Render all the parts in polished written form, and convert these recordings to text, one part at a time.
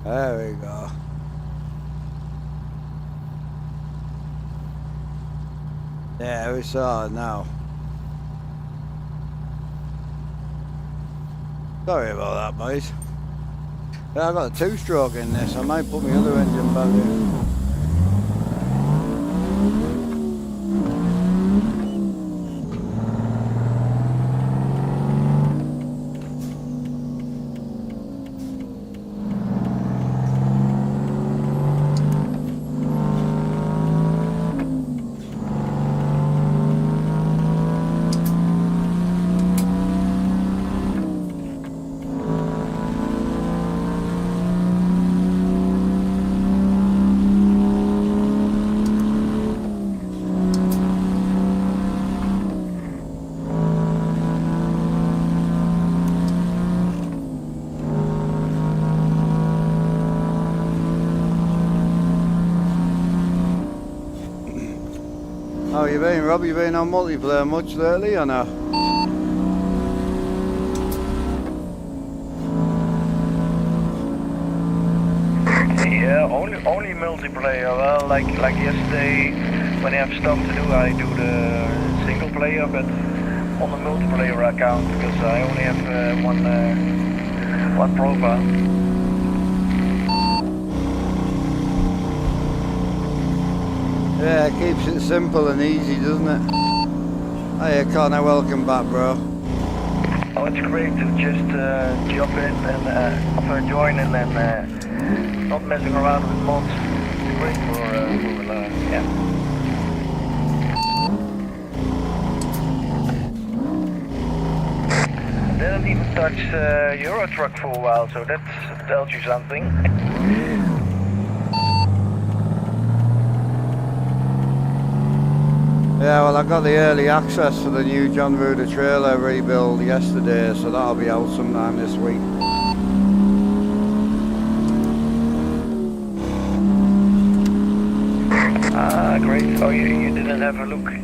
There we go. Yeah, we saw it now. Sorry about that, mate. Yeah, I got a two-stroke in this. I might put my other engine back in. How you been, Rob? You been on multiplayer much lately or no? Yeah, only multiplayer. Well, like yesterday, when I have stuff to do, I do the single player, but on the multiplayer account because I only have one profile. Yeah, it keeps it simple and easy, doesn't it? Hiya, Connor, welcome back, bro. Oh, it's great to just jump in and join and then not messing around with mods. It's great for yeah. Didn't even touch Euro truck for a while, so that tells you something. Yeah, well, I got the early access for the new John Ruder trailer rebuild yesterday, so that'll be out sometime this week. Ah, great. Oh, you didn't have a look. If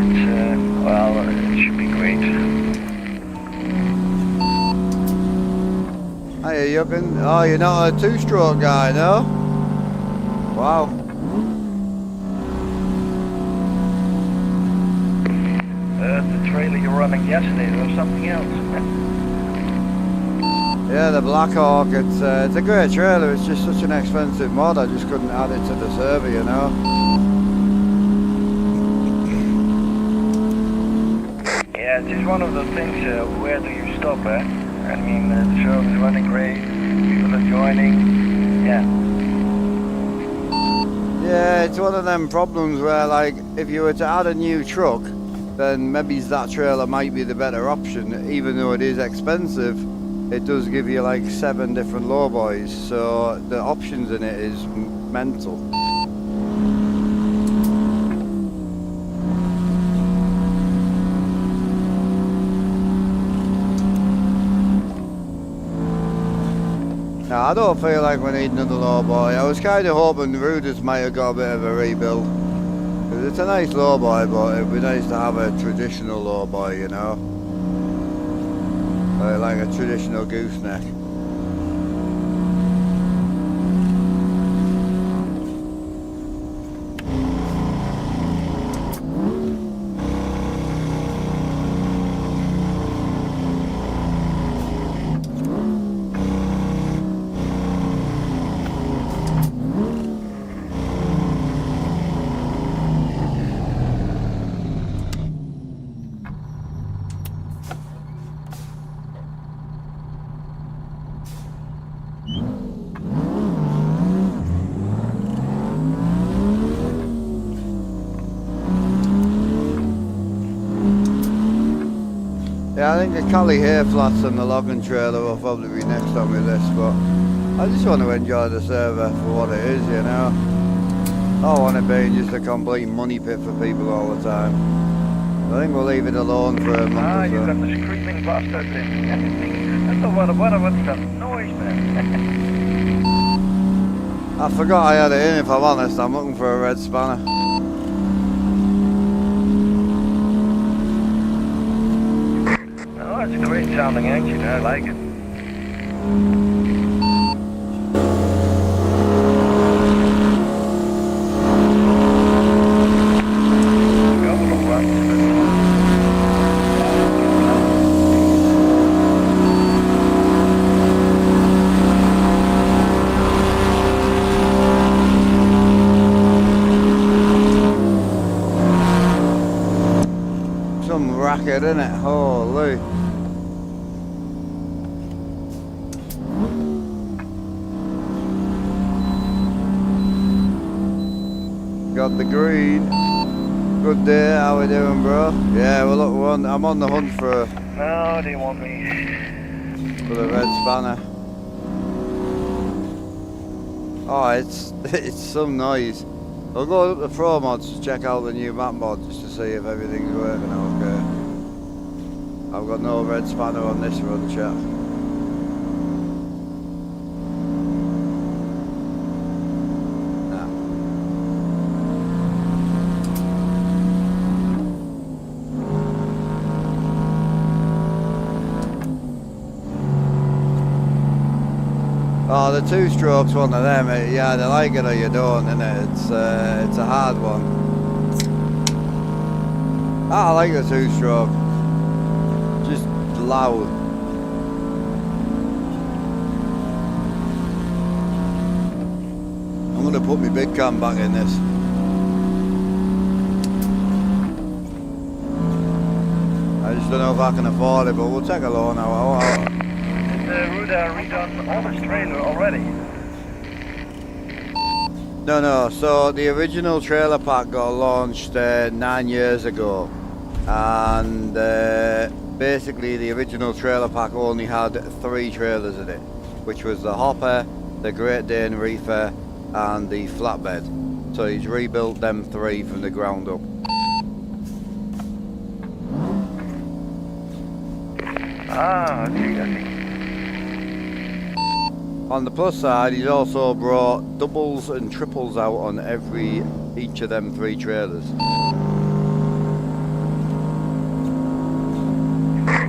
it's, well, it should be great. Hey, you been? Oh, you're not a two-stroke guy, no? Wow. The trailer you're running yesterday was something else. Yeah, the Blackhawk. It's a great trailer. It's just such an expensive mod. I just couldn't add it to the server, you know. Yeah, it's just one of those things. Where do you stop, eh? I mean, the show is running great. People are joining. Yeah. Yeah, it's one of them problems where, like, if you were to add a new truck, then maybe that trailer might be the better option. Even though it is expensive, it does give you like 7 different lowboys, so the options in it is mental. No, I don't feel like we need another lowboy. I was kind of hoping Ruders might have got a bit of a rebuild. Because it's a nice lowboy, but it'd be nice to have a traditional lowboy, you know? Like a traditional gooseneck. Yeah, I think the Cali hair flats and the logging trailer will probably be next on my list, but I just want to enjoy the server for what it is, you know. I don't want it being just a complete money pit for people all the time. I think we'll leave it alone for a month or so. You got the screaming bastard thing. What's that noise, man? I forgot I had it in, if I'm honest. I'm looking for a red spanner. Oh, it's a great sounding engine. I like it. isn't it? Holy. Got the green. Good day, how we doing, bro? Yeah, well look, I'm on the hunt for No, they want me. the red spanner. Oh, it's some noise. I'll go up the pro mods to check out the new map mod just to see if everything's working okay. I've got no red spanner on this run, chat. Oh, the two strokes one of them, yeah, they like it or you don't, innit? It's a hard one. I like the two stroke. Just loud. I'm gonna put my big cam back in this. I just don't know if I can afford it, but we'll take a loan now. Ruda redone all this trailer already. No, so the original trailer pack got launched 9 years ago, and basically the original trailer pack only had 3 trailers in it, which was the hopper, the Great Dane Reefer and the flatbed. So he's rebuilt them 3 from the ground up. Ah, okay, I see. On the plus side, he's also brought doubles and triples out on each of them 3 trailers.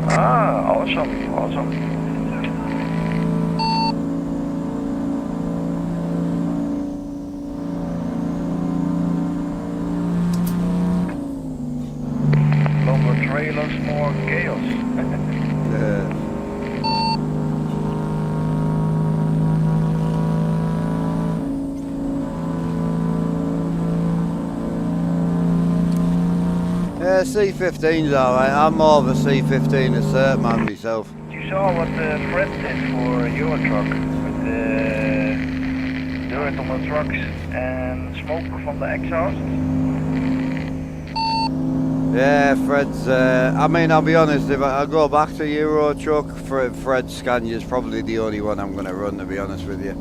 Ah, awesome, awesome. Longer trailers, more chaos. Yeah. Yeah, C15's alright. I'm more of a C15 assert man myself. You saw what Fred did for your truck with the dirt on the trucks and smoke from the exhaust? Yeah, Fred's. I mean, I'll be honest. If I go back to Euro truck, Fred's Scania's probably the only one I'm going to run. To be honest with you.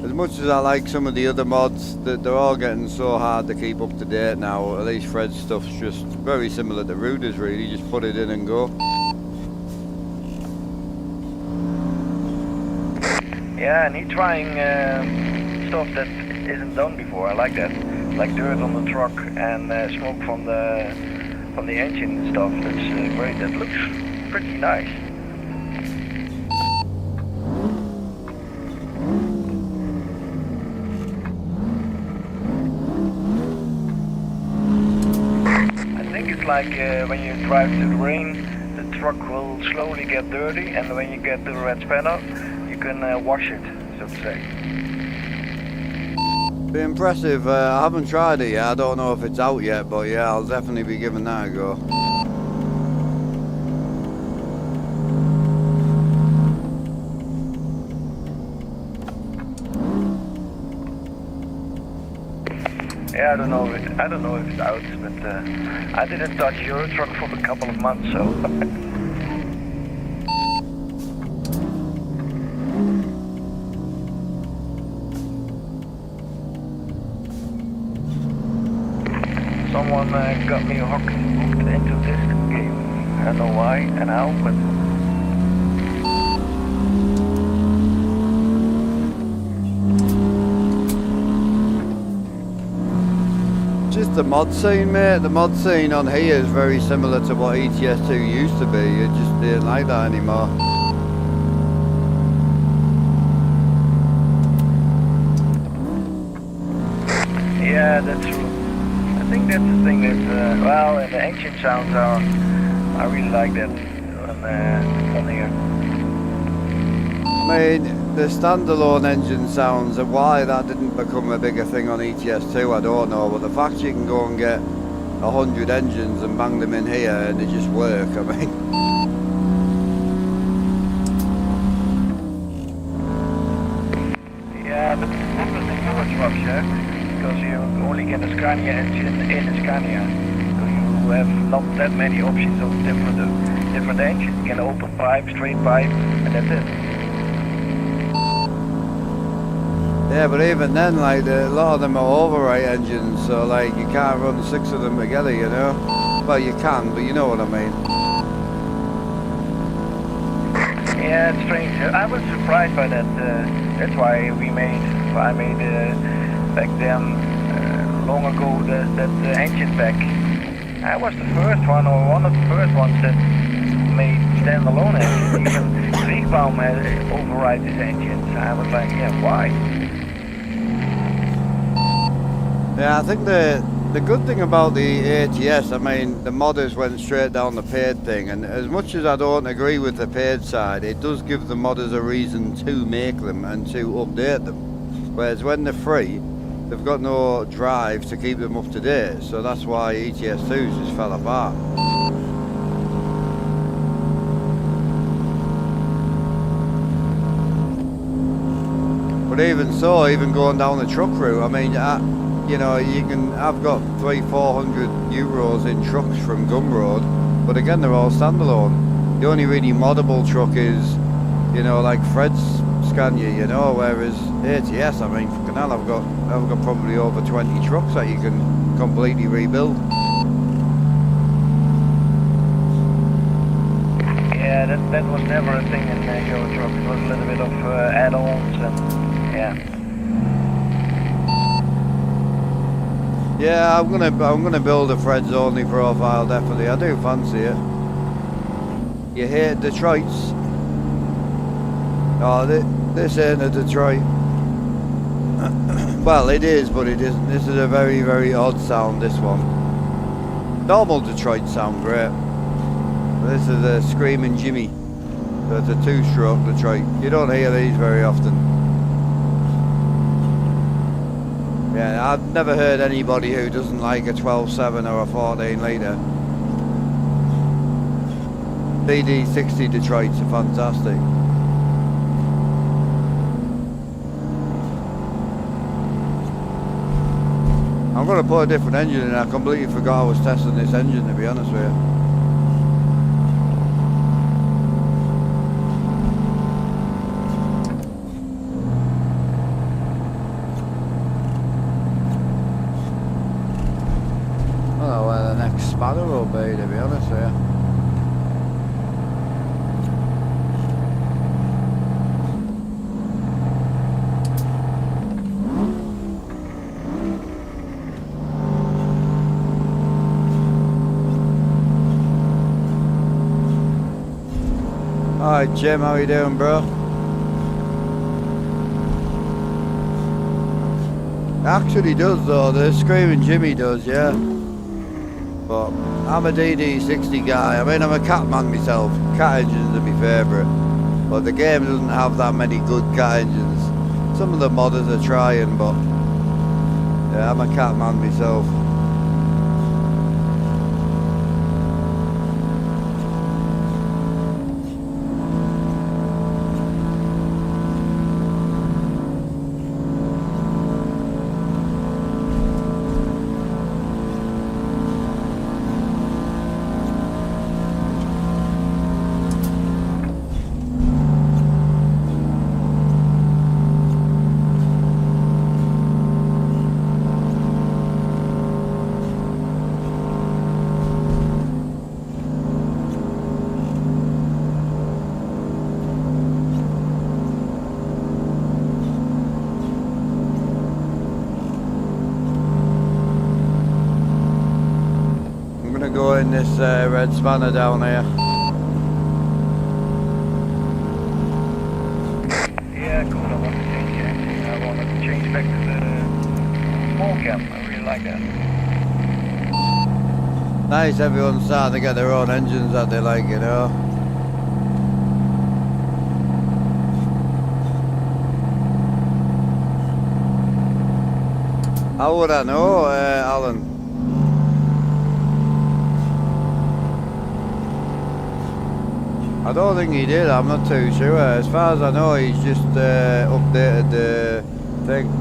As much as I like some of the other mods, they're all getting so hard to keep up to date now. At least Fred's stuff's just very similar to Ruda's, really. Just put it in and go. Yeah, and he's trying stuff that isn't done before. I like that, like dirt on the truck and smoke from the engine and stuff. That's great. That looks pretty nice. Like when you drive through the rain, the truck will slowly get dirty, and when you get to the red spanner, you can wash it, so to say. Be impressive. I haven't tried it yet. I don't know if it's out yet, but yeah, I'll definitely be giving that a go. Yeah, I don't know if it's out, but I didn't touch your truck for a couple of months, so. Someone got me hooked into this game. I don't know why and how, but. Just the mod scene, mate. The mod scene on here is very similar to what ETS2 used to be. It just didn't like that anymore. Yeah, that's true. I think that's the thing that, well, and the engine sounds are, I really like that on here. I mean, the standalone engine sounds and why that didn't become a bigger thing on ETS2, I don't know, but the fact you can go and get 100 engines and bang them in here and they just work, I mean. Yeah, but this was the newer trucks, yeah? Because you only get a Scania engine in a Scania. So you have not that many options of different engines. You can open pipe, straight pipe, and that's it. Yeah, but even then, like, a lot of them are override engines, so like, you can't run 6 of them together, you know? Well, you can, but you know what I mean. Yeah, it's strange. I was surprised by that. That's why I made back then, long ago, that engine pack. I was the first one, or one of the first ones that made standalone engines. Even Kriegbaum had override his engines. I was like, yeah, why? Yeah, I think the good thing about the ATS, I mean, the modders went straight down the paid thing, and as much as I don't agree with the paid side, it does give the modders a reason to make them and to update them. Whereas when they're free, they've got no drive to keep them up to date, so that's why ETS2s just fell apart. But even so, even going down the truck route, I mean, you know, I've got 300-400 euros in trucks from Gumroad, but again, they're all standalone. The only really moddable truck is, you know, like Fred's Scania, you know, whereas ATS, I mean, fucking hell, I've got probably over 20 trucks that you can completely rebuild. Yeah, that was never a thing in Euro Truck. It was a little bit of add-ons and yeah. Yeah, I'm gonna build a Fred's only profile, definitely. I do fancy it. You hate Detroit's? Oh, this ain't a Detroit. Well, it is, but it isn't. This is a very, very odd sound, this one. Normal Detroit sound great. This is a Screaming Jimmy. So it's a 2-stroke Detroit. You don't hear these very often. Yeah, I've never heard anybody who doesn't like a 12.7 or a 14 litre. DD60 Detroits are fantastic. I'm going to put a different engine in. I completely forgot I was testing this engine, to be honest with you. I don't know where the next spanner will be, to be honest with you. Alright Jim, how you doing, bro? Actually does though, the Screaming Jimmy does, yeah. But I'm a DD60 guy. I mean, I'm a cat man myself. Cat engines are my favourite. But the game doesn't have that many good cat engines. Some of the modders are trying, but yeah, I'm a cat man myself. Go in this red spanner down here. Yeah, cool. I want to change the engine. I want to change back to the small cam. I really like that. Nice, everyone's starting to get their own engines that they like, you know. How would I know, Alan? I don't think he did, I'm not too sure. As far as I know, he's just updated the thing.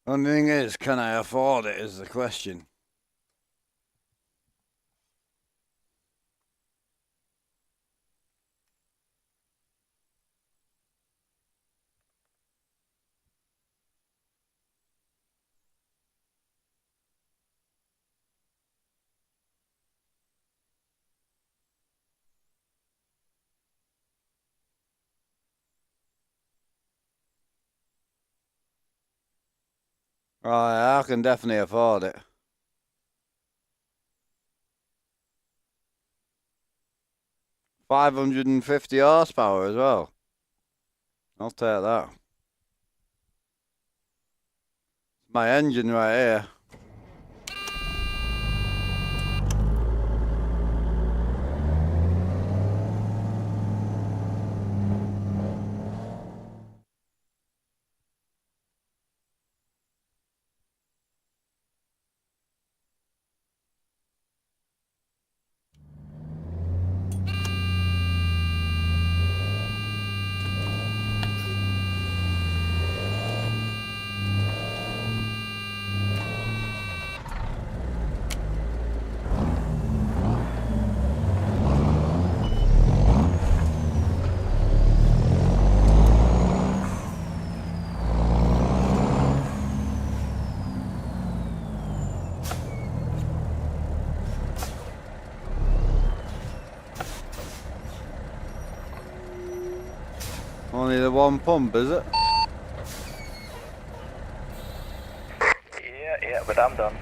Only thing is, can I afford it is the question. Right, I can definitely afford it. 550 horsepower as well. I'll take that. My engine right here. Only the one pump, is it? Yeah, but I'm done.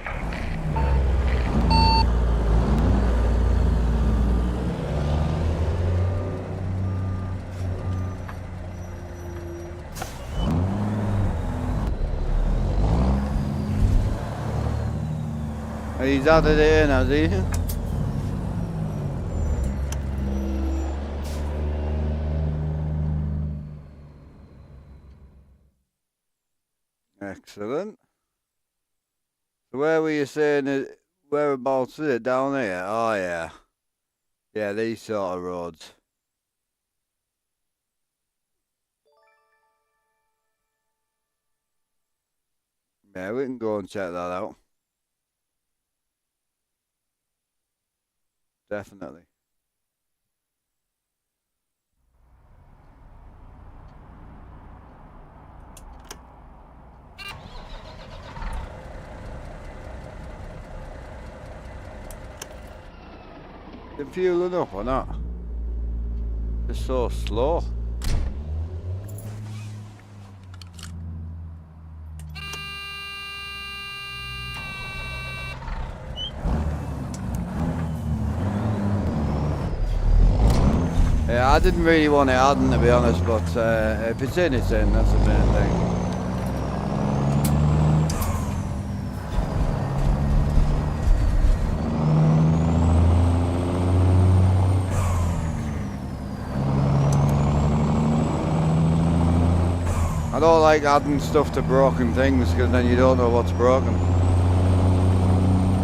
He's added it in, has he? Excellent. So where were you saying Whereabouts is it? Down here? Oh yeah. Yeah, these sort of roads. Yeah, we can go and check that out. Definitely. Is it fueling up or not? It's so slow. Yeah, I didn't really want it adding, to be honest, but if it's in, it's in. That's the main thing. I don't like adding stuff to broken things because then you don't know what's broken.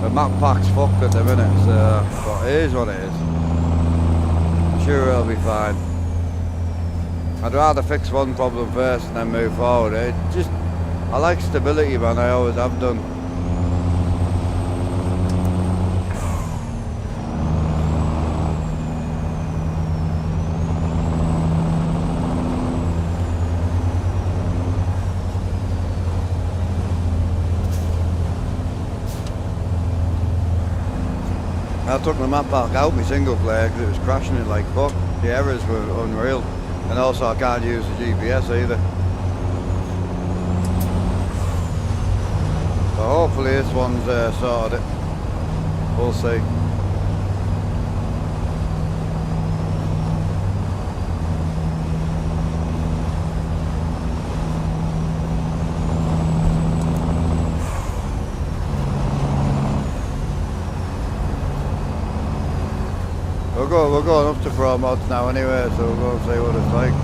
The map pack's fucked at the minute, so but it is what it is. I'm sure it'll be fine. I'd rather fix one problem first and then move forward. I like stability, man. I always have done. I took the map pack out my single player because it was crashing it like fuck. The errors were unreal. And also I can't use the GPS either. So hopefully this one's sorted. We'll see. We're going up to Pro Mods now anyway, so we'll go and see what it's like.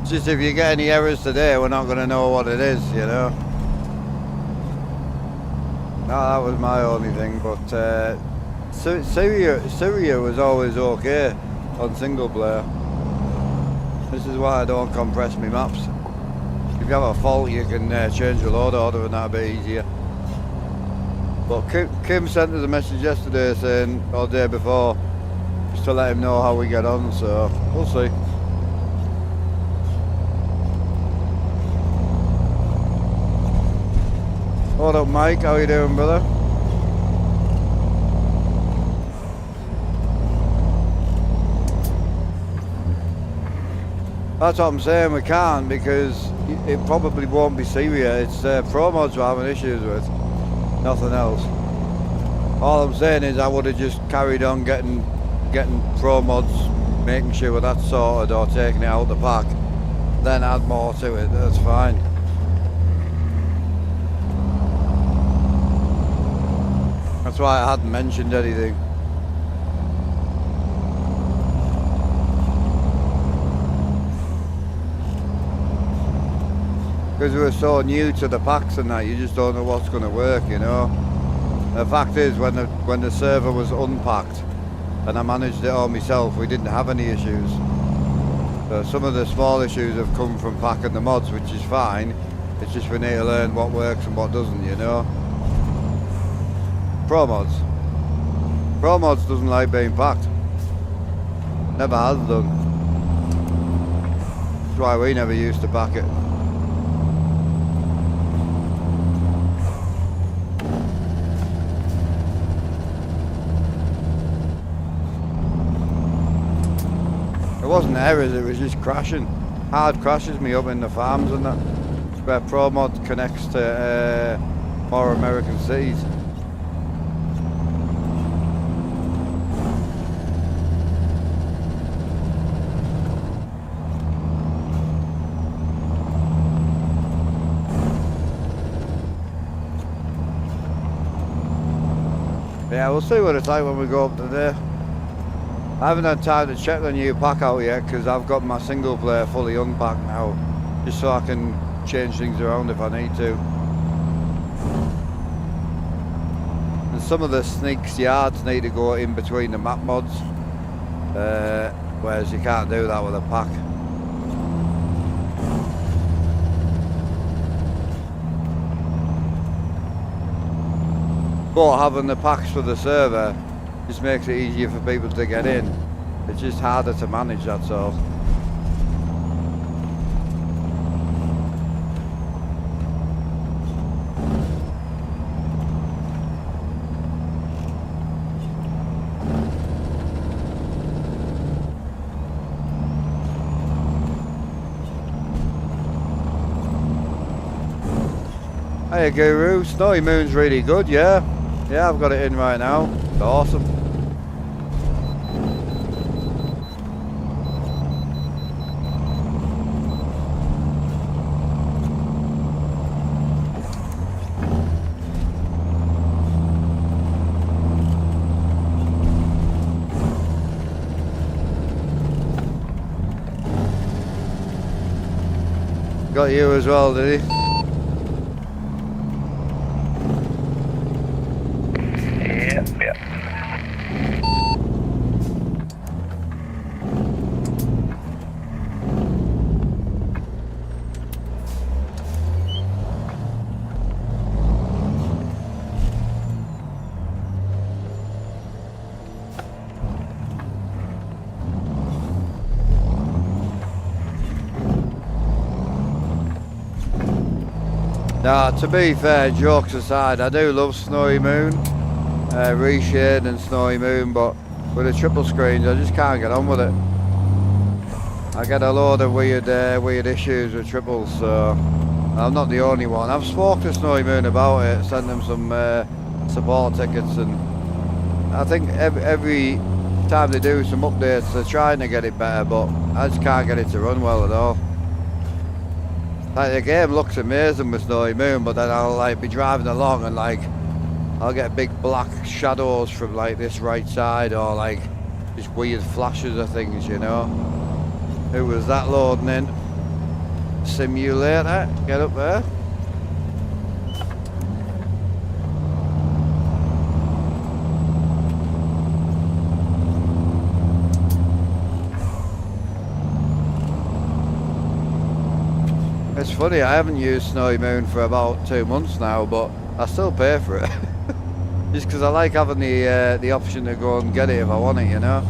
It's just if you get any errors today, we're not going to know what it is, you know. No, that was my only thing, but Syria was always okay on single player. This is why I don't compress my maps. If you have a fault, you can change the load order and that'll be easier. But Kim sent us a message yesterday saying, or the day before, just to let him know how we get on, so we'll see. What up, Mike? How you doing, brother? That's what I'm saying, we can't because it probably won't be Syria. It's Pro Mods we're having issues with, nothing else. All I'm saying is I would have just carried on getting Pro Mods, making sure that's sorted or taking it out of the pack, then add more to it, that's fine. That's why I hadn't mentioned anything. Because we're so new to the packs and that, you just don't know what's going to work, you know. The fact is, when the server was unpacked and I managed it all myself, we didn't have any issues. So some of the small issues have come from packing the mods, which is fine. It's just we need to learn what works and what doesn't, you know. Pro Mods doesn't like being packed. Never has done. That's why we never used to pack it. It wasn't errors, it was just crashing. Hard crashes me up in the farms and that. It's where Pro Mod connects to more American cities. Yeah, we'll see what it's like when we go up today. I haven't had time to check the new pack out yet because I've got my single player fully unpacked now. just so I can change things around if I need to. And some of the sneaks yards need to go in between the map mods, whereas you can't do that with a pack. But having the packs for the server just makes it easier for people to get in. It's just harder to manage, that's all. Hey Guru, Snowy Moon's really good, yeah. Yeah, I've got it in right now. It's awesome. Got you as well, did he? Now, to be fair, jokes aside, I do love Snowy Moon, Reshade and Snowy Moon, but with the triple screens, I just can't get on with it. I get a load of weird issues with triples, so I'm not the only one. I've spoken to Snowy Moon about it, sent them some support tickets, and I think every time they do some updates, they're trying to get it better, but I just can't get it to run well at all. Like, the game looks amazing with Snowy Moon, but then I'll like be driving along and like I'll get big black shadows from like this right side, or like just weird flashes of things, you know. Who was that loading in? Simulator, get up there. It's funny, I haven't used Snowy Moon for about 2 months now, but I still pay for it. Just because I like having the option to go and get it if I want it, you know.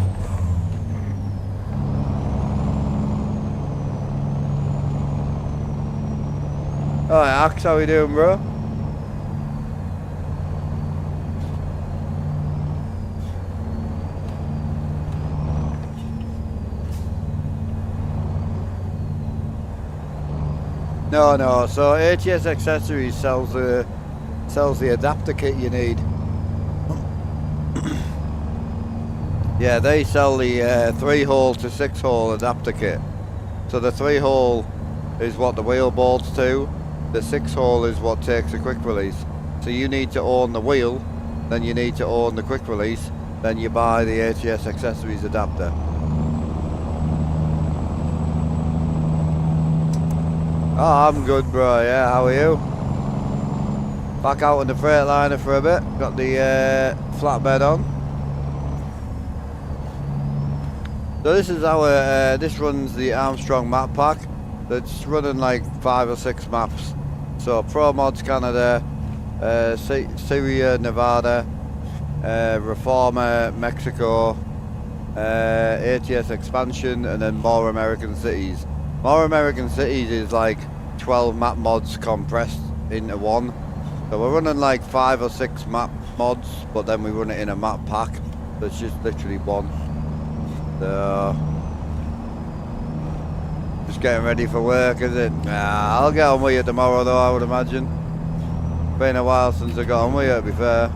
Alright, Axe, how we doing, bro? No, so ATS Accessories sells the adapter kit you need. Yeah, they sell the 3-hole to 6-hole adapter kit. So the 3-hole is what the wheel bolts to, the 6-hole is what takes a quick release. So you need to own the wheel, then you need to own the quick release, then you buy the ATS Accessories adapter. Oh, I'm good, bro. Yeah, how are you? Back out on the Freightliner for a bit. Got the flatbed on. So this is our, this runs the Armstrong map pack. That's running like 5 or 6 maps. So Pro Mods Canada, Syria, Nevada, Reformer, Mexico, ATS Expansion, and then More American Cities. More American Cities is like 12 map mods compressed into one. So we're running like 5 or 6 map mods, but then we run it in a map pack. So it's just literally one. So just getting ready for work, is it? Nah, I'll get on with you tomorrow though, I would imagine. Been a while since I got on with you, to be fair.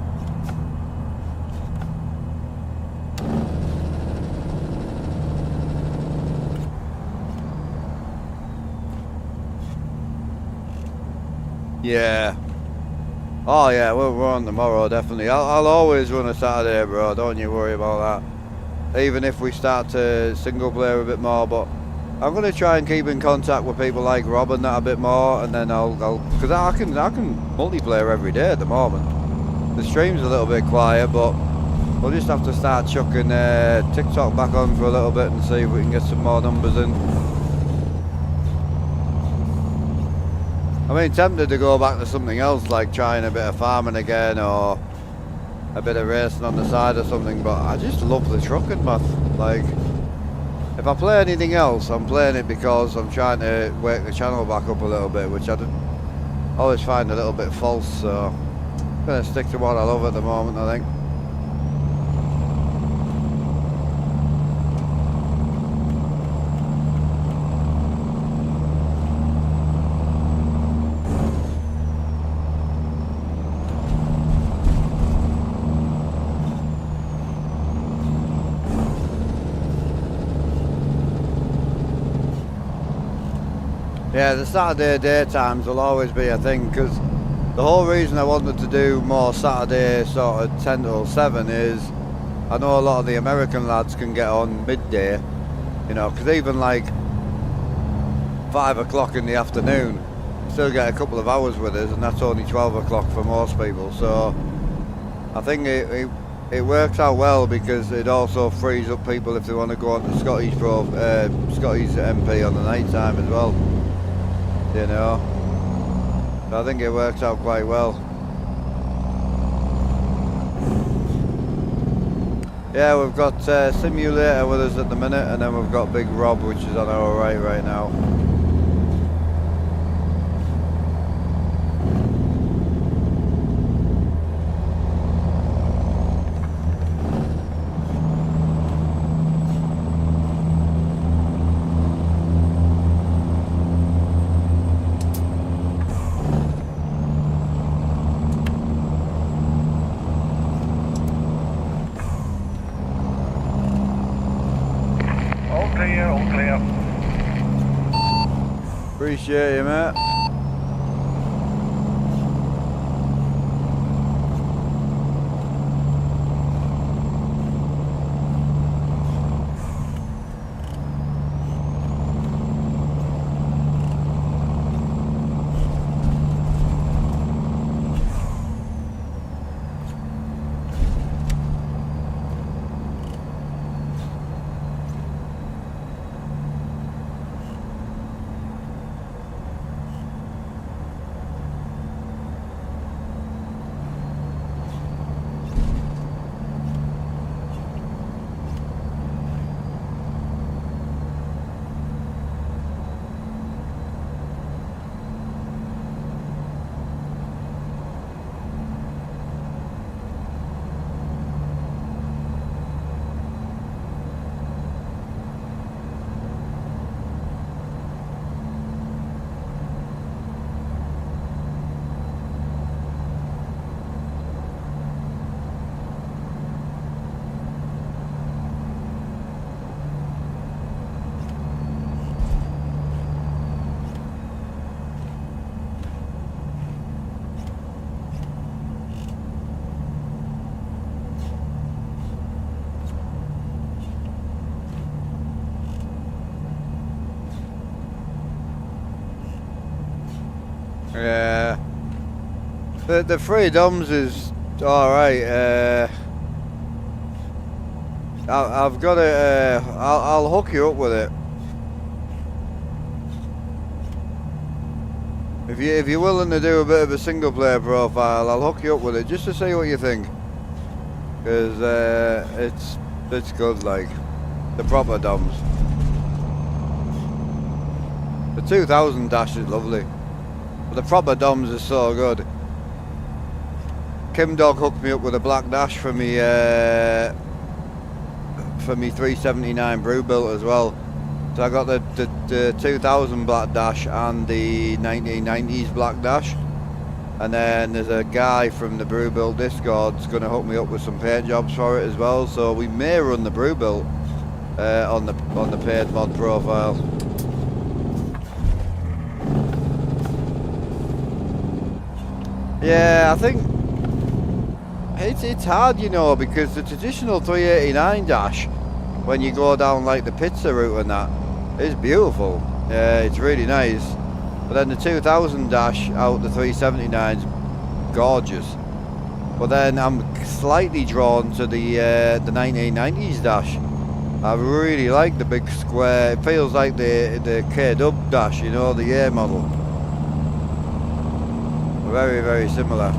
Yeah. Oh yeah, we'll run tomorrow, definitely. I'll always run a Saturday, bro. Don't you worry about that. Even if we start to single player a bit more, but I'm gonna try and keep in contact with people like Rob and that a bit more, and then because I can multiplayer every day at the moment. The stream's a little bit quiet, but we'll just have to start chucking TikTok back on for a little bit and see if we can get some more numbers in. I mean, tempted to go back to something else, like trying a bit of farming again, or a bit of racing on the side or something, but I just love the trucking, man. Like, if I play anything else, I'm playing it because I'm trying to wake the channel back up a little bit, which I always find a little bit false, so I'm going to stick to what I love at the moment, I think. Yeah, the Saturday daytimes will always be a thing, because the whole reason I wanted to do more Saturday sort of 10 till 7 is I know a lot of the American lads can get on midday, you know, because even like 5 o'clock in the afternoon, still get a couple of hours with us, and that's only 12 o'clock for most people. So I think it works out well, because it also frees up people if they want to go on to Scotty's MP on the night time as well. You know, so I think it works out quite well. Yeah, we've got Simulator with us at the minute, and then we've got Big Rob, which is on our right now. All clear. Appreciate you, mate. Yeah, the freedoms is all right. I've got it. I'll hook you up with it. If you're willing to do a bit of a single player profile, I'll hook you up with it just to see what you think. Because it's good, like the proper DOMs. The 2000 dash is lovely. The proper DOMs are so good. Kim Dog hooked me up with a black dash for me 379 brew built as well. So I got the 2000 black dash and the 1990s black dash. And then there's a guy from the brew built Discord's going to hook me up with some paint jobs for it as well. So we may run the brew built on the paid mod profile. Yeah, I think it's hard, you know, because the traditional 389 dash, when you go down like the pizza route and that, It's beautiful. It's really nice. But then the 2000 dash out the 379's gorgeous. But then I'm slightly drawn to the 1990s dash. I really like the big square. It feels like the K-Dub dash, you know, the A model. Very, very similar.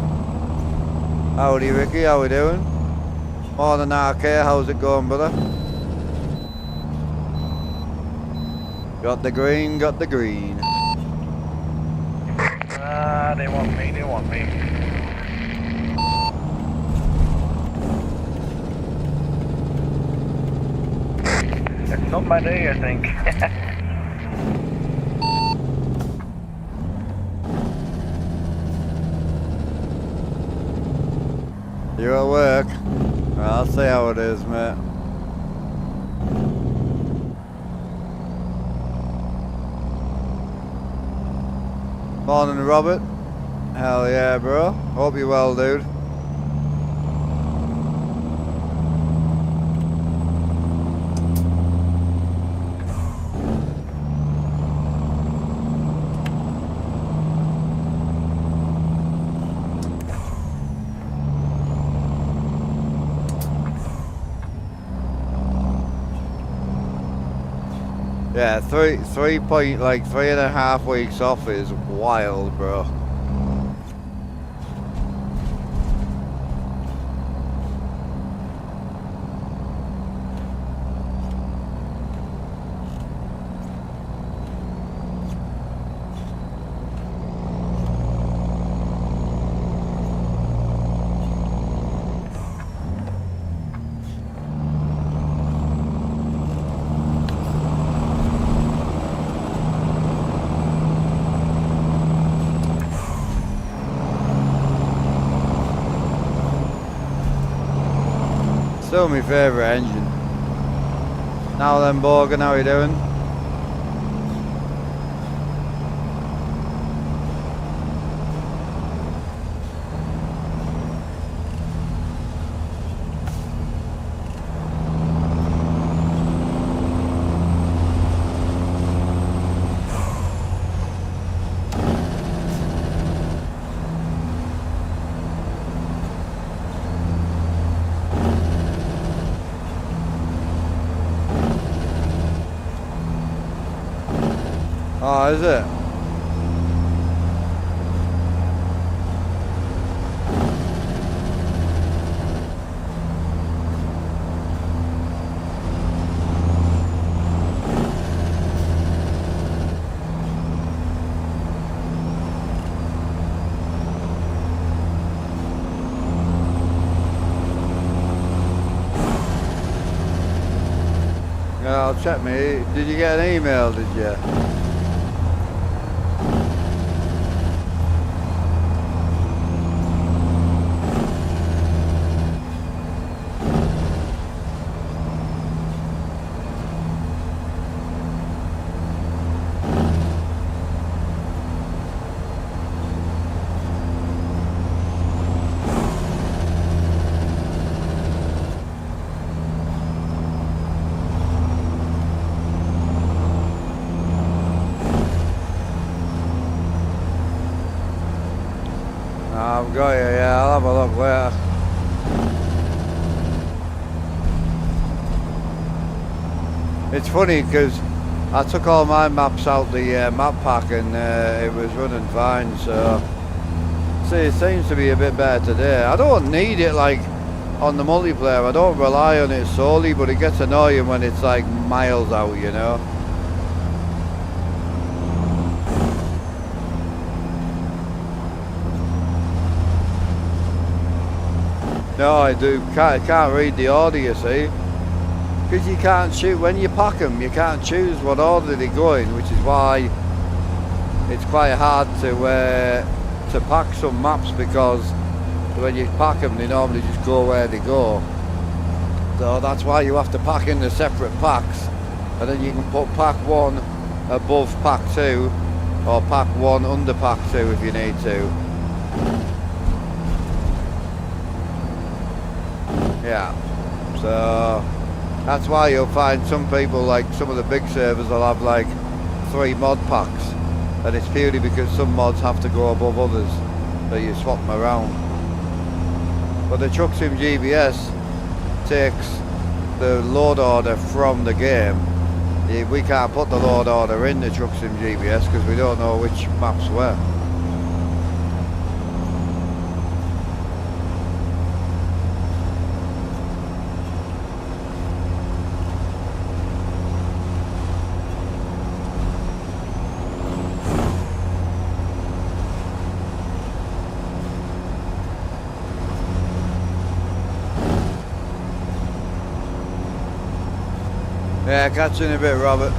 Howdy Ricky, how we doing? Morning RK, how's it going, brother? Got the green, got the green. They want me, they want me. It's not my day, I think. You at work? I'll see how it is, mate. Morning, Robert. Hell yeah, bro. Hope you're well, dude. Yeah, 3.5 weeks off is wild, bro. Still my favourite engine. Now then, Borgen, how you doing? Oh, is it? Yeah, I'll check me. Did you get an email, did you? I've got you, yeah, I'll have a look later. It's funny because I took all my maps out the map pack and it was running fine, so see, it seems to be a bit better today. I don't need it like on the multiplayer, I don't rely on it solely, but it gets annoying when it's like miles out, you know. No, I do. Can't read the order, you see. Because you can't choose, when you pack them, you can't choose what order they go in, which is why it's quite hard to pack some maps, because when you pack them, they normally just go where they go. So that's why you have to pack in the separate packs, and then you can put pack 1 above pack 2, or pack 1 under pack 2 if you need to. Yeah, so That's why you'll find some people, like some of the big servers, will have like 3 mod packs, and it's purely because some mods have to go above others, so you swap them around. But the Truck Sim GBS takes the load order from the game. We can't put the load order in the Truck Sim GBS because we don't know which maps were. Yeah, catch you in a bit, Robert.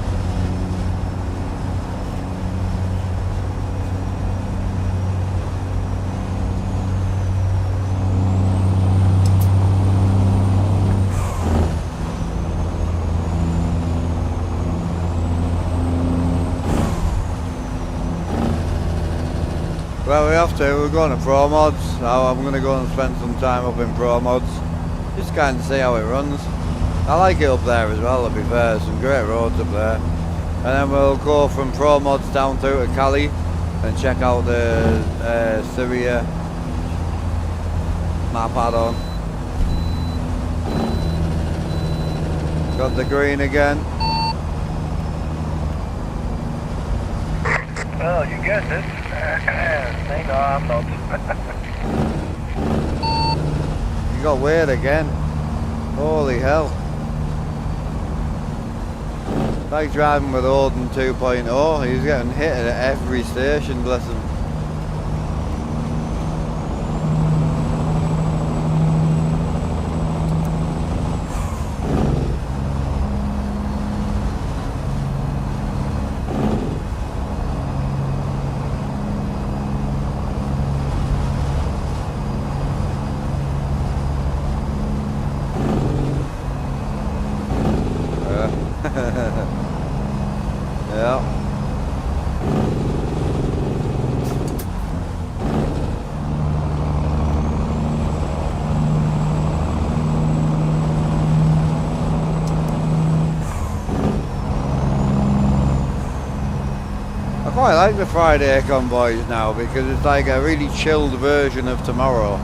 Well, we have to. We're going to Pro Mods. Now I'm going to go and spend some time up in Pro Mods. Just kind of see how it runs. I like it up there as well, to be fair. Some great roads up there. And then we'll go from Pro Mods down through to Cali and check out the Syria map add-on. Got the green again. Well, you guessed it. No, I'm not. You got weird again. Holy hell. Like driving with Odin 2.0, he's getting hit at every station, bless him. Yeah. I quite like the Friday convoys now because it's like a really chilled version of tomorrow.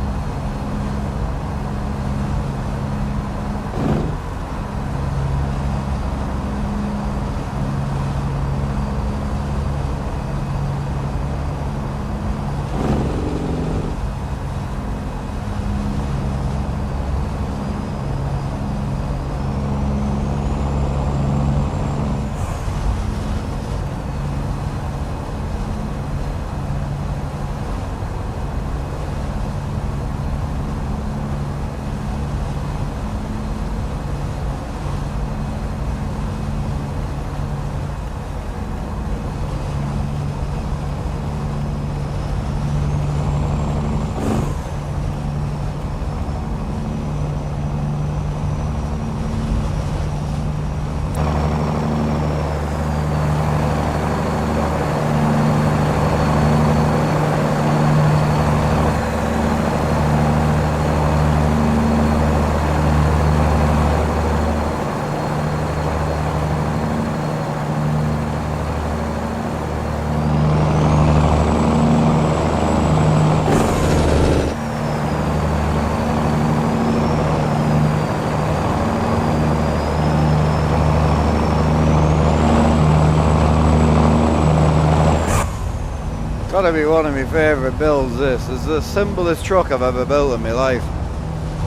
Gotta be one of my favourite builds, this. It's the simplest truck I've ever built in my life.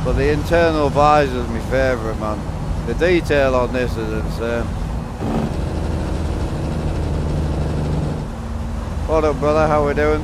But the internal visor's my favourite, man. The detail on this is insane. What up, brother? How we doing?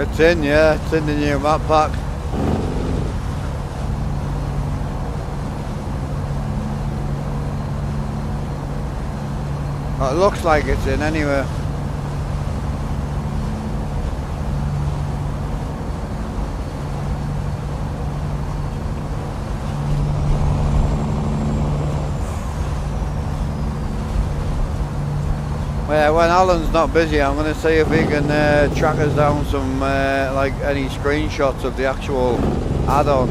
It's in, yeah, it's in the new map pack. Well, it looks like it's in anyway. Yeah, when Alan's not busy, I'm going to see if he can track us down some, like any screenshots of the actual add-on.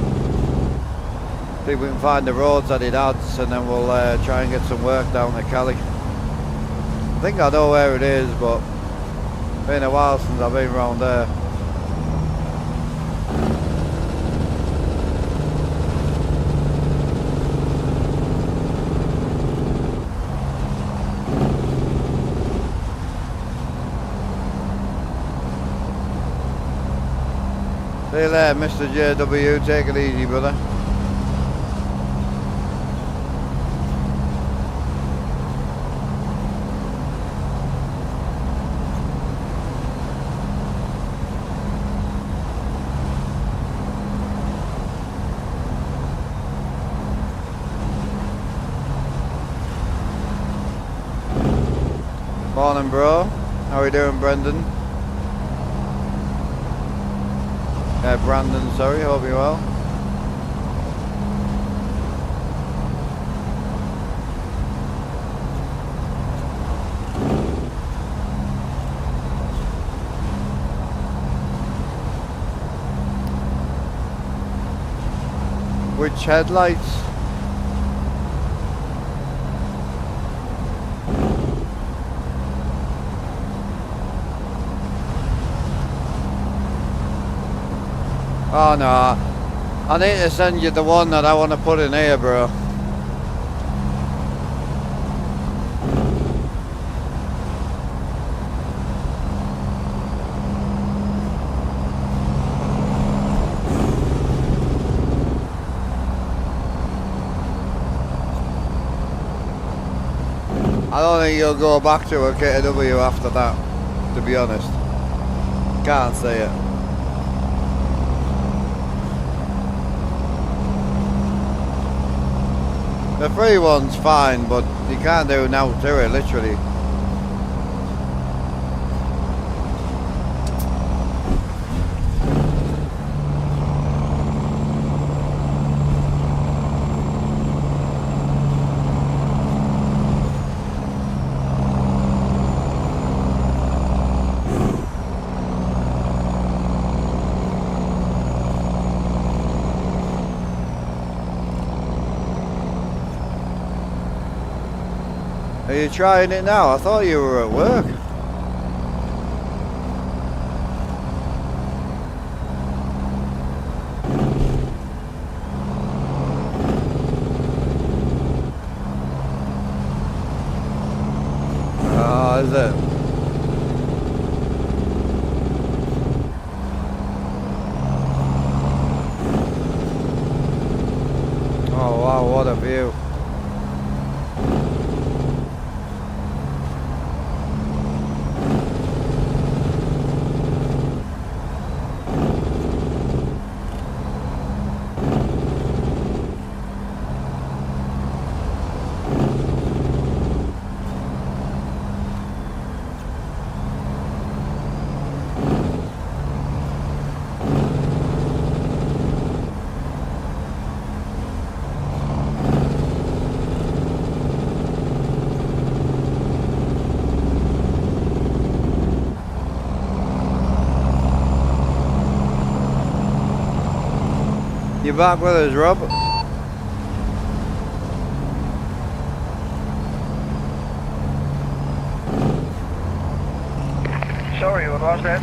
See if we can find the roads that it adds, and then we'll try and get some work down to Cali. I think I know where it is, but it's been a while since I've been around there. See you later, Mr. JW. Take it easy, brother. Morning, bro. How are you doing, Brendan? Brandon, sorry, hope you're well. Which headlights? Oh no, I need to send you the one that I want to put in here, bro. I don't think you'll go back to a KW after that, to be honest. Can't see it. The free one's fine, but you can't do now to it, literally. Are you trying it now? I thought you were at work. Oh, is it? Oh wow, what a view. You back with us, Rob? Sorry, what was that?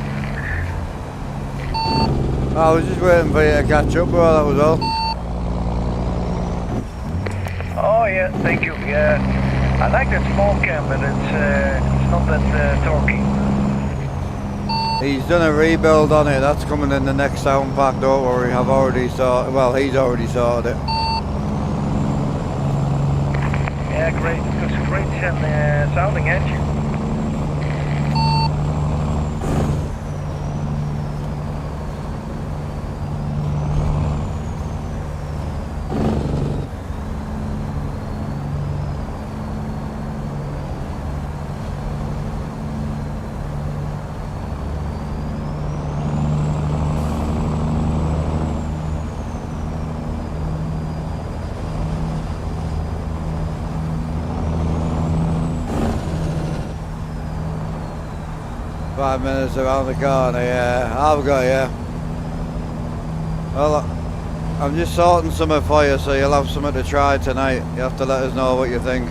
I was just waiting for you to catch up, bro, that was all. Oh yeah, thank you, yeah. I like that small cam, but it's not that torquey. He's done a rebuild on it, that's coming in the next sound pack, don't worry, I've already sorted, well, he's already sorted it. Yeah, great, it's great sounding engine. 5 minutes around the corner, yeah. I've got you. Well, I'm just sorting something for you, so you'll have something to try tonight. You have to let us know what you think.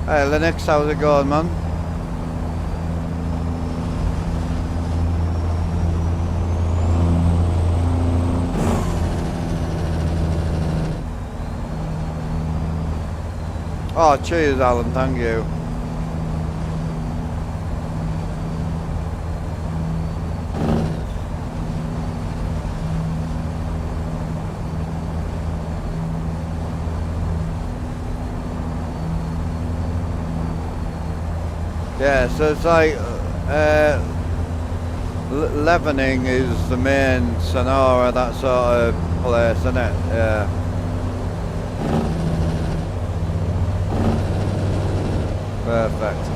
Hey Linux, how's it going, man? Oh, cheers, Alan, thank you. Yeah, so it's like Levening is the main Sonora, that sort of place, isn't it? Yeah. Perfect.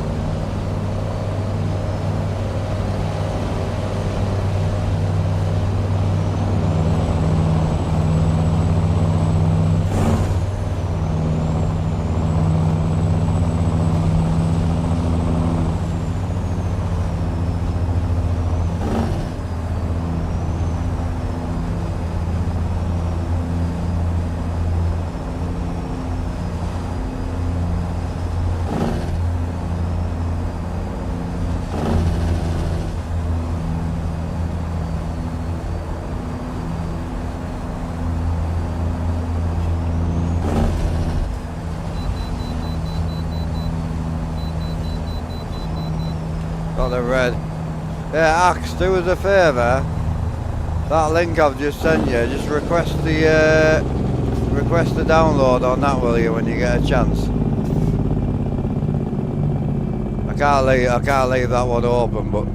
Got the red. Yeah, Axe, do us a favour. That link I've just sent you, just request the download on that, will you, when you get a chance? I can't leave that one open, but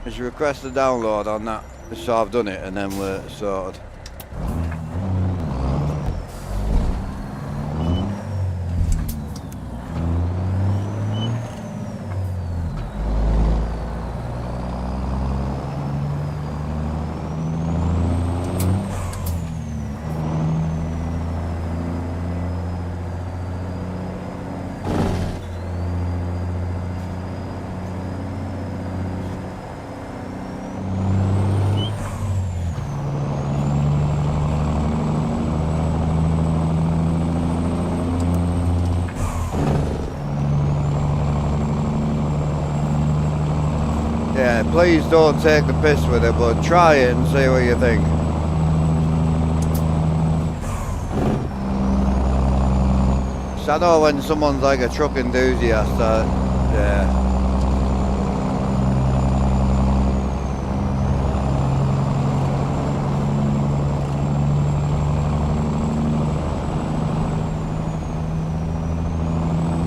just request the download on that, just so I've done it, and then we're sorted. Yeah, please don't take the piss with it, but try it and see what you think. So I know when someone's like a truck enthusiast, yeah.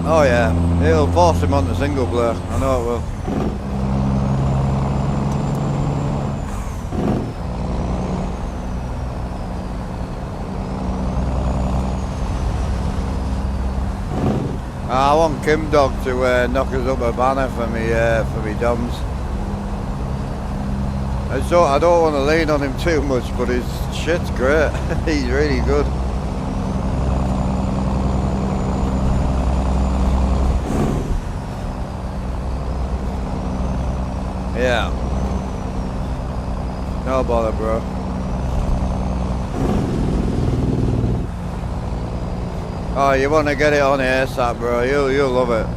Oh yeah, it'll force him onto single player, I know it will. I want Kim Dog to knock us up a banner for me Doms. I don't want to lean on him too much, but his shit's great. He's really good. Yeah. No bother, bro. Oh, you want to get it on ASAP, bro. You'll love it.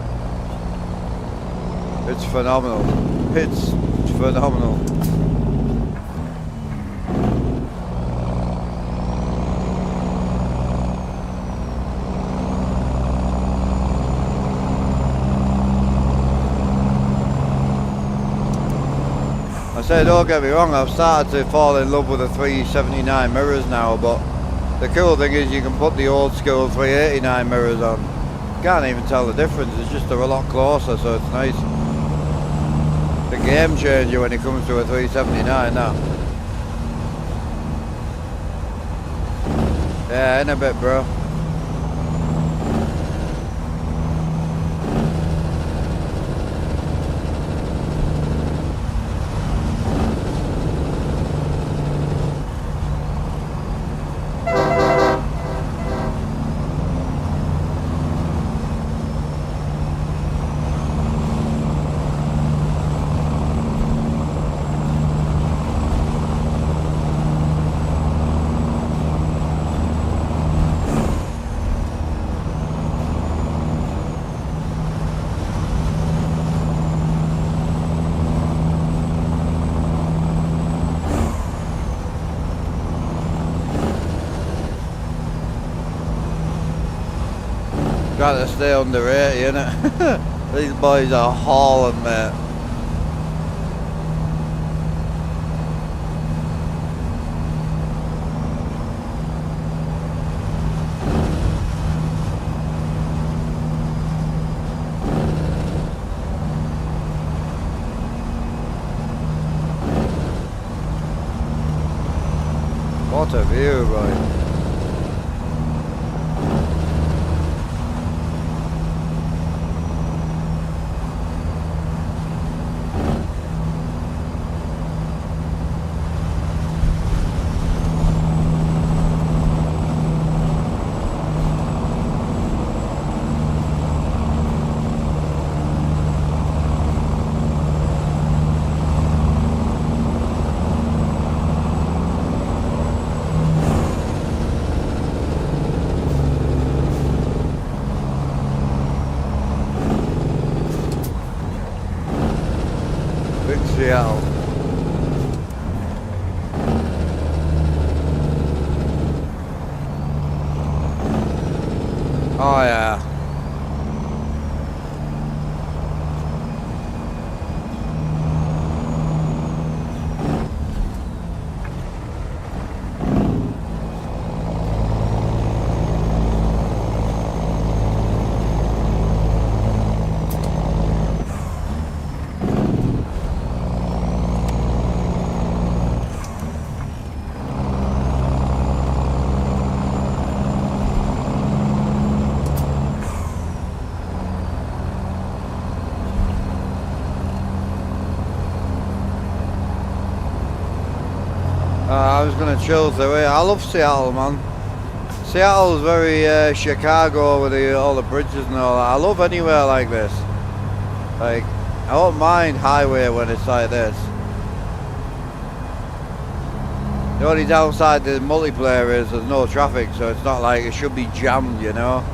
It's phenomenal. It's phenomenal. I say, don't get me wrong, I've started to fall in love with the 379 mirrors now, but the cool thing is you can put the old school 389 mirrors on. Can't even tell the difference, it's just they're a lot closer, so it's nice. The game changer when it comes to a 379 now. Yeah, in a bit, bro. Got to stay under 80, innit? These boys are hauling, mate. What a view, boy. Seattle. Oh yeah. I was gonna chill through it. I love Seattle, man. Seattle's very Chicago with all the bridges and all that. I love anywhere like this. Like, I don't mind highway when it's like this. The only downside to the multiplayer is there's no traffic, so it's not like it should be jammed, you know.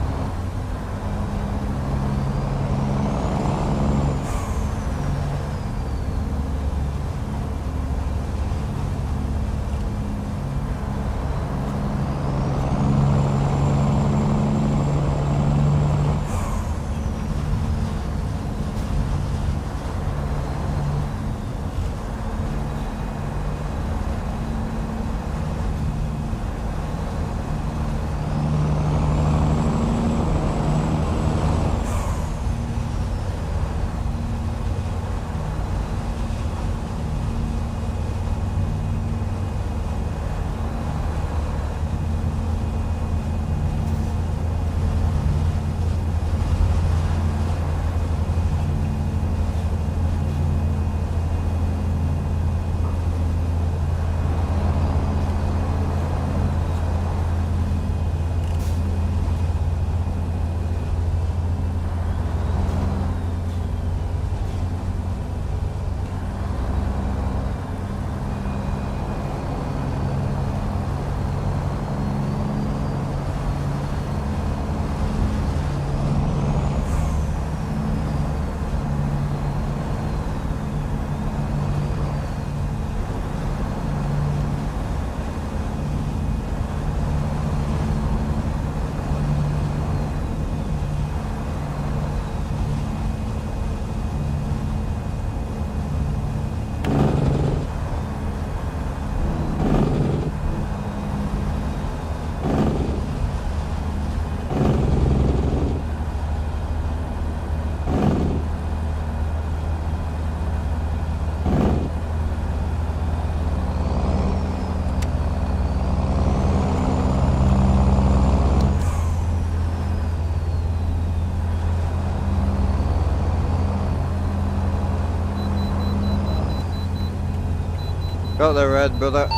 Got the red, brother.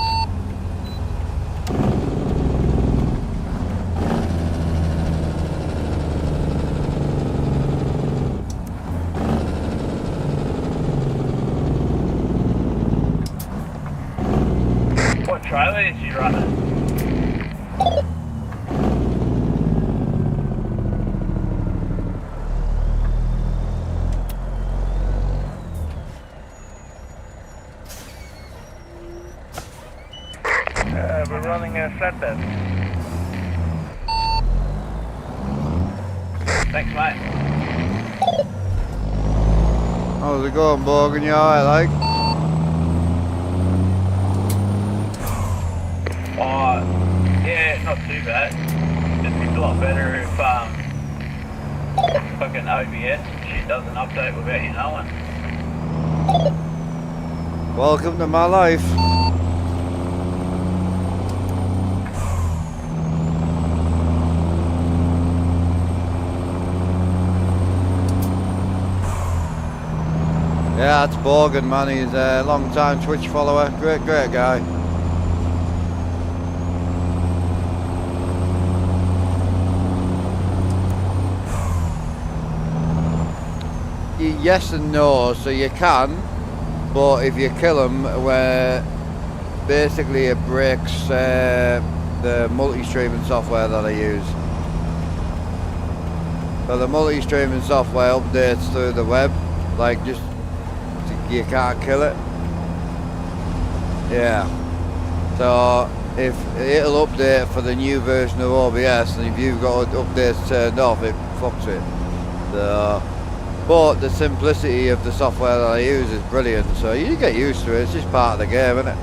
What driveway is you running? We're running a flatbed. Thanks, mate. How's it going, Morgan? You alright, like? Oh, yeah, not too bad. Just seems a lot better if fucking OBS and shit doesn't update without you knowing. Welcome to my life. Yeah, that's Morgan, man. He's a long-time Twitch follower. Great guy. Yes and no. So you can, but if you kill him, where basically it breaks the multi-streaming software that I use. So the multi-streaming software updates through the web, like just you can't kill it. Yeah. So if it'll update for the new version of OBS, and if you've got updates turned off, it fucks it. So, but the simplicity of the software that I use is brilliant. So you get used to it. It's just part of the game, isn't it?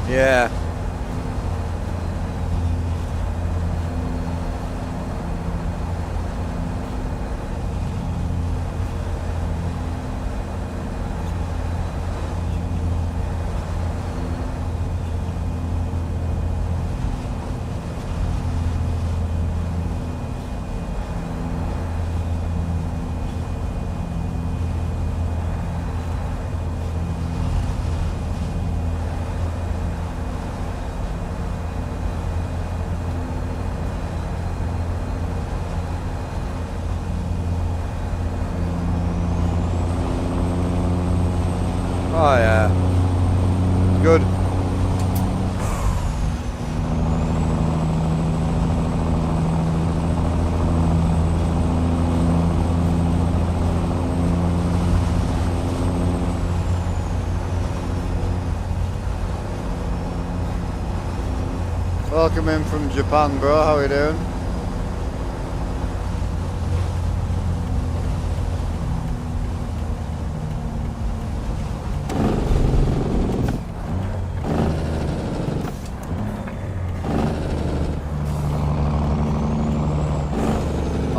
Yeah. Oh yeah. Good. Welcome in from Japan, bro. How are you doing?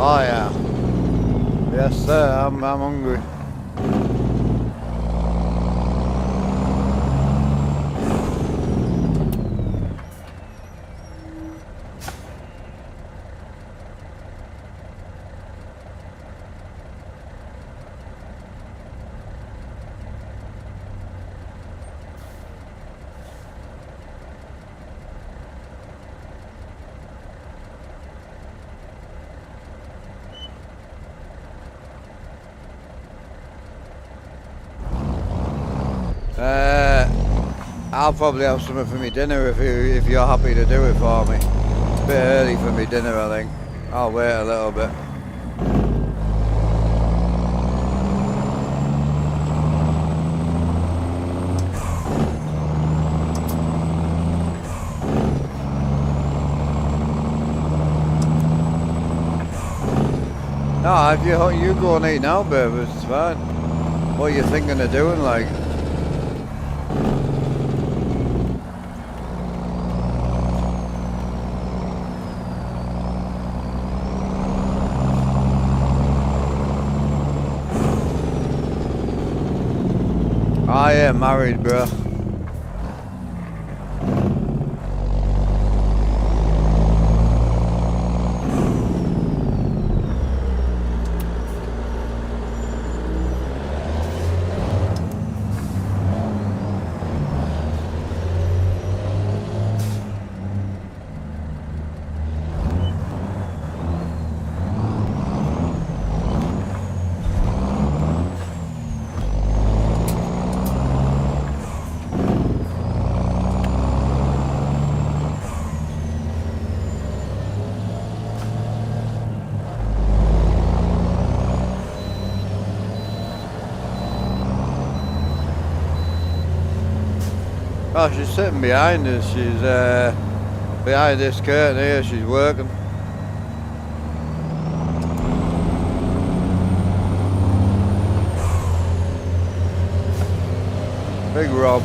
Oh yeah. Yes sir, I'm hungry. I'll probably have something for me dinner if you're happy to do it for me. It's a bit early for me dinner, I think. I'll wait a little bit. No, if you go and eat now, babe, it's fine. What are you thinking of doing, like? I ain't married, bro. Oh, she's sitting behind us. She's behind this curtain here. She's working. Big Rob.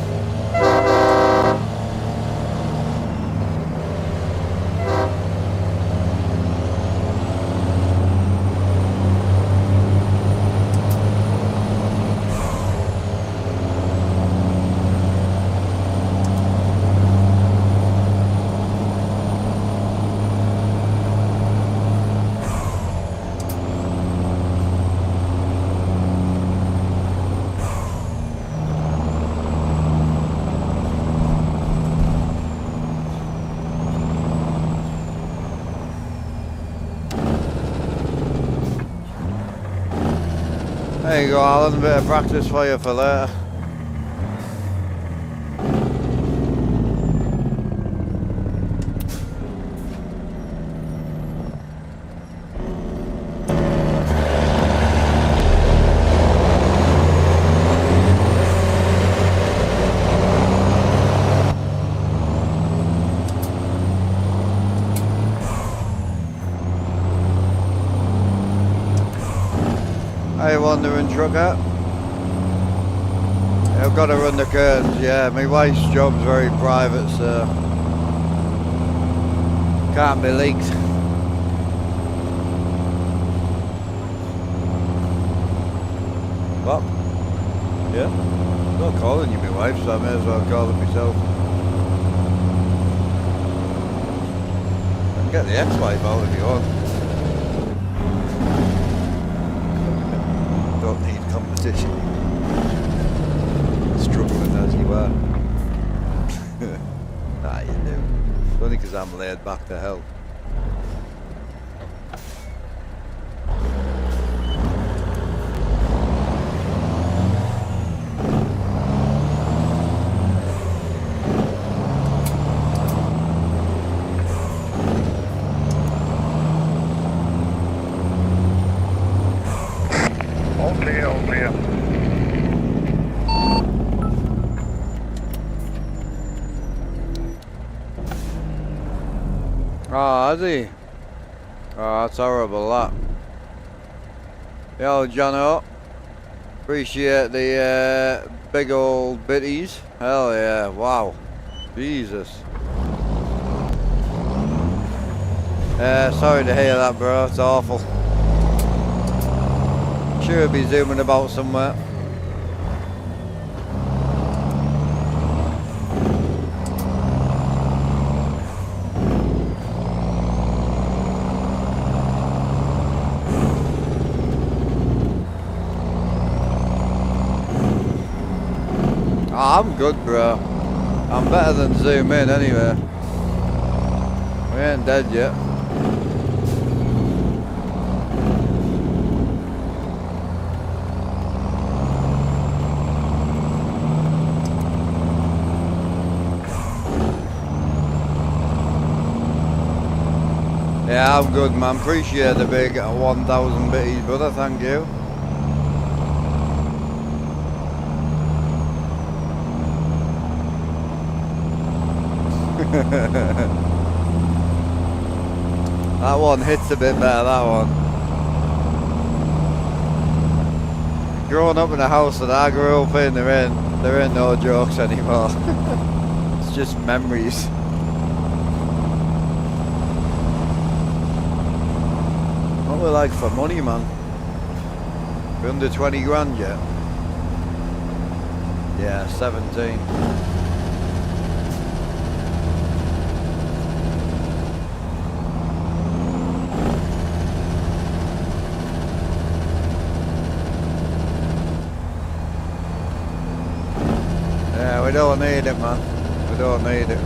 There you go, Alan, a bit of practice for you for later. Hey, wandering trucker. I've got to run the curtains, yeah. My wife's job's very private, so can't be leaked. What? Yeah? I'm not calling you my wife, so I may as well call it myself. I can get the ex-wife out if you want. Don't need competition. Struggling as you are. Nah, you do. It's only because I'm laid back to hell. All clear. Oh, has he? Oh, that's horrible, that. Yo, Jono. Appreciate the big old bitties. Hell yeah, wow. Jesus. Sorry to hear that, bro. It's awful. Sure he'll be zooming about somewhere. Oh, I'm good, bro. I'm better than zoom in anyway. We ain't dead yet. Yeah, I'm good, man. Appreciate the big 1,000 bitties, brother. Thank you. That one hits a bit better, that one. Growing up in a house that I grew up in, there ain't no jokes anymore. It's just memories. What we like for money, man? We're under 20 grand yet. Yeah, 17. Yeah, we don't need it, man. We don't need it.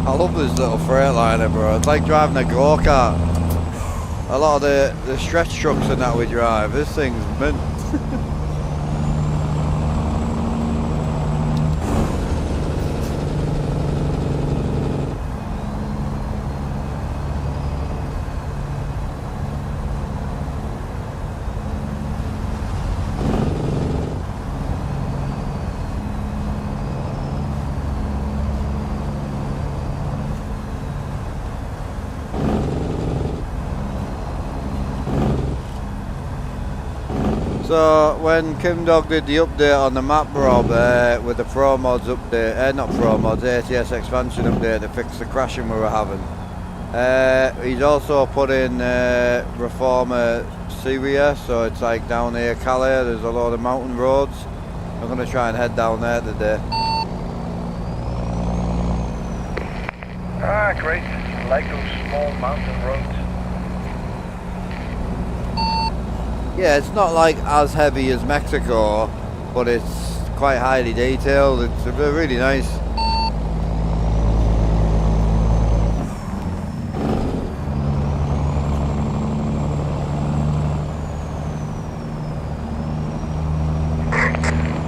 I love this little Freightliner, bro. It's like driving a go-kart. A lot of the stretch trucks and that we drive, this thing's mint. So when Kim Dog did the update on the map, Rob, with the Pro Mods update, not Pro Mods, ATS expansion update to fix the crashing we were having, he's also put in Reformer Syria, so it's like down here Calais, there's a lot of mountain roads. I'm going to try and head down there today. Ah, great. I like those small mountain roads. Yeah, it's not like as heavy as Mexico, but it's quite highly detailed. It's really nice.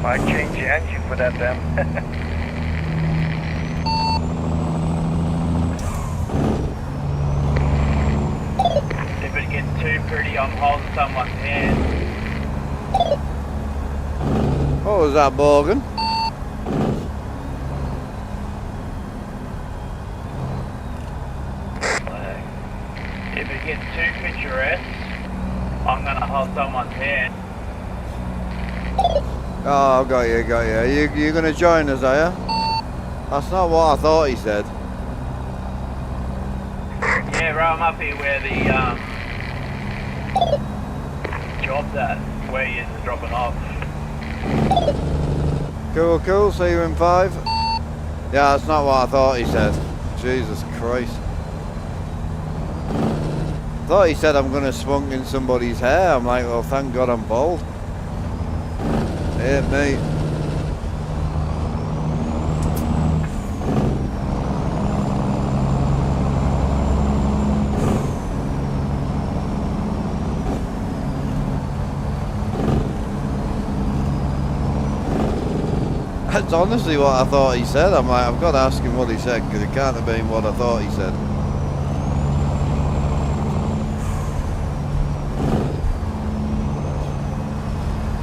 Might change the engine for that then. If it gets too pretty, I'm holding someone's hand. What was that, Morgan? If it gets too picturesque, I'm gonna hold someone's hand. Oh, got you. You're gonna join us, are you? That's not what I thought he said. Yeah, bro, I'm up here where the job's at, where he is dropping off. Cool, see you in 5. Yeah, that's not what I thought he said. Jesus Christ. I thought he said I'm gonna spunk in somebody's hair. I'm like, well, thank God I'm bald. Ain't me. That's honestly what I thought he said. I'm like, I've got to ask him what he said, because it can't have been what I thought he said.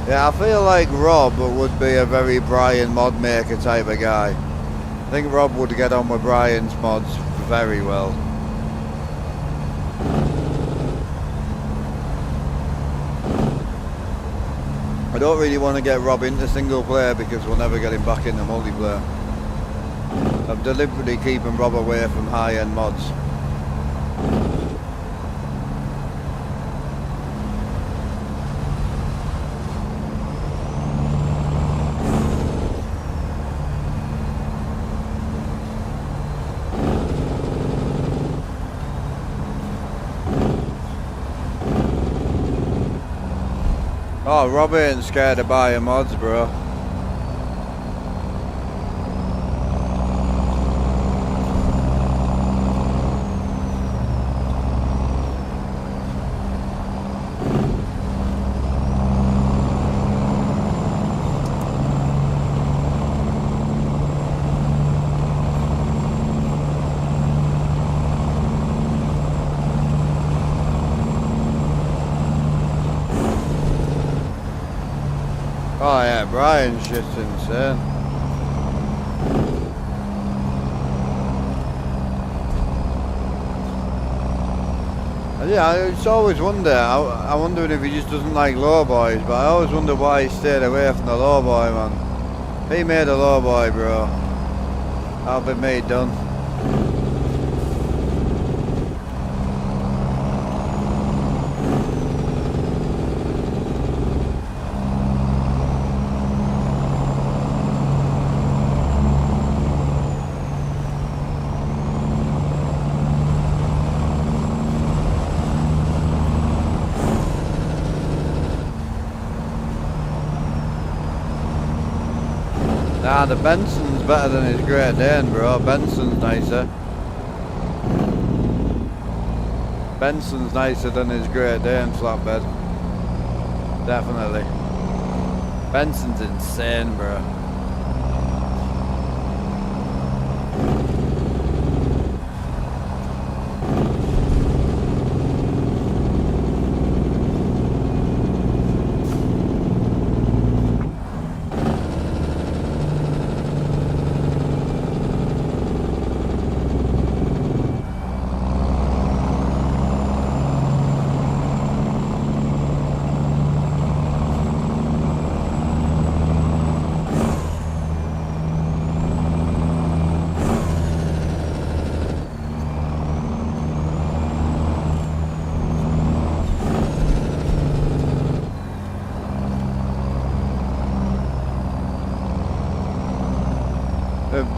Yeah, I feel like Rob would be a very Brian mod maker type of guy. I think Rob would get on with Brian's mods very well. I don't really want to get Rob into single player because we'll never get him back into multiplayer. I'm deliberately keeping Rob away from high-end mods. Oh, Rob ain't scared of buying mods, bro. Oh yeah, Brian's shit's insane. Yeah, I just always wonder, I wonder if he just doesn't like low boys, but I always wonder why he stayed away from the low boy, man. He made a low boy, bro. I'll be made done. Nah, the Benson's better than his Great Dane, bro. Benson's nicer. Benson's nicer than his Great Dane flatbed. Definitely. Benson's insane, bro.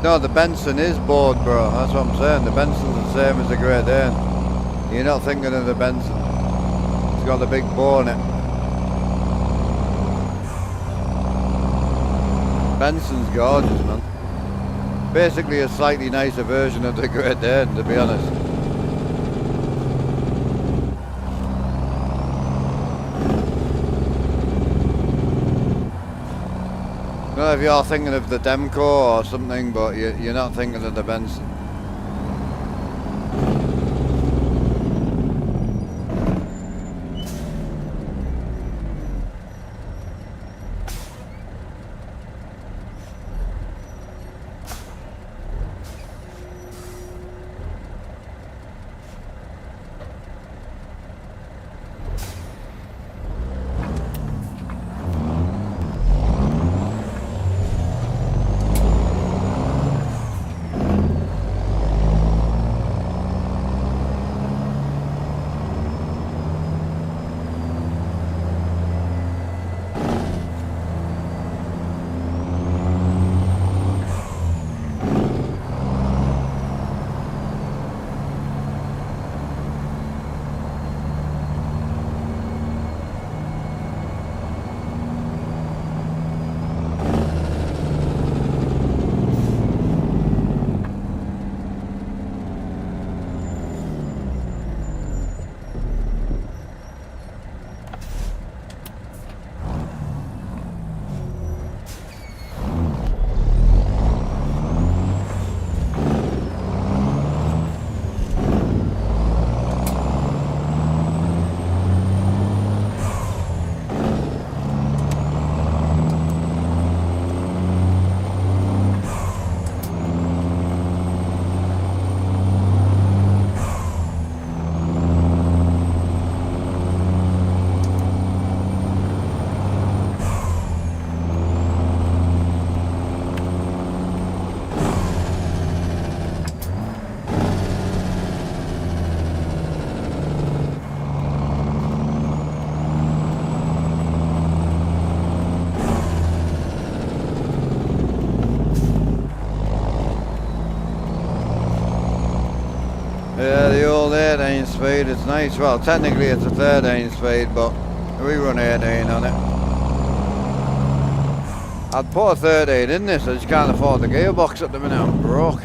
No, the Benson is bored, bro. That's what I'm saying. The Benson's the same as the Great Dane. You're not thinking of the Benson. It's got the big bow in it. Benson's gorgeous, man. Basically a slightly nicer version of the Great Dane, to be honest. I don't know if you're thinking of the Demco or something, but you're not thinking of the Benson. Yeah, the old 18 speed, it's nice. Well, technically it's a 13 speed, but we run 18 on it. I'd put a 13 in this, I just can't afford the gearbox at the minute, I'm broke.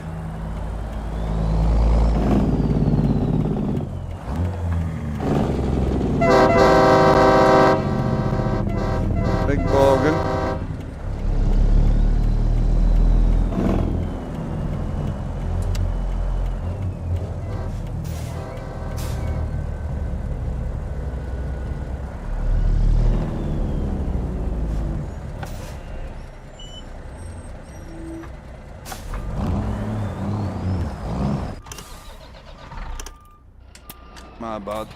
Big bogan. My bad.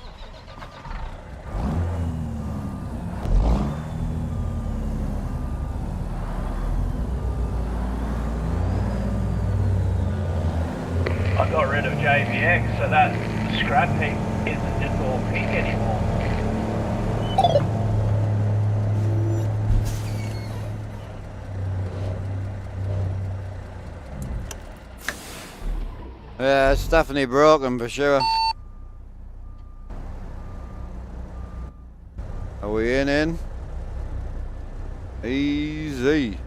I got rid of JVX, so that scrap heap isn't just all pink anymore. Yeah, it's definitely broken for sure. Are we in? Easy.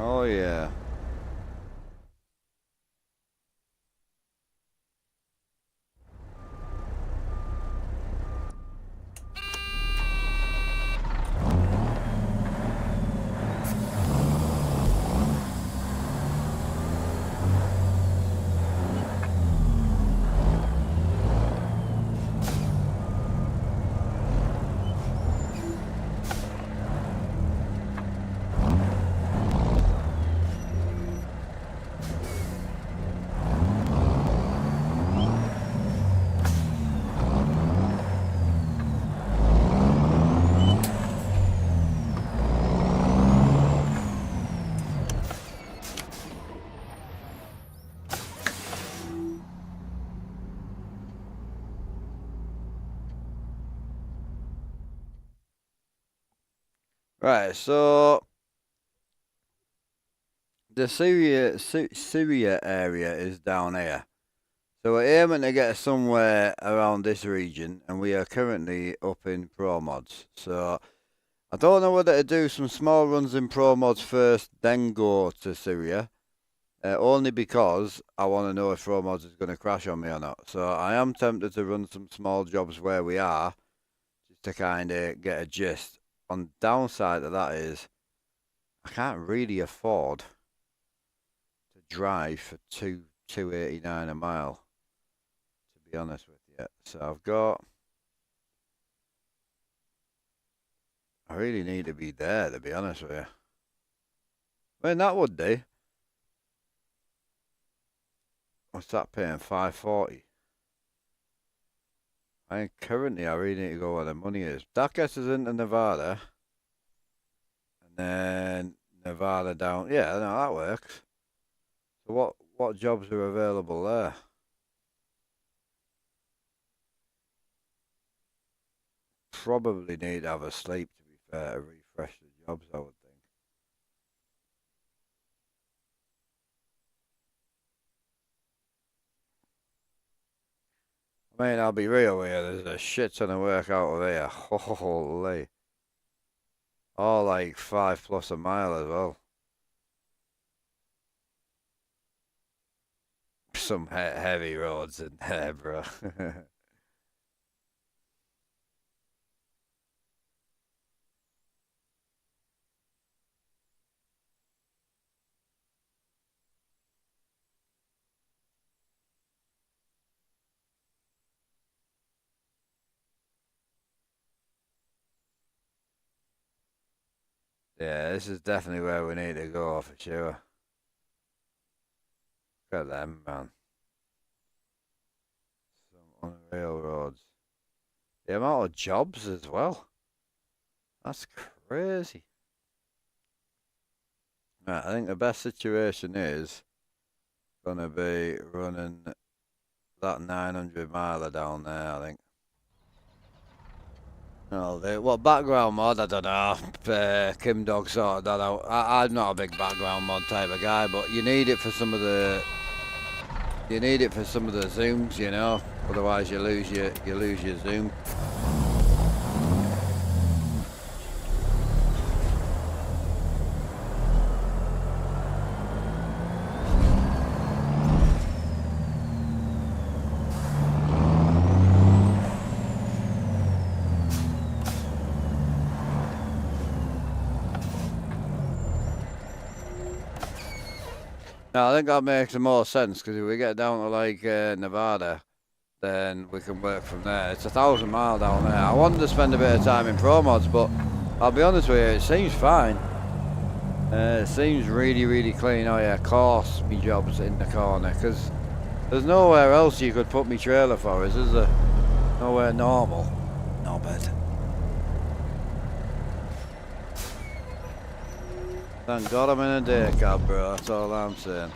Oh yeah. Right, so the Syria area is down here. So we're aiming to get somewhere around this region, and we are currently up in Pro Mods. So I don't know whether to do some small runs in Pro Mods first, then go to Syria. Only because I want to know if Pro Mods is going to crash on me or not. So I am tempted to run some small jobs where we are, just to kind of get a gist. On the downside of that is, I can't really afford to drive for $2.89 a mile, to be honest with you. So I really need to be there, to be honest with you. I mean, that would do. What's that paying? $5.40. I think currently I really need to go where the money is. That gets us into Nevada. And then Nevada down. Yeah, no, that works. So what jobs are available there? Probably need to have a sleep, to be fair, to refresh the jobs, I would think. I mean, I'll be real with you, there's a shit ton of work out of here. Holy. All like 5+ a mile as well. Some heavy roads in there, bro. Yeah, this is definitely where we need to go for sure. Look at them, man. Some unreal roads. The amount of jobs as well. That's crazy. Right, I think the best situation is gonna be running that 900 miler down there, I think. No, what background mod? I don't know. Kim Dog sorted that out. I'm not a big background mod type of guy, but you need it for some of the. You need it for some of the zooms, you know. Otherwise, you lose your zoom. No, I think that makes the most sense, because if we get down to like Nevada, then we can work from there. It's 1,000 miles down there. I wanted to spend a bit of time in Pro Mods, but I'll be honest with you, it seems fine. It seems really, really clean. Oh yeah, of course, me job's in the corner, because there's nowhere else you could put me trailer for us, is there? Nowhere normal. No bed. Thank God I'm in a day cab, bro. That's all I'm saying.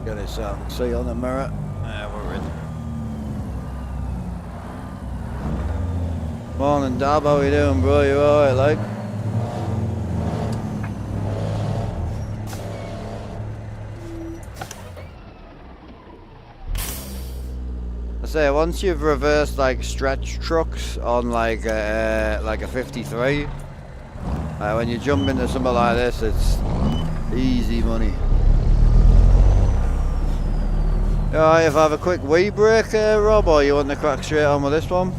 Get this out. See on the mirror. Yeah, we're in. Morning, Dab. How you doing, bro? You alright, like? say once you've reversed like stretch trucks on like a 53, when you jump into something like this, it's easy money. Alright, if I have a quick wee break, Rob, or you want to crack straight on with this one?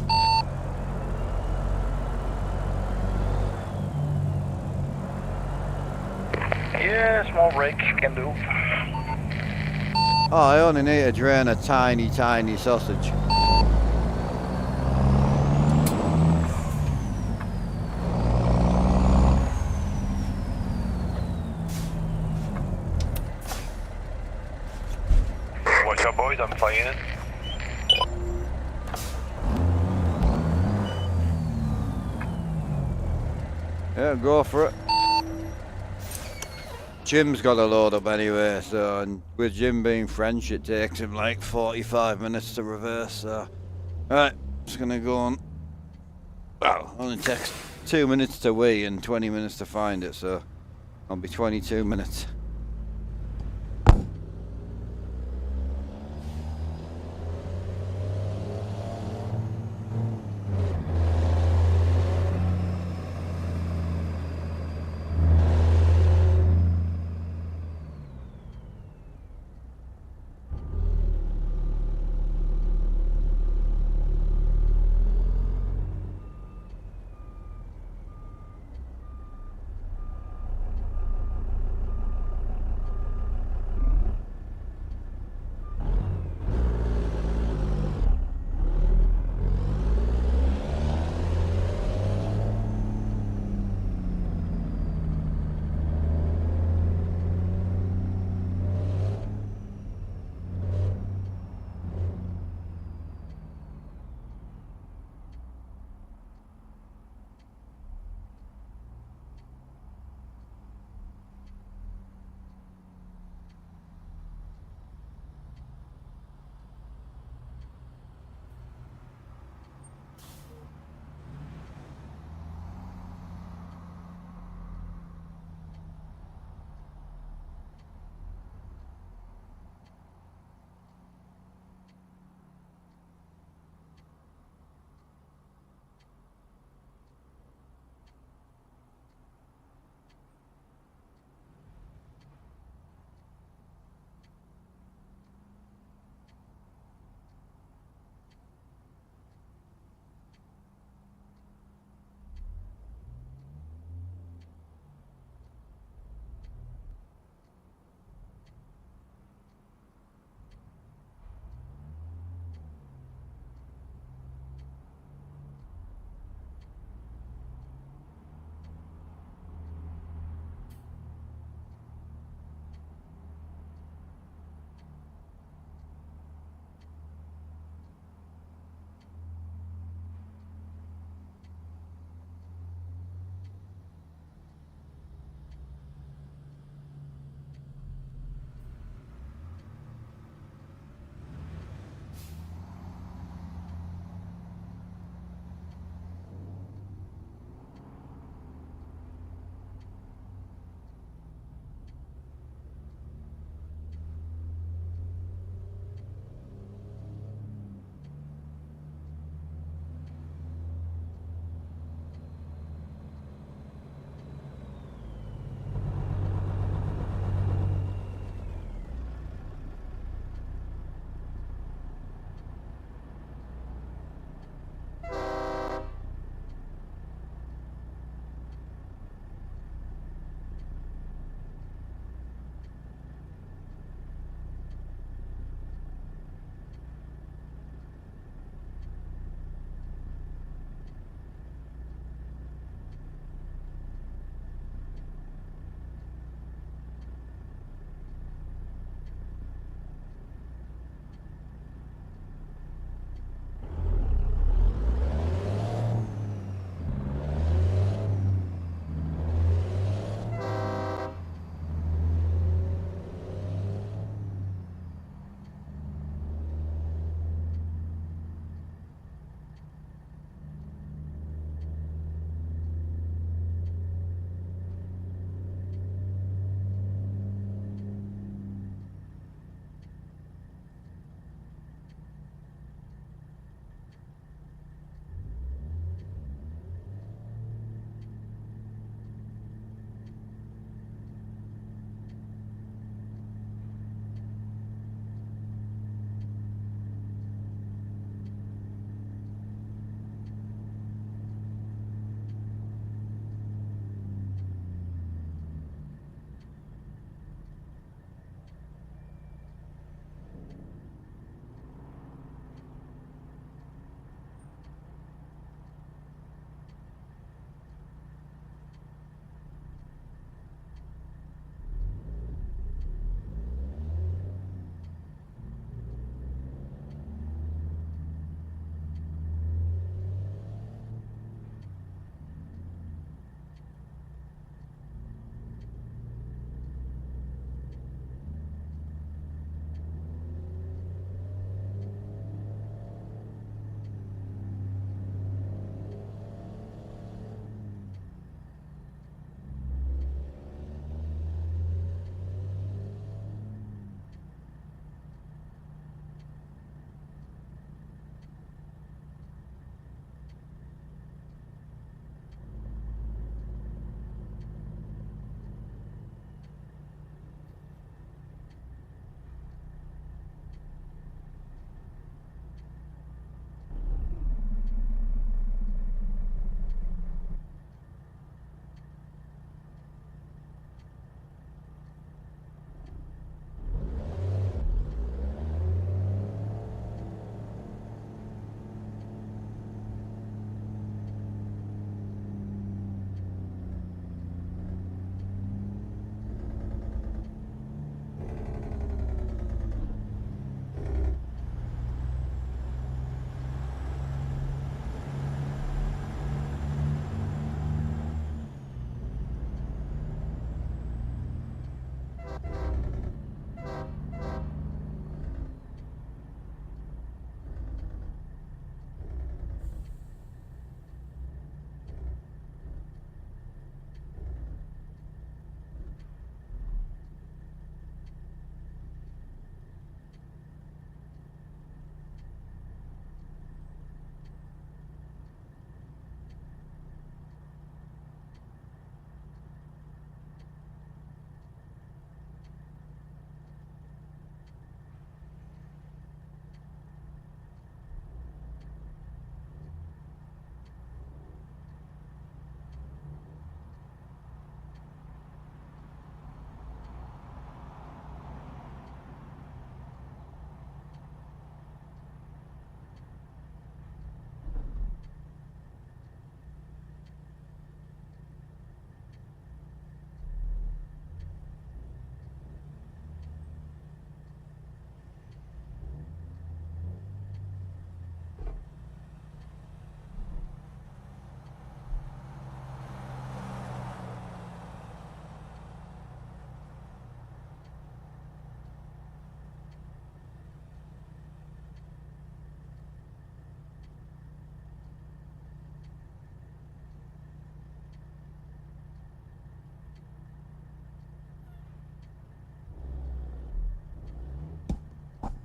Yeah, small break can do. Oh, I only need to drain a tiny sausage. Watch out, boys, I'm flying it. Yeah, go for it. Jim's got a load up anyway, so, and with Jim being French, it takes him like 45 minutes to reverse, so. Right, just gonna go on. Well, only takes 2 minutes to wee and 20 minutes to find it, so I'll be 22 minutes.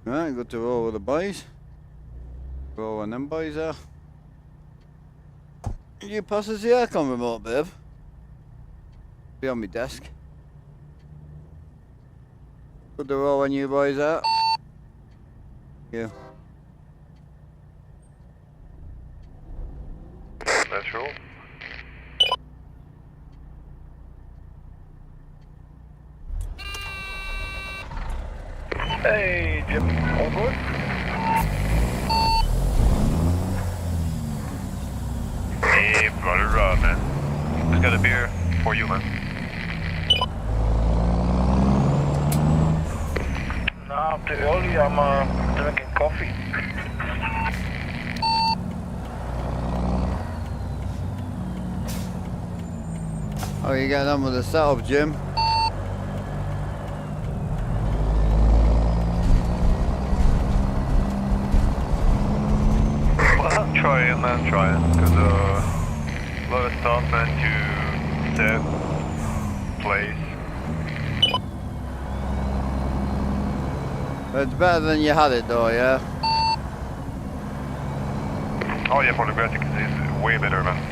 Right, good to roll with the boys. Roll on them boys there. Can you pass us the aircon remote, babe? Be on my desk. Good to roll on you boys out. Yeah. Let's roll. Hey, Jim, all good? Hey, brother Rob, man. Just got a beer for you, man. Nah, too early. I'm drinking coffee. How you getting on with the setup, Jim? Well, trying, man, trying. Cause a lot of stuff, man, to set, place. It's better than you had it though, yeah? Oh yeah, for the graphics is way better, man.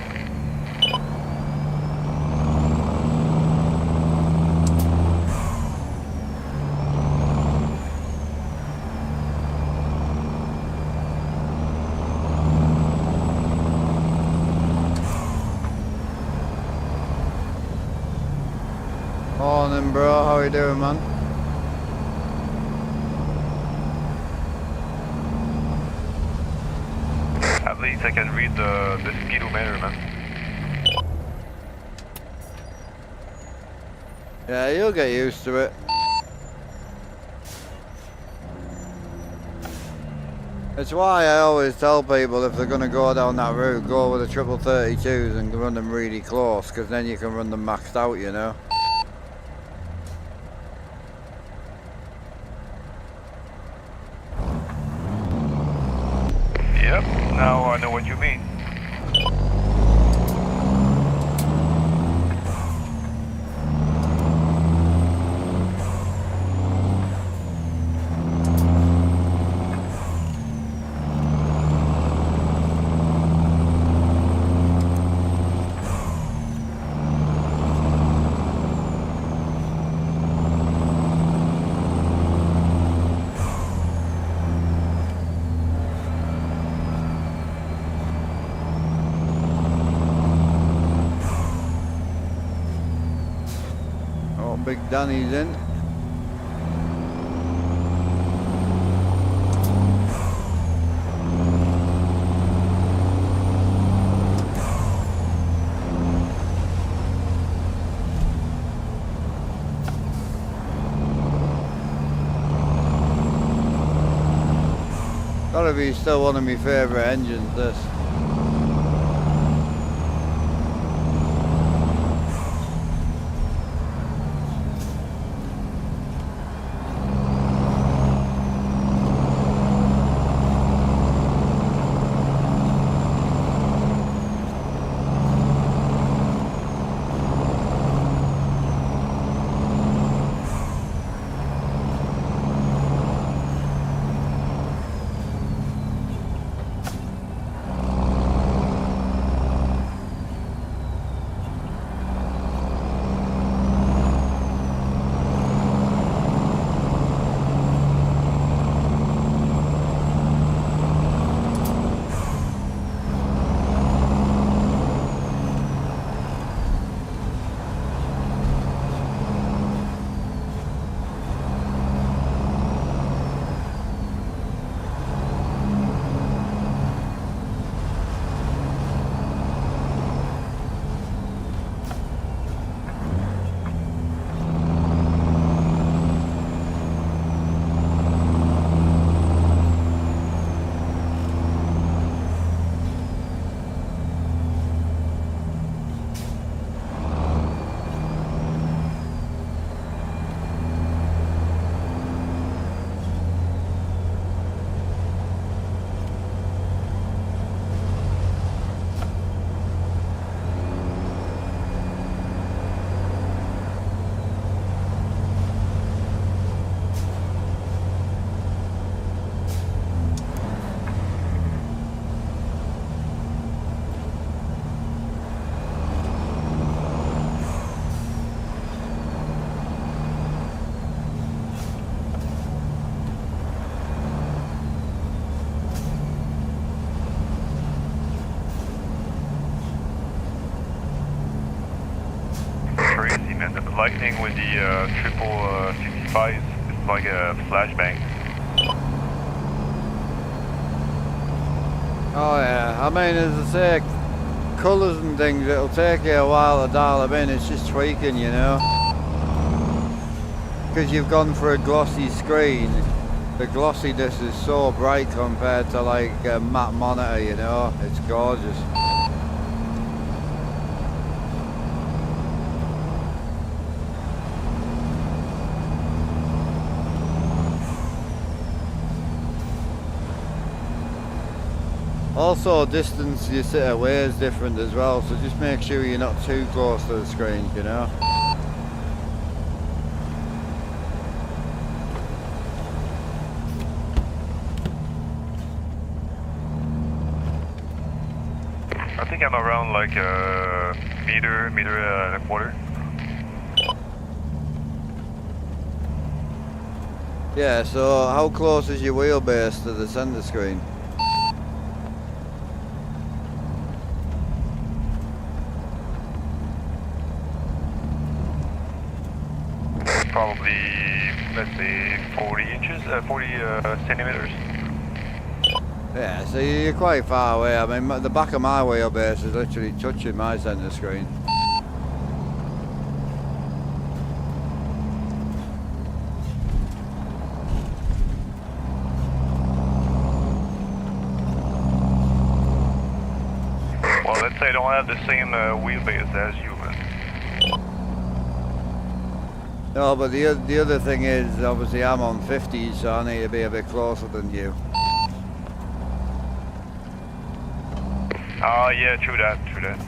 Morning bro, how you doing man? At least I can read the speedometer, man. Yeah, you'll get used to it. It's why I always tell people if they're going to go down that route, go with the 32s and run them really close, because then you can run them maxed out, you know. Yep, now I know what you mean. Oh, Big Danny's in. Gotta be still one of my favourite engines, this. lightning with the triple 55. It's like a flashbang. Oh yeah, I mean, as I say, colours and things, it'll take you a while to dial them in. It's just tweaking, you know. Because you've gone for a glossy screen, the glossiness is so bright compared to like a matte monitor, you know. It's gorgeous. Also, distance you sit away is different as well, so just make sure you're not too close to the screen, you know. I think I'm around like a meter and a quarter. Yeah, so how close is your wheelbase to the center screen? Probably, let's say 40 inches, 40 centimeters. Yeah, so you're quite far away. I mean, the back of my wheelbase is literally touching my center screen. Well, let's say I don't have the same wheelbase as you, man. No, but the other thing is, obviously I'm on 50, so I need to be a bit closer than you. Oh, yeah, true that, true that.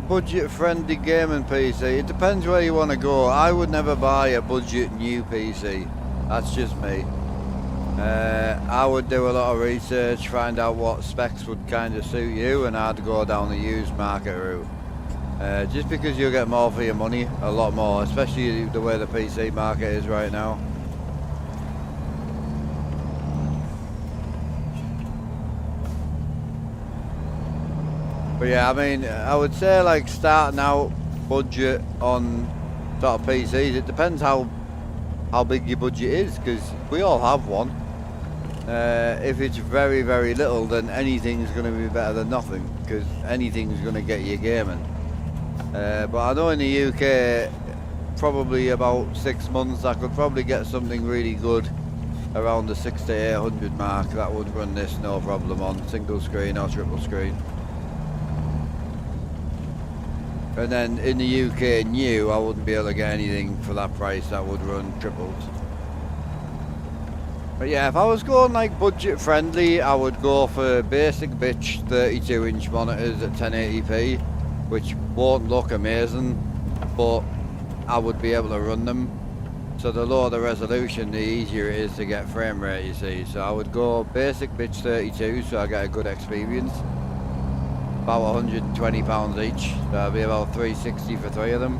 Budget-friendly gaming PC. It depends where you want to go. I would never buy a budget new PC. That's just me. I would do a lot of research, find out what specs would kind of suit you, and I'd go down the used market route. Just because you'll get more for your money, a lot more, especially the way the PC market is right now. But yeah, I mean, I would say like starting out budget on sort of PCs, it depends how big your budget is, because we all have one. If it's very, very little, then anything's going to be better than nothing, because anything's going to get you gaming. But I know in the UK, probably about 6 months, I could probably get something really good around the 600 to 800 mark that would run this no problem on single screen or triple screen. And then in the UK new, I wouldn't be able to get anything for that price that would run triples. But yeah, if I was going like budget friendly, I would go for basic bitch 32-inch monitors at 1080p, which won't look amazing, but I would be able to run them. So the lower the resolution, the easier it is to get frame rate, you see. So I would go basic bitch 32, so I get a good experience. About £120 each, so that'd be about $360 for 3 of them,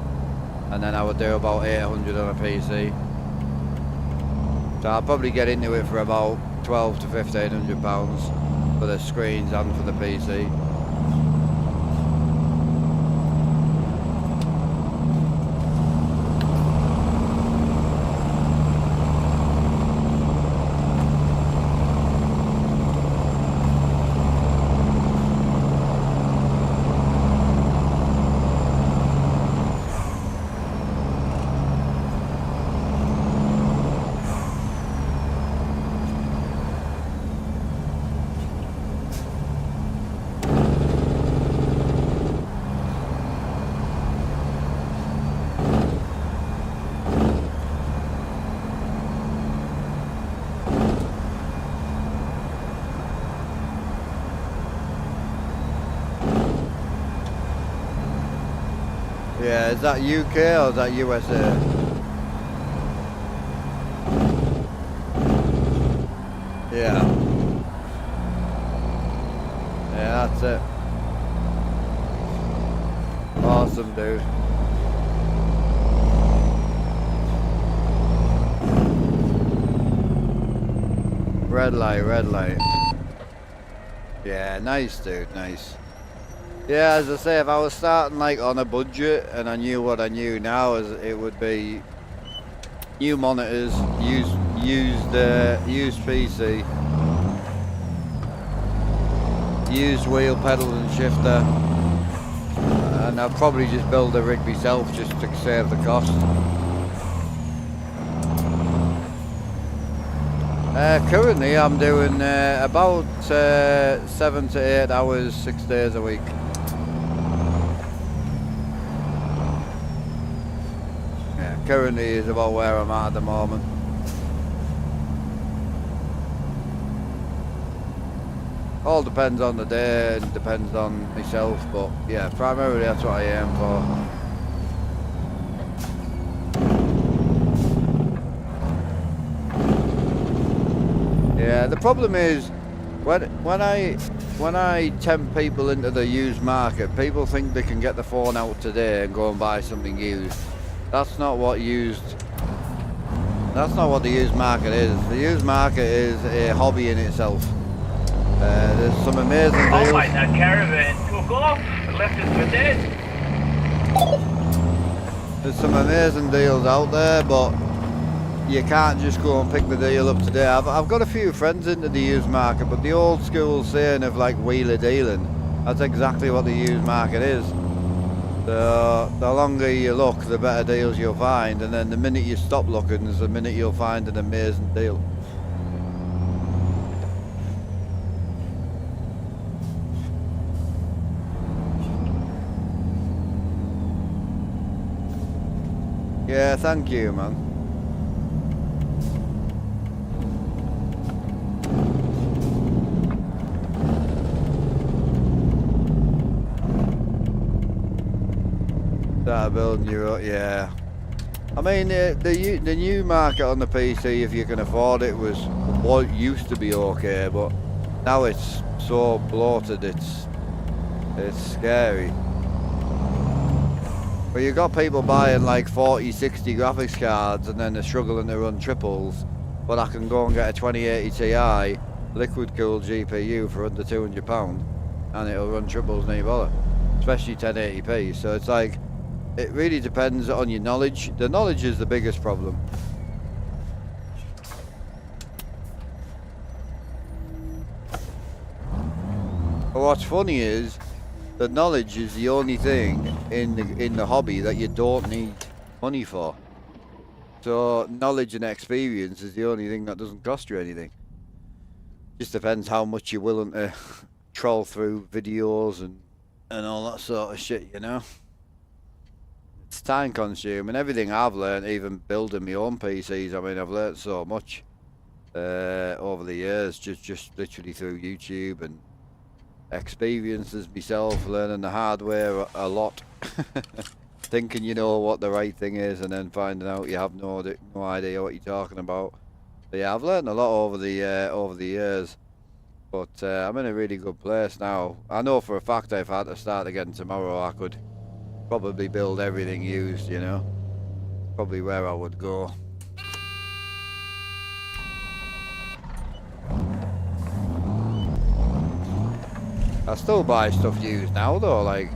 and then I would do about 800 on a PC. So I'll probably get into it for about £1,200 to £1,500 for the screens and for the PC. Yeah, is that UK or is that USA? Yeah. Yeah, that's it. Awesome, dude. Red light, red light. Yeah, nice, dude, nice. Yeah, as I say, if I was starting like on a budget and I knew what I knew now, as it would be new monitors, used PC, used wheel, pedal and shifter, and I'd probably just build a rig myself just to save the cost. Currently I'm doing about 7 to 8 hours, 6 days a week. Yeah, currently is about where I'm at the moment. All depends on the day and depends on myself, but yeah, primarily that's what I aim for. Yeah, the problem is when I tempt people into the used market, people think they can get the phone out today and go and buy something used. That's not what the used market is. The used market is a hobby in itself. There's some amazing deals. Oh my, that caravan took off, left us for dead. There's some amazing deals out there, but you can't just go and pick the deal up today. I've got a few friends into the used market, but the old school saying of like wheeler dealing, that's exactly what the used market is. The longer you look, the better deals you'll find, and then the minute you stop looking is the minute you'll find an amazing deal. Yeah, thank you, man. Start building you up, yeah. I mean, the new market on the PC, if you can afford it, was what used to be okay, but now it's so bloated, it's scary. But you got people buying like 40, 60 graphics cards and then they're struggling to run triples, but I can go and get a 2080 Ti liquid cooled GPU for under £200 and it'll run triples no bother, especially 1080p. So it's like, it really depends on your knowledge. The knowledge is the biggest problem. But what's funny is, the knowledge is the only thing in the hobby that you don't need money for. So knowledge and experience is the only thing that doesn't cost you anything. Just depends how much you're willing to troll through videos and all that sort of shit, you know. It's time consuming. Everything I've learned, even building my own PCs, I mean, I've learned so much over the years, just literally through YouTube and experiences myself, learning the hard way a lot. Thinking you know what the right thing is and then finding out you have no idea what you're talking about. But yeah, I've learned a lot over the years, but I'm in a really good place now. I know for a fact if I had to start again tomorrow, I could probably build everything used, you know. Probably where I would go. I still buy stuff used now though, like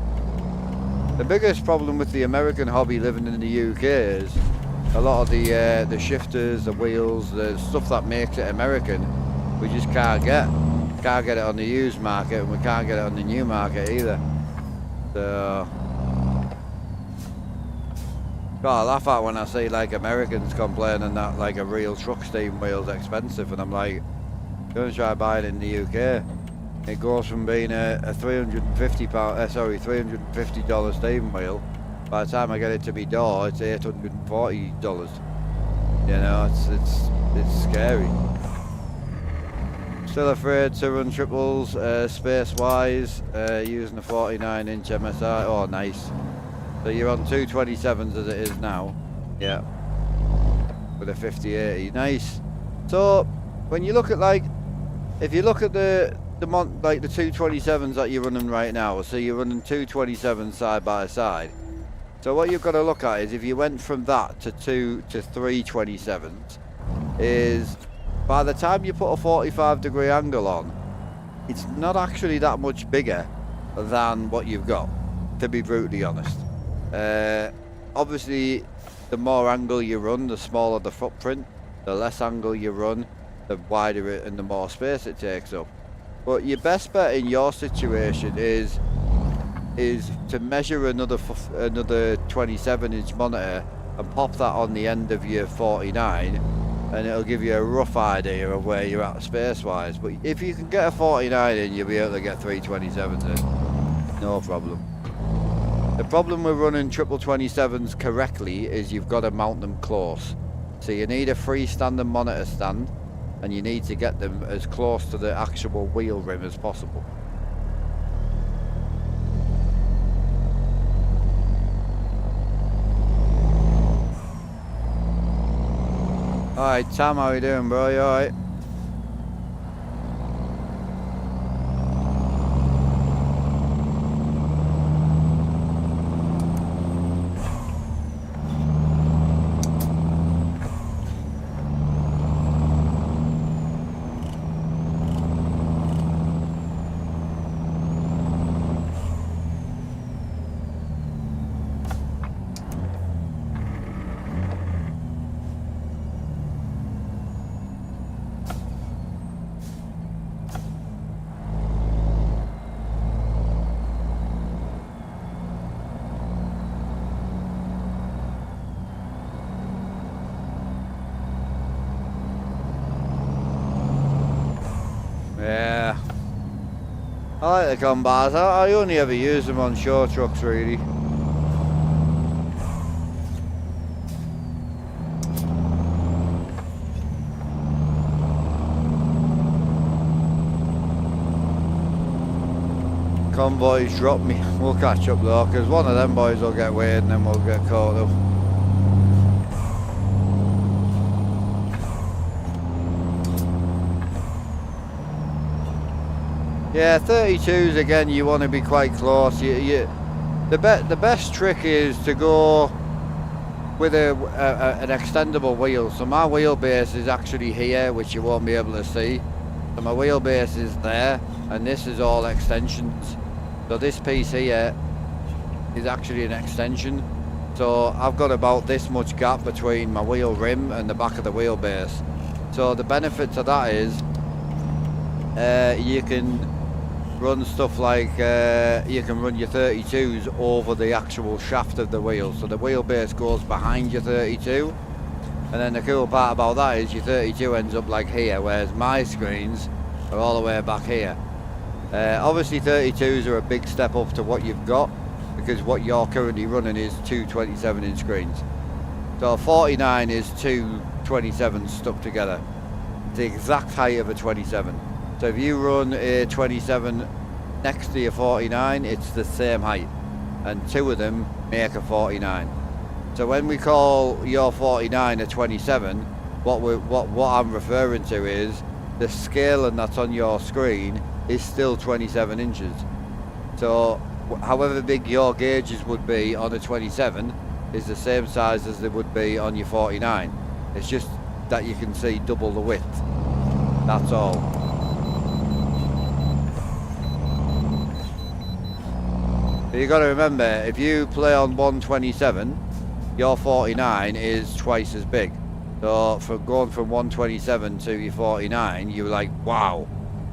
the biggest problem with the American hobby living in the UK is a lot of the shifters, the wheels, the stuff that makes it American, we just can't get it on the used market, and we can't get it on the new market either. So God, I laugh at when I see like Americans complaining that like a real truck steering wheel's expensive, and I'm like, go and try buying it in the UK. It goes from being a $350 steering wheel. By the time I get it to my door, it's $840. You know, it's scary. Still afraid to run triples, space-wise, using a 49-inch MSI. Oh, nice. So you're on 227s as it is now. Yeah. With a 5080. Nice. So when you look at like, if you look at the like the 227s that you're running right now. So you're running 227s side by side. So what you've got to look at is if you went from that to 327s, is by the time you put a 45-degree angle on, it's not actually that much bigger than what you've got, to be brutally honest. Obviously, the more angle you run, the smaller the footprint. The less angle you run, the wider it and the more space it takes up. But your best bet in your situation is to measure another 27-inch monitor and pop that on the end of your 49, and it'll give you a rough idea of where you're at space-wise. But if you can get a 49 in, you'll be able to get 327s in, no problem. The problem with running 27s correctly is you've got to mount them close. So you need a freestanding monitor stand, and you need to get them as close to the actual wheel rim as possible. Alright, Tam, how you doing, bro? You alright? Yeah, I like the combats. I only ever use them on show trucks, really. Convoys drop me. We'll catch up though, because one of them boys will get weird and then we'll get caught up. Yeah, 32s again, you want to be quite close. The best trick is to go with an extendable wheel. So my wheelbase is actually here, which you won't be able to see. So my wheelbase is there, and this is all extensions. So this piece here is actually an extension. So I've got about this much gap between my wheel rim and the back of the wheelbase. So the benefit to that is you can run stuff like you can run your 32s over the actual shaft of the wheel. So the wheelbase goes behind your 32, and then the cool part about that is your 32 ends up like here, whereas my screens are all the way back here. Obviously 32s are a big step up to what you've got, because what you're currently running is two 27-inch screens. So a 49 is two 27s stuck together. It's the exact height of a 27. So if you run a 27 next to your 49, it's the same height, and two of them make a 49. So when we call your 49 a 27, what I'm referring to is the scaling that's on your screen is still 27 inches. So however big your gauges would be on a 27 is the same size as they would be on your 49. It's just that you can see double the width. That's all. But you got to remember, if you play on 127, your 49 is twice as big. So for going from 127 to your 49, you're like, wow.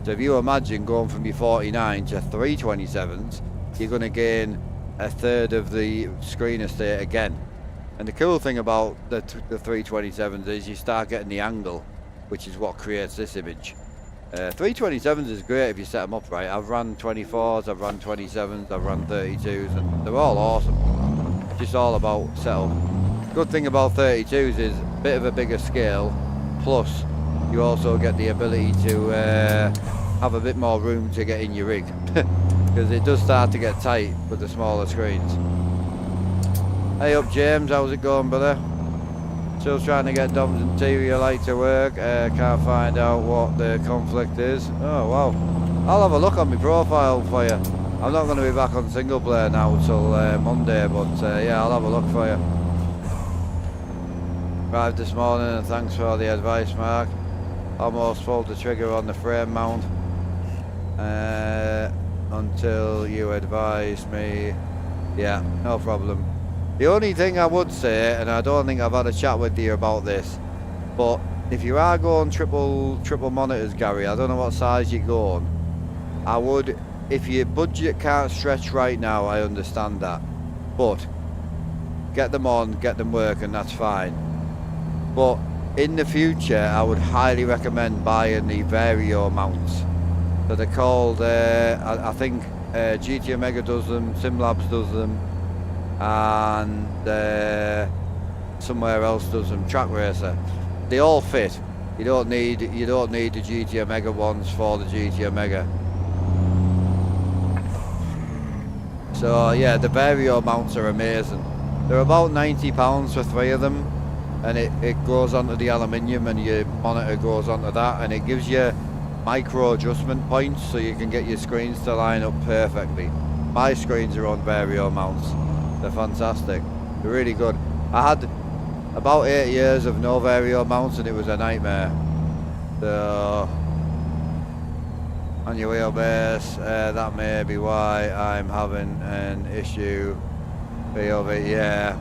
So if you imagine going from your 49 to 327s, you're going to gain a third of the screen estate again. And the cool thing about the 327s is you start getting the angle, which is what creates this image. 327s is great if you set them up right. I've run 24s, I've run 27s, I've run 32s, and they're all awesome. Just all about setup. Good thing about 32s is a bit of a bigger scale, plus you also get the ability to have a bit more room to get in your rig, because it does start to get tight with the smaller screens. Hey up James, how's it going, brother? Still trying to get Dom's interior light to work. Can't find out what the conflict is. Oh wow. I'll have a look on my profile for you. I'm not going to be back on single player now till Monday, but yeah, I'll have a look for you. Arrived this morning and thanks for the advice, Mark. Almost pulled the trigger on the frame mount until you advised me. Yeah, no problem. The only thing I would say, and I don't think I've had a chat with you about this, but if you are going triple monitors, Gary, I don't know what size you're going. I would, if your budget can't stretch right now, I understand that, but get them on, get them working, that's fine. But in the future, I would highly recommend buying the Vario mounts. So they're called, I think GT Omega does them, SimLabs does them, and somewhere else does them, Track Racer. They all fit. You don't need the GT Omega ones for the GT Omega. So yeah, the Vario mounts are amazing. They're about £90 for 3 of them, and it goes onto the aluminium and your monitor goes onto that, and it gives you micro adjustment points so you can get your screens to line up perfectly. My screens are on Vario mounts. They're fantastic. They're really good. I had about 8 years of no Vario mounts and it was a nightmare. So on your wheelbase, that may be why I'm having an issue. POV, yeah.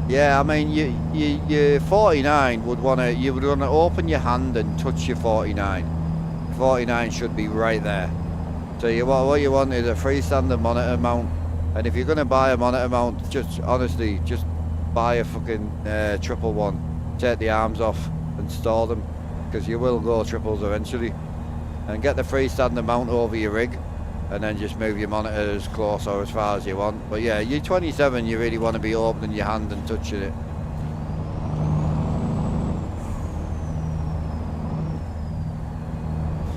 Yeah, I mean, you 49 would want to, you would want to open your hand and touch your 49. 49 should be right there. So what you want is a freestanding monitor mount, and if you're going to buy a monitor mount, just honestly, just buy a fucking triple one. Take the arms off and store them, because you will go triples eventually. And get the freestanding mount over your rig, and then just move your monitor as close or as far as you want. But yeah, you're 27, you really want to be opening your hand and touching it.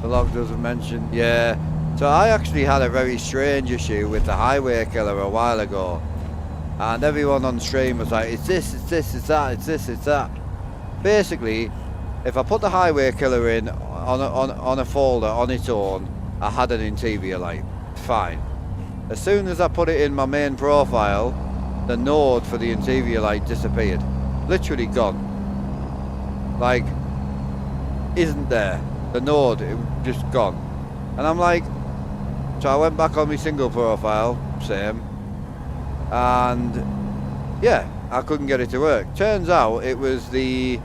The log doesn't mention, yeah. So I actually had a very strange issue with the Highway Killer a while ago, and everyone on stream was like, it's this, it's this, it's that, it's this, it's that. Basically, if I put the Highway Killer in on a folder on its own, I had an interior light, fine. As soon as I put it in my main profile, the node for the interior light disappeared. Literally gone. Like, isn't there. The node, it just gone. And I'm like, so I went back on my single profile, same, and yeah, I couldn't get it to work. Turns out it was the,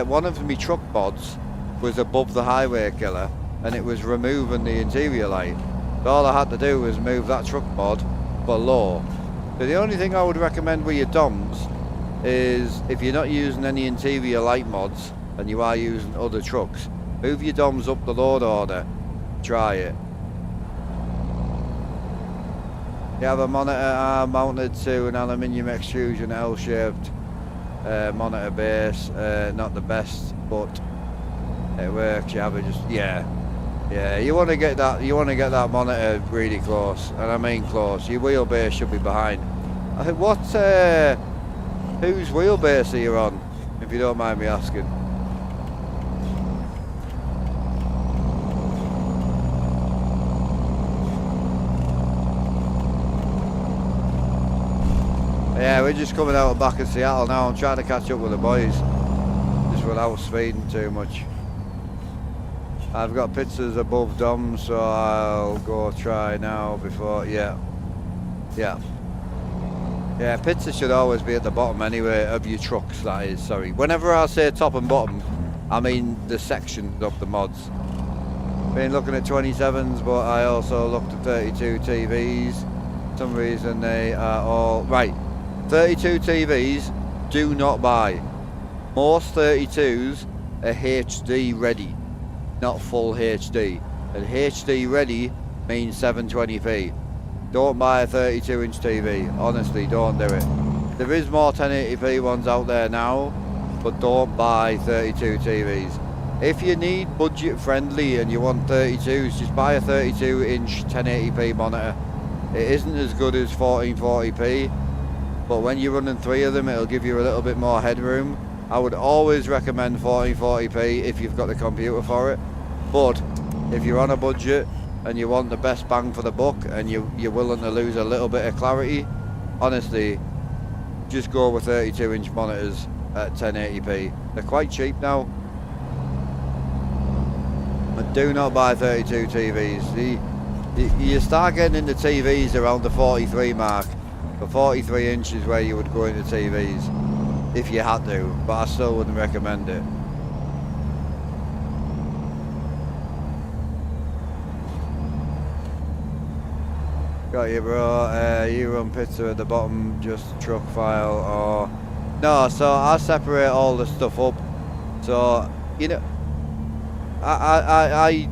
one of my truck mods was above the Highway Killer, and it was removing the interior light. So all I had to do was move that truck mod below. So the only thing I would recommend with your DOMs is, if you're not using any interior light mods and you are using other trucks, move your DOMs up the load order. Try it. You have a monitor arm mounted to an aluminium extrusion L-shaped monitor base. Not the best, but it works. You have it just, yeah. You want to get that. You want to get that monitor really close, and I mean close. Your wheelbase should be behind. I think what? Whose wheelbase are you on? If you don't mind me asking. Yeah, we're just coming out of back of Seattle now. I'm trying to catch up with the boys, just without speeding too much. I've got pizzas above DOM, so I'll go try now before, yeah. Pizza should always be at the bottom anyway, of your trucks, that is, sorry. Whenever I say top and bottom, I mean the sections of the mods. Been looking at 27s, but I also looked at 32 TVs. For some reason they are all, right, 32 TVs, do not buy. Most 32s are HD ready. Not full HD, and HD ready means 720p. Don't buy a 32-inch TV, honestly, don't do it. There is more 1080p ones out there now, but don't buy 32 TVs. If you need budget friendly and you want 32s, just buy a 32-inch 1080p monitor. It isn't as good as 1440p, but when you're running 3 of them, it'll give you a little bit more headroom, I would always recommend 1440p if you've got the computer for it. But if you're on a budget and you want the best bang for the buck and you're willing to lose a little bit of clarity, honestly, just go with 32-inch monitors at 1080p. They're quite cheap now. But do not buy 32 TVs. You start getting into TVs around the 43 mark. The 43 inch is where you would go into TVs if you had to, but I still wouldn't recommend it. Got you, bro. You run pizza at the bottom, just truck file, or no? So I separate all the stuff up. So you know, I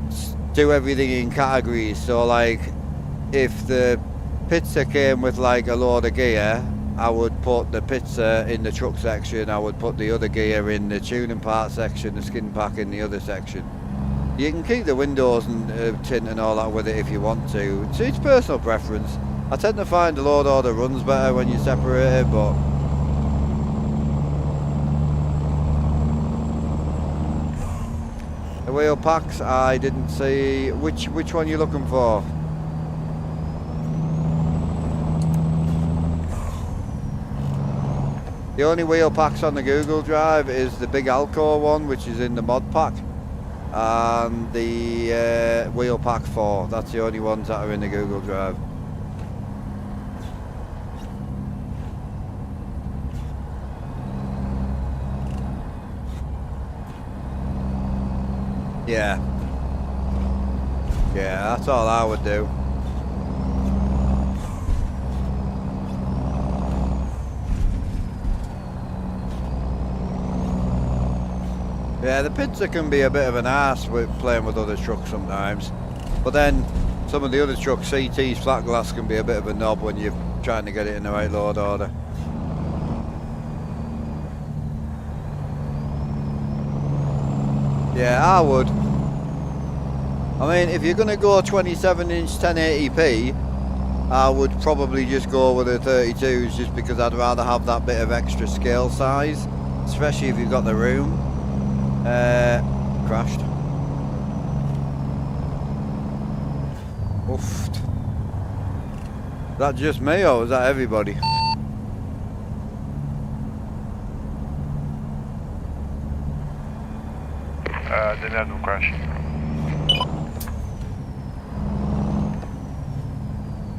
do everything in categories. So like, if the pizza came with like a load of gear, I would put the pizza in the truck section. I would put the other gear in the tuning part section, the skin pack in the other section. You can keep the windows and tint and all that with it if you want to. It's personal preference. I tend to find the load order runs better when you separate it, but the wheel packs, I didn't see. Which one you looking for? The only wheel packs on the Google Drive is the big Alcor one, which is in the mod pack, and the wheel pack 4. That's the only ones that are in the Google Drive. Yeah, that's all I would do. Yeah, the pizza can be a bit of an arse with playing with other trucks sometimes, but then some of the other trucks, CT's flat glass, can be a bit of a knob when you're trying to get it in the right load order. Yeah, I would. I mean, if you're going to go 27-inch 1080p, I would probably just go with the 32s, just because I'd rather have that bit of extra scale size, especially if you've got the room. Crashed. Oof. Is that just me or is that everybody? Didn't have no crash.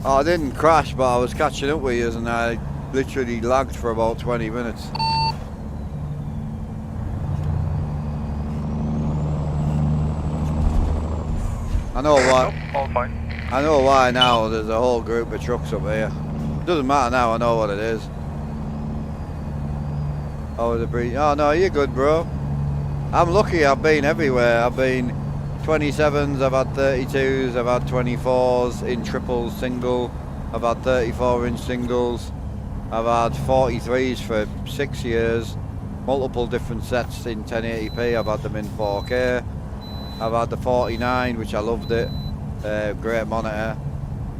Oh, I didn't crash, but I was catching up with you and I literally lagged for about 20 minutes. I know why. Nope, all fine. I know why now. There's a whole group of trucks up here. Doesn't matter now. I know what it is. Oh, the breeze. Oh no, you're good, bro. I'm lucky. I've been everywhere. I've been 27s. I've had 32s. I've had 24s in triples, single. I've had 34-inch singles. I've had 43s for 6 years. Multiple different sets in 1080p. I've had them in 4K. I've had the 49, which I loved it. Great monitor.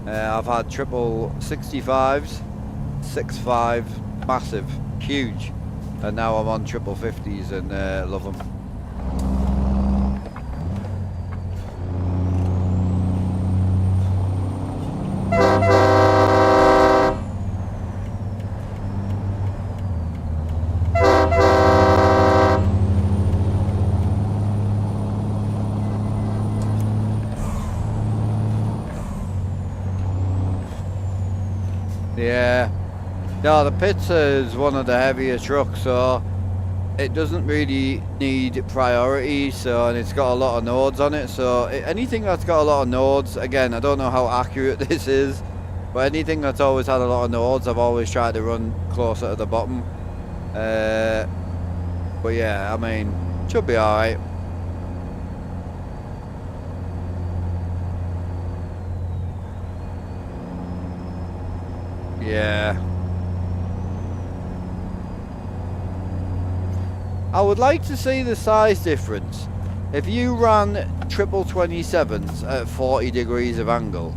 I've had triple 65s, 6.5, massive, huge. And now I'm on triple 50s and love them. Yeah, no, the pizza is one of the heavier trucks, so it doesn't really need priority. So, and it's got a lot of nodes on it. So anything that's got a lot of nodes, again, I don't know how accurate this is, but anything that's always had a lot of nodes, I've always tried to run closer to the bottom. But yeah, I mean, should be all right. Yeah. I would like to see the size difference. If you ran triple 27s at 40 degrees of angle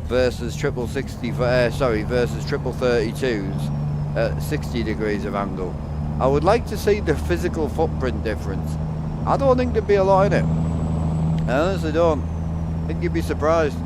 versus triple 60, versus triple 32s at 60 degrees of angle, I would like to see the physical footprint difference. I don't think there'd be a lot in it. I honestly don't. I think you'd be surprised.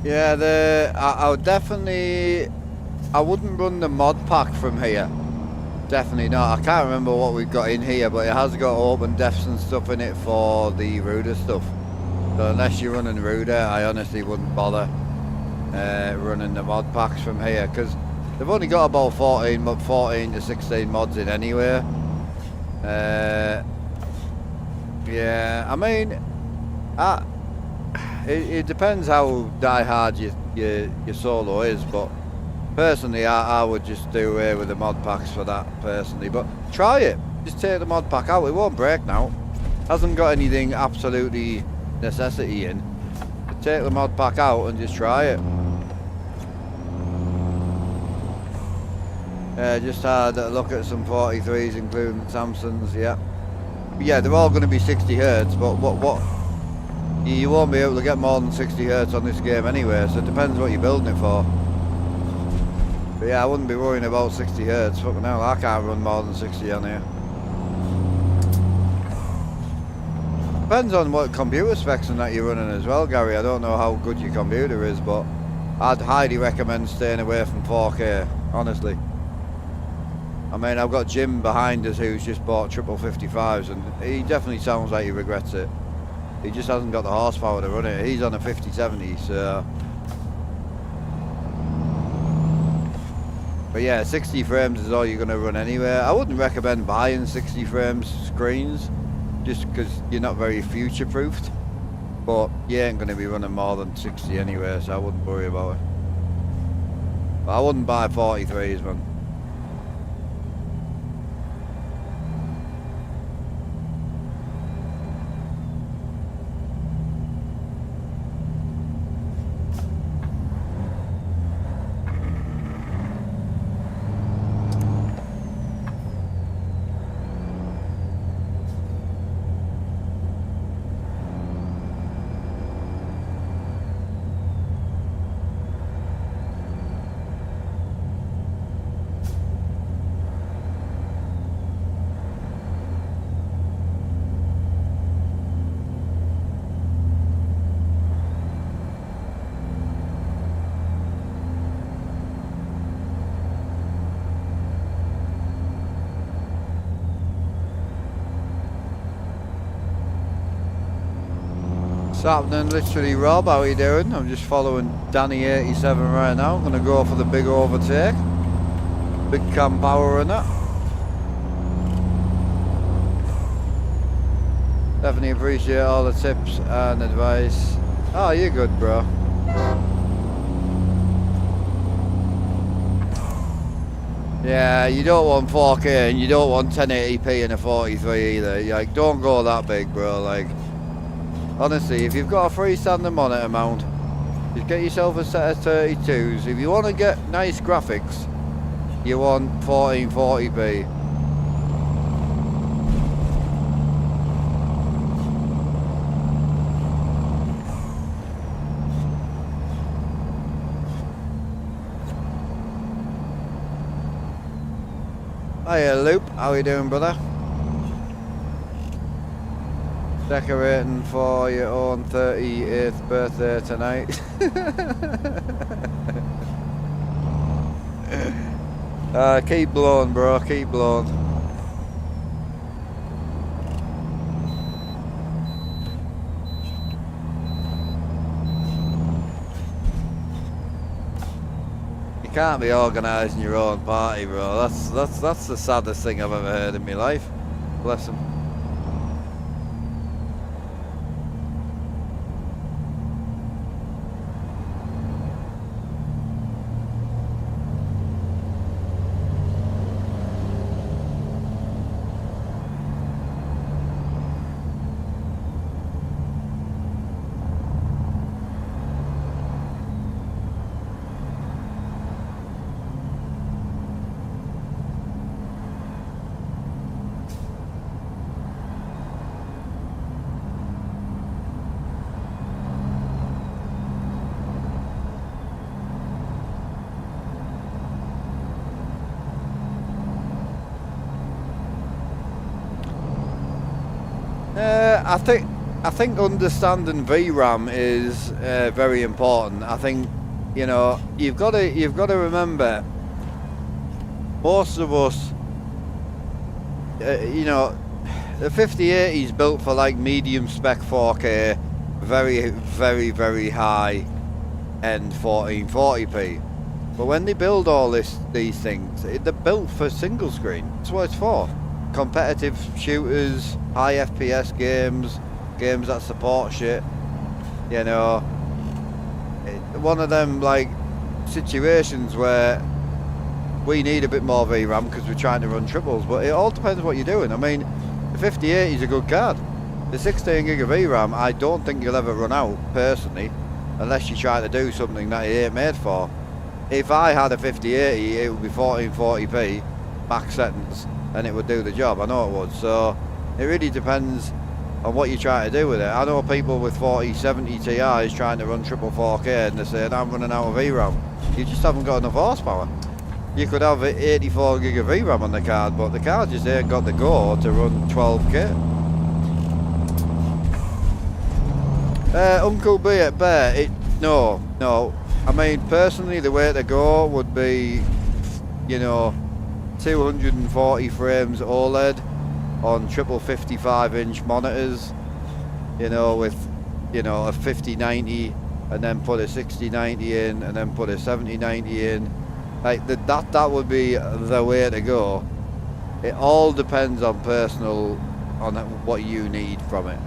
Yeah, I would definitely, I wouldn't run the mod pack from here. Definitely not. I can't remember what we've got in here, but it has got open defs and stuff in it for the Ruder stuff. So unless you're running Ruder, I honestly wouldn't bother running the mod packs from here, because they've only got about 14 to 16 mods in anyway. Yeah, I mean, it depends how die-hard your solo is, but personally I would just do away with the mod packs for that personally. But try it, just take the mod pack out, it won't break now, hasn't got anything absolutely necessity in. But take the mod pack out and just try it. Just had a look at some 43s including Samsungs. Yeah, they're all going to be 60 Hz, but what you won't be able to get more than 60 Hz on this game anyway, so it depends what you're building it for. But yeah, I wouldn't be worrying about 60 Hz. Fucking hell, I can't run more than 60 on here. Depends on what computer specs and that you're running as well, Gary. I don't know how good your computer is, but I'd highly recommend staying away from 4K, honestly. I mean, I've got Jim behind us who's just bought 55s, and he definitely sounds like he regrets it. He just hasn't got the horsepower to run it. He's on a 5070, so. But yeah, 60 frames is all you're going to run anyway. I wouldn't recommend buying 60 frames screens, just because you're not very future-proofed. But you ain't going to be running more than 60 anyway, so I wouldn't worry about it. But I wouldn't buy 43s, man. What's happening? Literally, Rob, how are you doing? I'm just following Danny87 right now. I'm going to go for the big overtake. Big cam power in that. Definitely appreciate all the tips and advice. Oh, you're good, bro. Yeah, you don't want 4K and you don't want 1080p in a 43 either. Like, don't go that big, bro. Like, honestly, if you've got a freestanding monitor mount, just get yourself a set of 32s. If you want to get nice graphics, you want 1440p. Hiya Loop, how you doing brother? Decorating for your own 38th birthday tonight. Keep blowing bro, keep blowing. You can't be organising your own party bro, that's the saddest thing I've ever heard in my life. Bless him. I think understanding VRAM is very important. I think, you know, you've got to remember, most of us, you know, the 5080 is built for like medium spec 4K, very high end 1440p. But when they build all these things, they're built for single screen. That's what it's for. Competitive shooters, high FPS games that support shit, you know. One of them like situations where we need a bit more VRAM because we're trying to run triples, but it all depends what you're doing. I mean, the 5080 is a good card. The 16 gig of VRAM, I don't think you'll ever run out personally, unless you try to do something that it ain't made for. If I had a 5080, it would be 1440p max settings, and it would do the job. I know it would. So it really depends on what you try to do with it. I know people with 4070 Ti's trying to run triple 4K and they're saying I'm running out of VRAM. You just haven't got enough horsepower. You could have 84 gig of VRAM on the card, but the card just ain't got the go to run 12K. Uncle B at Bear, no. I mean, personally, the way to go would be, you know, 240 frames OLED on triple 55-inch monitors, you know, with, you know, a 5090 and then put a 6090 in and then put a 7090 in. Like that would be the way to go. It all depends on what you need from it.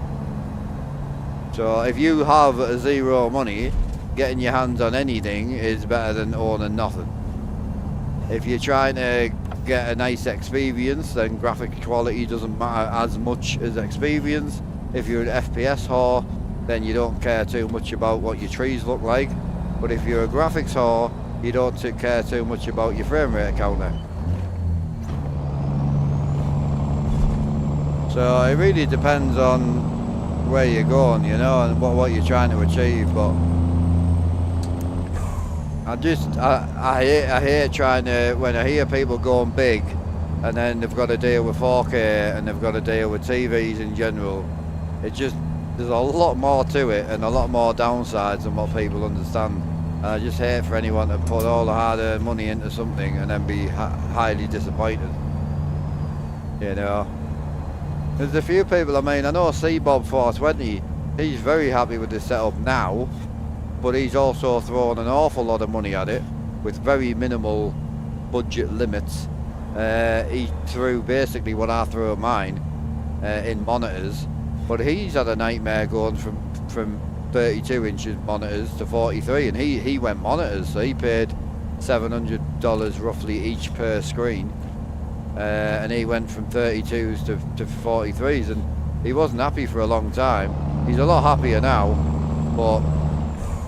So if you have zero money, getting your hands on anything is better than owning nothing. If you're trying to get a nice experience, then graphic quality doesn't matter as much as experience. If you're an FPS whore, then you don't care too much about what your trees look like. But if you're a graphics whore, you don't care too much about your frame rate counter. So it really depends on where you're going, you know, and what you're trying to achieve. But I hate trying to, when I hear people going big and then they've got to deal with 4K and they've got to deal with TVs in general. There's a lot more to it and a lot more downsides than what people understand. And I just hate for anyone to put all the hard-earned money into something and then be highly disappointed, you know. There's a few people, I mean, I know C-Bob 420, he's very happy with the setup now, but he's also thrown an awful lot of money at it with very minimal budget limits. He threw basically what I threw at mine in monitors, but he's had a nightmare going from 32 inches monitors to 43, and he went monitors, so he paid $700 roughly each per screen, and he went from 32s to 43s, and he wasn't happy for a long time. He's a lot happier now, but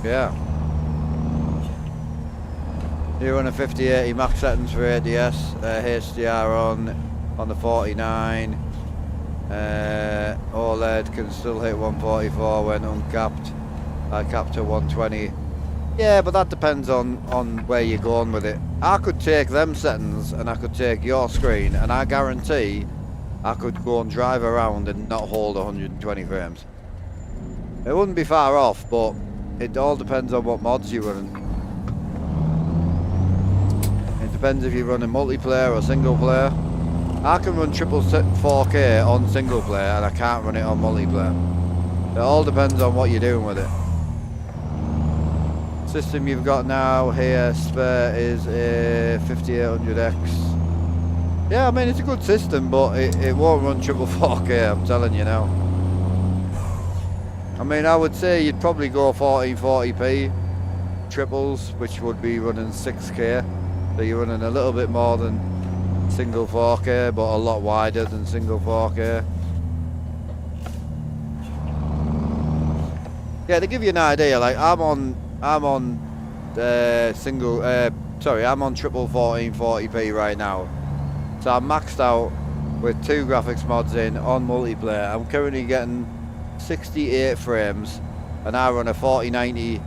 yeah. You run a 5080 max settings for ATS, HDR on the 49. OLED can still hit 144 when uncapped. I capped to 120. Yeah, but that depends on where you're going with it. I could take them settings and I could take your screen, and I guarantee I could go and drive around and not hold 120 frames. It wouldn't be far off, but it all depends on what mods you're running. It depends if you're running multiplayer or single player. I can run 4K on single player and I can't run it on multiplayer. It all depends on what you're doing with it. System you've got now here, spare, is a 5800X. Yeah, I mean, it's a good system, but it won't run 4K, I'm telling you now. I mean, I would say you'd probably go 1440p triples, which would be running 6K. So you're running a little bit more than single 4K, but a lot wider than single 4K. Yeah, to give you an idea, like I'm on I'm on triple 1440p right now. So I'm maxed out with 2 graphics mods in on multiplayer. I'm currently getting 68 frames, and I run a 4090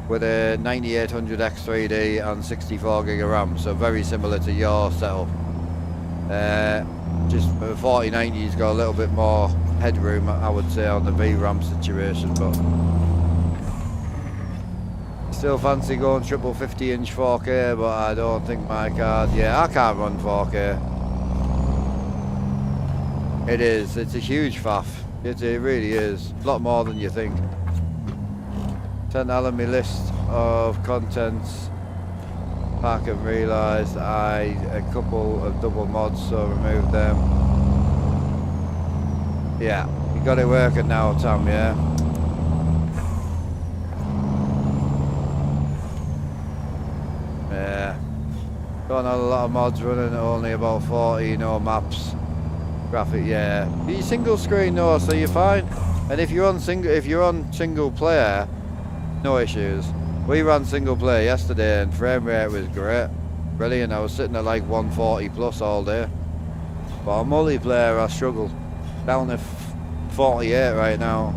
with a 9800X3D and 64 gig of RAM, so very similar to your setup. Just the 4090's got a little bit more headroom, I would say, on the VRAM situation, but still fancy going triple 50-inch 4K, but I don't think my card. Yeah, I can't run 4K. It's a huge faff. It really is. A lot more than you think. Sent Alan my list of contents pack and realised a couple of double mods, so removed them. Yeah, you got it working now, Tom, yeah? Yeah. Don't have a lot of mods running, only about 40, no maps. Graphic, yeah. You single screen though, so you're fine. And if you're on single player, no issues. We ran single player yesterday and frame rate was great. Brilliant. I was sitting at like 140 plus all day. But on multiplayer I struggled. Down to 48 right now.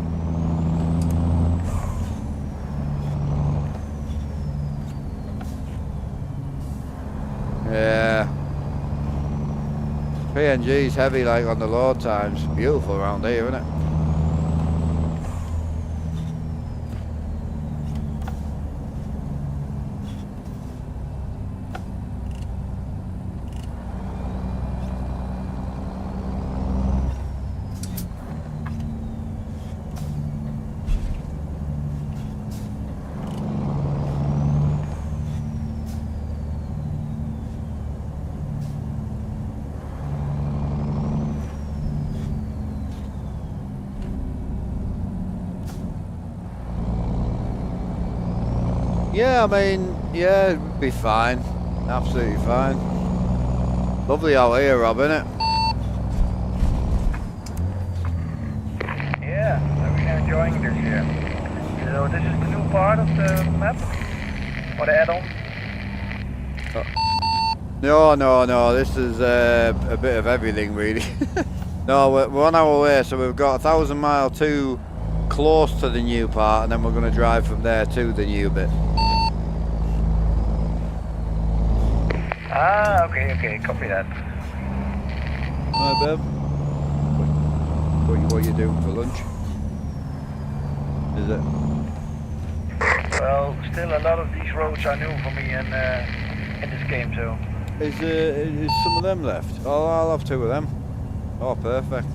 Yeah. PNG's heavy like on the load times. Beautiful around here, isn't it? Yeah, I mean, yeah, it'd be fine. Absolutely fine. Lovely out here, Rob, innit? Yeah, I'm really enjoying this here. So this is the new part of the map? Or the add-on? No, this is a bit of everything, really. No, we're on our way, so we've got 1,000 mile to close to the new part, and then we're going to drive from there to the new bit. Ah, okay, copy that. Hi, babe. What are you doing for lunch? Is it? Well, still a lot of these roads are new for me in this game, so. Is some of them left? Oh, I'll have 2 of them. Oh, perfect.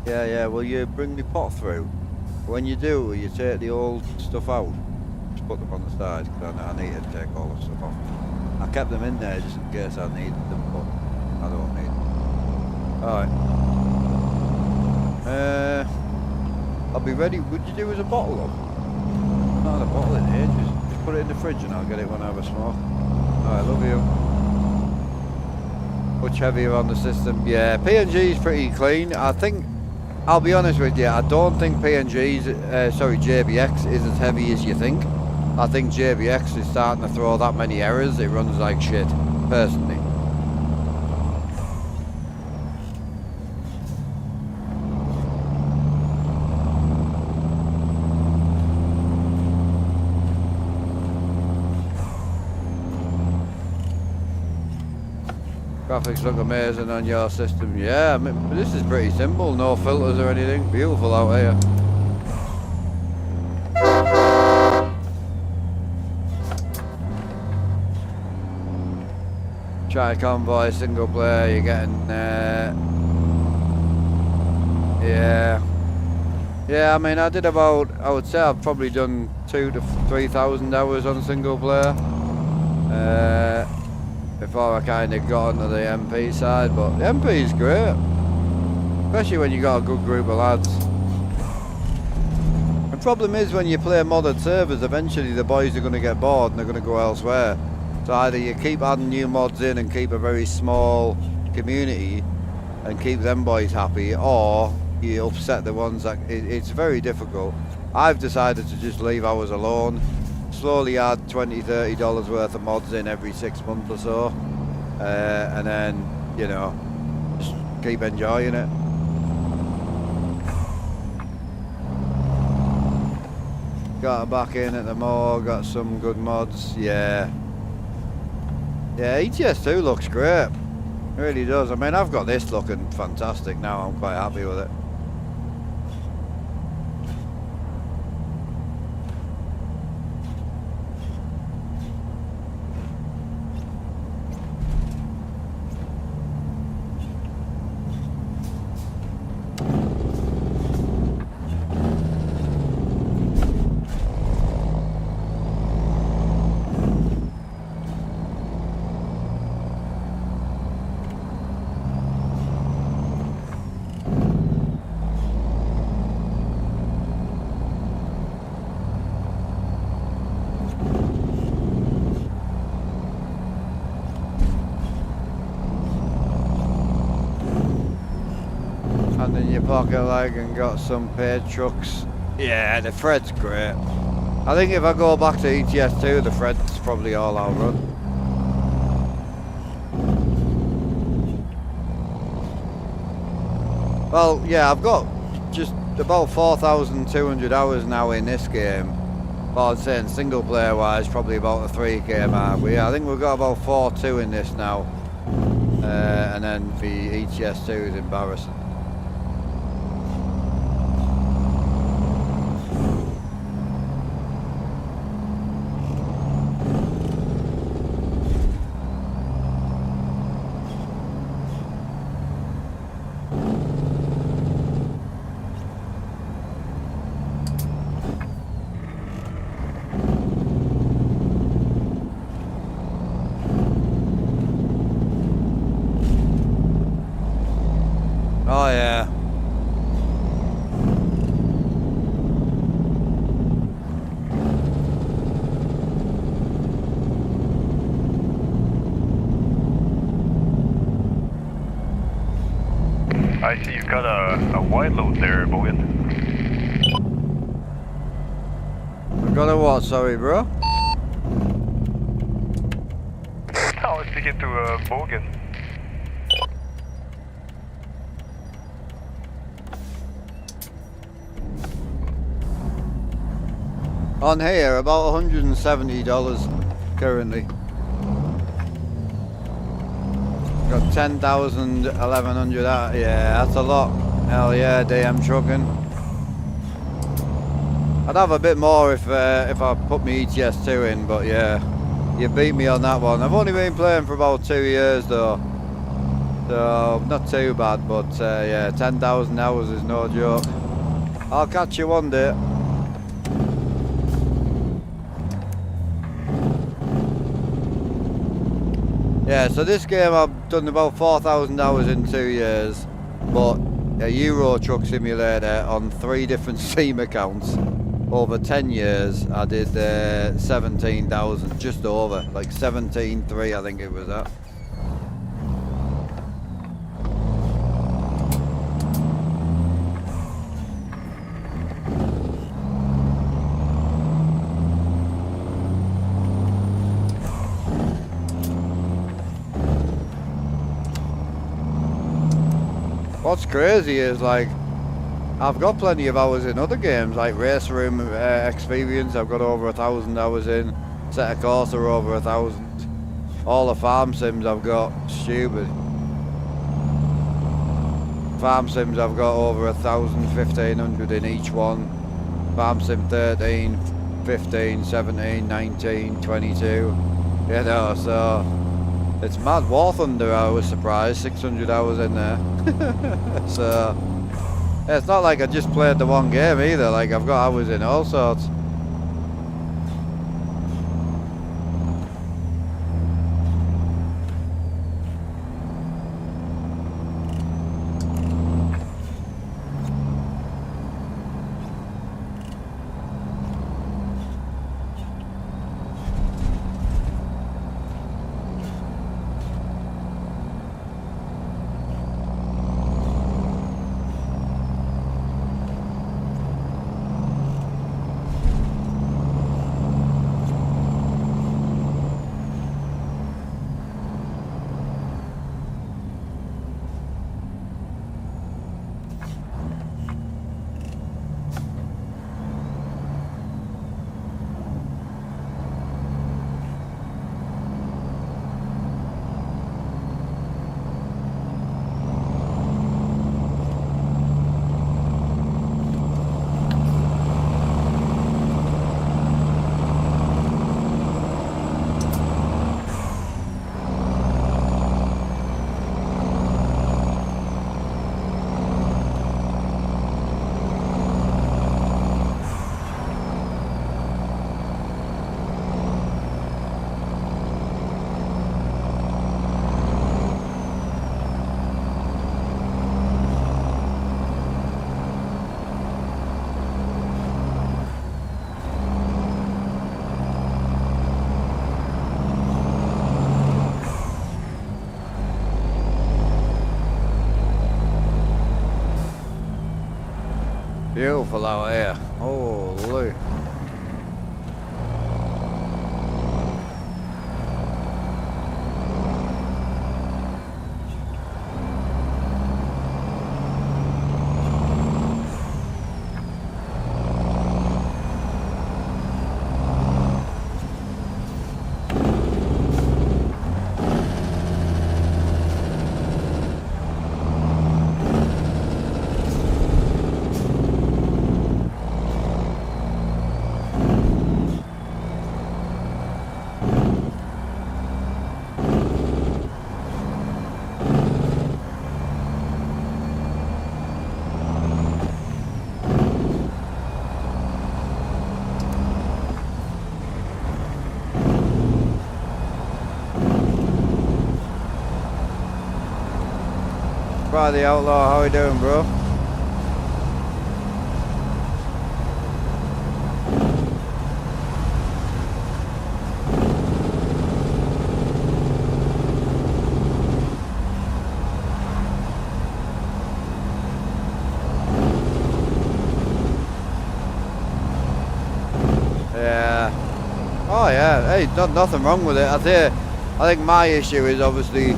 Yeah, will you bring me pot through? When you do, will you take the old stuff out? Just put them on the side, because I need to take all the stuff off. I kept them in there just in case I needed them, but I don't need them. Alright. I'll be ready. Would you do as a bottle up? Not a bottle in here, just put it in the fridge and I'll get it when I have a smoke. Alright, love you. Much heavier on the system. Yeah, PNG's pretty clean. I think, I'll be honest with you, I don't think JBX is as heavy as you think. I think JBX is starting to throw that many errors, it runs like shit, personally. Graphics look amazing on your system. Yeah, I mean, this is pretty simple. No filters or anything. Beautiful out here. Try Convoy single player. You're getting. Yeah. I mean, I did about. I would say I've probably done 2,000 to 3,000 hours on single player. Before I kind of got onto the MP side, but the MP is great, especially when you got a good group of lads. The problem is when you play modded servers, eventually the boys are going to get bored and they're going to go elsewhere. So either you keep adding new mods in and keep a very small community and keep them boys happy, or you upset the ones that it's very difficult. I've decided to just leave ours alone. Slowly add $20–30 worth of mods in every 6 months or so, and then, you know, just keep enjoying it. Got it back in at the mall, got some good mods. Yeah, ATS 2 looks great, it really does. I mean, I've got this looking fantastic now. I'm quite happy with it. And then your pocket leg and got some paid trucks. Yeah, the Fred's great. I think if I go back to ETS 2, the Fred's probably all I'll run. Well, yeah, I've got just about 4,200 hours now in this game. Well, I'd say in single player wise, probably about the 3K mark. But yeah, I think we've got about 4.2 in this now. And then the ETS 2 is embarrassing. Oh yeah. I see you've got a wide load there, Bogan. I've got a what, sorry bro? I was speaking to Bogan. On here, about $170 currently. Got 10,000, 1,100 out. Yeah, that's a lot. Hell yeah, DM trucking. I'd have a bit more if I put my ETS 2 in, but yeah, you beat me on that one. I've only been playing for about 2 years though, so not too bad. But yeah, 10,000 hours is no joke. I'll catch you one day. Yeah, so this game I've done about 4,000 hours in 2 years, but a Euro Truck Simulator on 3 different Steam accounts over 10 years. I did 17,000, just over, like 17.3 I think it was at. What's crazy is, like, I've got plenty of hours in other games, like Race Room Experience. I've got over 1,000 hours in. Set a Corsa over 1,000. All the farm sims I've got, stupid. Farm sims I've got over 1,000, 1,500 in each one. Farm sim 13, 15, 17, 19, 22. You know, so it's mad. War Thunder, I was surprised, 600 hours in there. So yeah, it's not like I just played the one game either, like I've got hours in all sorts. Beautiful out here. Holy. Friday Outlaw, how you doing, bro? Yeah. Oh yeah. Hey, nothing wrong with it. I think my issue is obviously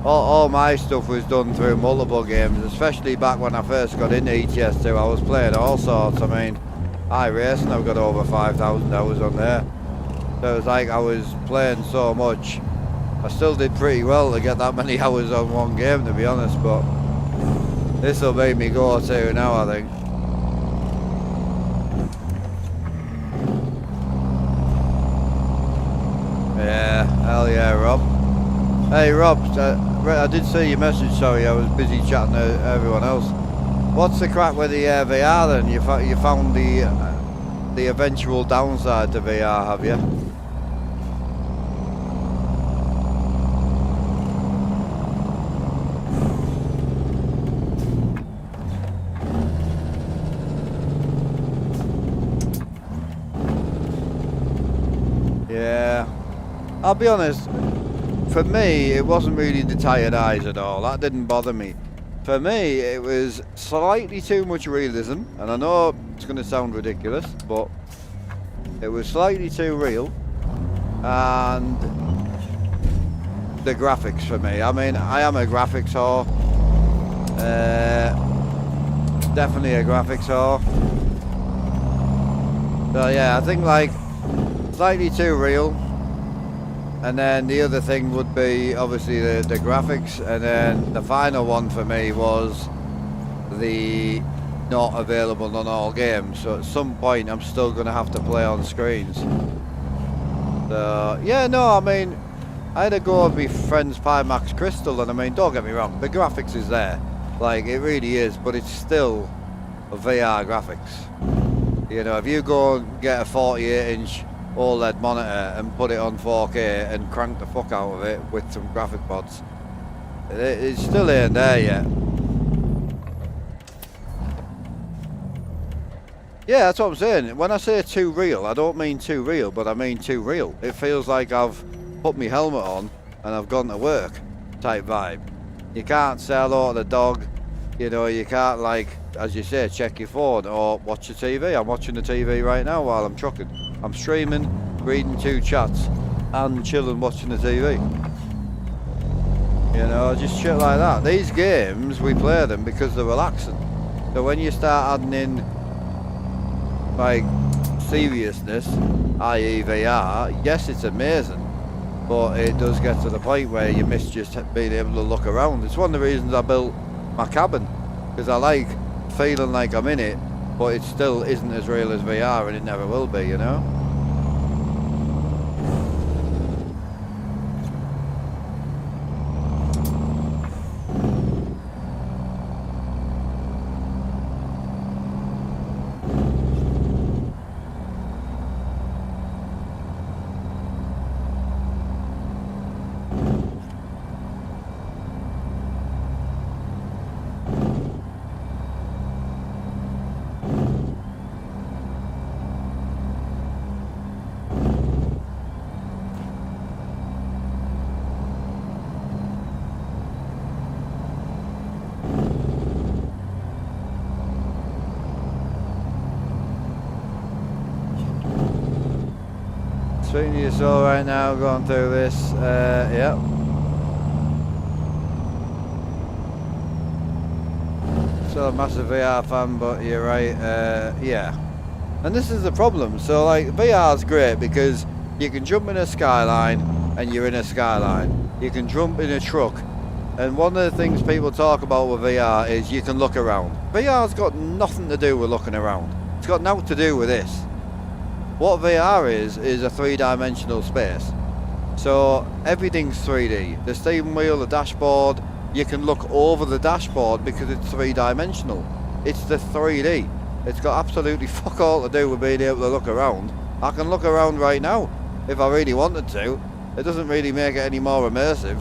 all my stuff was done through multiple games, especially back when I first got into ATS 2. I was playing all sorts. I mean, iRacing, I've got over 5,000 hours on there. So it was like I was playing so much. I still did pretty well to get that many hours on one game, to be honest, but this will make me go to now, I think. Yeah, hell yeah, Rob. Hey Rob, I did see your message, sorry, I was busy chatting to everyone else. What's the crack with the VR then? You found the eventual downside to VR, have you? Yeah, I'll be honest. For me, it wasn't really the tired eyes at all. That didn't bother me. For me, it was slightly too much realism, and I know it's going to sound ridiculous, but it was slightly too real, and the graphics for me. I mean, I am a graphics whore. Definitely a graphics whore. So yeah, I think like slightly too real. And then the other thing would be obviously the graphics, and then the final one for me was the not available on all games. So at some point I'm still going to have to play on screens. So yeah, no, I mean, I had a go at my friend's Pimax Crystal, and I mean, don't get me wrong, the graphics is there, like it really is, but it's still a VR graphics. You know, if you go and get a 48-inch OLED monitor and put it on 4K and crank the fuck out of it with some graphic pods, it still ain't there yet. Yeah, that's what I'm saying. When I say too real, I don't mean too real, but I mean too real. It feels like I've put my helmet on and I've gone to work type vibe. You can't say hello to the dog, you know, you can't, like, as you say, check your phone or watch the TV. I'm watching the TV right now while I'm trucking. I'm streaming, reading 2 chats and chilling watching the TV. You know, just shit like that. These games, we play them because they're relaxing. So when you start adding in, like, seriousness, i.e. VR, yes, it's amazing, but it does get to the point where you miss just being able to look around. It's one of the reasons I built my cabin, because I like feeling like I'm in it, but it still isn't as real as VR, and it never will be, you know? Speaking to your soul right now, going through this, yep. Still a massive VR fan, but you're right, yeah. And this is the problem, so like, VR's great because you can jump in a skyline and you're in a skyline. You can jump in a truck, and one of the things people talk about with VR is you can look around. VR's got nothing to do with looking around. It's got nothing to do with this. What VR is a 3-dimensional space. So everything's 3D. The steering wheel, the dashboard, you can look over the dashboard because it's 3-dimensional. It's the 3D. It's got absolutely fuck all to do with being able to look around. I can look around right now if I really wanted to. It doesn't really make it any more immersive.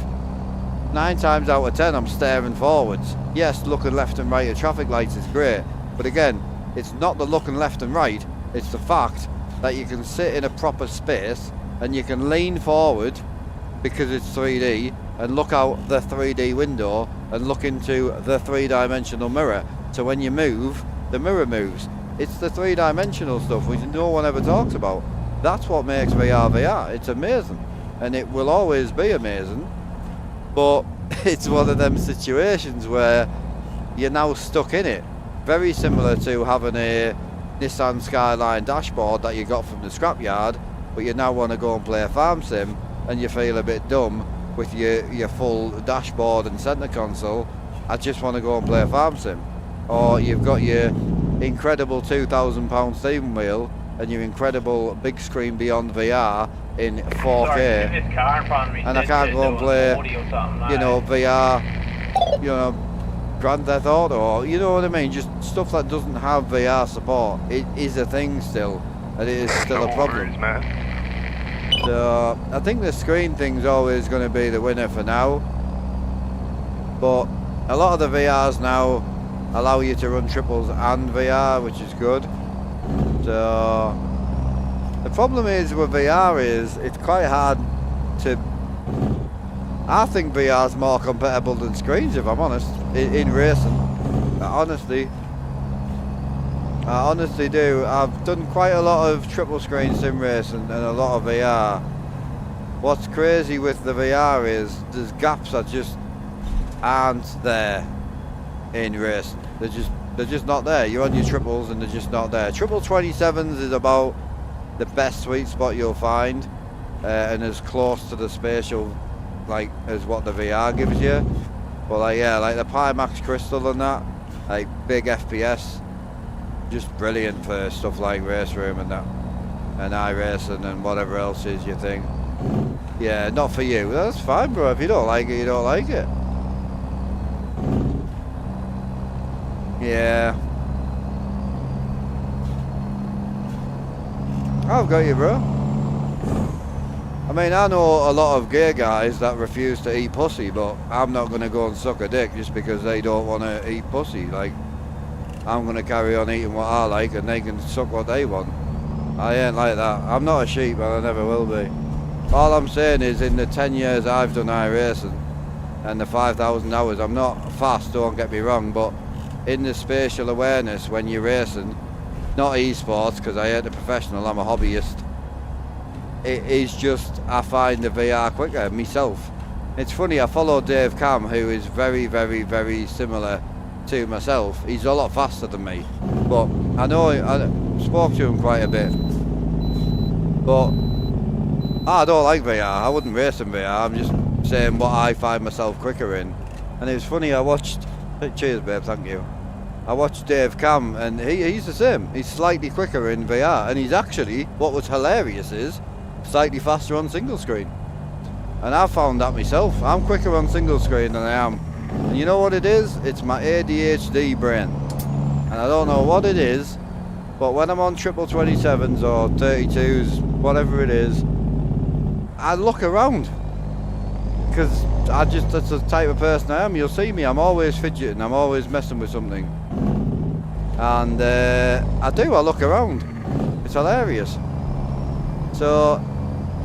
9 times out of 10 I'm staring forwards. Yes, looking left and right at traffic lights is great, but again, it's not the looking left and right, it's the fact that you can sit in a proper space and you can lean forward because it's 3D and look out the 3D window and look into the 3-dimensional mirror. So when you move, the mirror moves. It's the 3-dimensional stuff which no one ever talks about. That's what makes VR VR. It's amazing, and it will always be amazing, but it's one of them situations where you're now stuck in it. Very similar to having a Nissan Skyline dashboard that you got from the scrapyard, but you now want to go and play a farm sim and you feel a bit dumb with your full dashboard and centre console. I just want to go and play a farm sim. Or you've got your incredible £2,000 steering wheel and your incredible big screen beyond VR in 4K. Sorry, this car in front of me and I can't go and play, you know, VR, you know, Grand Theft Auto, or, you know what I mean, just stuff that doesn't have VR support. It is a thing still, and it is still a problem. So I think the screen thing's always going to be the winner for now, but a lot of the VRs now allow you to run triples and VR, which is good. So the problem is with VR is it's quite hard to, I think VR's more compatible than screens, if I'm honest, in racing. I honestly do. I've done quite a lot of triple screen sim racing and a lot of VR. What's crazy with the VR is there's gaps that just aren't there in racing. They're just not there. You're on your triples and they're just not there. Triple 27s is about the best sweet spot you'll find. and as close to the spatial like as what the VR gives you. But like yeah, like the Pimax Crystal and that, like big FPS, just brilliant for stuff like Race Room and that, and iRacing and whatever else is your thing. Yeah, not for you. That's fine, bro. If you don't like it, you don't like it. Yeah. I've got you, bro. I mean, I know a lot of gay guys that refuse to eat pussy, but I'm not going to go and suck a dick just because they don't want to eat pussy. Like, I'm going to carry on eating what I like and they can suck what they want. I ain't like that. I'm not a sheep and I never will be. All I'm saying is in the 10 years I've done iRacing and the 5,000 hours, I'm not fast, don't get me wrong, but in the spatial awareness when you're racing, not esports because I ain't a professional, I'm a hobbyist, it is just, I find the VR quicker myself. It's funny, I follow Dave Cam, who is very, very, very similar to myself. He's a lot faster than me, but I know, I spoke to him quite a bit, but I don't like VR. I wouldn't race in VR. I'm just saying what I find myself quicker in. And it was funny, I watched, cheers babe, thank you. I watched Dave Cam and he's the same. He's slightly quicker in VR and he's actually, what was hilarious is, slightly faster on single screen. And I found that myself. I'm quicker on single screen than I am. And you know what it is? It's my ADHD brain. And I don't know what it is, but when I'm on 27s or 32s, whatever it is, I look around. Because that's the type of person I am. You'll see me, I'm always fidgeting, I'm always messing with something. And I look around. It's hilarious. So,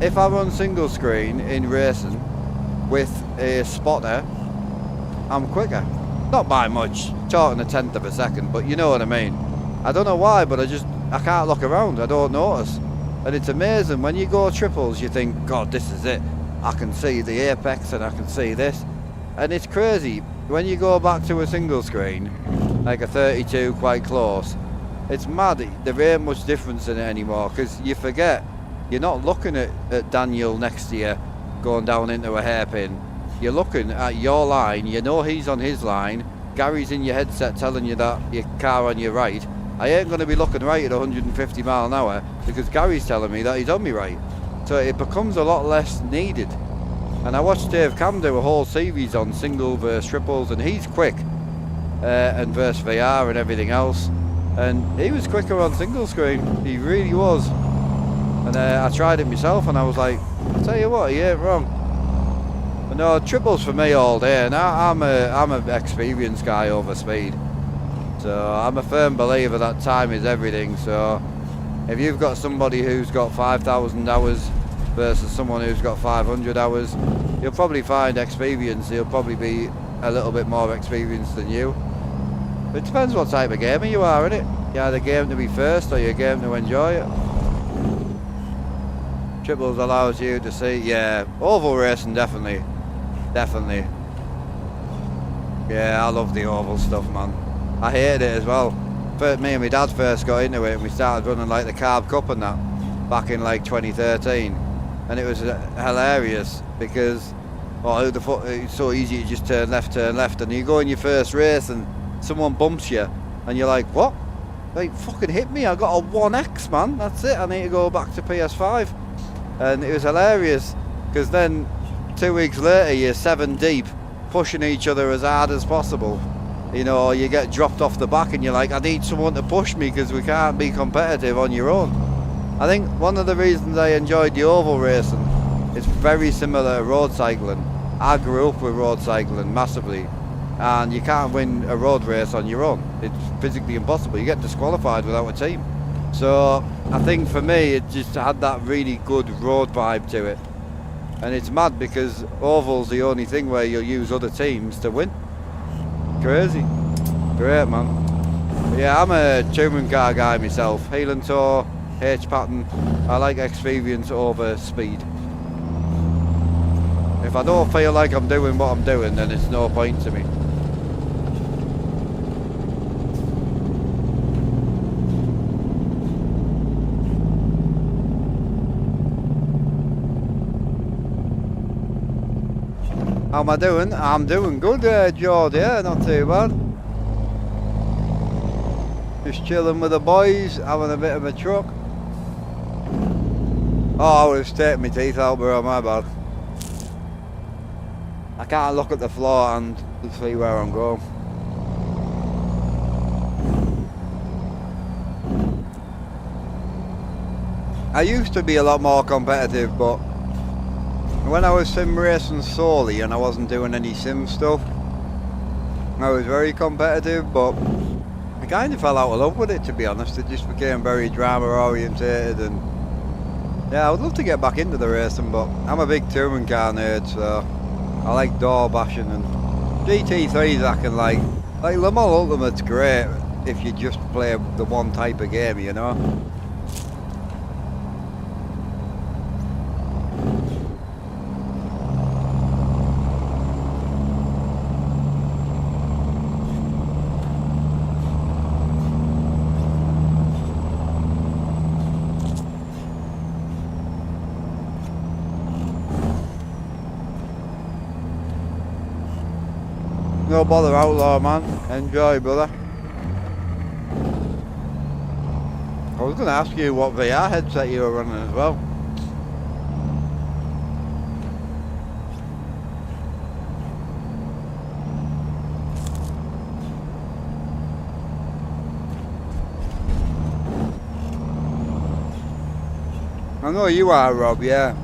if I run single screen in racing with a spotter, I'm quicker. Not by much, talking a tenth of a second, but you know what I mean. I don't know why, but I can't look around, I don't notice. And it's amazing, when you go triples, you think, God, this is it. I can see the apex and I can see this. And it's crazy, when you go back to a single screen, like a 32 quite close, it's mad, there ain't much difference in it anymore, because you forget, you're not looking at Daniel next to you, going down into a hairpin. You're looking at your line, you know he's on his line, Gary's in your headset telling you that your car on your right. I ain't going to be looking right at 150 mile an hour because Gary's telling me that he's on me right. So it becomes a lot less needed. And I watched Dave Cam do a whole series on single versus triples and he's quick. And versus VR and everything else. And he was quicker on single screen. He really was. And I tried it myself and I was like, I'll tell you what, he ain't wrong. But no, triples for me all day. And I'm an experienced guy over speed. So I'm a firm believer that time is everything. So if you've got somebody who's got 5,000 hours versus someone who's got 500 hours, you'll probably find experience. He'll probably be a little bit more experienced than you. But it depends what type of gamer you are, innit? You're either game to be first or you're game to enjoy it. Triples allows you to see, yeah, oval racing definitely. Yeah, I love the oval stuff, man. I hated it as well. First, me and my dad first got into it and we started running like the Carb Cup and that back in like 2013. And it was hilarious because, well, who the fuck, it's so easy to just turn left and you go in your first race and someone bumps you and you're like, what? They fucking hit me, I got a 1X, man, that's it, I need to go back to PS5. And it was hilarious because then 2 weeks later you're 7 deep pushing each other as hard as possible. You know, you get dropped off the back and you're like, I need someone to push me because we can't be competitive on your own. I think one of the reasons I enjoyed the oval racing, it's very similar to road cycling. I grew up with road cycling massively and you can't win a road race on your own. It's physically impossible. You get disqualified without a team. So I think for me it just had that really good road vibe to it. And it's mad because oval's the only thing where you'll use other teams to win. Crazy. Great, man. But yeah, I'm a touring car guy myself. Heel and toe, H-pattern. I like experience over speed. If I don't feel like I'm doing what I'm doing, then it's no point to me. How am I doing? I'm doing good, George, yeah, not too bad. Just chilling with the boys, having a bit of a truck. Oh, I was taking my teeth out, bro, my bad. I can't look at the floor and see where I'm going. I used to be a lot more competitive, but when I was sim racing solely and I wasn't doing any sim stuff, I was very competitive, but I kind of fell out of love with it, to be honest. It just became very drama orientated, and yeah, I would love to get back into the racing, but I'm a big touring car nerd, so I like door bashing, and GT3s I can like Le Mans Ultimate's great if you just play the one type of game, you know. No bother, Outlaw, man. Enjoy, brother. I was going to ask you what VR headset you were running as well. I know you are, Rob, yeah.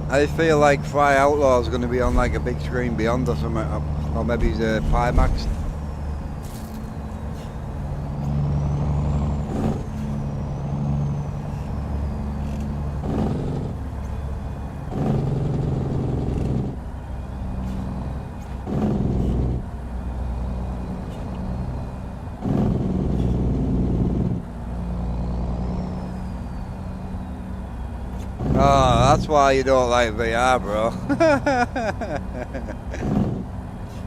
I feel like Fry Outlaw is going to be on like a big screen beyond or something, or maybe the Pimax. Oh, that's why you don't like VR, bro.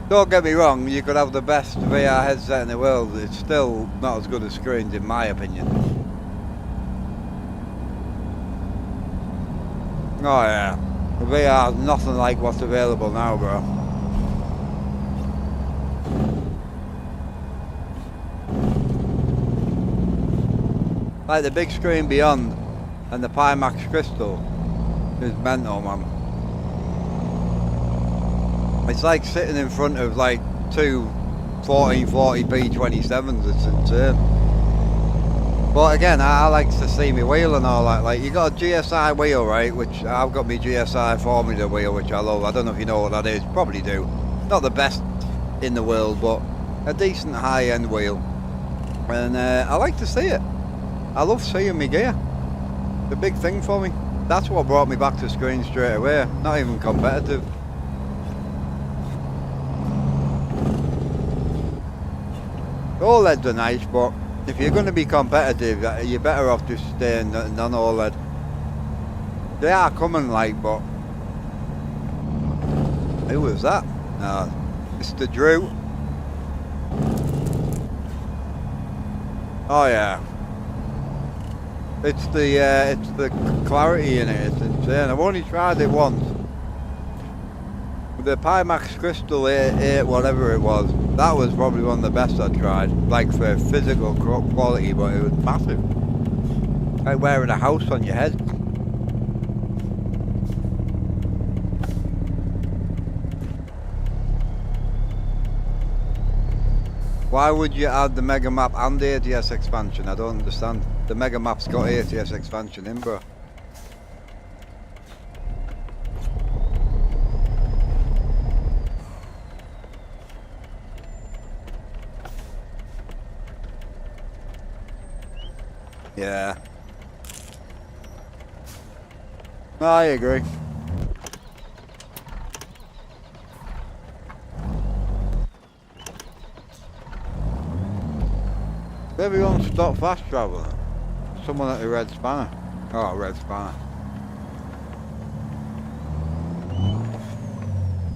Don't get me wrong, you could have the best VR headset in the world, it's still not as good as screens in my opinion. Oh yeah, VR is nothing like what's available now, bro. Like the big screen beyond and the Pimax Crystal is mental, man. It's like sitting in front of like two 1440p 27s, it's insane. But again, I like to see me wheel and all that. Like, you got a GSI wheel, right? Which I've got my GSI Formula wheel, which I love. I don't know if you know what that is, probably do. Not the best in the world, but a decent high-end wheel. And I like to see it. I love seeing me gear. The big thing for me. That's what brought me back to screen straight away. Not even competitive. OLEDs are nice, but if you're going to be competitive, you're better off just staying non-OLED. They are coming, like, but who was that? No, Mr. Drew. Oh yeah. It's the clarity in it, it's insane. I've only tried it once. The Pimax Crystal 8, whatever it was, that was probably one of the best I tried. Like for physical quality, but it was massive. Like wearing a house on your head. Why would you add the Mega Map and the ATS expansion? I don't understand. The Mega Map's got ATS expansion in, bro. Yeah. No, I agree. Everyone stop fast traveling. Someone at the red spanner. Oh, red spanner.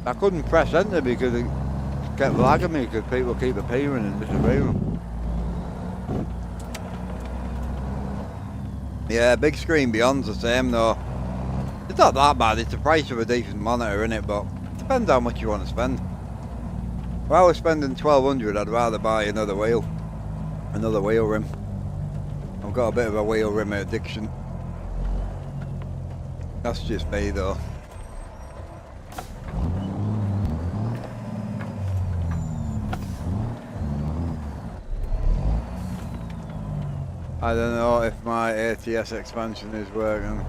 I couldn't press enter because it kept lagging me because people keep appearing and disappearing. Yeah, big screen beyond's the same though. It's not that bad. It's the price of a decent monitor, innit? But it depends how much you want to spend. If I was spending 1,200, I'd rather buy another wheel rim. I've got a bit of a wheel rim addiction. That's just me, though. I don't know if my ATS expansion is working.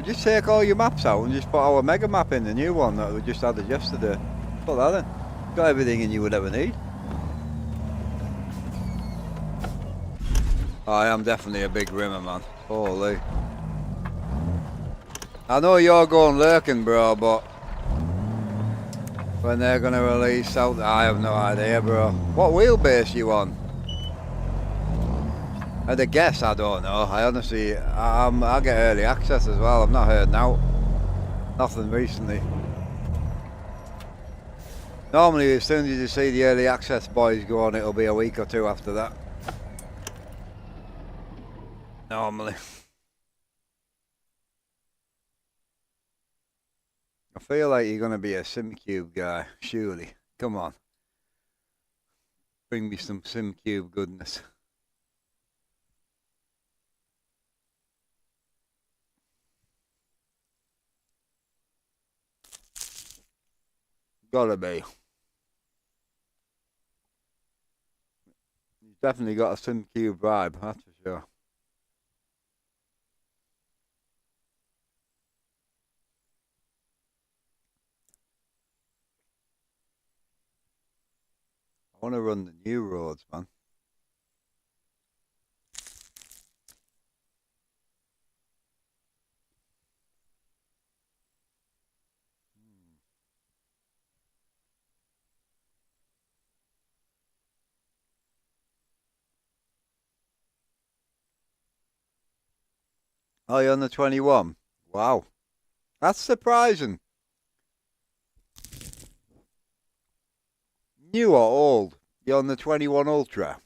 Just take all your maps out and just put our mega map in, the new one that we just added yesterday. Put that in. Got everything in you would ever need. I am definitely a big rimmer, man. Holy. I know you're going lurking, bro, but when they're gonna release out, I have no idea, bro. What wheelbase you on? I'd guess, I don't know. I honestly, I get early access as well. I've not heard now. Nothing recently. Normally, as soon as you see the early access boys go on, it'll be a week or two after that. Normally. I feel like you're going to be a SimCube guy, surely. Come on. Bring me some SimCube goodness. Gotta be. You've definitely got a SimCube vibe, that's for sure. I want to run the new roads, man. Oh, you're on the 21? Wow. That's surprising. New or old? You're on the 21 Ultra.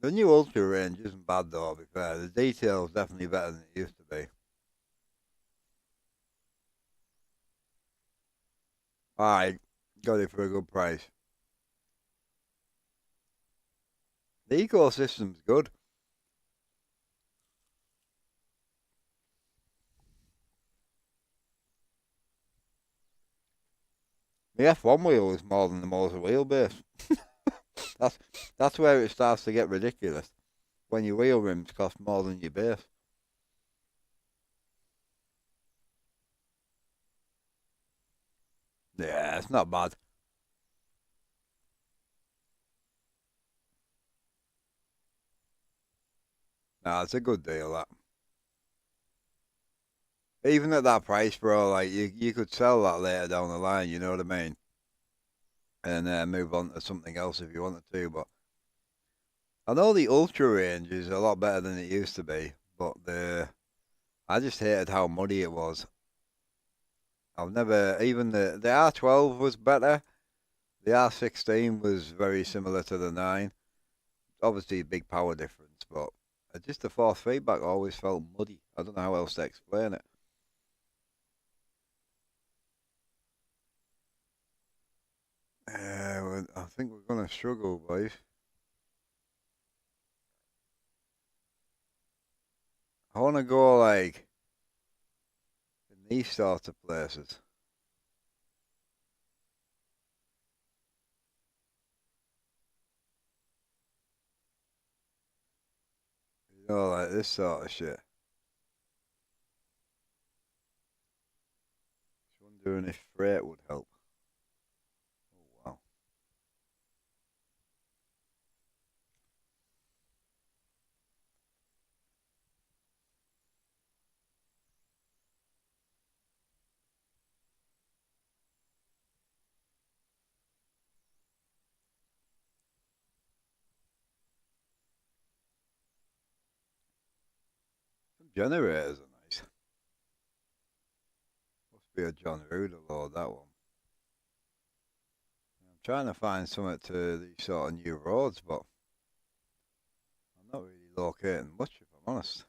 The new Ultra range isn't bad though, to be fair. The detail's definitely better than it used to be. Alright, got it for a good price. The ecosystem's good. The F1 wheel is more than the motor wheelbase. That's where it starts to get ridiculous. When your wheel rims cost more than your base. Yeah, it's not bad. Nah, it's a good deal, that. Even at that price, bro, like, you could sell that later down the line, you know what I mean? And move on to something else if you wanted to, but I know the Ultra range is a lot better than it used to be, but I just hated how muddy it was. I've never, even the R12 was better. The R16 was very similar to the 9. Obviously, a big power difference, but just the force feedback always felt muddy. I don't know how else to explain it. I think we're going to struggle, boys. I want to go, like, in these sorts of places. You know, like this sort of shit. Just wondering if freight would help. Oh, wow. Some generators are nice. Must be a John Ruder load, that one. I'm trying to find something to these sort of new roads, but I'm not really locating much, if I'm honest.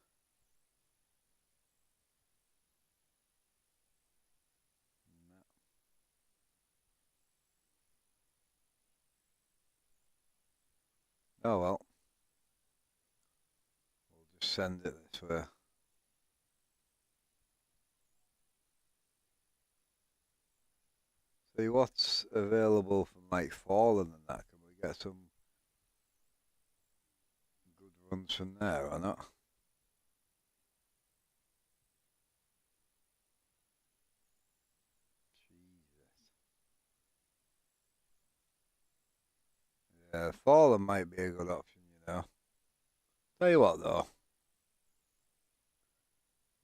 Oh well. We'll just send it this way. See what's available from like Fallen and that. Can we get some good runs from there or not? Jesus. Yeah, Fallen might be a good option, you know. Tell you what though.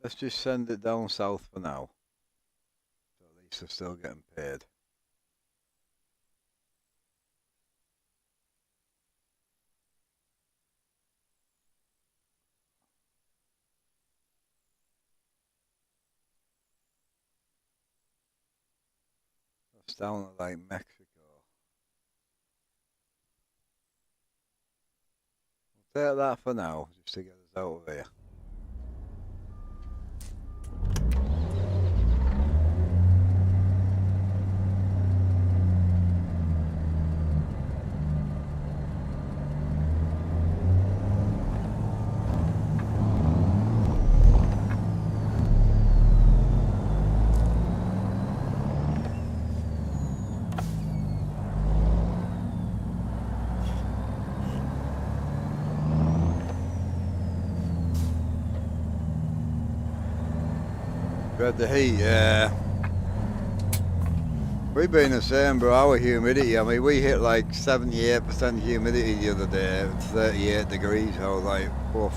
Let's just send it down south for now. So at least they're still getting paid. That's down at like Mexico. We'll take that for now, just to get us out of here. Dread the heat, yeah. We've been the same, bro. Our humidity, I mean, we hit like 78% humidity the other day, 38 degrees. I was like, woof.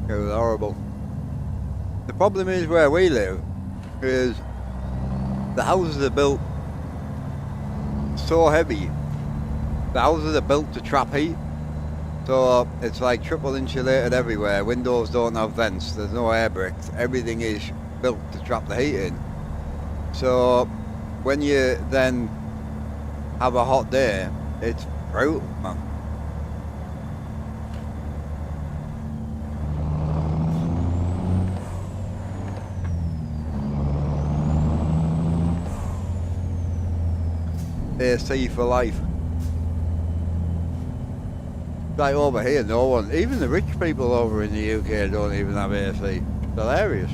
It was horrible. The problem is where we live is the houses are built so heavy. The houses are built to trap heat. So it's like triple insulated everywhere. Windows don't have vents. There's no air bricks. Everything is built to trap the heat in. So when you then have a hot day, it's brutal, man. AC for life. Like over here, no one, even the rich people over in the UK don't even have AC. It's hilarious.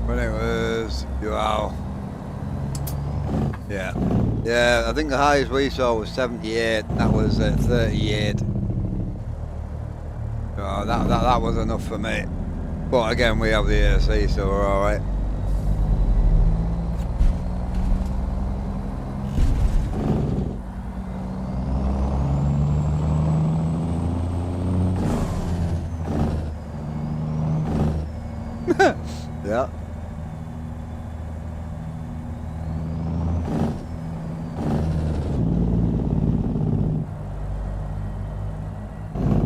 When it was, wow. Yeah, I think the highest we saw was 78, that was 38. So that was enough for me. But again, we have the AC, so we're alright. Yeah.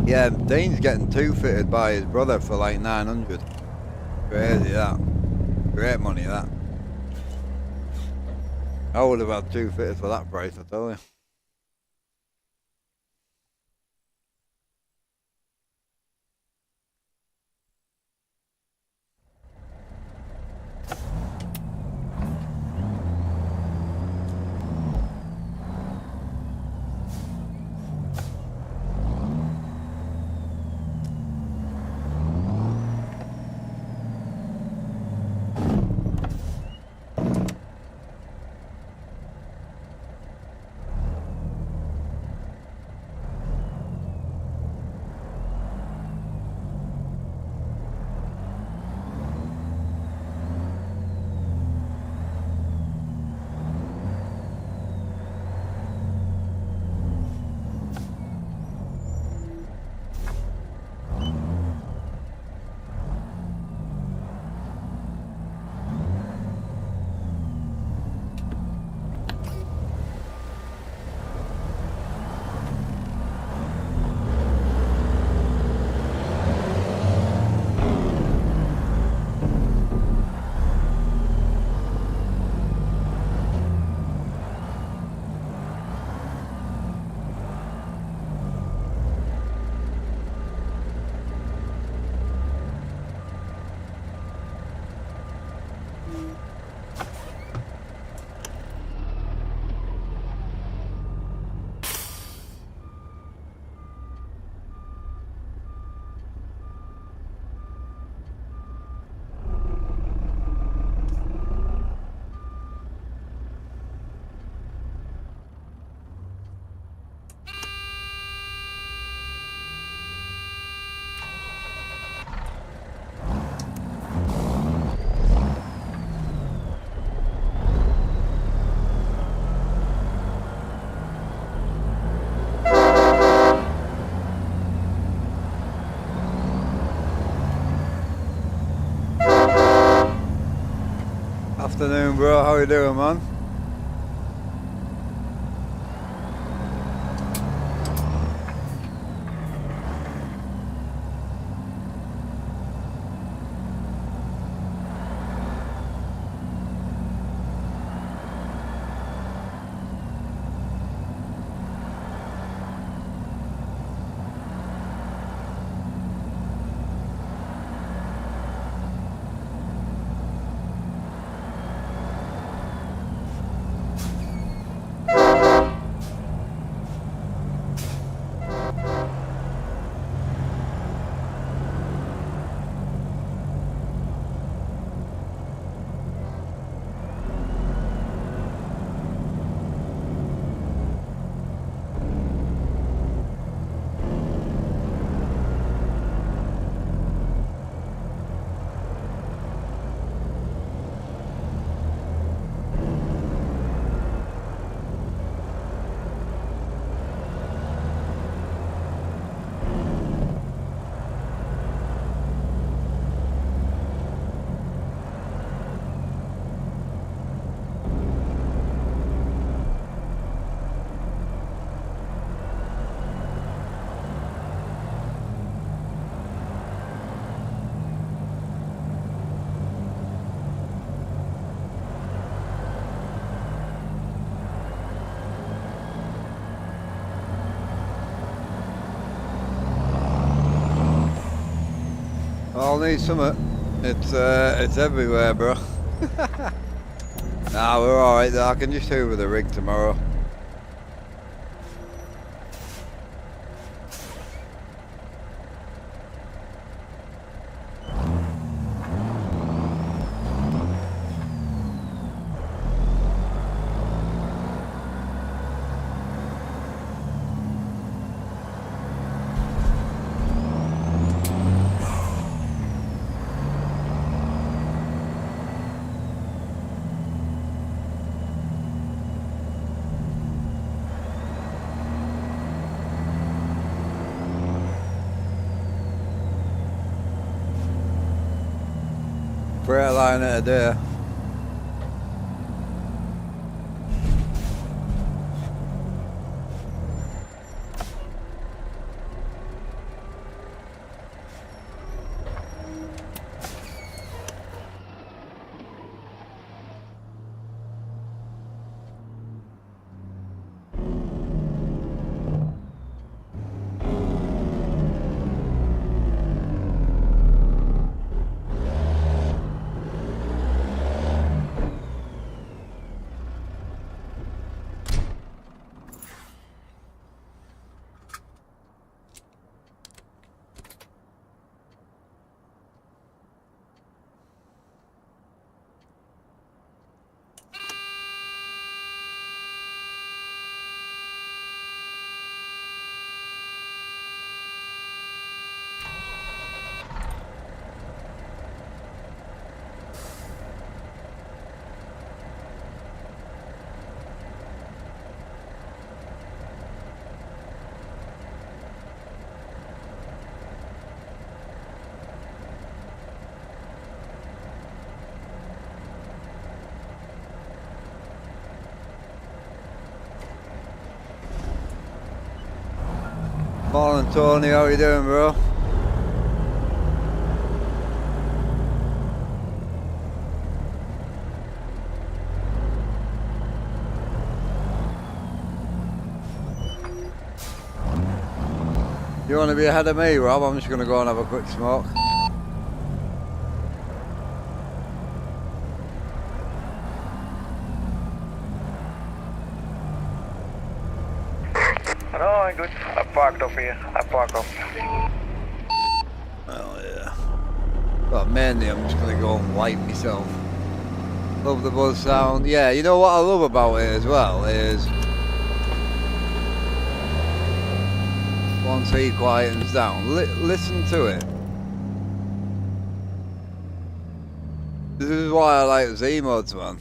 Yeah, Dean's getting two fitted by his brother for like 900. Crazy that. Great money that. I would have had two fitted for that price, I tell you. Afternoon, bro. How you doing, man? I'll need something. It's everywhere, bro. Nah, we're alright though. I can just hoover the rig tomorrow. Freightliner there. Morning, Tony. How you doing, bro? You want to be ahead of me, Rob? I'm just going to go and have a quick smoke. No, I'm good. I parked up here. I park up. Oh yeah. But mainly I'm just going to go and wipe myself. Love the buzz sound. Yeah, you know what I love about it as well is once he quietens down, listen to it. This is why I like Z mods, man.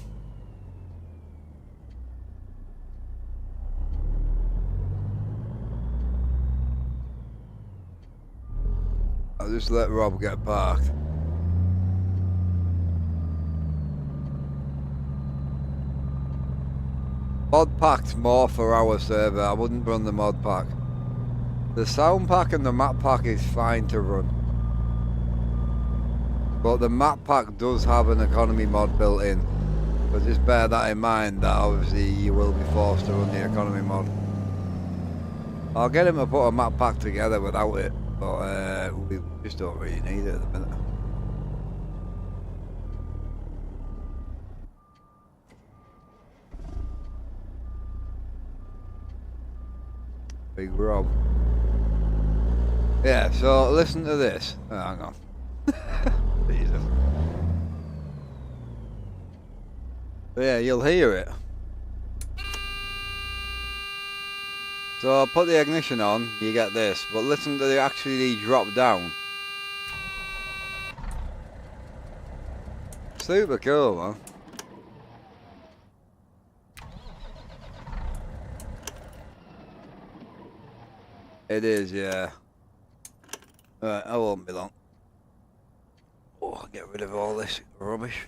I'll just let Rob get parked. Mod pack's more for our server. I wouldn't run the mod pack. The sound pack and the map pack is fine to run. But the map pack does have an economy mod built in. But just bear that in mind that obviously you will be forced to run the economy mod. I'll get him to put a map pack together without it, but we just don't really need it at the minute. Big Rob. Yeah, so listen to this. Oh, hang on. Jesus. But yeah, you'll hear it. So I'll put the ignition on, you get this, but listen to the actually drop down. Super cool, man. It is, yeah. Alright, I won't be long. Oh, I'll get rid of all this rubbish.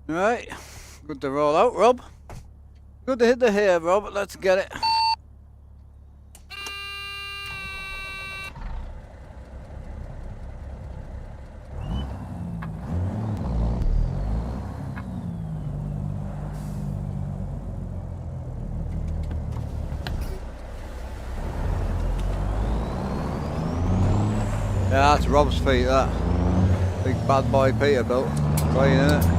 Right, good to roll out, Rob. Good to hit the hay, Rob. Let's get it. Yeah, that's Rob's feet, that. Big bad boy Peterbilt. Going in it.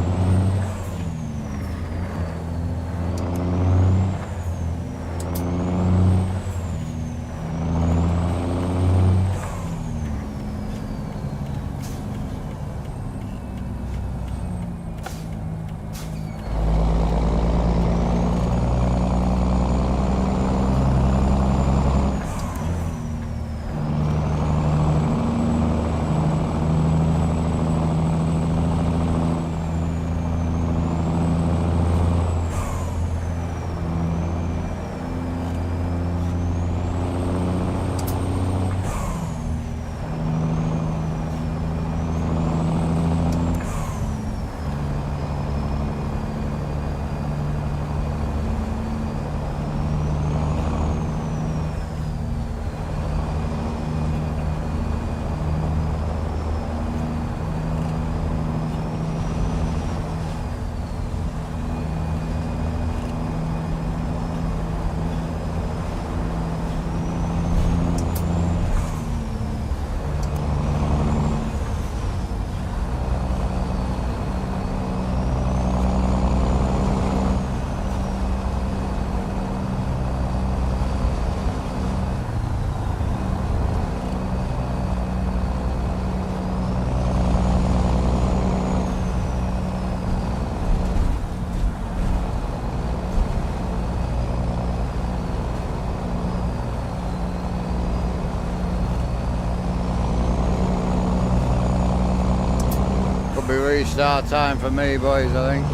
Be restart time for me, boys, I think.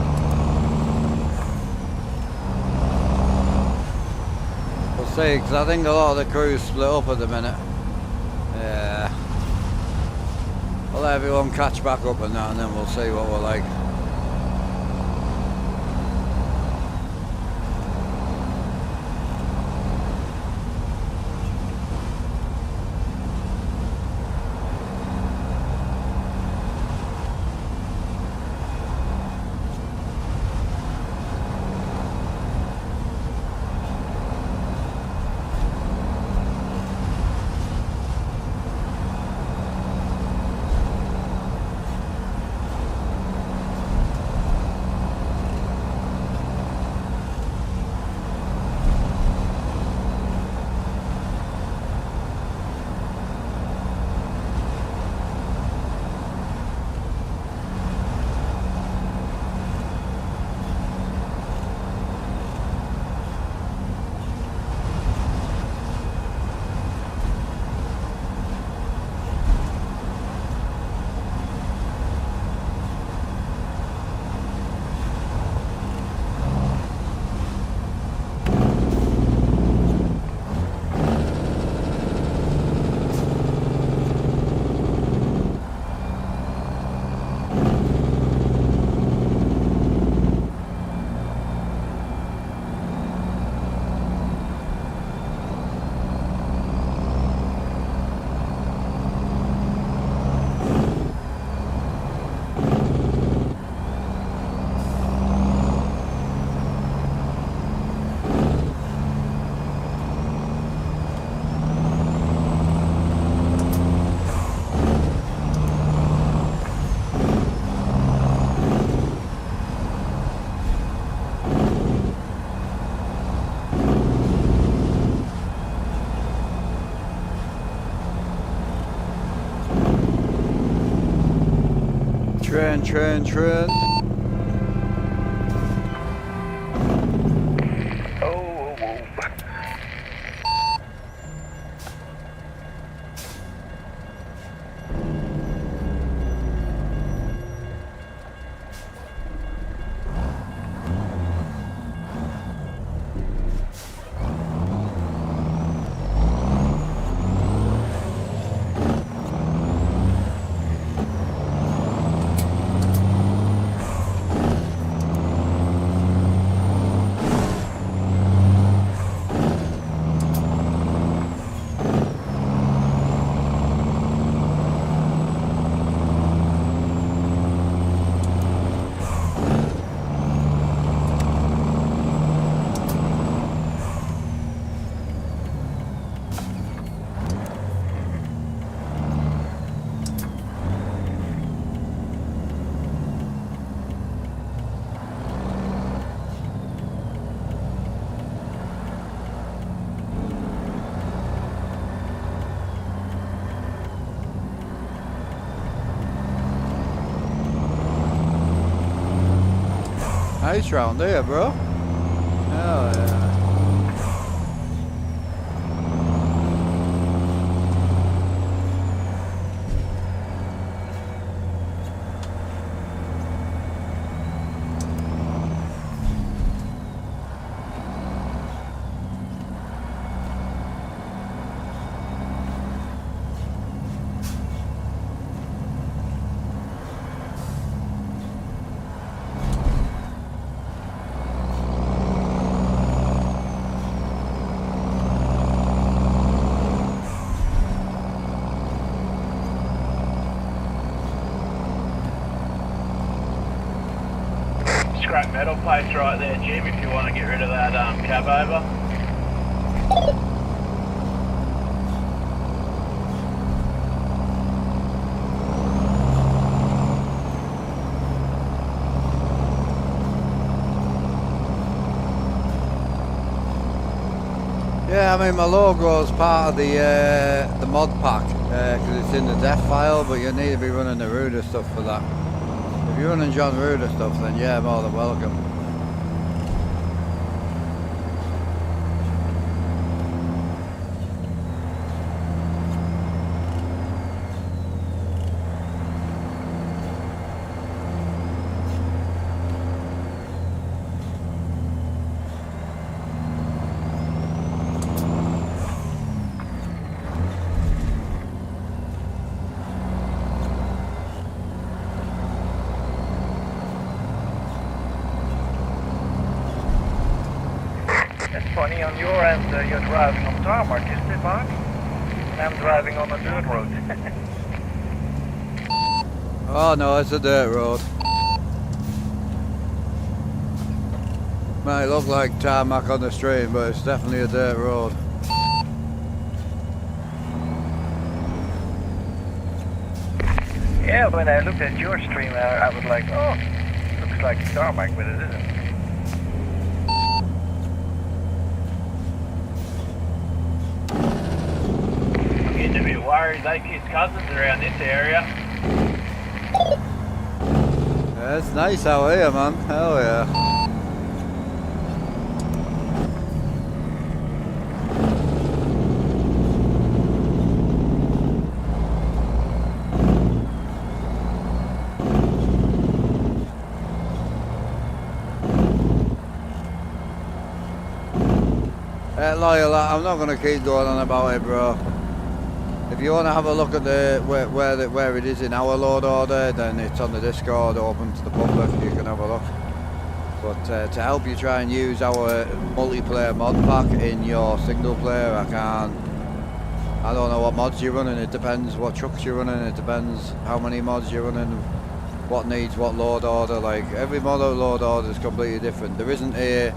We'll see, because I think a lot of the crew's split up at the minute. Yeah. I'll let everyone catch back up and that, and then we'll see what we're like. Train. nice round here, bro. Hell yeah. Scrap metal plates right there, Jim, if you want to get rid of that cab over. Yeah, I mean my logo is part of the mod pack because it's in the def file, but you need to be running the Ruder stuff for that. If you're running John Ruder stuff, then yeah, more than welcome. It's funny, on your end you're driving on tarmac, isn't it, Mark? I'm driving on a dirt road. Oh no, it's a dirt road. Might look like tarmac on the stream, but it's definitely a dirt road. Yeah, when I looked at your stream, I was like, oh, looks like tarmac, but it isn't. Getting a bit worried, they kiss cousins around this area. Yeah, it's nice out here, man. Hell yeah. Loyal, I'm not going to keep going on about it, bro. If you want to have a look at where it is in our load order, then it's on the Discord, open to the public. You can have a look. But to help you try and use our multiplayer mod pack in your single player, I don't know what mods you're running. It depends what trucks you're running. It depends how many mods you're running. What needs what load order. Like every mod load order is completely different. There isn't a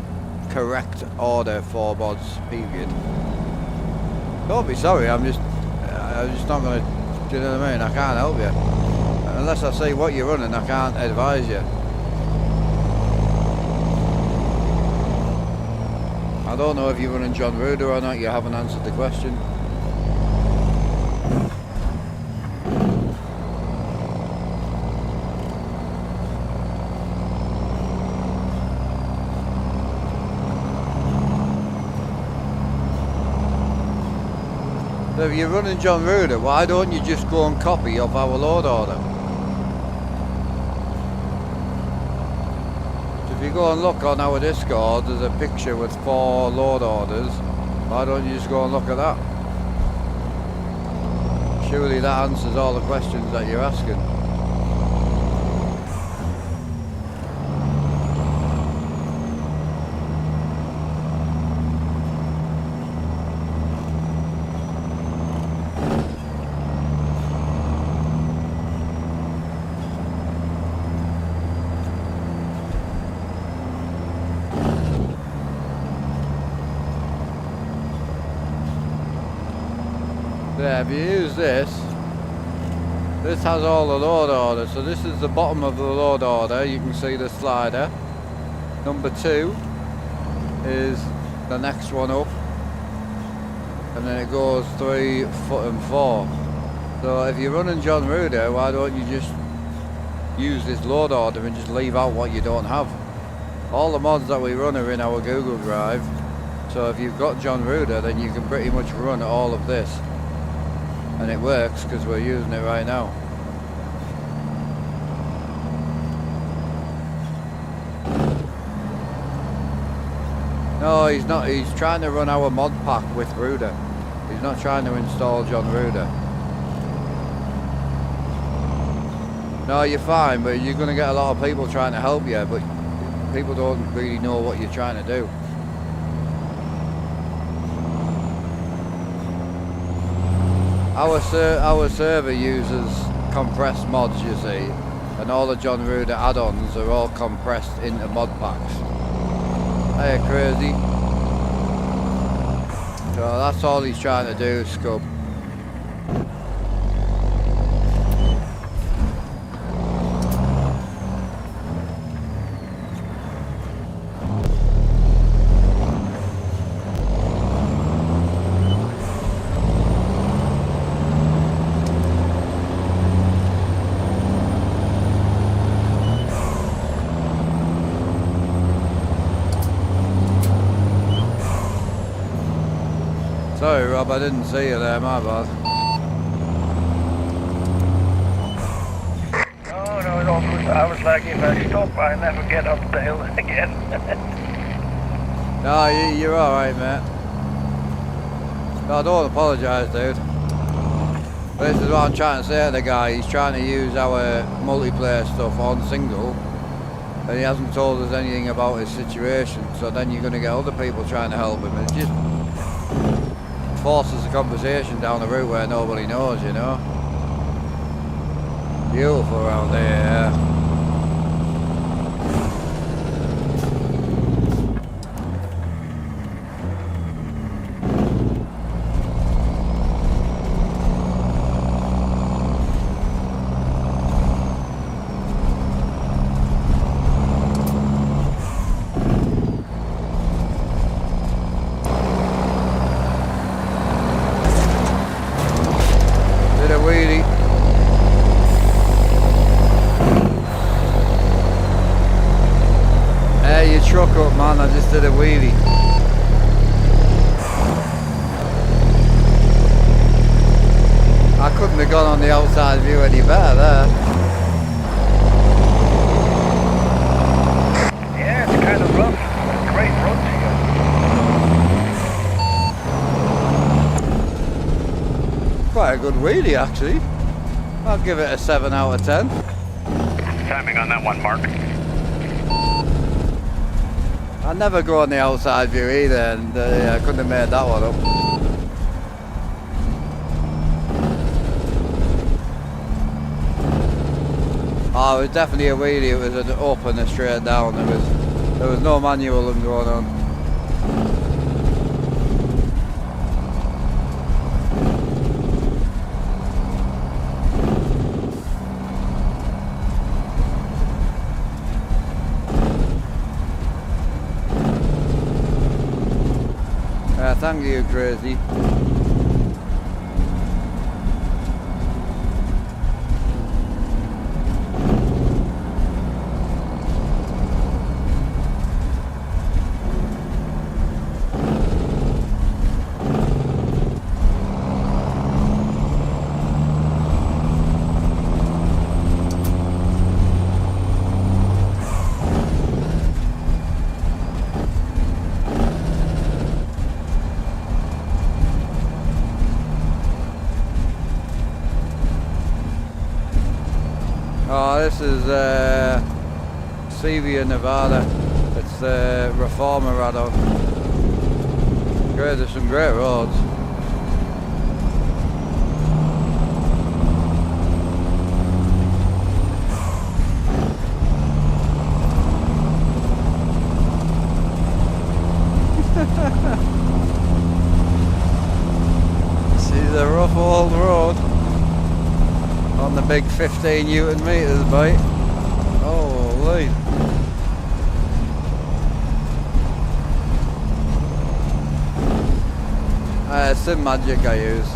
correct order for mods, period. Don't be sorry, I'm just not gonna, do you know what I mean? I can't help you. Unless I say what you're running, I can't advise you. I don't know if you're running John Ruder or not, you haven't answered the question. So if you're running John Ruder, why don't you just go and copy off our load order? So if you go and look on our Discord, there's a picture with 4 load orders. Why don't you just go and look at that? Surely that answers all the questions that you're asking. There, if you use this has all the load orders. So this is the bottom of the load order. You can see the slider. Number 2 is the next one up, and then it goes 3, 4 and 4. So if you're running John Ruder, why don't you just use this load order and just leave out what you don't have? All the mods that we run are in our Google Drive. So if you've got John Ruder, then you can pretty much run all of this. And it works because we're using it right now. No, he's not. He's trying to run our mod pack with Ruder. He's not trying to install John Ruder. No, you're fine, but you're going to get a lot of people trying to help you, but people don't really know what you're trying to do. Our server uses compressed mods, you see, and all the John Ruder add-ons are all compressed into mod packs. Hey, crazy. So that's all he's trying to do, Scub. Sorry, Rob, I didn't see you there, my bad. No, it's all good. I was like, if I stop, I never get up the hill again. No, you're alright, mate. No, don't apologise, dude. But this is what I'm trying to say to the guy. He's trying to use our multiplayer stuff on single, and he hasn't told us anything about his situation, so then you're going to get other people trying to help him. It just forces the conversation down a route where nobody knows, you know. Beautiful around here, yeah. Truck up, man, I just did a wheelie. I couldn't have gone on the outside view any better there. Yeah, it's kind of rough. Great road here. Quite a good wheelie, actually. I'll give it a 7 out of 10. Timing on that one, Mark. I never go on the outside view either, and I couldn't have made that one up. Oh, it was definitely a wheelie. It was an up and a straight down. There was no manual going on. Thank you, crazy. Oh, this is Sevilla, Nevada. It's the Reformer add-on. Great, there's some great roads. See the rough old road on the big 15 Newton meters, mate. Holy. Sim Magic I use.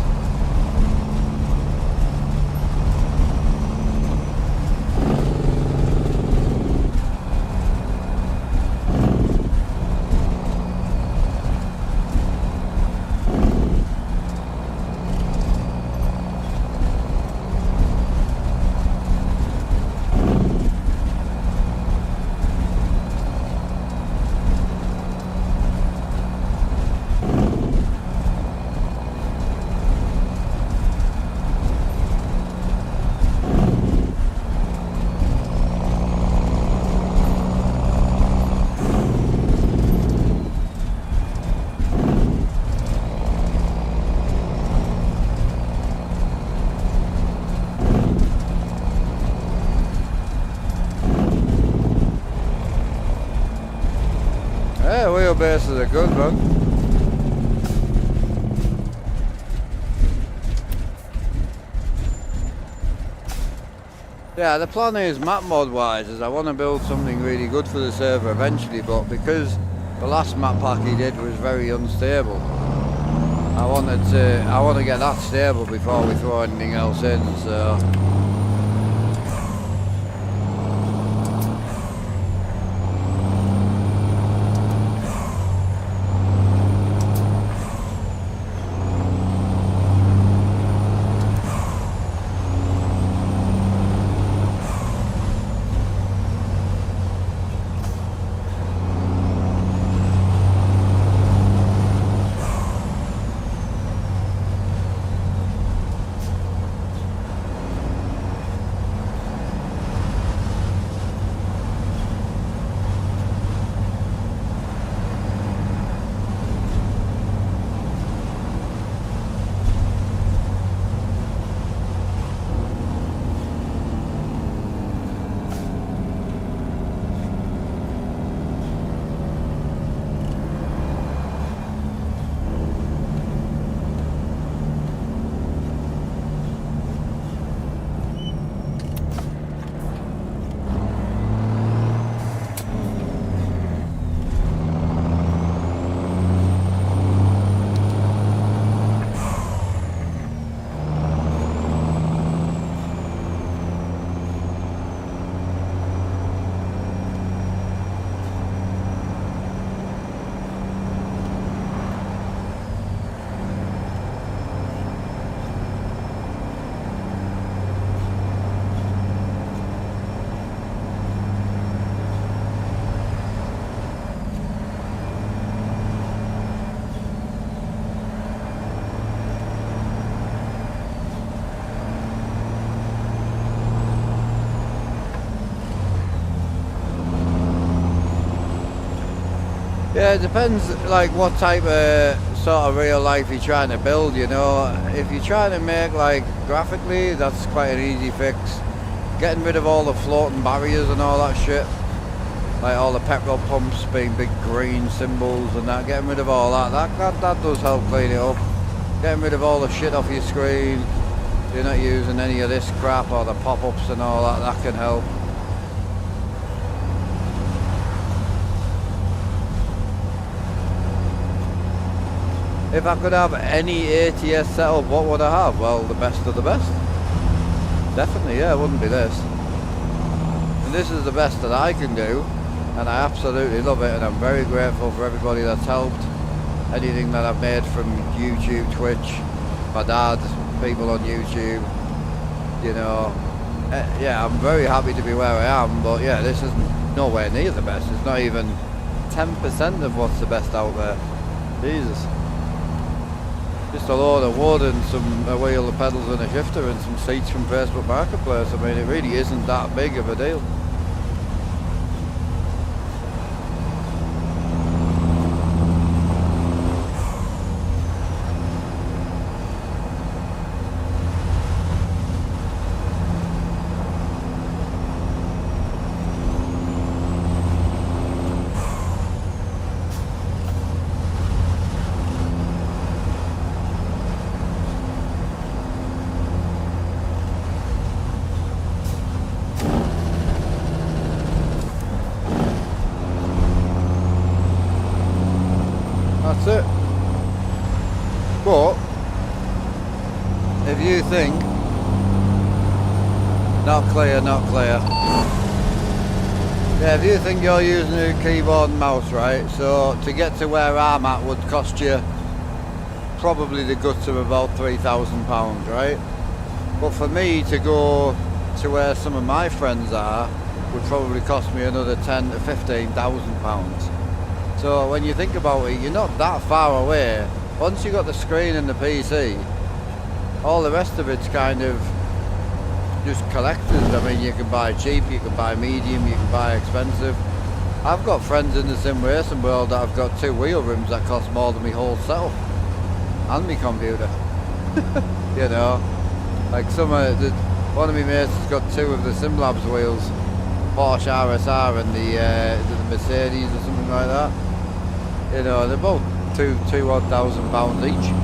good, man. Yeah, the plan is map mod wise is I want to build something really good for the server eventually, but because the last map pack he did was very unstable, I want to get that stable before we throw anything else in, so. Yeah, it depends like what type of sort of real life you're trying to build, you know. If you're trying to make like graphically, that's quite an easy fix. Getting rid of all the floating barriers and all that shit. Like all the petrol pumps being big green symbols and that, getting rid of all that does help clean it up. Getting rid of all the shit off your screen. You're not using any of this crap or the pop-ups and all that, that can help. If I could have any ATS setup, what would I have? Well, the best of the best. Definitely, yeah, it wouldn't be this. And this is the best that I can do, and I absolutely love it, and I'm very grateful for everybody that's helped. Anything that I've made from YouTube, Twitch, my dad, people on YouTube, you know. Yeah, I'm very happy to be where I am, but yeah, this is nowhere near the best. It's not even 10% of what's the best out there. Jesus. Just a load of wood and a wheel of pedals and a shifter and some seats from Facebook Marketplace. I mean, it really isn't that big of a deal. That's it. But if you think not clear, yeah, if you think you're using a keyboard and mouse, right, so to get to where I'm at would cost you probably the guts of about £3,000, right? But for me to go to where some of my friends are would probably cost me another £10,000 to £15,000. So when you think about it, you're not that far away. Once you got the screen and the PC, all the rest of it's kind of just collectors. I mean, you can buy cheap, you can buy medium, you can buy expensive. I've got friends in the sim racing world that have got 2 wheel rims that cost more than my whole setup and my computer. You know, like one of my mates has got 2 of the SimLabs wheels, Porsche RSR and the Mercedes or something like that. You know, they're about two odd £1,000 each.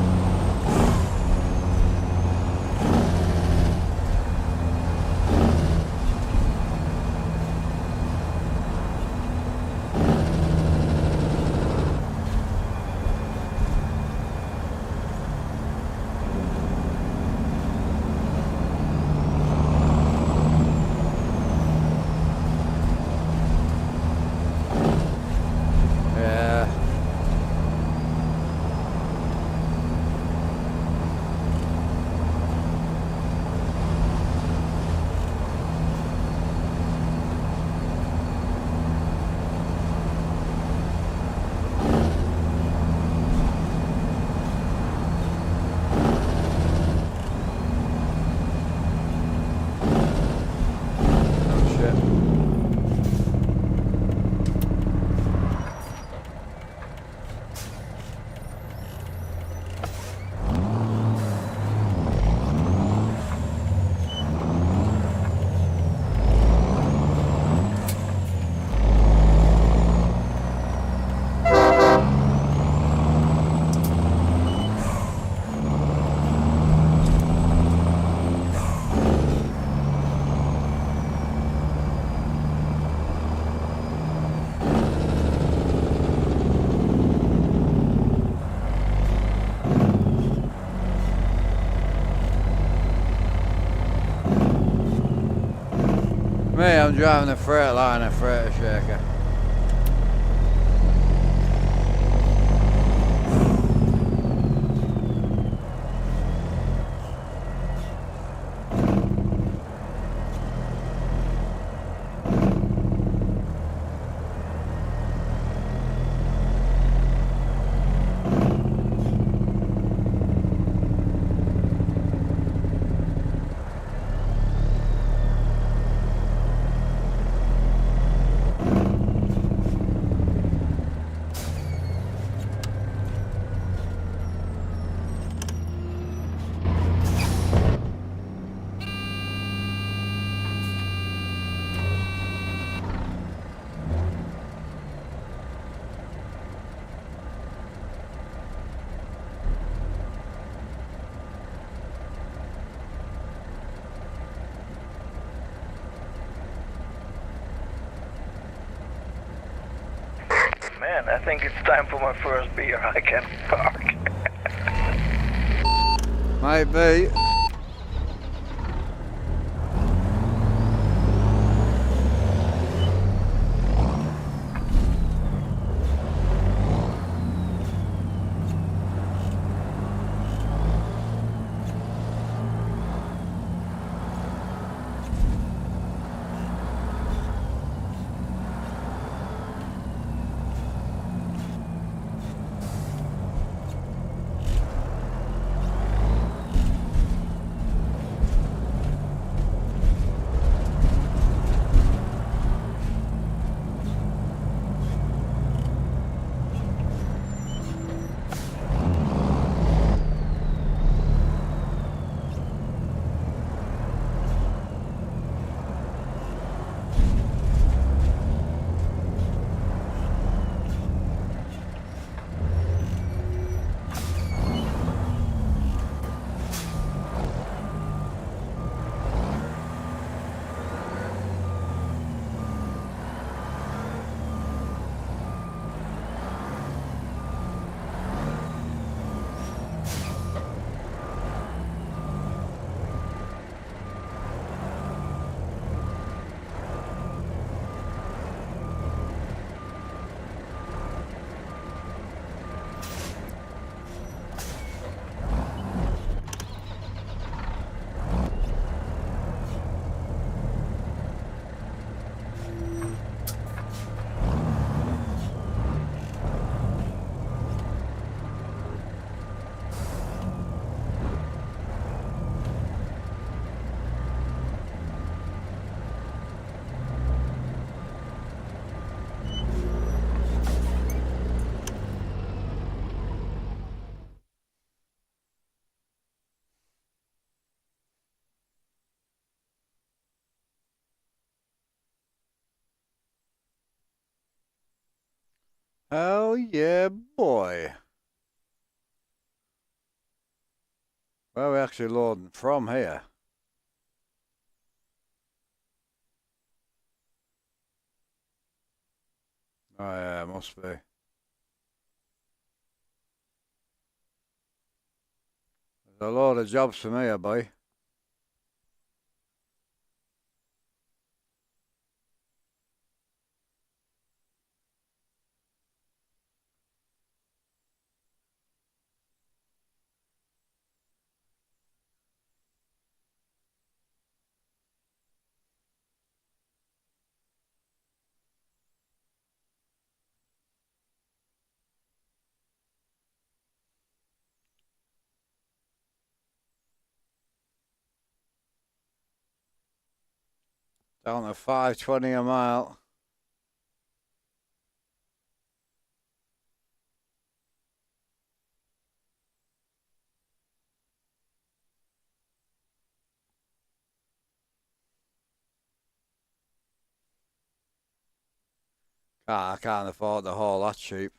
Me, I'm driving a Freightliner freighter shaker. Man, I think it's time for my first beer. I can park. Might be. Hell yeah, boy. Where are we actually loading from here? Oh yeah, must be. There's a load of jobs from here, boy. Down to 520 a mile. I can't afford to haul that cheap.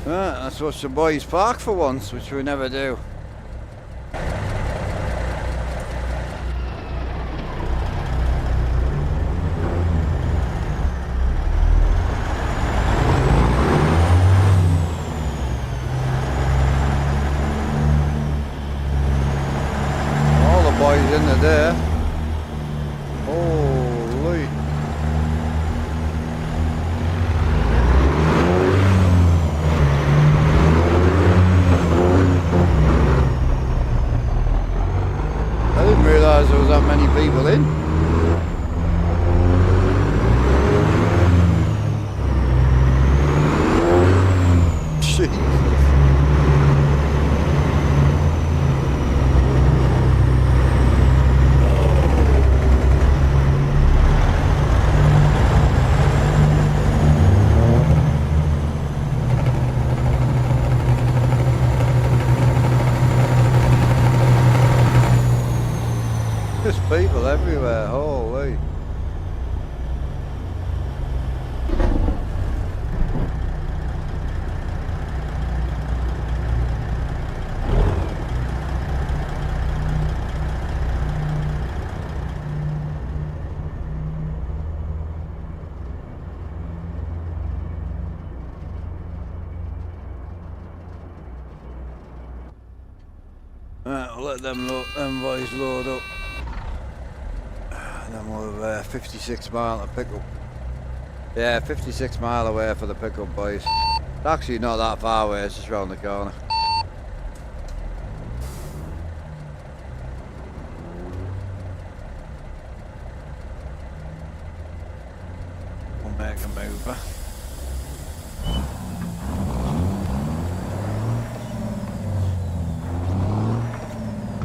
That's what the boys park for once, which we never do. All the boys in there. Holy. I didn't realise there was that many people in. Jesus. There's people everywhere, holy. Right, we'll let them boys load up. And then we're 56 mile to pick up. Yeah, 56 mile away for the pickup, boys. It's actually not that far away, it's just round the corner. We'll make a move.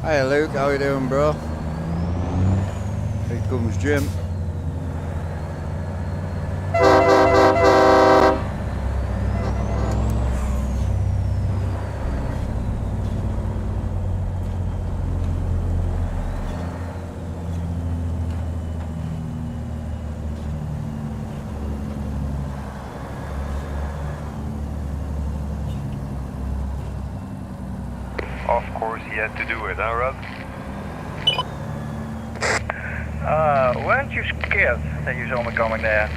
Hey Luke, how you doing, bro? Here comes Jim. Of course he had to do it, huh, Rob? Weren't you scared that you saw me coming there?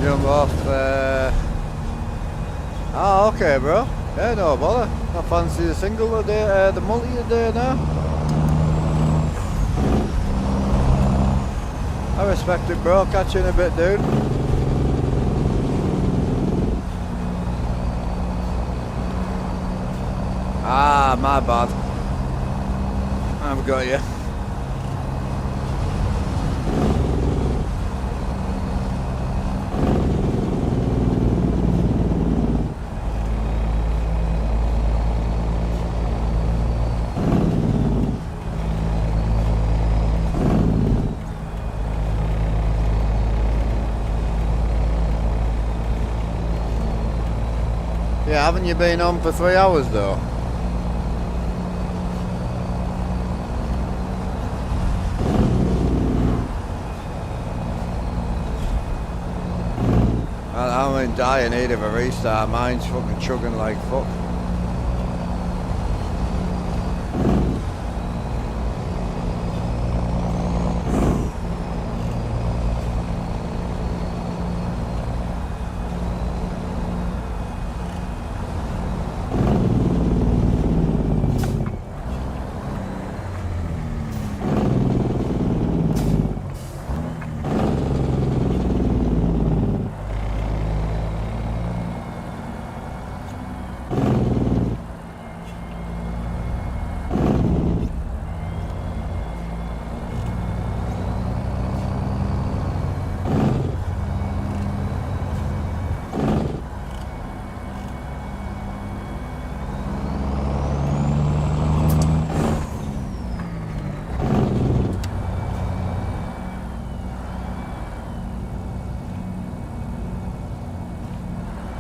Jump off. Ah, okay, bro. Yeah, no bother. I fancy the single today, the multi today now. I respect it, bro. Catch you in a bit, dude. Ah, my bad. I've got you. Yeah, haven't you been on for 3 hours though? I'm in dire need of a restart. Mine's fucking chugging like fuck.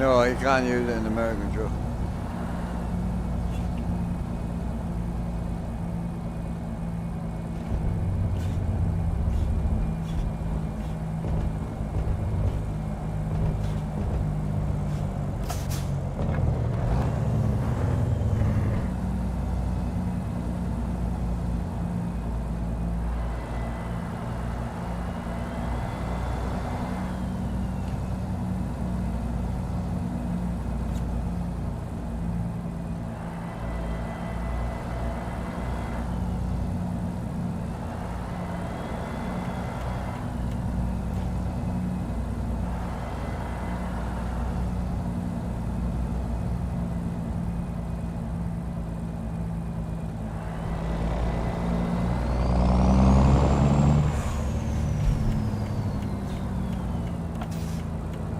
No, you can't use it in the American truck.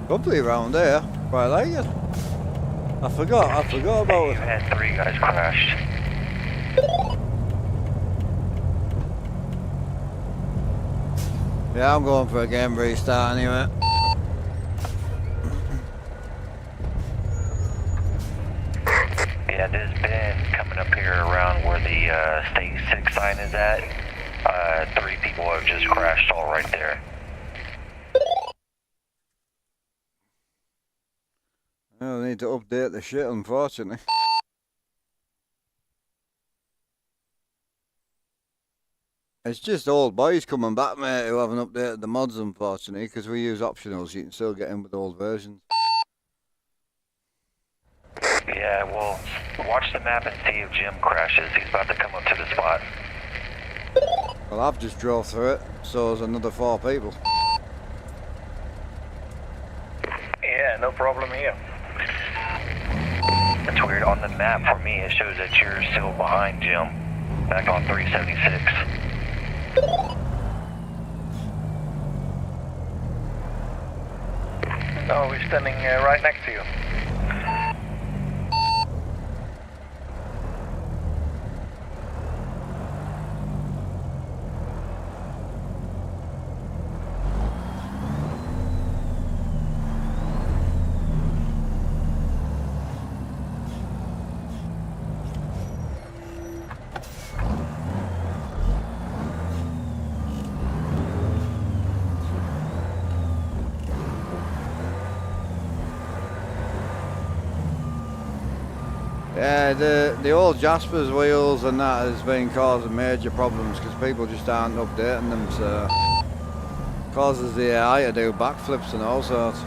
Probably around there. Quite like it. I forgot about You've it. had 3 guys crashed. Yeah, I'm going for a game restart anyway. Yeah, there's been coming up here around where the state 6 sign is at. 3 people have just crashed all right there. I need to update the shit, unfortunately. It's just old boys coming back, mate, who haven't updated the mods, unfortunately, because we use optionals. You can still get in with old versions. Yeah, well, watch the map and see if Jim crashes. He's about to come up to the spot. Well, I've just drove through it, so there's another 4 people. Yeah, no problem here. It's weird. On the map for me, it shows that you're still behind Jim, back on 376. No, we're standing right next to you. Yeah, the old Jasper's wheels and that has been causing major problems because people just aren't updating them, so... Causes the AI to do backflips and all sorts.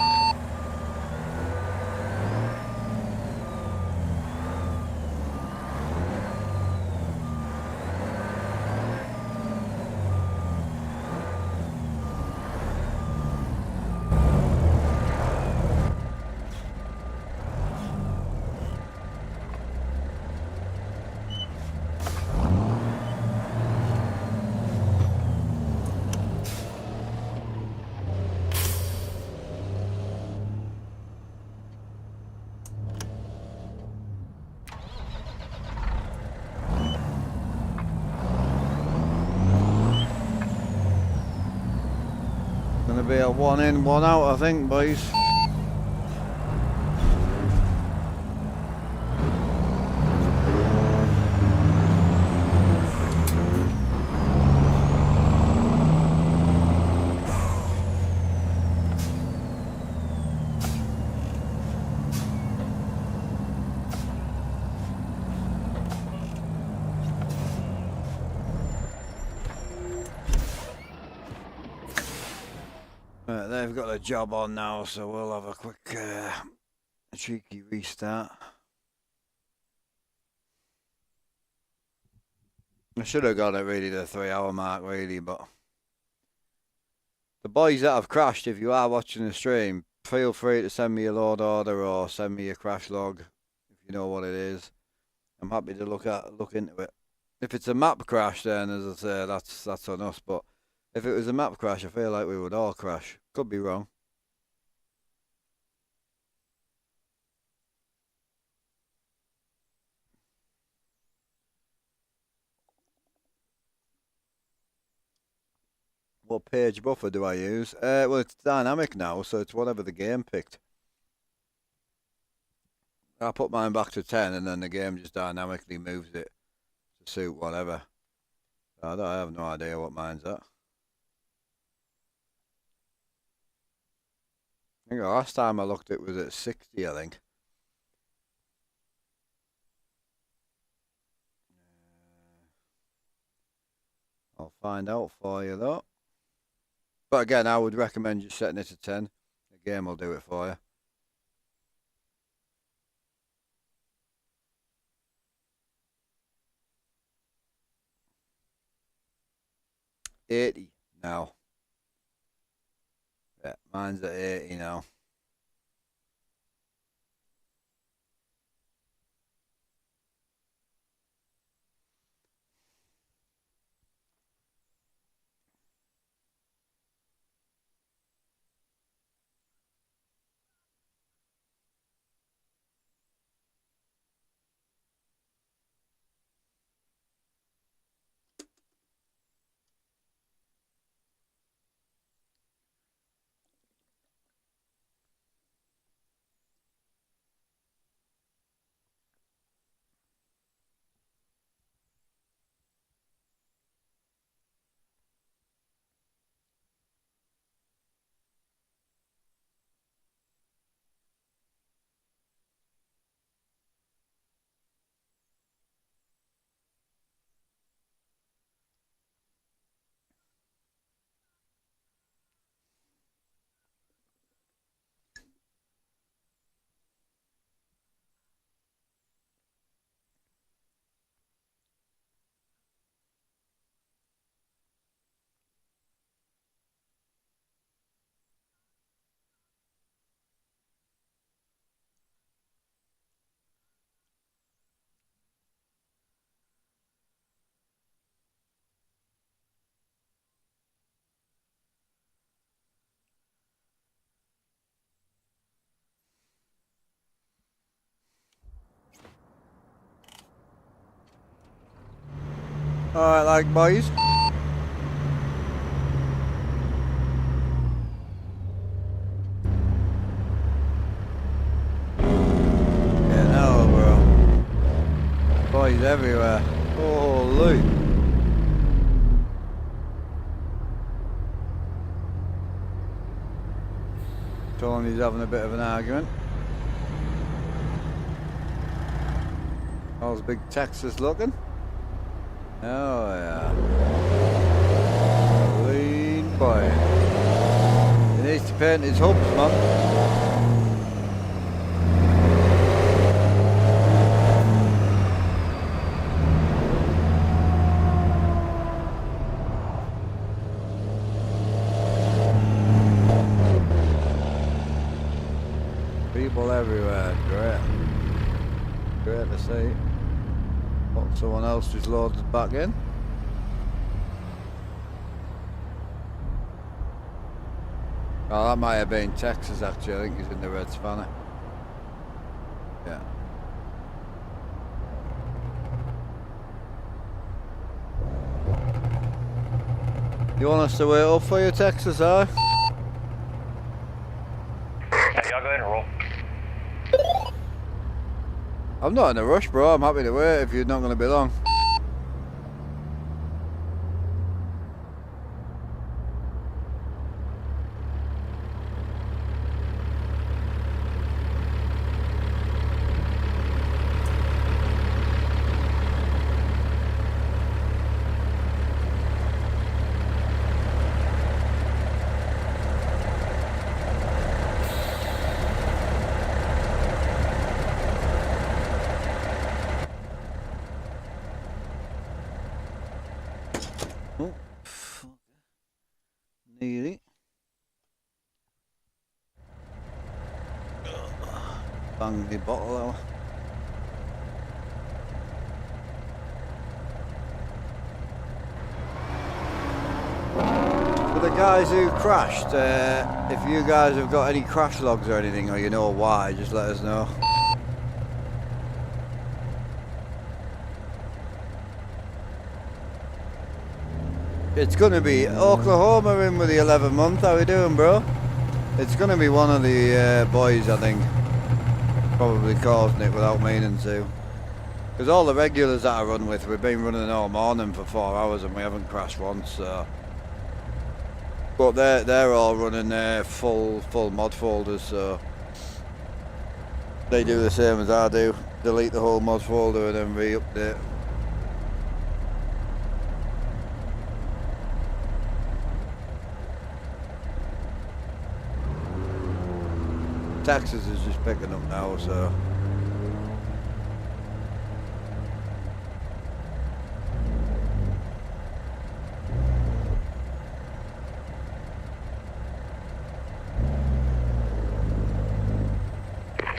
Gonna be a 1 in, 1 out, I think, boys. They've got a job on now, so we'll have a quick cheeky restart. I should have got it really the 3 hour mark really, but the boys that have crashed, if you are watching the stream, feel free to send me a load order or send me a crash log if you know what it is. I'm happy to look into it. If it's a map crash, then as I say, that's on us, but if it was a map crash, I feel like we would all crash. Could be wrong. What page buffer do I use? Well, it's dynamic now, so it's whatever the game picked. I put mine back to 10, and then the game just dynamically moves it to suit whatever. I have no idea what mine's at. I think the last time I looked it was at 60, I think. I'll find out for you though. But again, I would recommend just setting it to 10. The game will do it for you. $80 now. Yeah, mine's at 80 now. Alright, like boys. Yeah, no, bro. Boys everywhere. Holy. Tony's having a bit of an argument. How's Big Texas looking? Oh yeah. Lean boy. needs to paint his hubs, man. People everywhere, great. Great to see. Oh, someone else just loaded back in. Oh, that might have been Texas actually. I think he's in the red spanner. Yeah. You want us to wait up for you, Texas, huh? Hey, y'all go ahead and roll. I'm not in a rush, bro. I'm happy to wait if you're not going to be long. Oh, fuck. Nearly. Bang the bottle out. For the guys who crashed, if you guys have got any crash logs or anything, or you know why, just let us know. It's gonna be Oklahoma in with the 11th month. How we doing, bro? It's gonna be one of the boys, I think, probably causing it without meaning to. Because all the regulars that I run with, we've been running all morning for 4 hours and we haven't crashed once. So, but they're all running full mod folders, so they do the same as I do. Delete the whole mod folder and then re-update. Texas is just picking up now, so.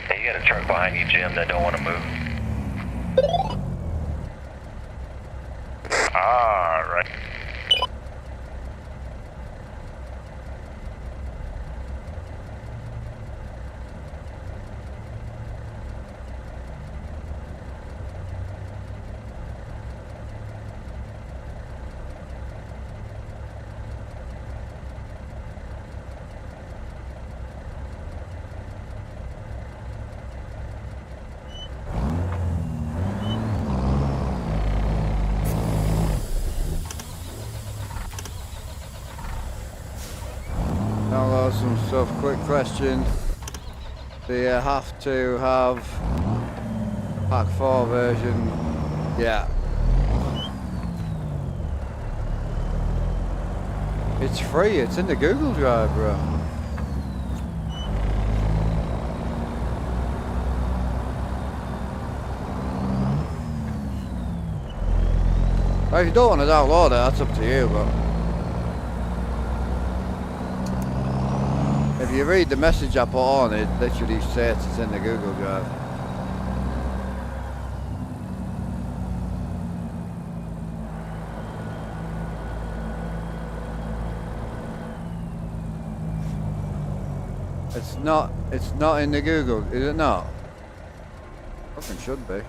Hey, you got a truck behind you, Jim, that don't want to move. Ah, right. Now some stuff, quick question. Do you have to have Pack 4 version? Yeah. It's free, it's in the Google Drive, bro. Well, if you don't want to download it, that's up to you, but if you read the message I put on, it literally says it's in the Google Drive. It's not in the Google, is it not? Fucking should be.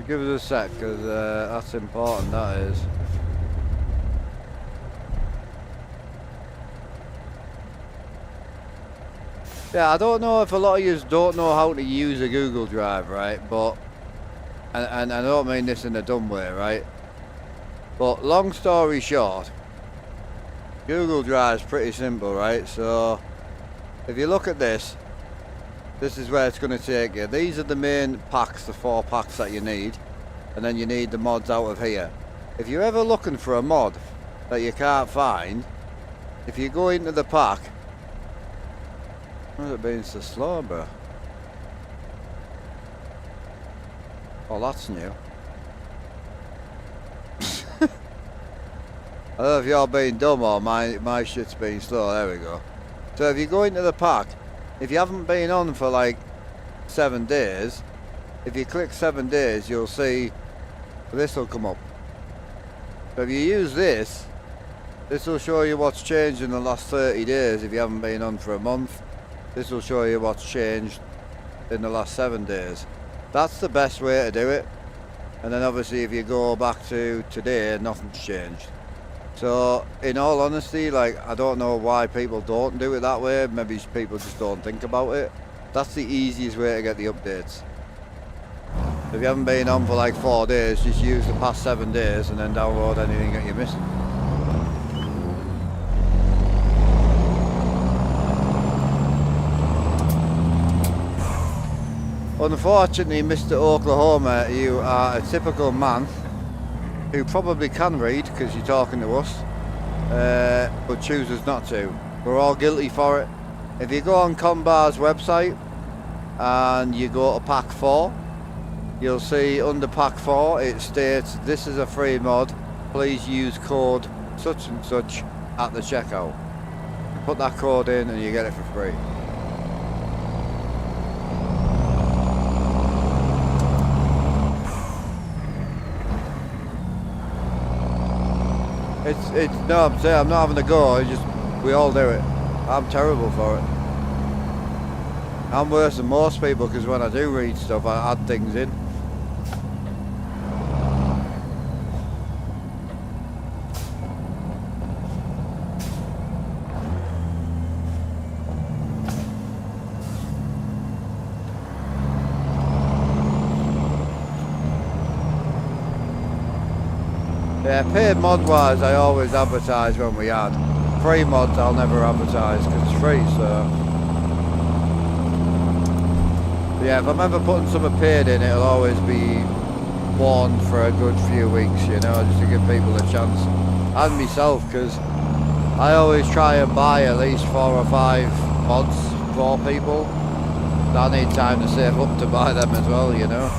Give us a sec, because that's important, that is. Yeah, I don't know if a lot of you don't know how to use a Google Drive, right? But, and I don't mean this in a dumb way, right? But long story short, Google Drive's pretty simple, right? So, if you look at this, this is where it's going to take you. These are the main packs, the 4 packs that you need, and then you need the mods out of here. If you're ever looking for a mod that you can't find, if you go into the pack, why is it being so slow, bro? Oh, that's new. I don't know if you're being dumb or my shit's being slow. There we go. So if you go into the pack, if you haven't been on for like 7 days, if you click 7 days, you'll see this will come up. So if you use this, this will show you what's changed in the last 30 days if you haven't been on for a month. This will show you what's changed in the last 7 days. That's the best way to do it. And then obviously if you go back to today, nothing's changed. So in all honesty, like, I don't know why people don't do it that way. Maybe people just don't think about it. That's the easiest way to get the updates. If you haven't been on for like 4 days, just use the past 7 days and then download anything that you're missing. Unfortunately, Mr. Oklahoma, you are a typical man who probably can read because you're talking to us, but chooses not to. We're all guilty for it. If you go on Convoy's website and you go to pack 4, you'll see under pack 4 it states this is a free mod, please use code such and such at the checkout. Put that code in and you get it for free. It's no, I'm saying I'm not having a go. It's just we all do it. I'm terrible for it. I'm worse than most people because when I do read stuff, I add things in. Yeah, paid mod wise I always advertise when we add. Free mods I'll never advertise because it's free, so. But yeah, if I'm ever putting something paid in, it'll always be warned for a good few weeks, you know, just to give people a chance. And myself, because I always try and buy at least 4 or 5 mods for people. I need time to save up to buy them as well, you know.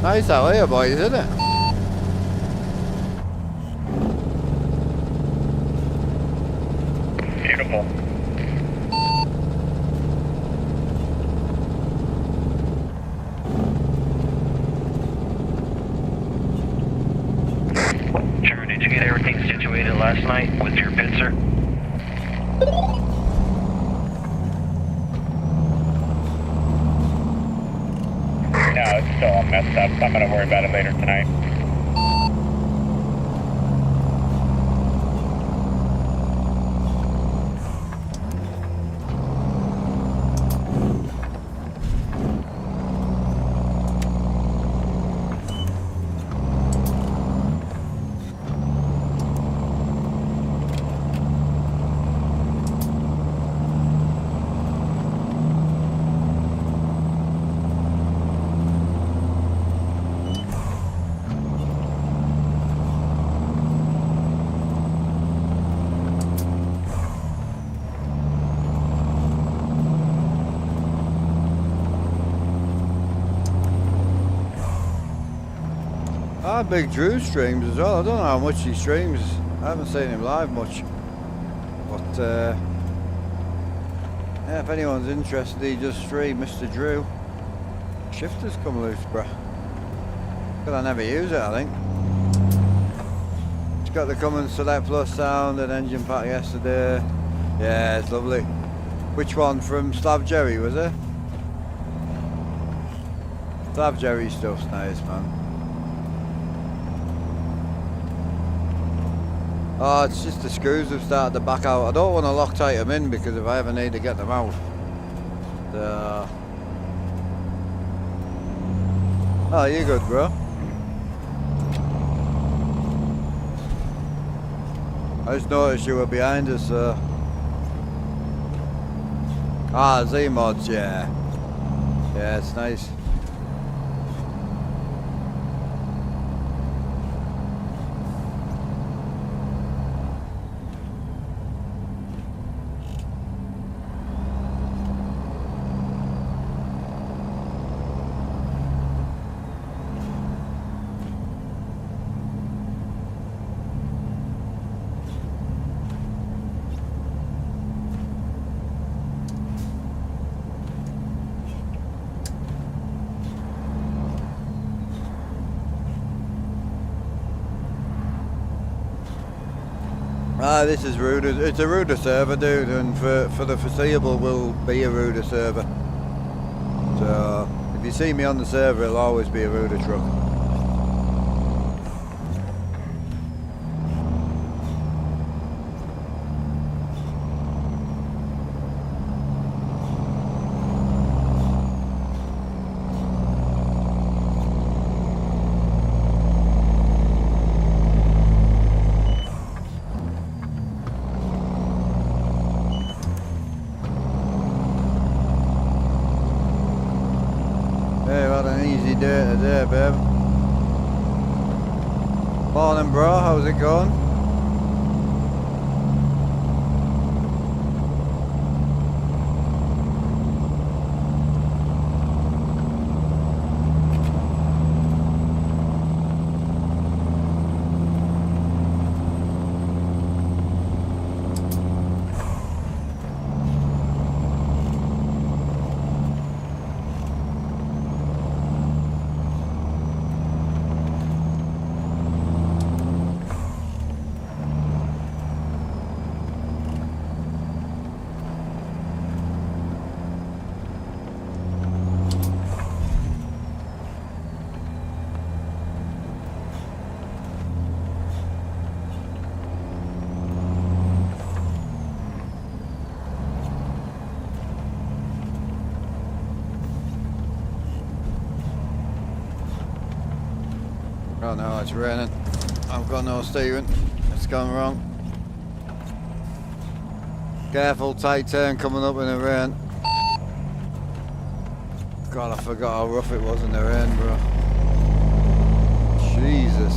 Nice out here, boys, isn't it? Beautiful. Sure, did you get everything situated last night with your pincer? No, it's still all messed up. I'm gonna worry about it later tonight. Big Drew streams as well. I don't know how much he streams. I haven't seen him live much. But yeah, if anyone's interested, he just stream Mr. Drew. Shifter's come loose, bruh. But I never use it, I think. It's got the Cummins Select Plus sound and engine pack yesterday. Yeah, it's lovely. Which one? From Slav Jerry, was it? Slav Jerry stuff's nice, man. Oh, it's just the screws have started to back out. I don't want to Loctite them in because if I ever need to get them out. Oh, you're good, bro. I just noticed you were behind us, so. Z-Mods, yeah. Yeah, it's nice. This is Ruder. It's a Ruder server, dude, and for the foreseeable will be a Ruder server. So if you see me on the server, it'll always be a Ruder truck. Today, babe. Morning, bro. How's it going? Oh no, it's raining. I've got no steering. It's gone wrong. Careful, tight turn coming up in the rain. God, I forgot how rough it was in the rain, bro. Jesus.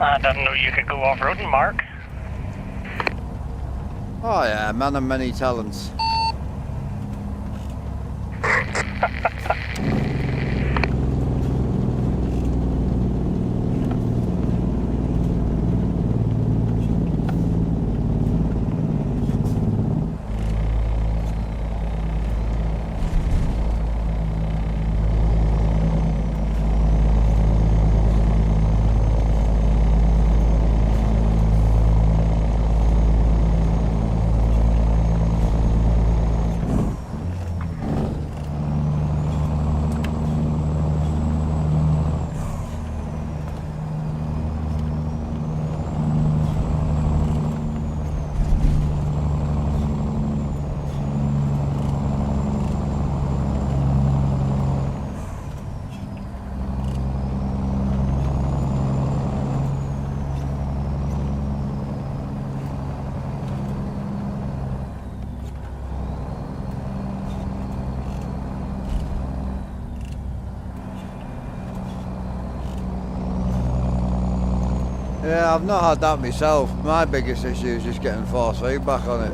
I didn't know you could go off-roading, Mark. Oh yeah, man of many talents. Yeah, I've not had that myself. My biggest issue is just getting force feedback on it.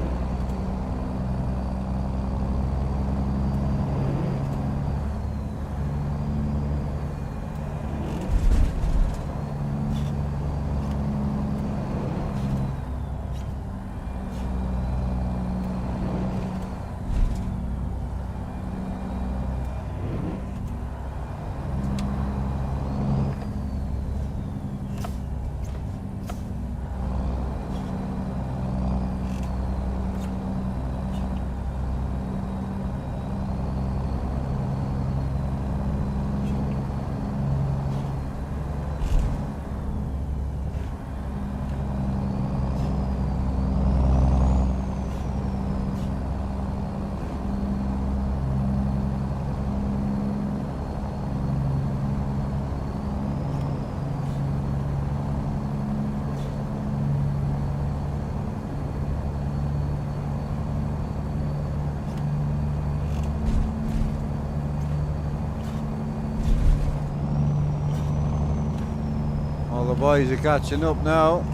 My boys are catching up now.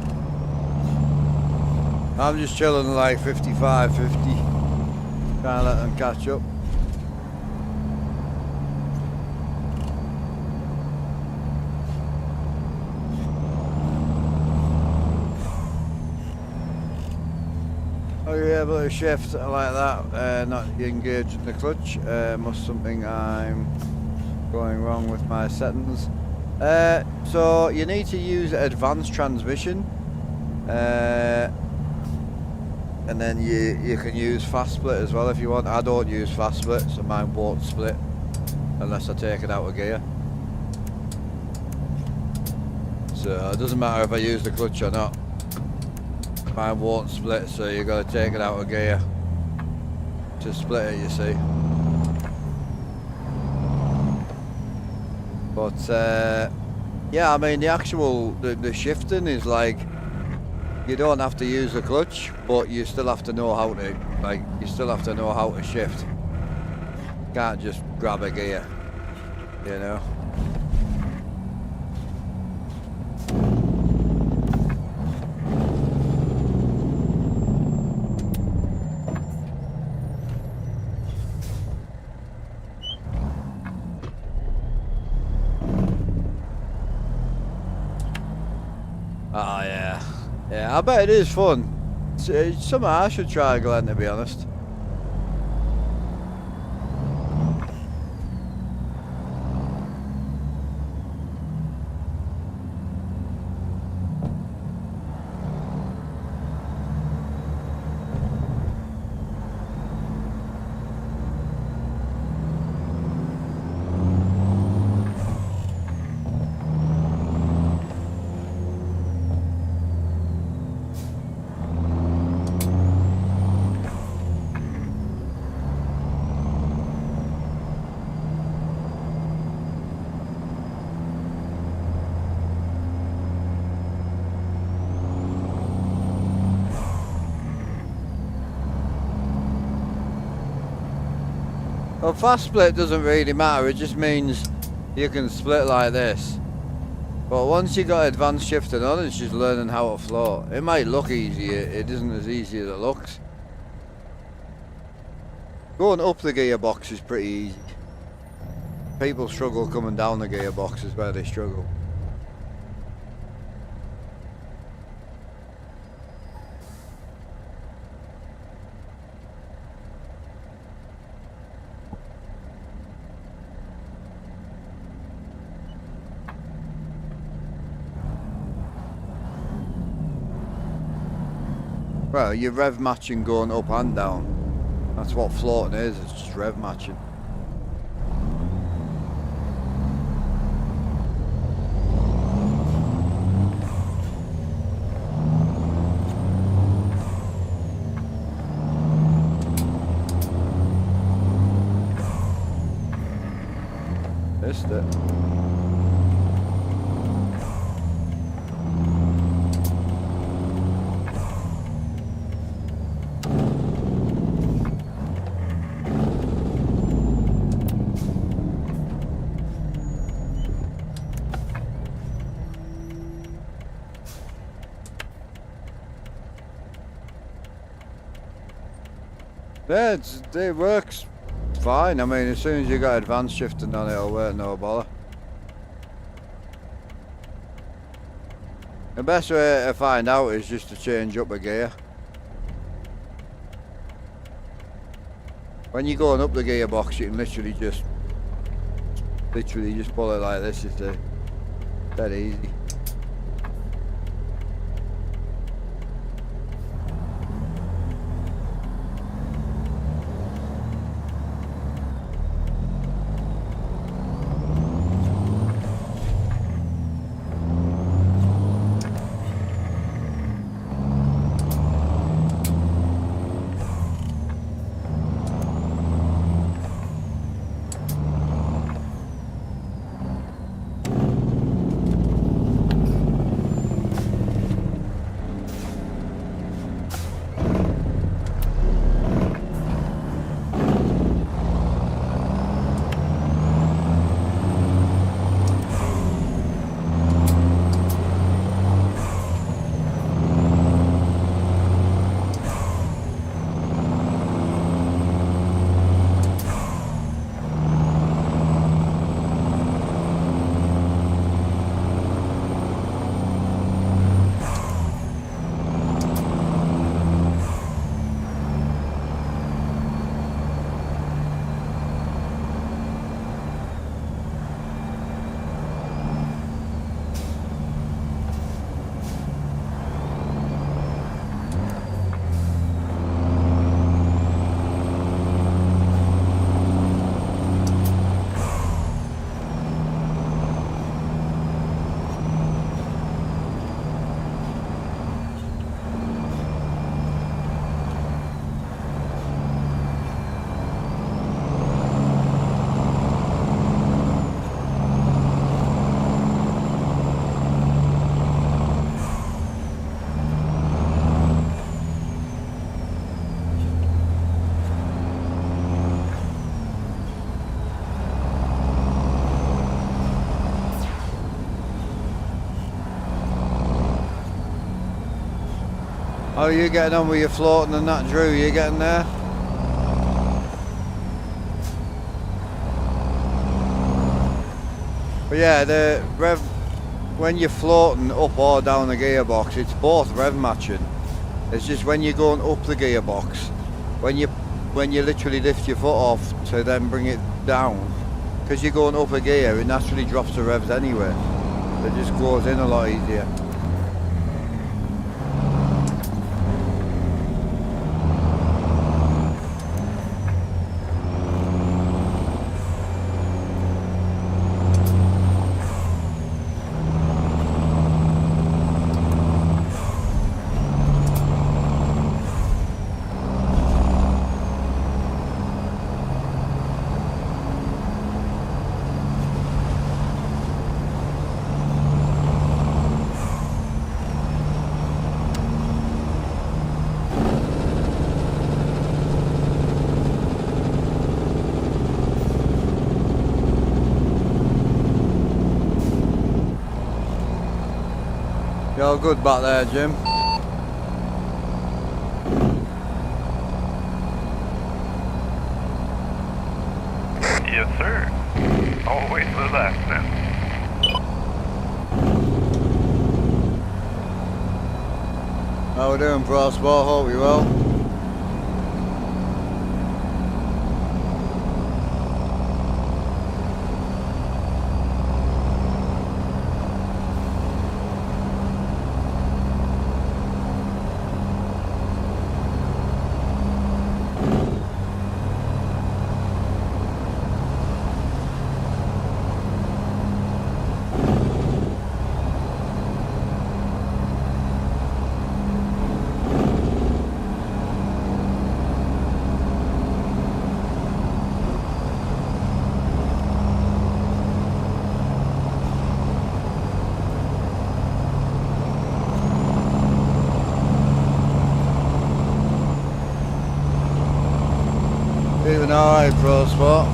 I'm just chilling like 55, 50. Trying to let them catch up. Are you able to shift like that, not engaging the clutch? Must something I'm going wrong with my settings. So you need to use advanced transmission, and then you can use fast split as well if you want. I don't use fast split, so mine won't split unless I take it out of gear. So it doesn't matter if I use the clutch or not. Mine won't split, so you got to take it out of gear to split it, you see. But yeah, I mean the actual the shifting is like, you don't have to use the clutch, but you still have to know how to, like, you still have to know how to shift. You can't just grab a gear, you know. Oh yeah, yeah. I bet it is fun. It's something I should try, Glenn, to be honest. Well, fast split doesn't really matter, it just means you can split like this. But once you got advanced shifting on, it's just learning how to float. It might look easy, it isn't as easy as it looks. Going up the gearbox is pretty easy. People struggle coming down the gearbox is where they struggle. Well, you're rev matching going up and down. That's what floating is, it's just rev matching. Missed it. Yeah, it works fine. I mean, as soon as you got advanced shifting on it, it'll work no bother. The best way to find out is just to change up a gear. When you're going up the gearbox, you can literally just pull it like this, you see. Dead easy. How are you getting on with your floating and that, Drew? You getting there? But yeah, the rev, when you're floating up or down the gearbox, it's both rev matching. It's just when you're going up the gearbox, when you literally lift your foot off to then bring it down, because you're going up a gear, it naturally drops the revs anyway. It just goes in a lot easier. You're good back there, Jim. Yes, sir. I'll wait for that then. How we doing, Pro Sport? Hope you well. Doing alright, Pro Sport.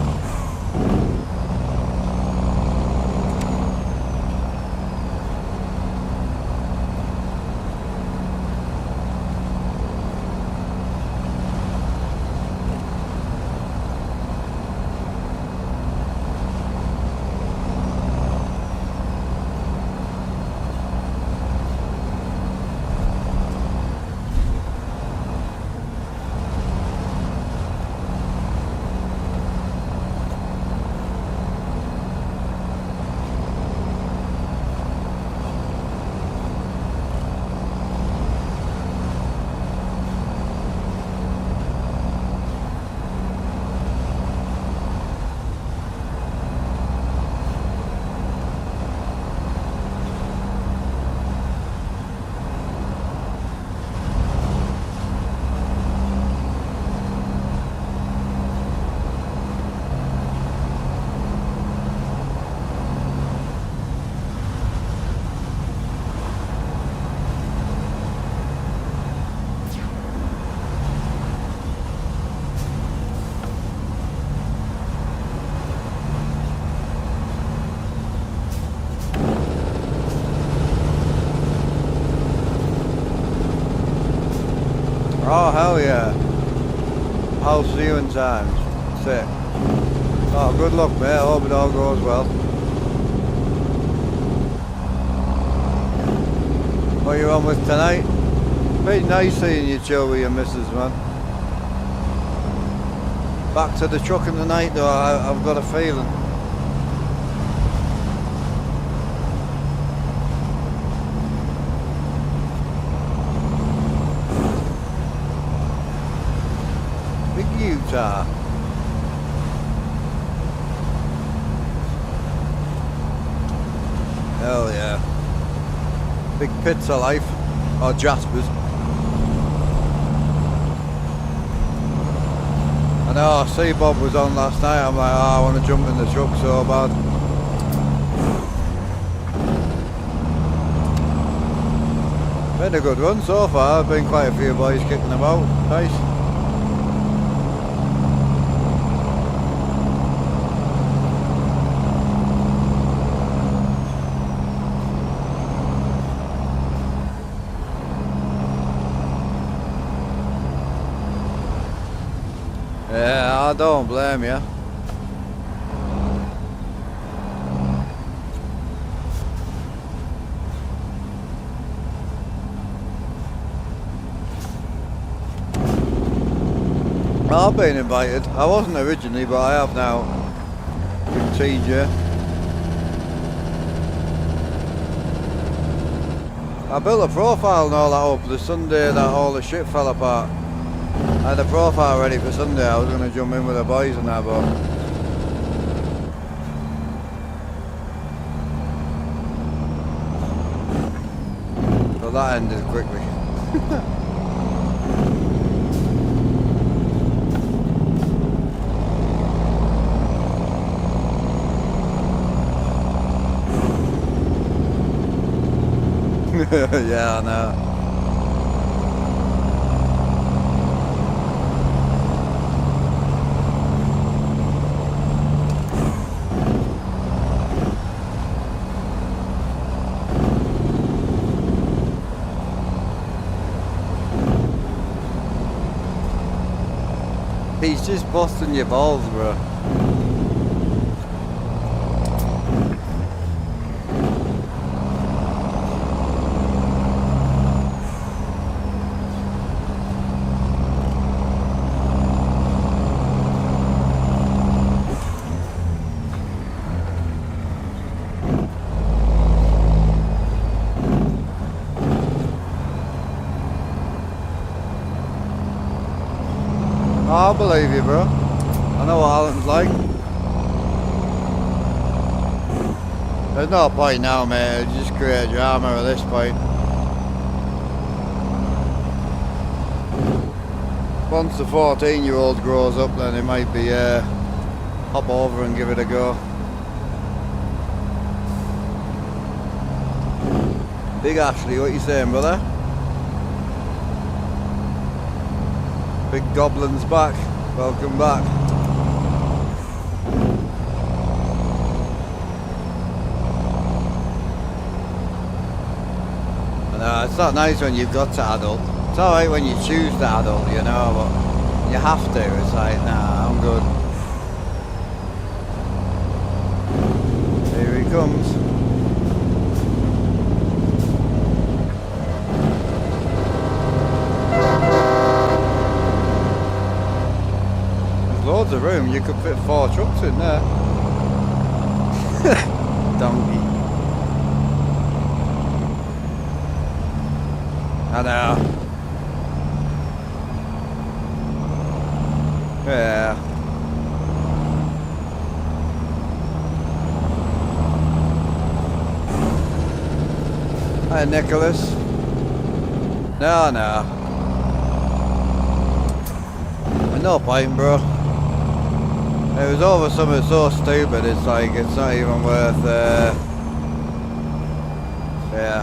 Oh, hell yeah. I'll see you in time. Sick. Oh, good luck, mate. I hope it all goes well. What are you on with tonight? Pretty nice seeing you chill with your missus, man. Back to the truck in the night, though, I've got a feeling. Utah. Hell yeah. Big pits of life. Or Jaspers. I know, I see Bob was on last night. I'm like, oh, I want to jump in the truck so bad. Been a good run so far. Been quite a few boys kicking about. Nice. don't blame you. I've been invited. I wasn't originally, but I have now. With TJ. I built a profile and all that up the Sunday that all the shit fell apart. I had a profile ready for Sunday. I was going to jump in with the boys and that, but so that ended quickly. Yeah, I know. He's just busting your balls, bro. I believe you, bro. I know what Alan's like. There's no point now, mate. You just create drama at this point. Once the 14-year-old grows up, then it might be hop over and give it a go. Big Ashley, what you saying, brother? Big Goblin's back. Welcome back. And it's not nice when you've got to adult. It's alright when you choose to adult, you know, but you have to. It's like, nah, I'm good. Here he comes. Loads of room, you could fit 4 trucks in there. Donkey. I know. Yeah. Hi, Nicholas. No. No point, bro. It was over something so stupid, it's like, it's not even worth, yeah.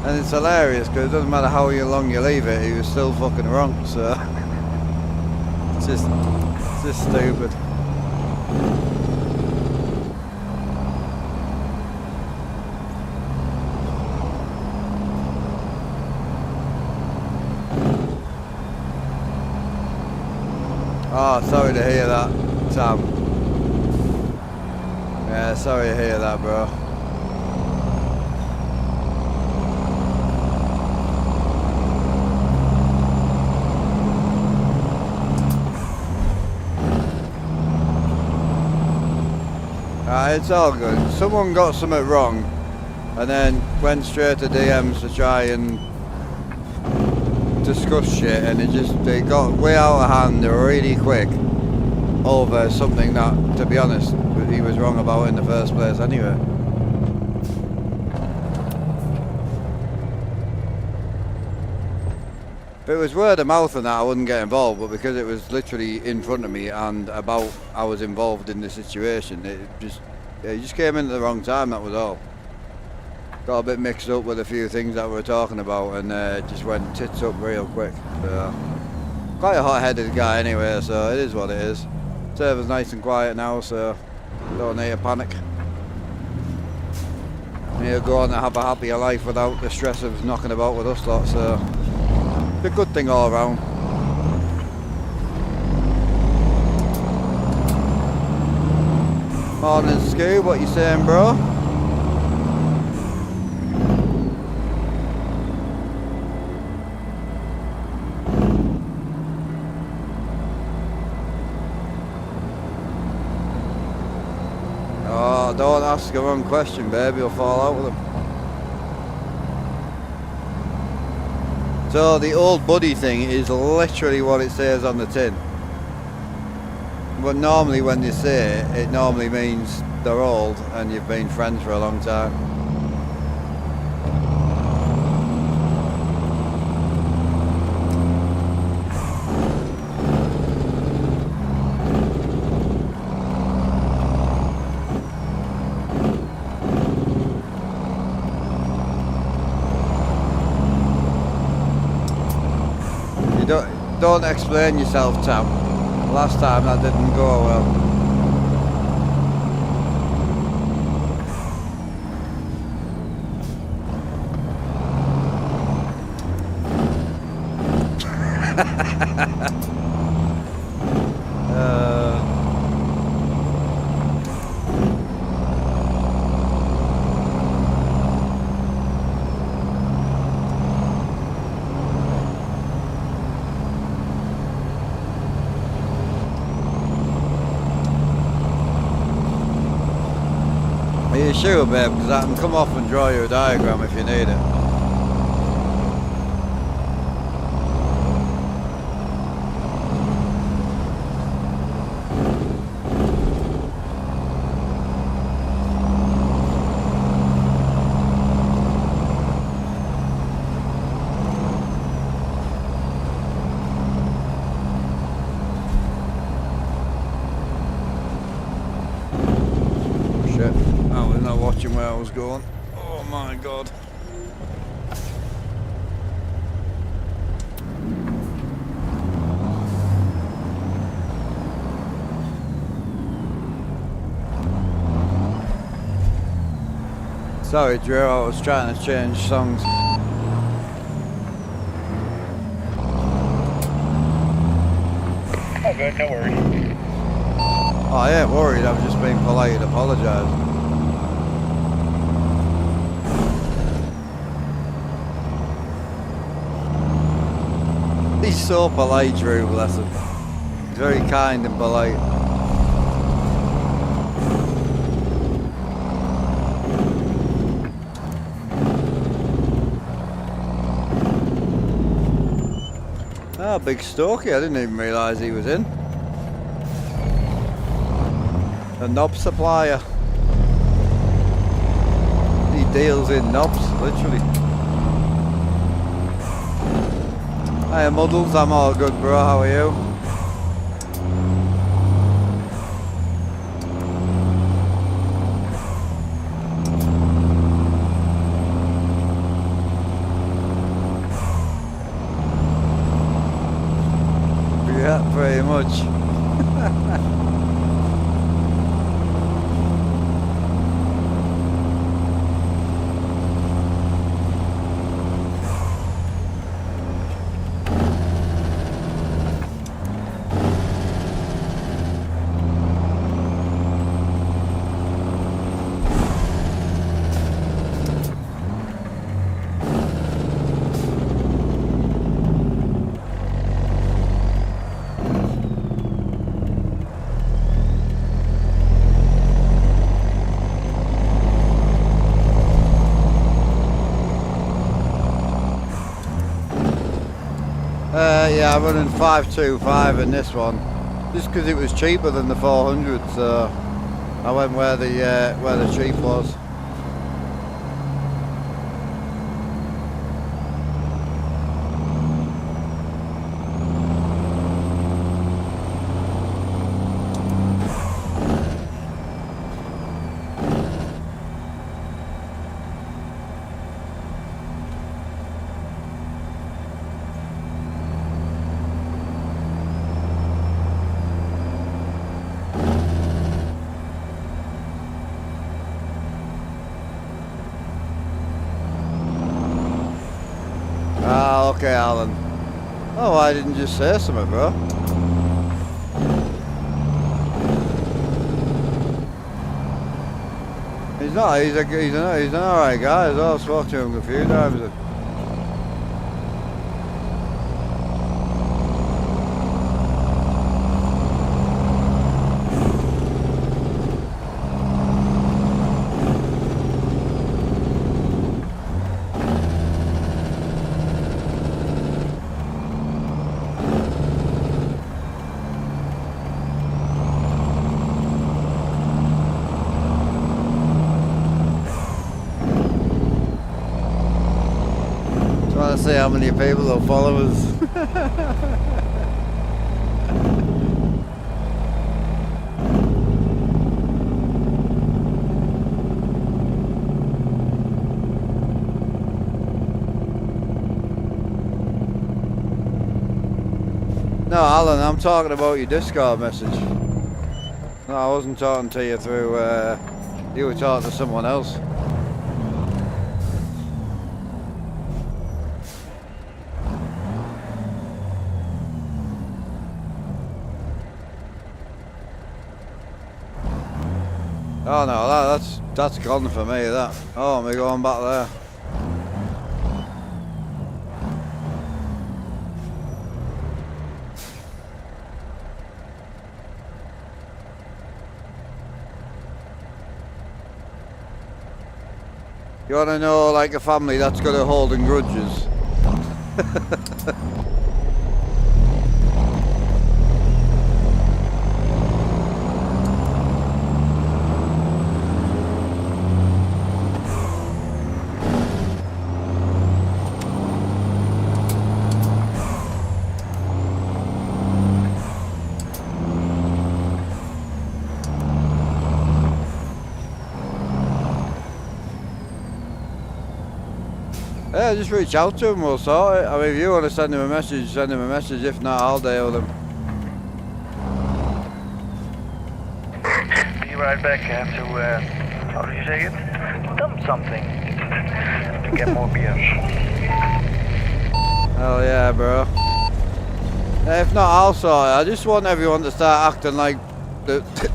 And it's hilarious, because it doesn't matter how long you leave it, he was still fucking wrong, so. It's just stupid. Oh, sorry to hear that, Sam. Yeah, sorry to hear that, bro. It's all good. Someone got something wrong and then went straight to DMs to try and discuss shit, and it got way out of hand really quick over something that, to be honest, he was wrong about in the first place anyway. If it was word of mouth and that, I wouldn't get involved, but because it was literally in front of me and I was involved in the situation, it just came in at the wrong time, that was all. Got a bit mixed up with a few things that we were talking about, and just went tits up real quick. So, quite a hot-headed guy anyway, so it is what it is. Server's nice and quiet now, so don't need to panic. He'll go on to have a happier life without the stress of knocking about with us lot, so it's a good thing all around. Morning, Scoob. What you saying, bro? Oh, don't ask a wrong question, babe. You'll fall out with them. So the old buddy thing is literally what it says on the tin. But normally when they say it, it normally means they're old and you've been friends for a long time. Don't explain yourself, Tam. Last time that didn't go well. Are you sure, babe? Because I can come off and draw you a diagram if you need it. Shit. I was not watching where I was going. Oh my god. Sorry, Drew, I was trying to change songs. Oh, good, no worries. Oh, I ain't worried, I've just been polite and apologised. He's so polite, Drew, bless him. He's very kind and polite. Ah, big Stokey, I didn't even realise he was in. A knob supplier. He deals in knobs, literally. Hiya Muddles, I'm all good, bro, how are you? Yeah, pretty much. Yeah, I'm running 525 in this one, just because it was cheaper than the 400, so I went where the cheap was. Ah, okay, Alan. Oh, why didn't you just say something, bro? He's not. He's an alright guy as well. I spoke to him a few times. Trying to see how many people will follow us. No, Alan, I'm talking about your Discord message. No, I wasn't talking to you through, you were talking to someone else. Oh no, that's gone for me, that. Oh, we're going back there. You want to know, like, a family that's got a holding grudges? Yeah, just reach out to him, we'll sort it. I mean, if you want to send him a message, send him a message. If not, I'll deal with him. Be right back. I have to, how do you say it? Dump something to get more beers. Hell yeah, bro. If not, I'll sort it. I just want everyone to start acting like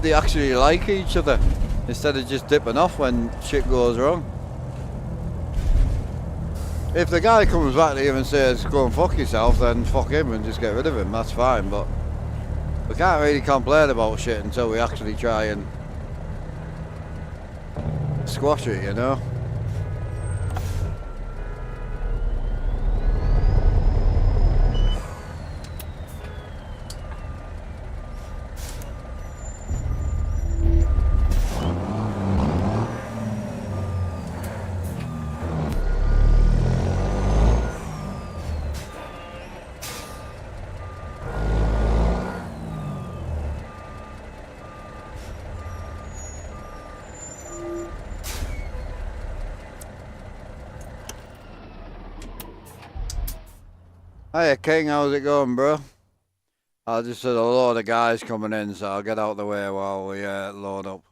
they actually like each other, instead of just dipping off when shit goes wrong. If the guy comes back to you and says, go and fuck yourself, then fuck him and just get rid of him, that's fine, but we can't really complain about shit until we actually try and squash it, you know? Hiya King, how's it going, bro? I just had a load of guys coming in, so I'll get out of the way while we load up.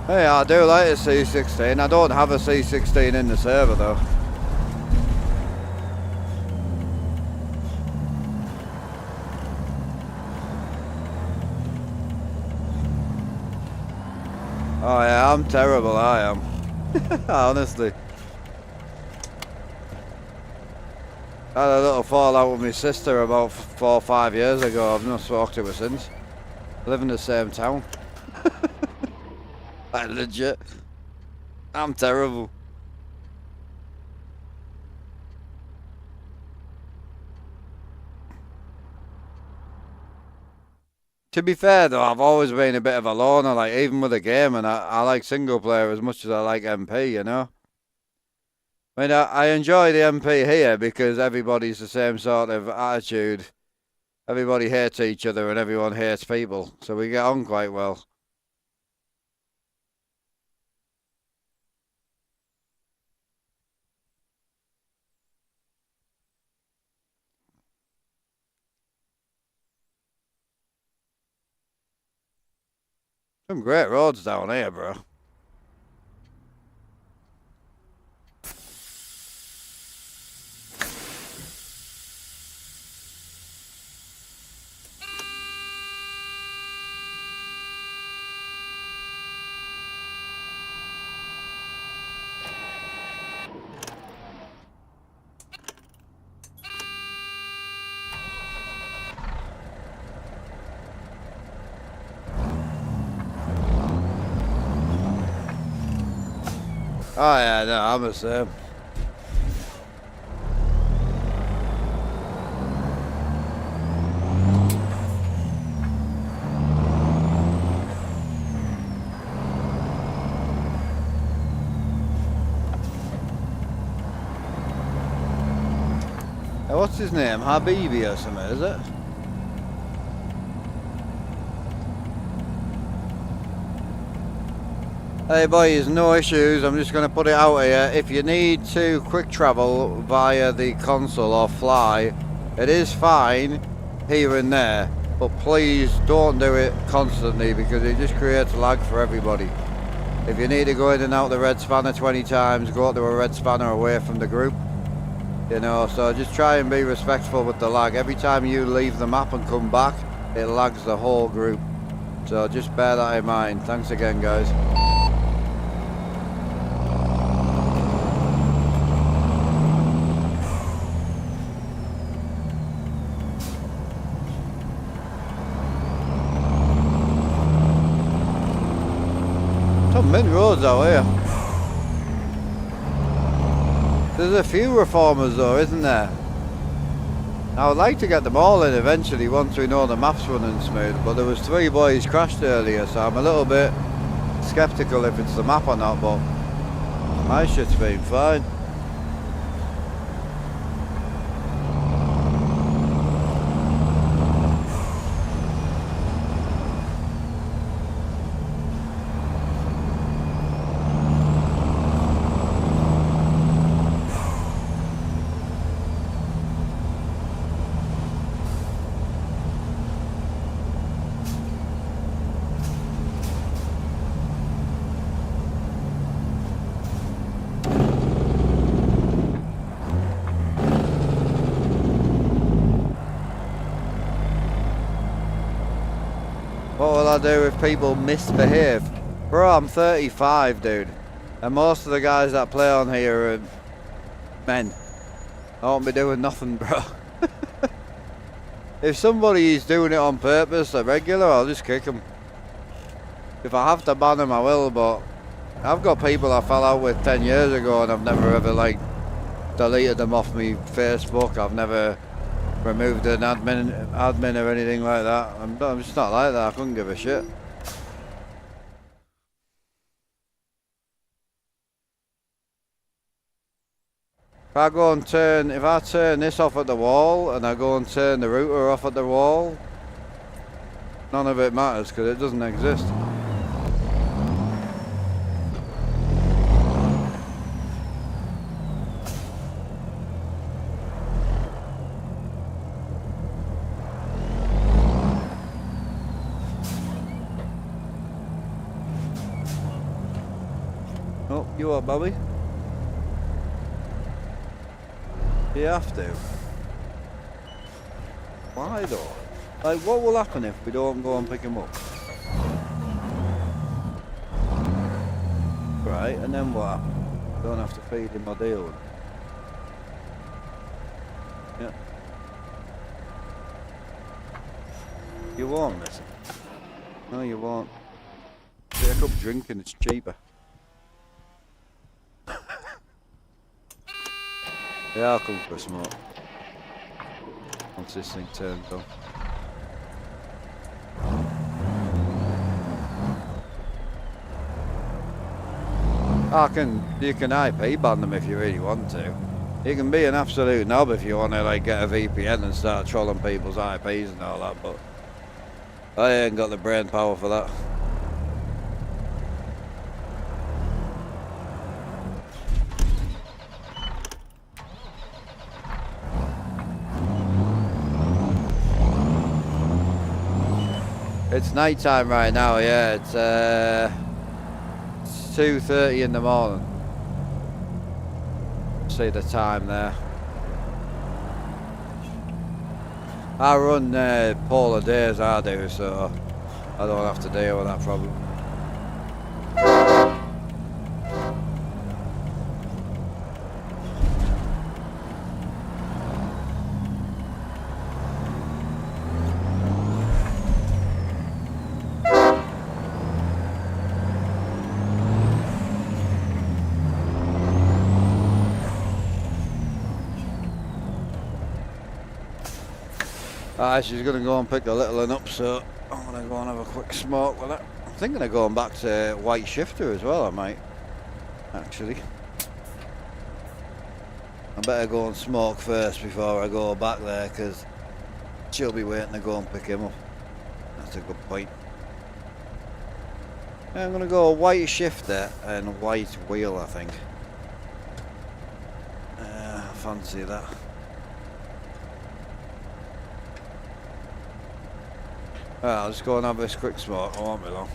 Hey, I do like a C16. I don't have a C16 in the server though. Oh yeah, I'm terrible, I am. Honestly. I had a little fallout with my sister about 4 or 5 years ago. I've not spoken to her since. I live in the same town. Like, legit. I'm terrible. To be fair though, I've always been a bit of a loner, like even with a game, and I like single player as much as I like MP, you know? I mean, I enjoy the MP here because everybody's the same sort of attitude. Everybody hates each other and everyone hates people, so we get on quite well. Some great roads down here, bro. Oh yeah, no, I'm the same. What's his name? Habibi or something, is it? Hey boys, no issues. I'm just going to put it out here. If you need to quick travel via the console or fly, it is fine here and there, but please don't do it constantly because it just creates lag for everybody. If you need to go in and out the red spanner 20 times, go to a red spanner away from the group. You know, so just try and be respectful with the lag. Every time you leave the map and come back, it lags the whole group. So just bear that in mind. Thanks again, guys. Some mint roads out here. There's a few reformers though, isn't there? I would like to get them all in eventually once we know the map's running smooth, but there was 3 boys crashed earlier, so I'm a little bit skeptical if it's the map or not, but my shit's been fine. What will I do if people misbehave? Bro, I'm 35, dude. And most of the guys that play on here are men. I won't be doing nothing, bro. If somebody is doing it on purpose, a regular, I'll just kick them. If I have to ban them, I will, but I've got people I fell out with 10 years ago and I've never ever, like, deleted them off me Facebook. I've never removed an admin or anything like that. I'm just not like that. I couldn't give a shit. If I go and turn, if I turn this off at the wall and I go and turn the router off at the wall, none of it matters because it doesn't exist. Oh, you are, Bobby? You have to. Why though? Like, what will happen if we don't go and pick him up? Right, and then what happens? Don't have to feed him or deal with him. Yeah. You won't miss it. No, you won't. Take up drinking, it's cheaper. Yeah, I'll come for a smoke. Once this thing turns on. You can IP ban them if you really want to. You can be an absolute knob if you want to like get a VPN and start trolling people's IPs and all that, but I ain't got the brain power for that. It's night time right now, yeah. It's 2:30 in the morning. See the time there. I run polar days, I do, so I don't have to deal with that problem. She's going to go and pick the little one up, so I'm going to go and have a quick smoke with it. I'm thinking of going back to White Shifter as well, I might, actually. I better go and smoke first before I go back there, because she'll be waiting to go and pick him up. That's a good point. I'm going to go White Shifter and White Wheel, I think. I fancy that. Alright, I'll just go and have this quick smoke, I won't be long.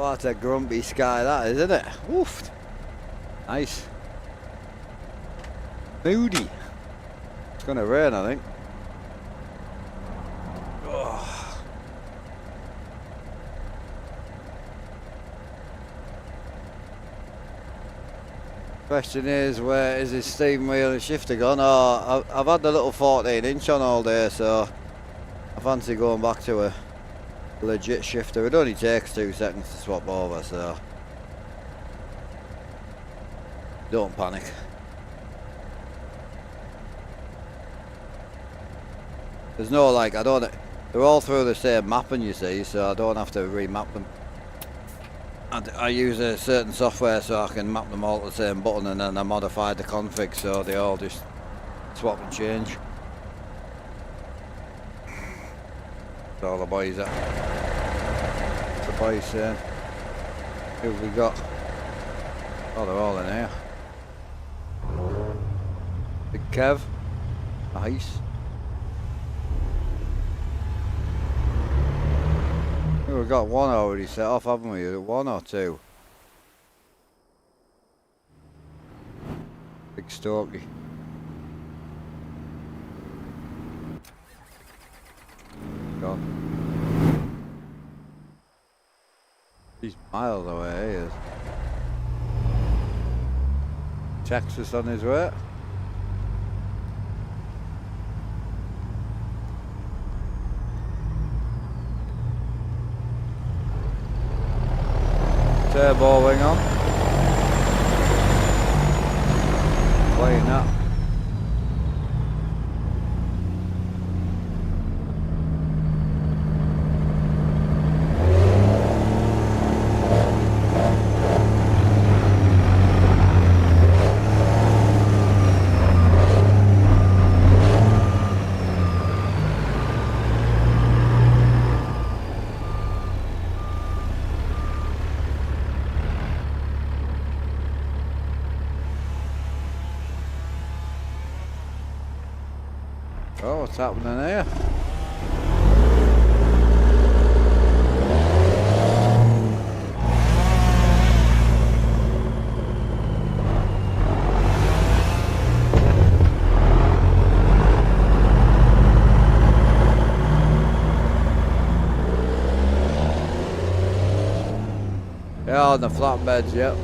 What a grumpy sky that is, isn't it? Oof. Nice. Moody. It's gonna rain, I think. Oh. Question is, where is his steam wheel and shifter gone? Oh, I've had the little 14-inch on all day, so I fancy going back to a legit shifter. It only takes 2 seconds to swap over, so don't panic. There's no like, they're all through the same mapping, you see, so I don't have to remap them. I use a certain software so I can map them all to the same button, and then I modified the config so they all just swap and change. That's all the boys are. What's the boys saying? Who have we got? Oh, they're all in here. Big Kev. Nice. We've got one already set off, haven't we? 1 or 2? Big Stokey. Gone. He's miles away, he is. Texas on his way. Turbo wing on. Playing that. Oh, what's happening here? Yeah, on the flatbeds, yep.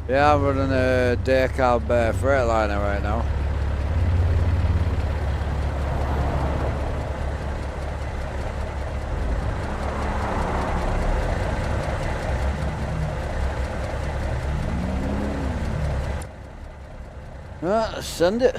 Yeah, I'm running a day cab Freightliner right now. Right, let's send it.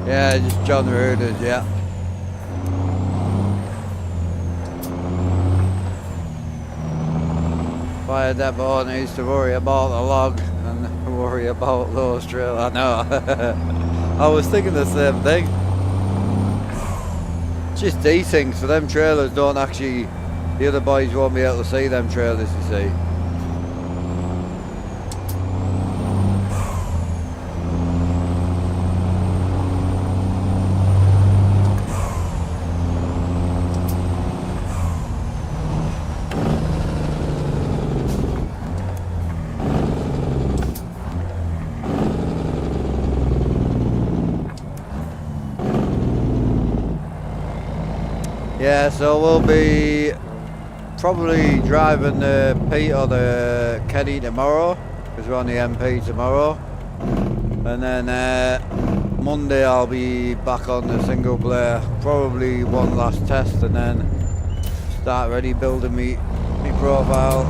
Yeah, just John Reuters, yeah. Fire depot needs to worry about the log and worry about those trailers. I know. I was thinking the same thing. Just these things, so them trailers don't actually, the other boys won't be able to see them trailers, you see. Yeah, so we'll be probably driving the Pete or the Kenny tomorrow, because we're on the MP tomorrow. And then Monday I'll be back on the single player, probably one last test, and then start ready building me profile.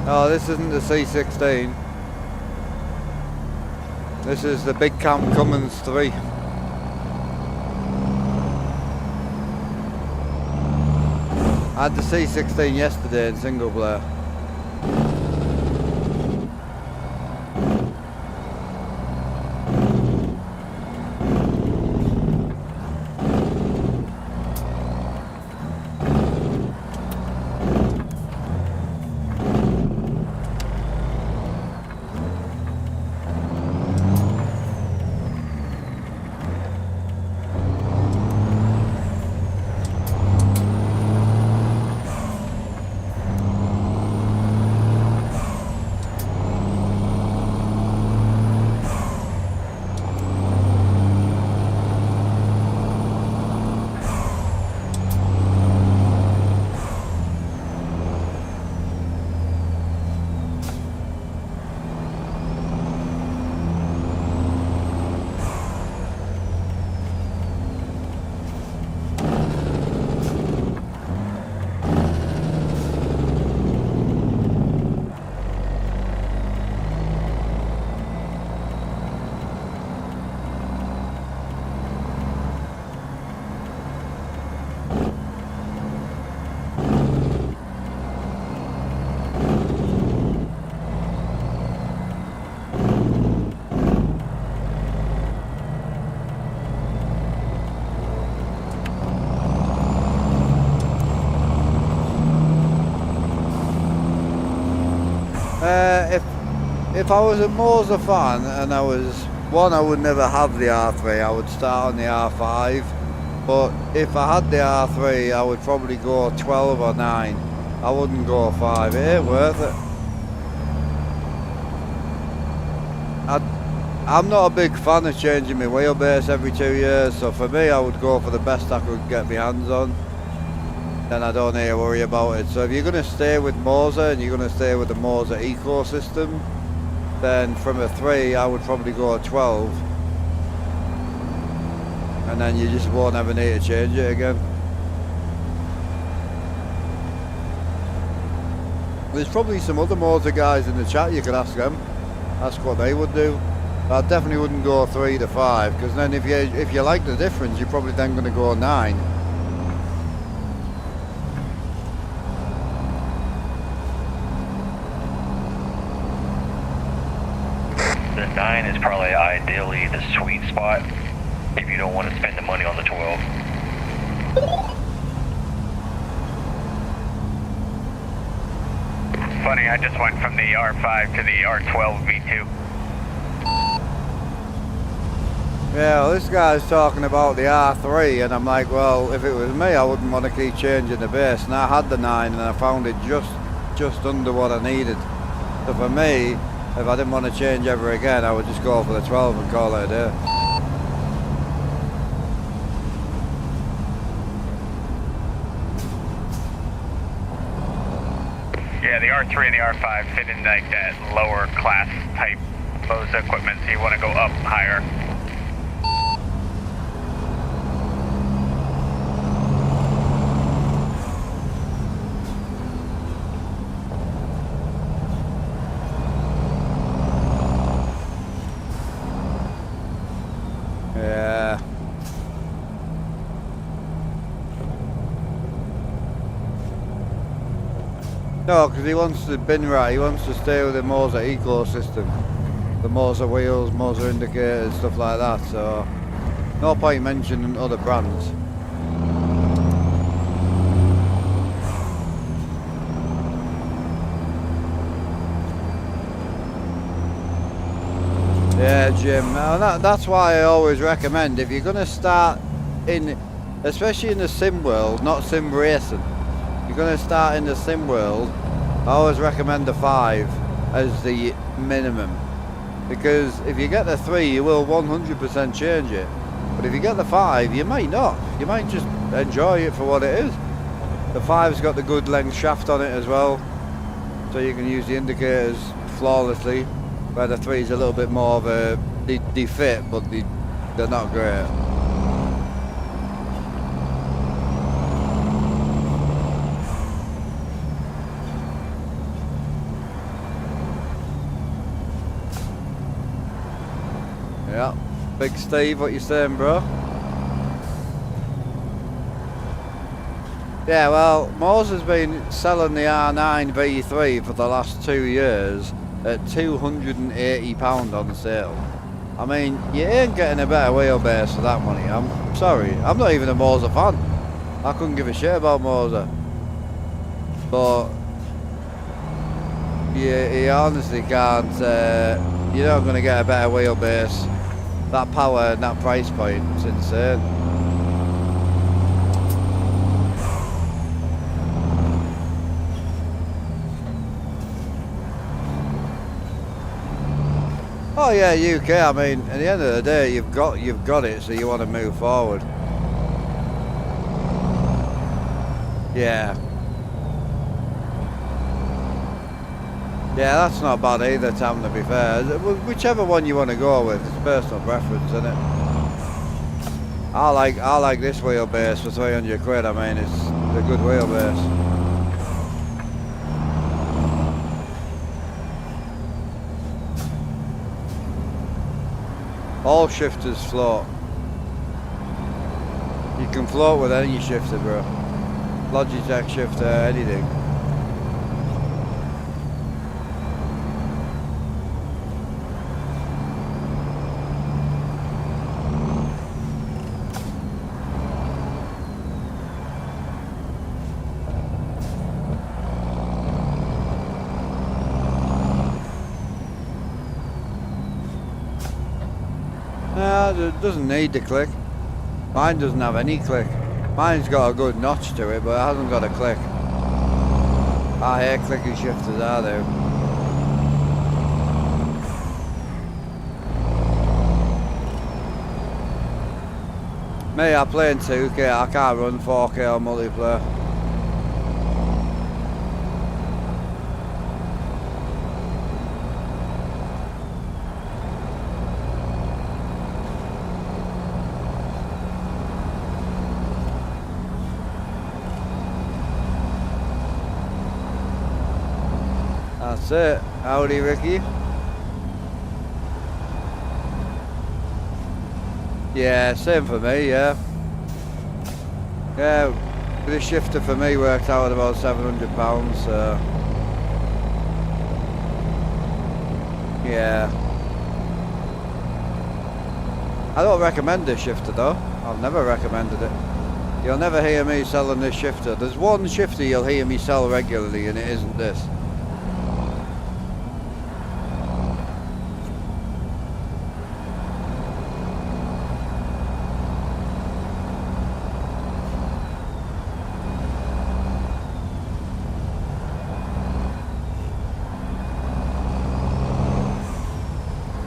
Oh, this isn't the C16. This is the Big Cam Cummins 3. I had the C16 yesterday in single player. if I was a Moser fan and I would never have the R3, I would start on the R5. But if I had the R3, I would probably go 12 or 9. I wouldn't go 5. It ain't worth it. I'm not a big fan of changing my wheelbase every 2 years, so for me I would go for the best I could get my hands on. Then I don't need to worry about it. So if you're going to stay with Moser and you're going to stay with the Moser ecosystem, then from a 3 I would probably go a 12. And then you just won't ever need to change it again. There's probably some other Moser guys in the chat, you could ask them. Ask what they would do. I definitely wouldn't go 3 to 5, because then if you like the difference, you're probably then going to go 9. The 9 is probably ideally the sweet spot if you don't want to spend the money on the 12. Funny, I just went from the R5 to the R12 V2. Yeah, well, this guy's talking about the R3, and I'm like, well, if it was me, I wouldn't want to keep changing the base. And I had the 9, and I found it just under what I needed. So for me, if I didn't want to change ever again, I would just go for the 12 and call it a day. Yeah, the R3 and the R5 fit in like that lower class type Moser equipment, so you want to go up higher. Yeah. No, because he wants to bin right. He wants to stay with the Moser ecosystem, the Moser wheels, Moser indicators, stuff like that. So, no point mentioning other brands. Yeah, Jim. That's why I always recommend, if you're going to start in, especially in the sim world, not sim racing, you're going to start in the sim world, I always recommend the 5 as the minimum. Because if you get the 3, you will 100% change it. But if you get the 5, you might not. You might just enjoy it for what it is. The 5's got the good length shaft on it as well, so you can use the indicators flawlessly. Where the 3's a little bit more of a, they fit, but they're not great. Yeah, Big Steve, what you saying, bro? Yeah, well, Moser's been selling the R9 V3 for the last 2 years at £280 on sale. I mean, you ain't getting a better wheelbase for that money. I'm sorry, I'm not even a Moser fan. I couldn't give a shit about Moser. But you honestly can't, you're not going to get a better wheelbase. That power and that price point is insane. Oh yeah, UK. I mean, at the end of the day, you've got it, so you want to move forward. Yeah. Yeah, that's not bad either, Tam, to be fair. Whichever one you want to go with, it's personal preference, isn't it? I like this wheelbase for 300 quid. I mean, it's a good wheelbase. All shifters float. You can float with any shifter, bro. Logitech shifter, anything. it doesn't need the click. Mine doesn't have any click. Mine's got a good notch to it, but it hasn't got a click. I hate clicky shifters, are they? Me, I play in 2K, I can't run 4K on multiplayer. That's it. Howdy, Ricky. Yeah, same for me, yeah. Yeah, this shifter for me worked out at about £700, so... Yeah. I don't recommend this shifter though. I've never recommended it. You'll never hear me selling this shifter. There's one shifter you'll hear me sell regularly and it isn't this.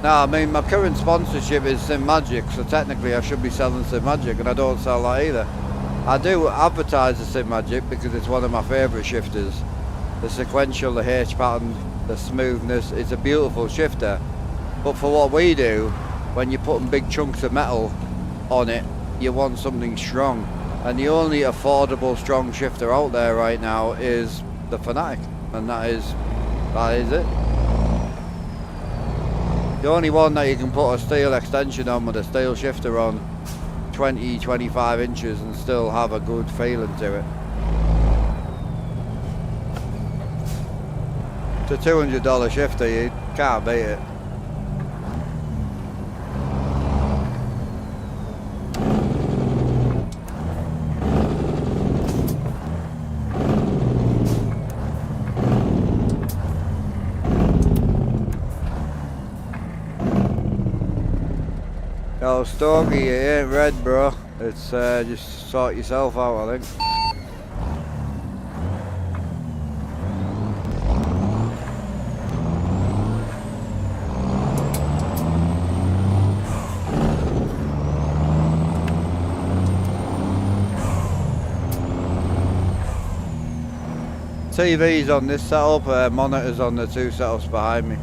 No, I mean my current sponsorship is Sim Magic, so technically I should be selling Sim Magic, and I don't sell that either. I do advertise the Sim Magic because it's one of my favourite shifters. The sequential, the H pattern, the smoothness, it's a beautiful shifter. But for what we do, when you're putting big chunks of metal on it, you want something strong. And the only affordable strong shifter out there right now is the Fanatic, and that is it. The only one that you can put a steel extension on with a steel shifter on 20-25 inches and still have a good feeling to it. It's a $200 shifter, you can't beat it. Oh, Storky, it ain't red, bro. It's just sort yourself out, I think. TV's on this setup, monitors on the two setups behind me.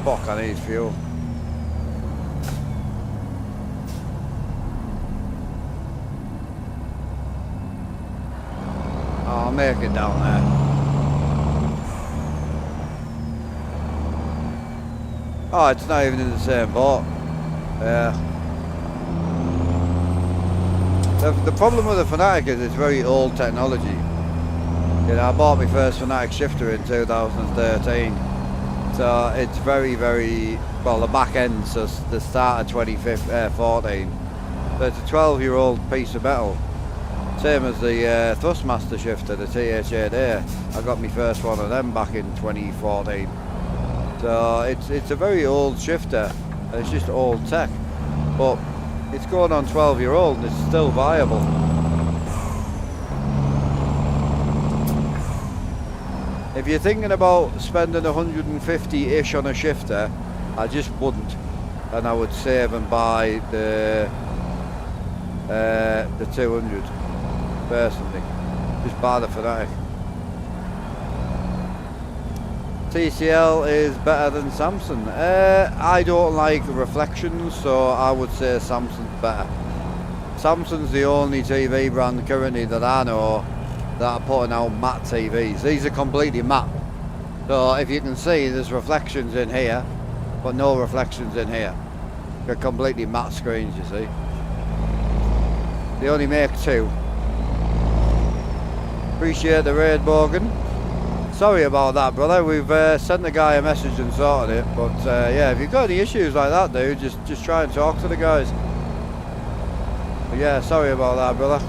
Fuck, I need fuel. Oh, I'll make it down there. Oh, it's not even in the same boat. Yeah. The problem with the Fanatic is it's very old technology. You know, I bought my first Fanatic shifter in 2013. So it's very, well, the back end, so the start of 2014. So it's a 12-year-old piece of metal. Same as the Thrustmaster shifter, the TH8A. I got my first one of them back in 2014. So it's a very old shifter. It's just old tech. But it's going on 12-year-old and it's still viable. If you're thinking about spending 150-ish on a shifter, I just wouldn't, and I would save and buy the 200 personally. Just buy the Fanatic. TCL is better than Samsung. I don't like reflections, so I would say Samsung's better. Samsung's the only TV brand currently that I know that are putting out matte TVs. These are completely matte. So if you can see, there's reflections in here, but no reflections in here. They're completely matte screens, you see. They only make two. Appreciate the raid, Morgan. Sorry about that, brother. We've sent the guy a message and sorted it, but yeah, if you've got any issues like that, dude, just try and talk to the guys. But yeah, sorry about that, brother.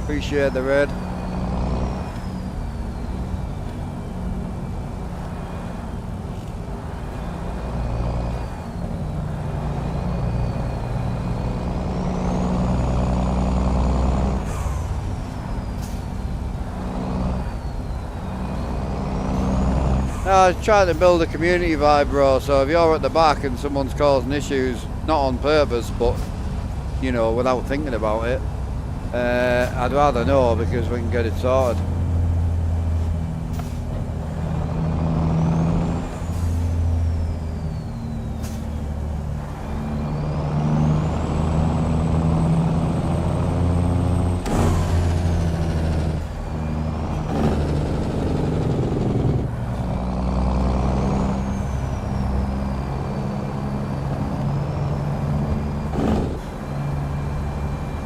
Appreciate the raid. Yeah, I'm trying to build a community vibe, bro. So if you're at the back and someone's causing issues, not on purpose, but you know, without thinking about it, I'd rather know because we can get it sorted.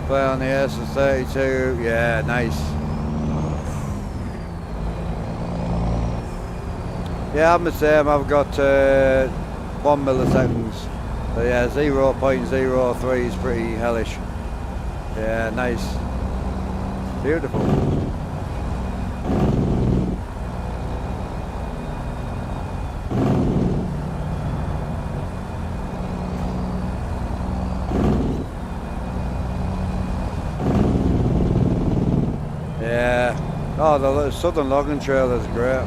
Play on the SS32, yeah, nice. Yeah, I'm the same, I've got 1 milliseconds. So yeah, 0.03 is pretty hellish. Yeah, nice. Beautiful. Yeah. Oh, the Southern Logging Trail is great.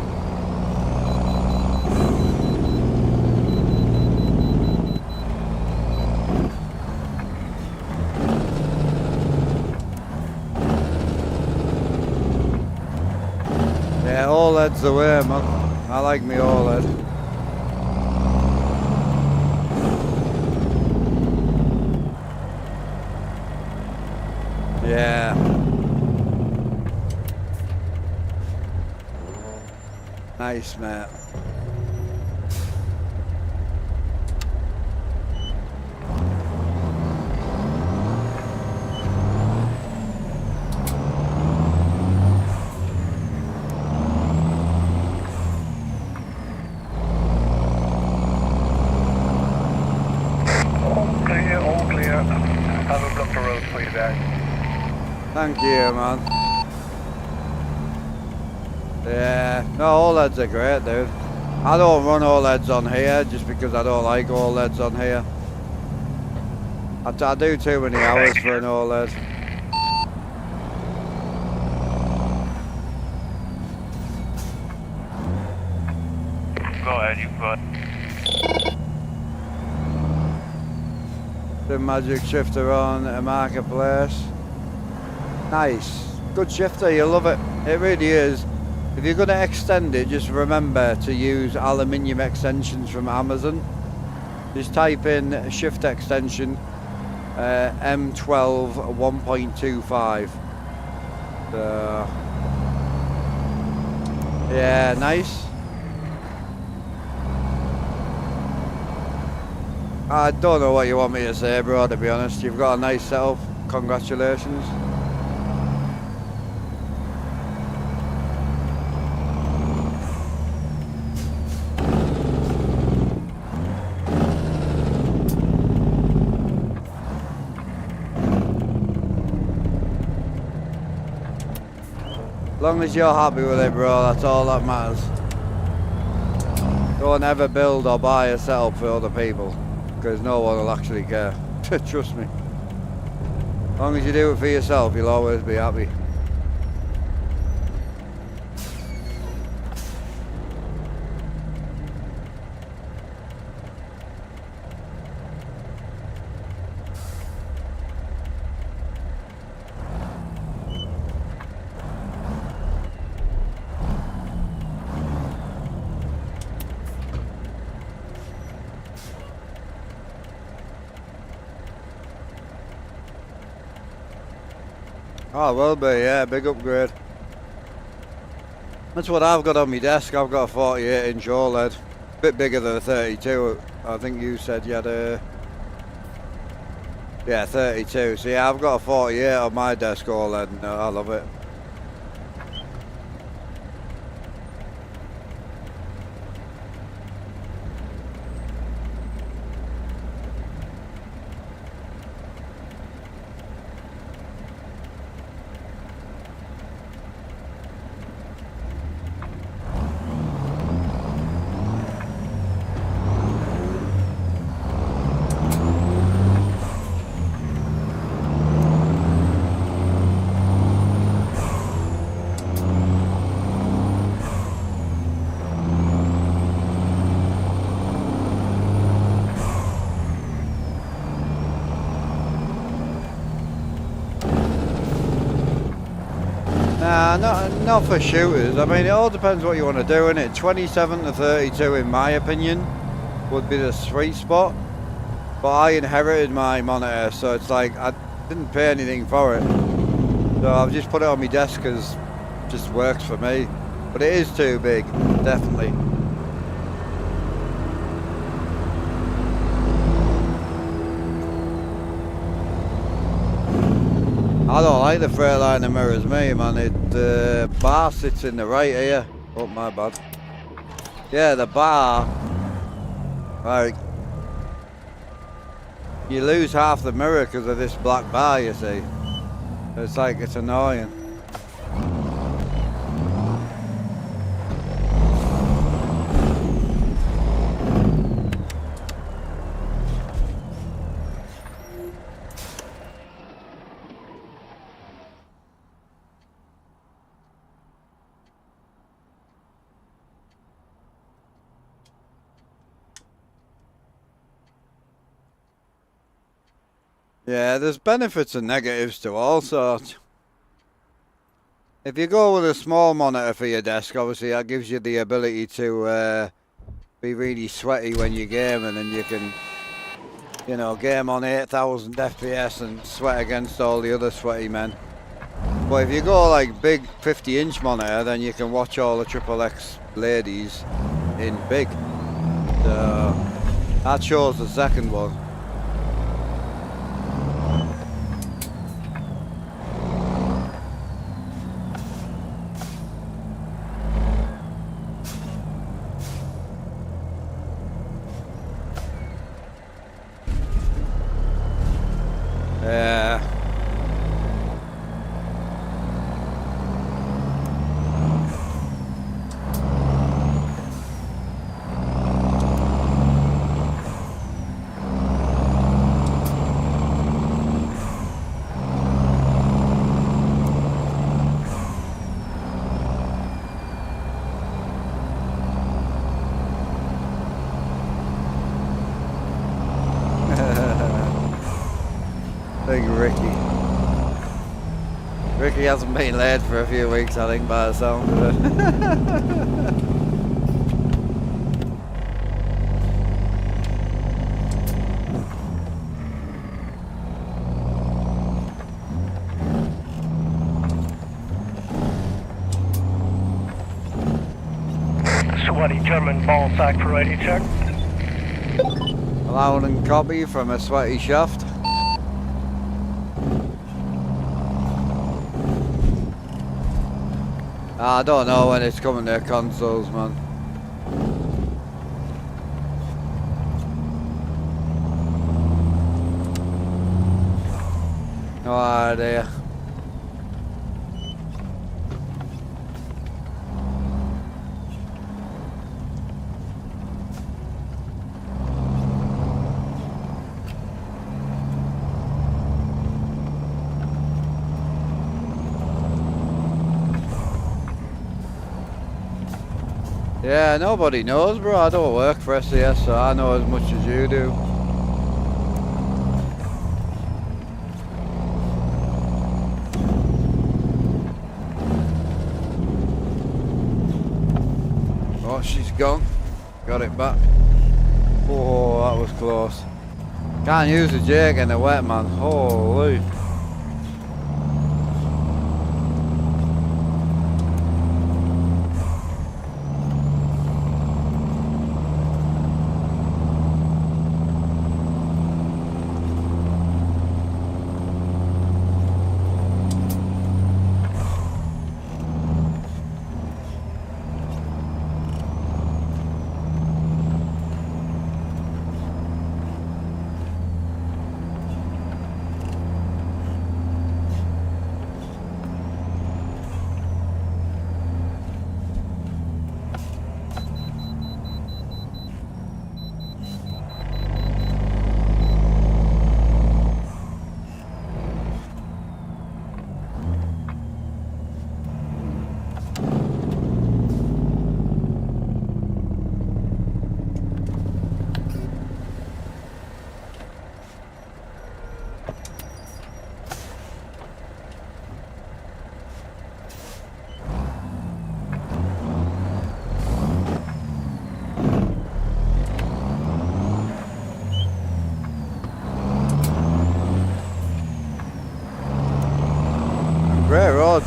Yeah, OLED's the way, man. I like me OLED. Yeah. Nice, mate. All clear. I will block the road for you guys. Thank you, man. Yeah, no, OLEDs are great, dude. I don't run OLEDs on here just because I don't like OLEDs on here. I do too many hours for an OLED. Go ahead, you've got. The magic shifter on a marketplace. Nice. Good shifter, you love it. It really is. If you're going to extend it, just remember to use aluminium extensions from Amazon. Just type in shift extension M12 1.25. So, yeah, nice. I don't know what you want me to say, bro, to be honest. You've got a nice setup. Congratulations. As long as you're happy with it, bro, that's all that matters. Don't ever build or buy a setup for other people, because no one will actually care. Trust me. As long as you do it for yourself, you'll always be happy. Oh, will be, yeah, big upgrade. That's what I've got on my desk. I've got a 48-inch OLED. Bit bigger than a 32. I think you said you had a... Yeah, 32. So yeah, I've got a 48 on my desk OLED and I love it. Nah, not for shooters. I mean, it all depends what you want to do, innit? 27 to 32, in my opinion, would be the sweet spot. But I inherited my monitor, so it's like I didn't pay anything for it. So I've just put it on my desk because it just works for me. But it is too big, definitely. I don't like the Freightliner mirrors, me, man. The bar sits in the right here. Oh, my bad. Yeah, the bar. Like, you lose half the mirror because of this black bar, you see. It's like, it's annoying. Yeah, there's benefits and negatives to all sorts. If you go with a small monitor for your desk, obviously that gives you the ability to be really sweaty when you're gaming, and you can, you know, game on 8,000 FPS and sweat against all the other sweaty men. But if you go like big 50-inch monitor, then you can watch all the XXX ladies in big. So that shows the second one. Yeah. Big Ricky. Ricky hasn't been laid for a few weeks, I think, by the sound of it. Sweaty German ball sack ready check. Loud and copy from a sweaty shaft. I don't know when it's coming to consoles, man. No idea. Yeah, nobody knows, bro. I don't work for SES, so I know as much as you do. Oh, she's gone. Got it back. Oh, that was close. Can't use the jig in the wet, man. Holy.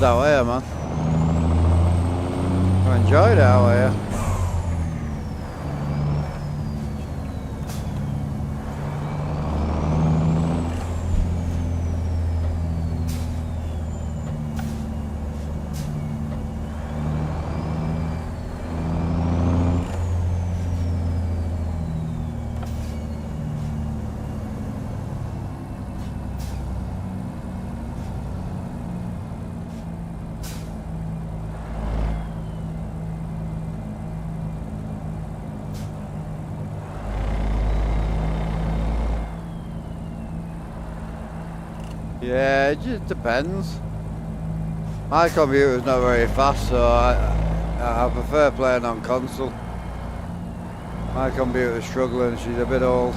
loads out here, man. I enjoyed it out here. Yeah, it just depends. My computer's not very fast, so I prefer playing on console. My computer's struggling, she's a bit old.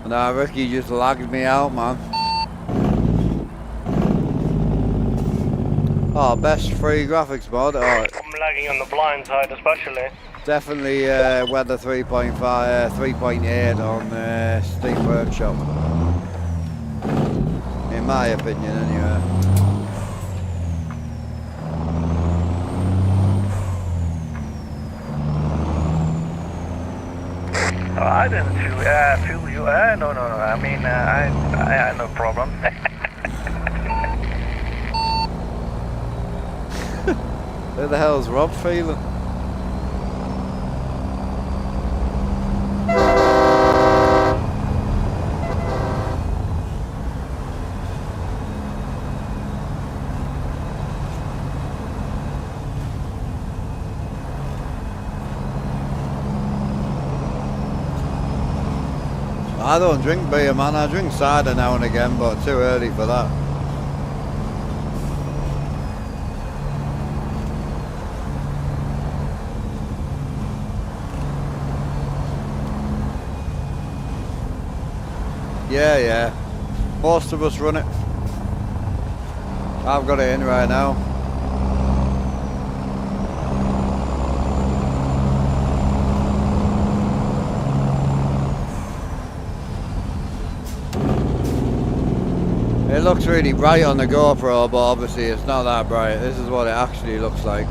Nah, Ricky just lagged me out, man. Oh, best free graphics mod? Oh, I'm lagging on the blind side especially. definitely Weather 3.5, 3.8 on Steam Workshop. In my opinion, anyway. I didn't feel you. No. I mean, I had no problem. Where the hell's Rob feeling? I don't drink beer, man. I drink cider now and again, but too early for that. Yeah. Most of us run it. I've got it in right now. It looks really bright on the GoPro, but obviously it's not that bright. This is what it actually looks like.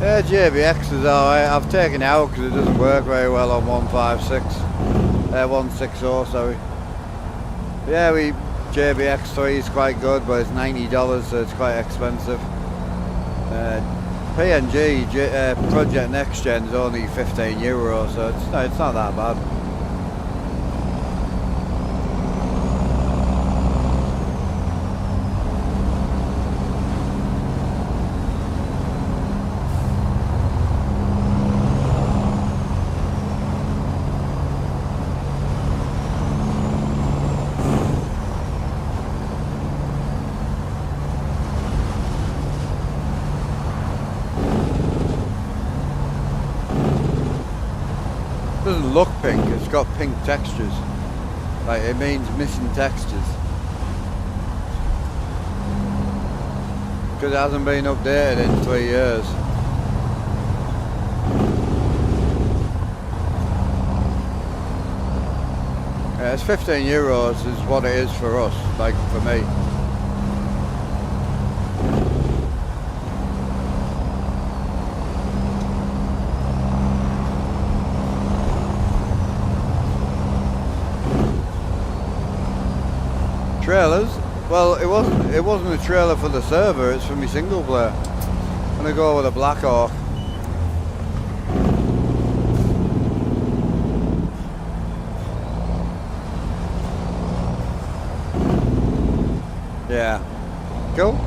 Yeah, JBX is alright. I've taken it out because it doesn't work very well on 160, sorry. Yeah, JBX3 is quite good, but it's $90, so it's quite expensive. PNG Project Next Gen is only €15, so it's not that bad. It doesn't look pink, it's got pink textures. Like, it means missing textures. Because it hasn't been updated in 3 years. Yeah, it's 15 euros is what it is for us, like for me. Trailers? Well, it wasn't a trailer for the server, it's for me single player. I'm gonna go with a Black Hawk. Yeah. Cool.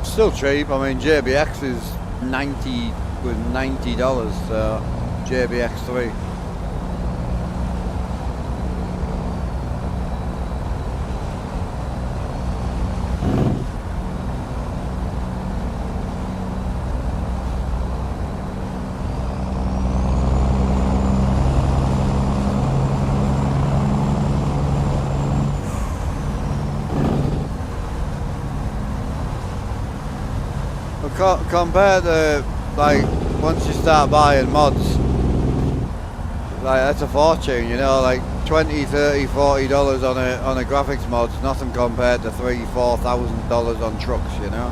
Still cheap. I mean, JBX is $90, so JBX 3. Compared to, like, once you start buying mods, like, that's a fortune, you know, like $20, $30, $40 on a graphics mod, nothing compared to $3,000-$4,000 on trucks, you know.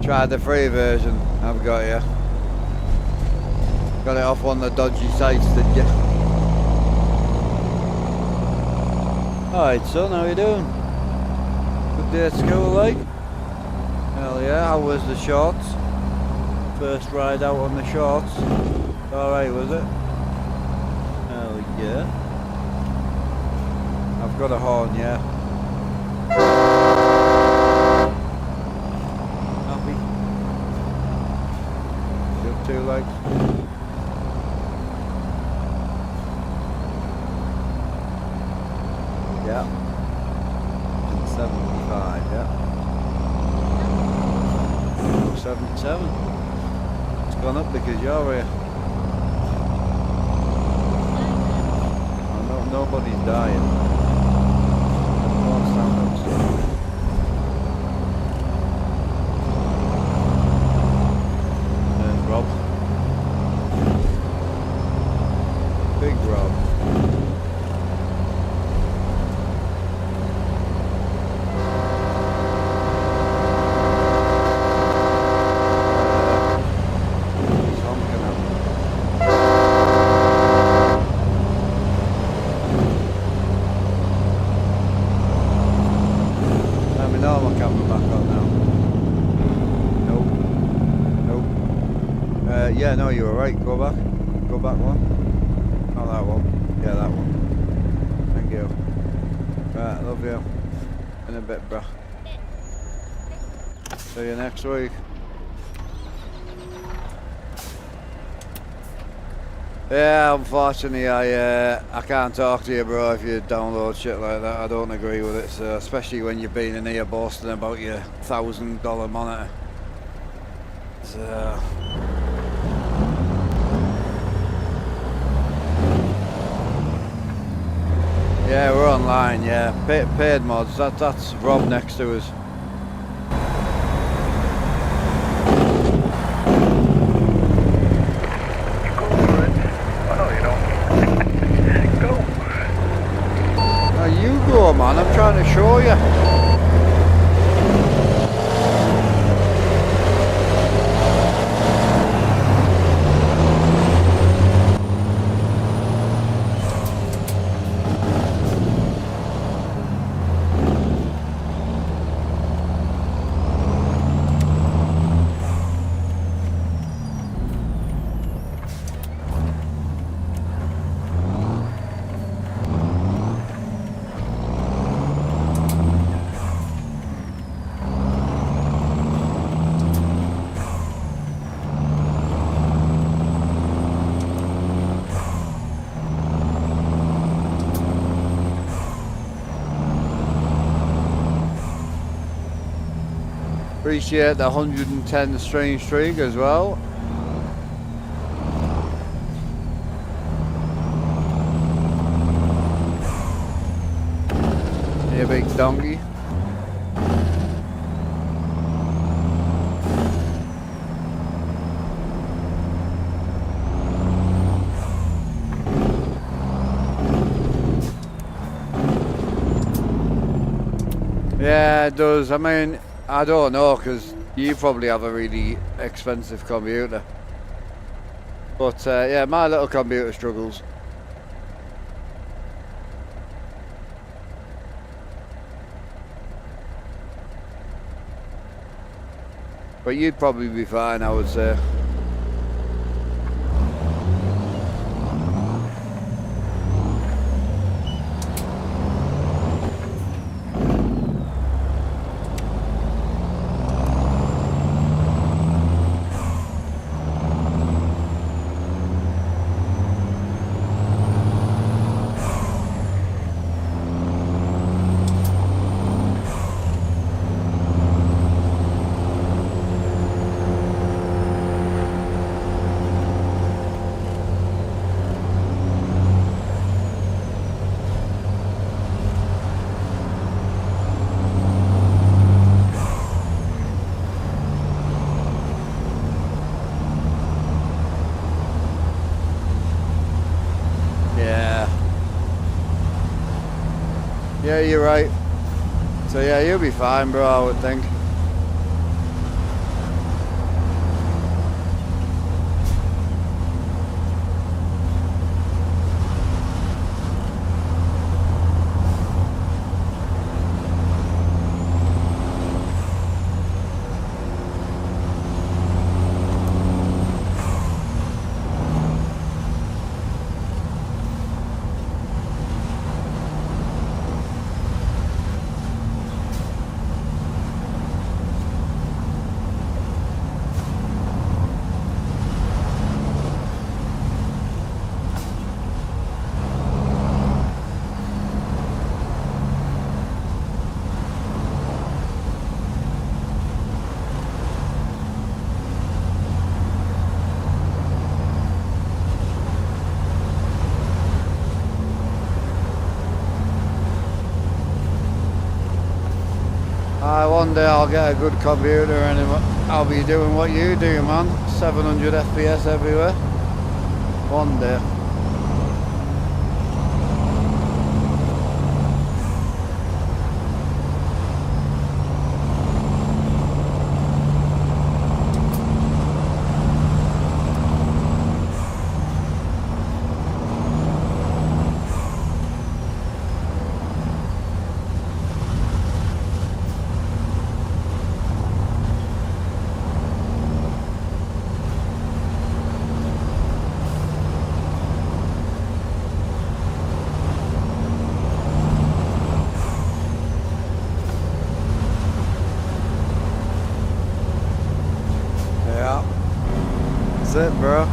Tried the free version, I've got you. Got it off one of the dodgy sites, did you? Alright son, how you doing? Good day at school, like? Hell yeah, how was the shorts? First ride out on the shorts. Alright, was it? Hell yeah. I've got a horn, yeah. Two legs. Yeah. 75, yeah. 77. It's gone up because you're here. Oh, no, nobody's dying. What's that? Rob. Big Rob. Let me know my camera back on now. Yeah, no, you were right. Go back. Go back one. Oh, that one. Yeah, that one. Thank you. Right, love you. In a bit, bruh. See you next week. Yeah, unfortunately, I can't talk to you, bro, if you download shit like that. I don't agree with it, so especially when you've been in here boasting about your $1,000 monitor. So. Yeah, we're online, yeah. Paid mods, that's Rob next to us. You go for it. Oh no, you don't. Go. Now you go, man, I'm trying to show you. Appreciate the 110 stream streak as well. you big donkey. Yeah, it does. I mean, I don't know, because you probably have a really expensive computer. But yeah, my little computer struggles. But you'd probably be fine, I would say. Yeah, you're right. So yeah, you'll be fine, bro, I would think. One day I'll get a good computer and I'll be doing what you do, man. 700 FPS everywhere. One day. It, bro.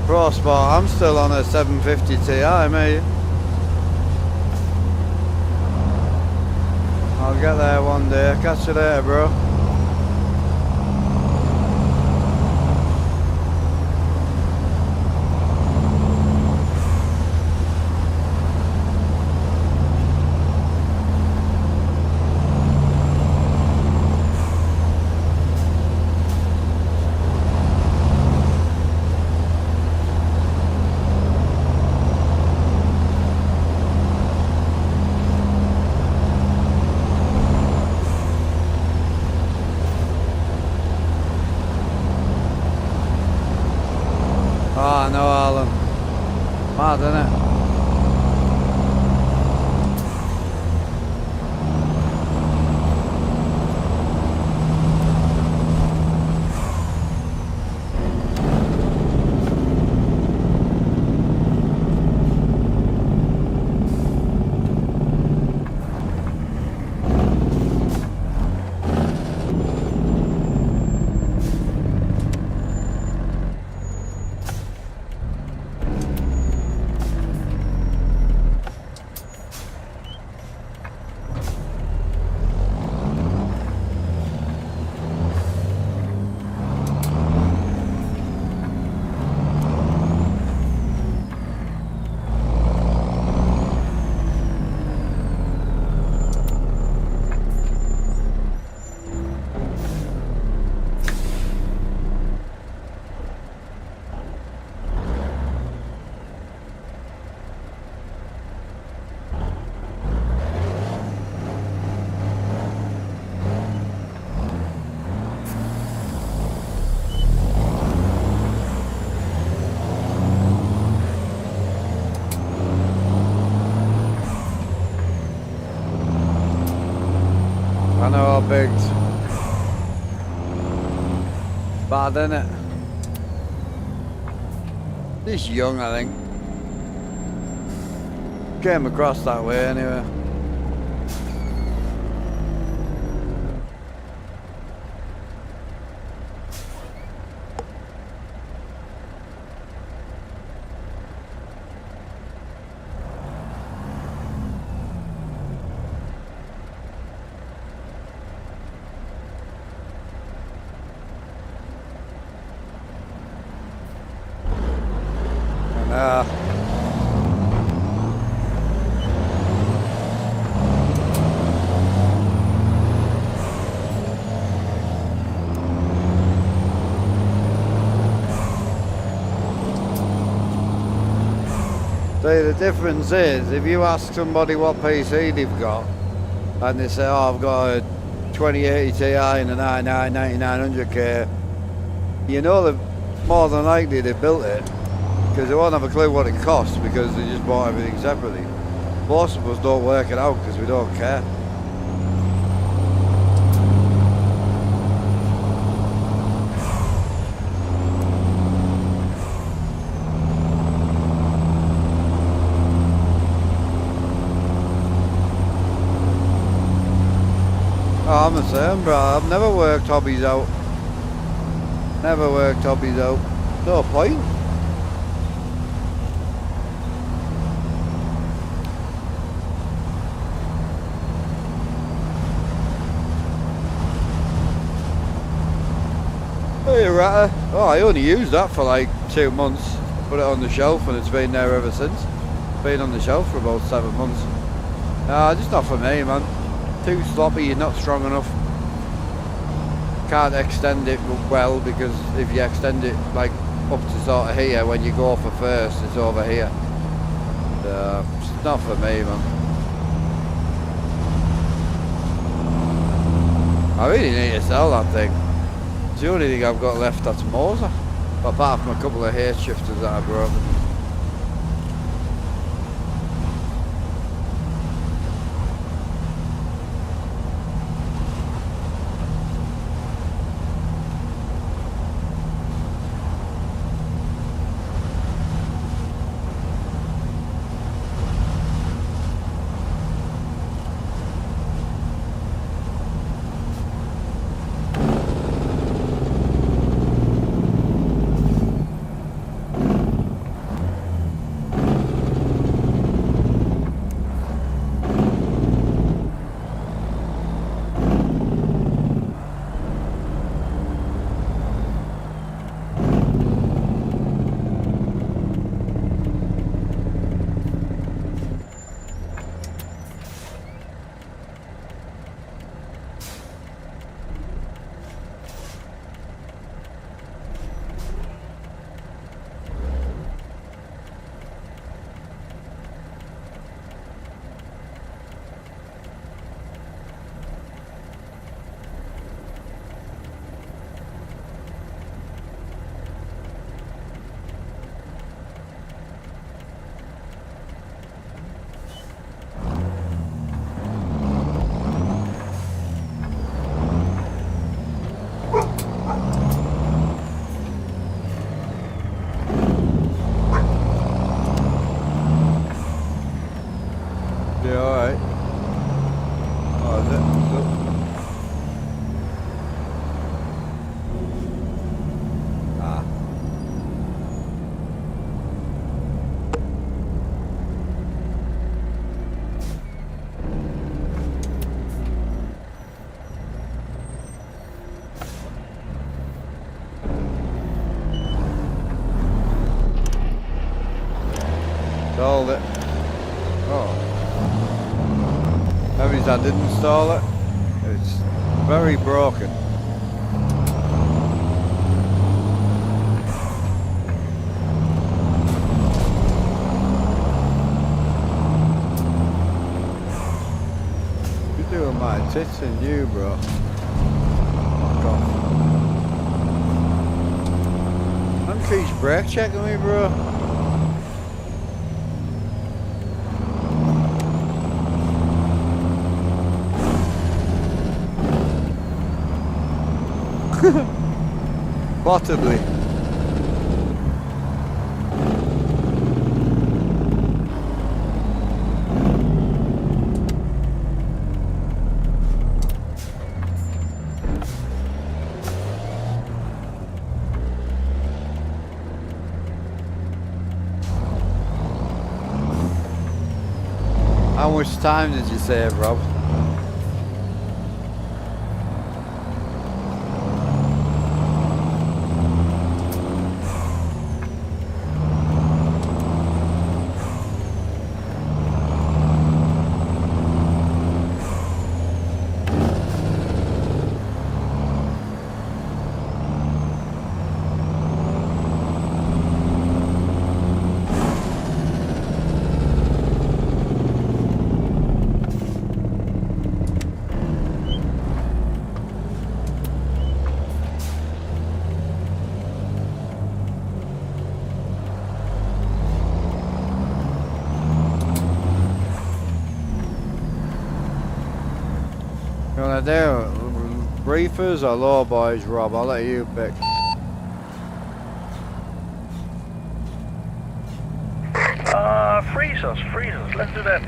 Pro Sport, I'm still on a 750 Ti, mate. I'll get there one day. Catch you later, bro. Oh no, Alan. Mad, innit? know, Biggs. Bad, innit? He's young, I think. Came across that way anyway. See, the difference is, if you ask somebody what PC they've got, and they say, oh, I've got a 2080 Ti and an i9 9900K, you know that more than likely they built it, because they won't have a clue what it costs, because they just bought everything separately. Most of us don't work it out, because we don't care. Oh, I'm the same, bro. I've never worked hobbies out. Never worked hobbies out. No point. Hey, Ratter. Oh, I only used that for like 2 months. Put it on the shelf and it's been there ever since. Been on the shelf for about 7 months. Nah, just not for me, man. Too sloppy, you're not strong enough. Can't extend it well, because if you extend it like up to sort of here, when you go for first, it's over here. It's not for me, man. I really need to sell that thing. It's the only thing I've got left that's Moser, apart from a couple of hair shifters that I broke. Installed it. Oh. That means I didn't install it. It's very broken. You're doing my tits and you, bro. Fuck off. I'm keeps brake checking me, bro. Possibly. How much time did you save, Rob? You wanna do briefers or low boys, Rob? I'll let you pick. Freezers, let's do that.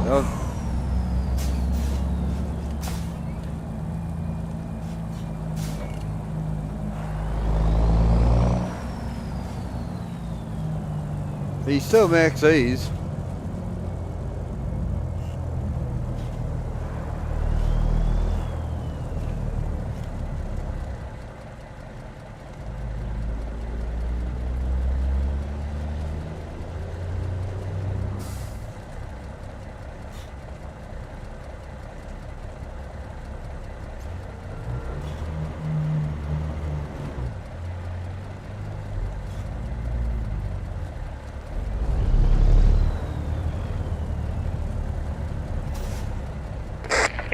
Oh. He still makes these.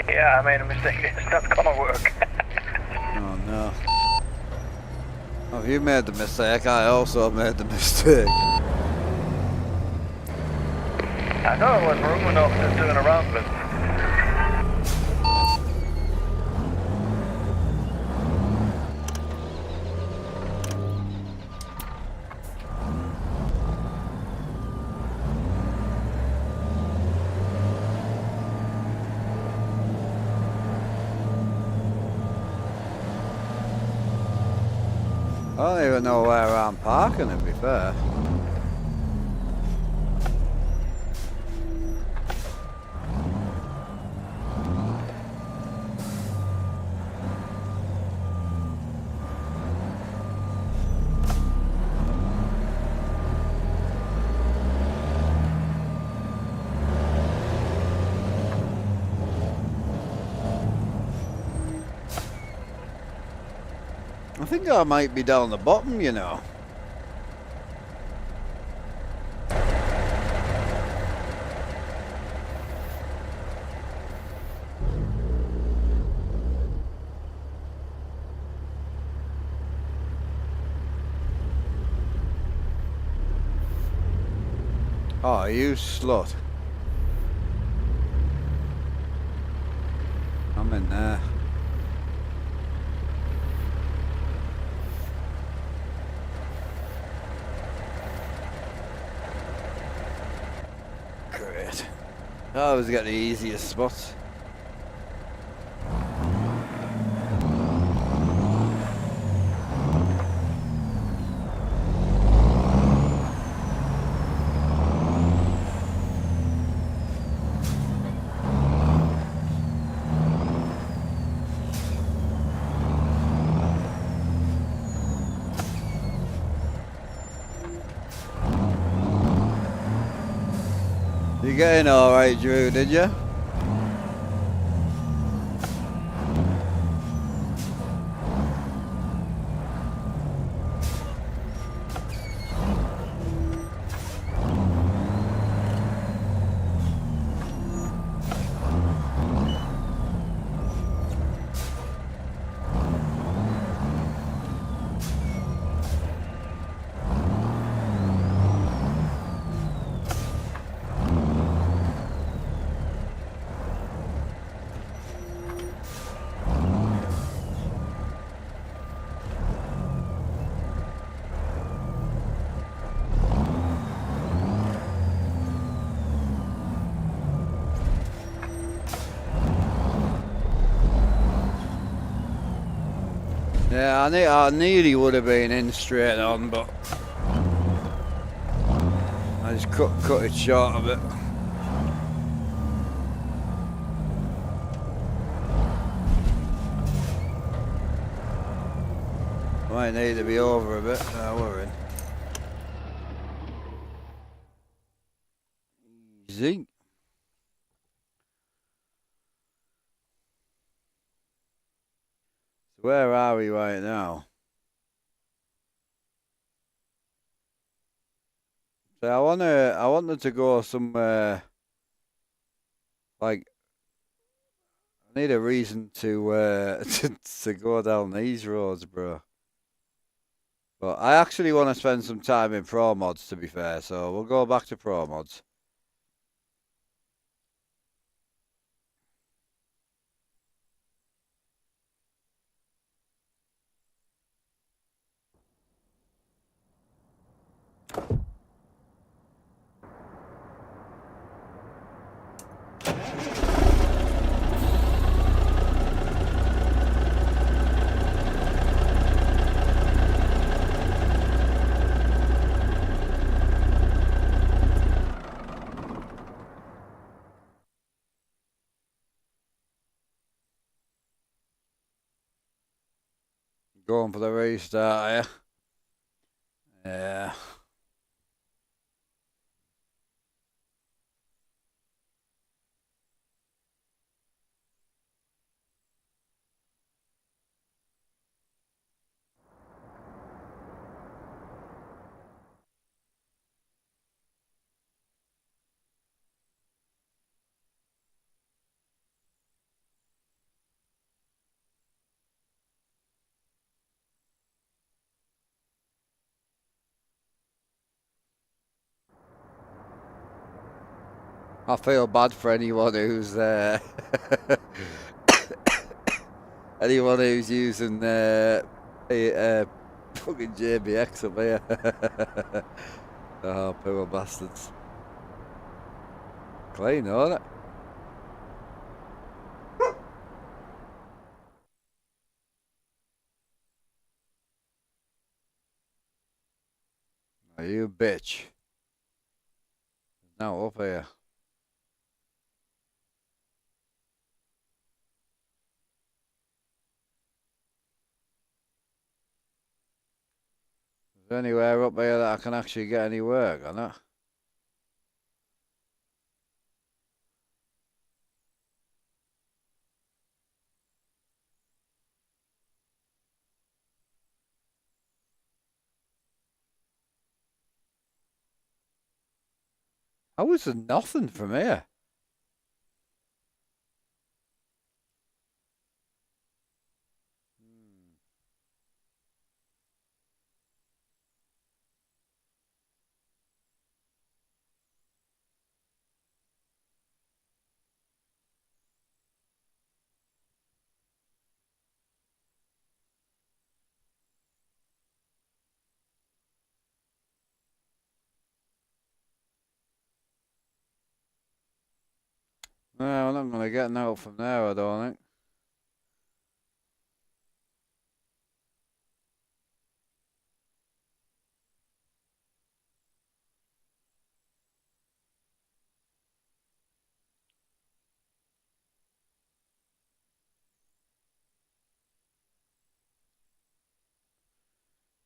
Yeah, I made a mistake. It's not gonna work. Oh no. Oh, you made the mistake. I also made the mistake. I know it was room enough to turn around, but I don't even know where I'm parking, to be fair. I think I might be down the bottom, you know. Oh, you slut. I'm in there. Great. I always get the easiest spots. You get in alright, Drew, did you? Yeah, I nearly would have been in straight on, but I just cut it short a bit. Might need to be over a bit. No, we're in. Easy. So where are we right now? So I wanted to go somewhere like I need a reason to to go down these roads, bro. But I actually want to spend some time in Pro Mods, to be fair. So we'll go back to Pro Mods. Going for the restart, yeah. I feel bad for anyone who's anyone who's using fucking JBX up here. Oh, poor bastards. Clean, isn't it? Oh, you bitch. Now up here. Is there anywhere up here that I can actually get any work on it? How is there nothing from here? No, I'm not going to get no from there, I don't think.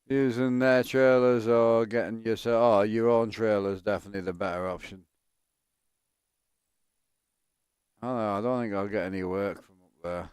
Using their trailers or getting yourself, your own trailer is definitely the better option. I don't know, I don't think I'll get any work from up there.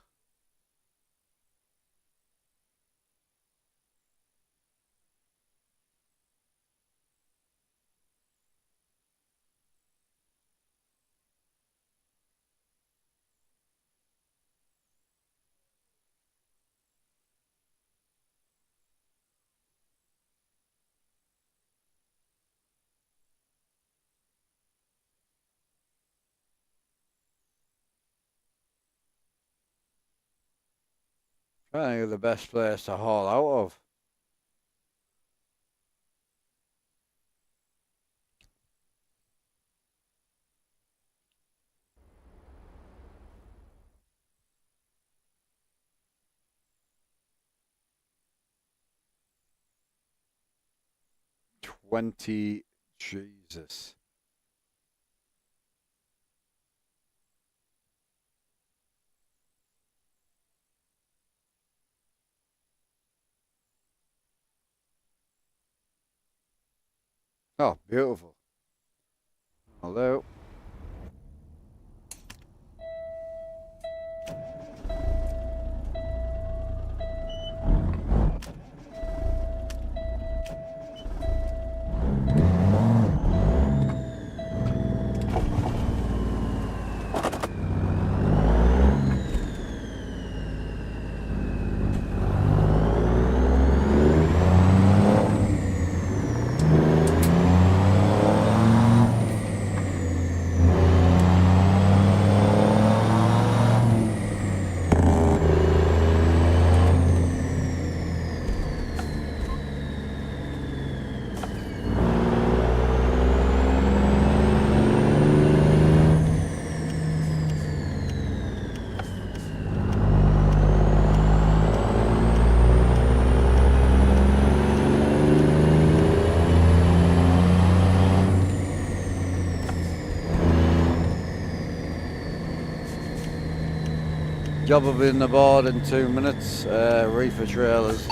I think of the best place to haul out of. 20. Jesus. Oh, beautiful. Hello. Job will be in the board in 2 minutes. Reefer trailers.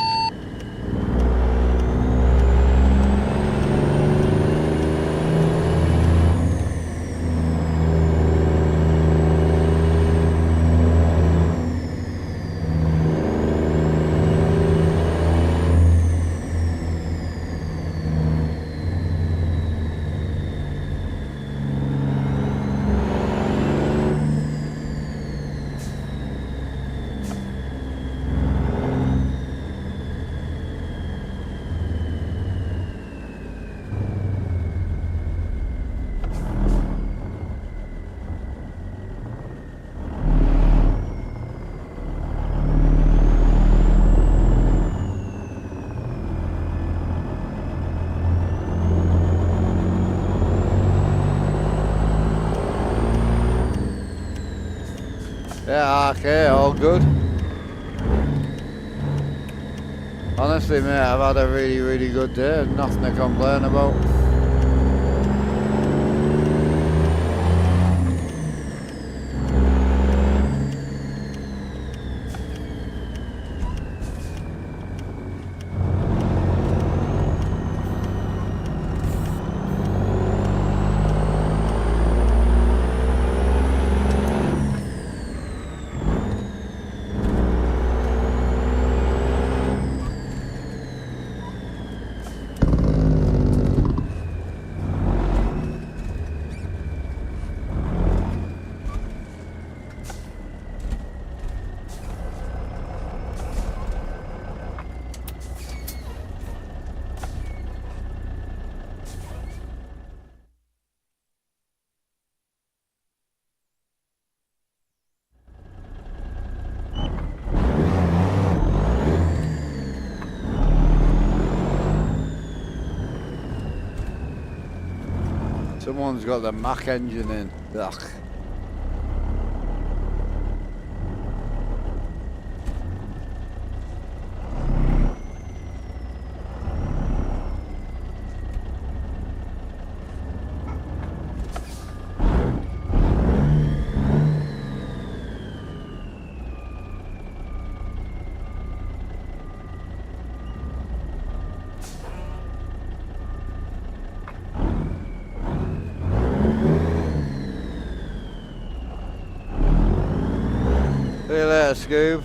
Yeah, okay, all good. Honestly, mate, I've had a really, really good day. Nothing to complain about. Someone's got the Mach engine in. Ugh. See you later, Scoob.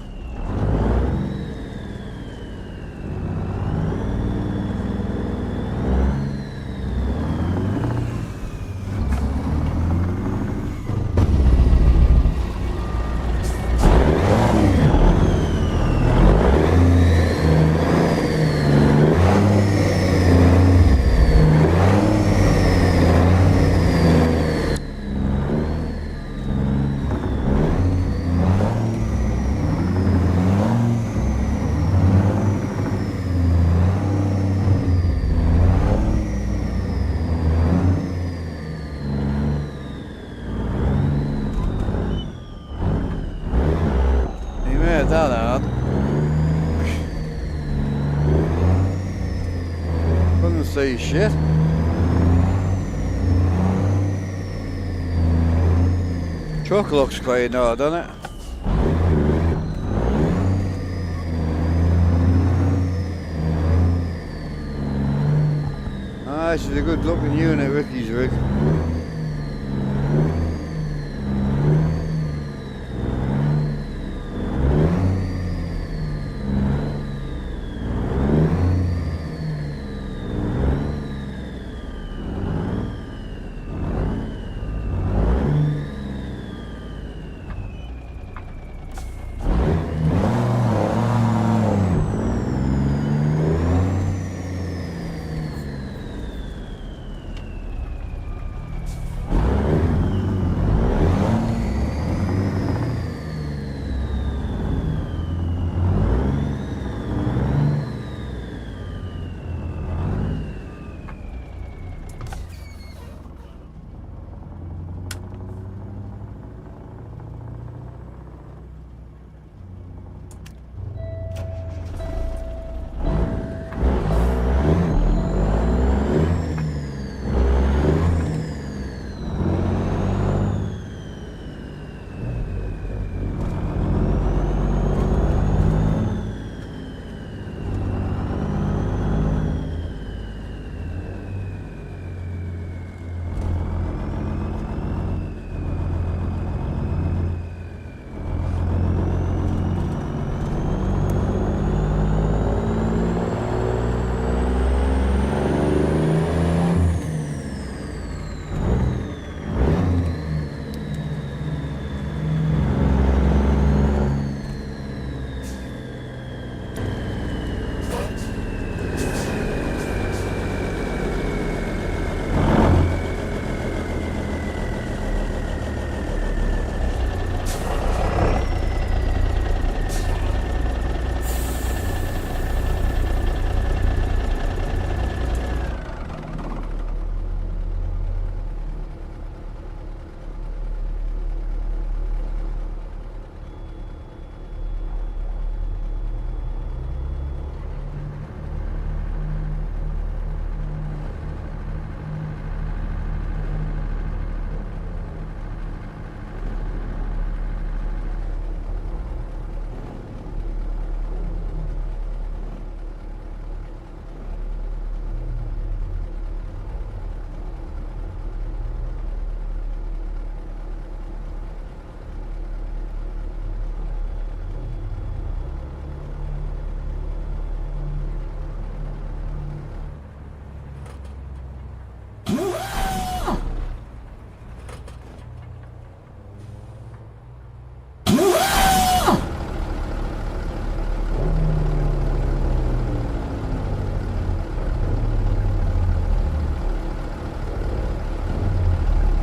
couldn't see shit. Truck looks clean though, doesn't it? Ah, this is a good looking unit, Ricky's rig.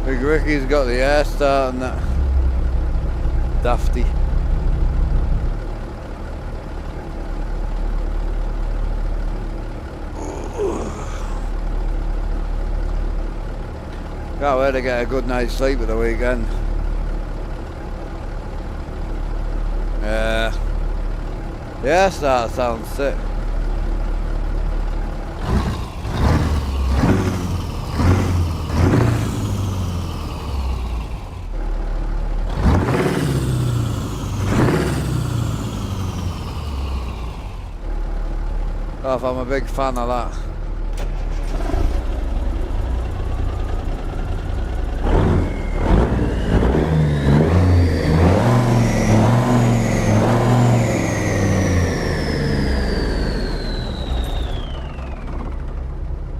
Big Ricky's got the air start and that. Dafty. Can't wait to get a good night's sleep at the weekend. Yeah. The air start sounds sick. I'm a big fan of that.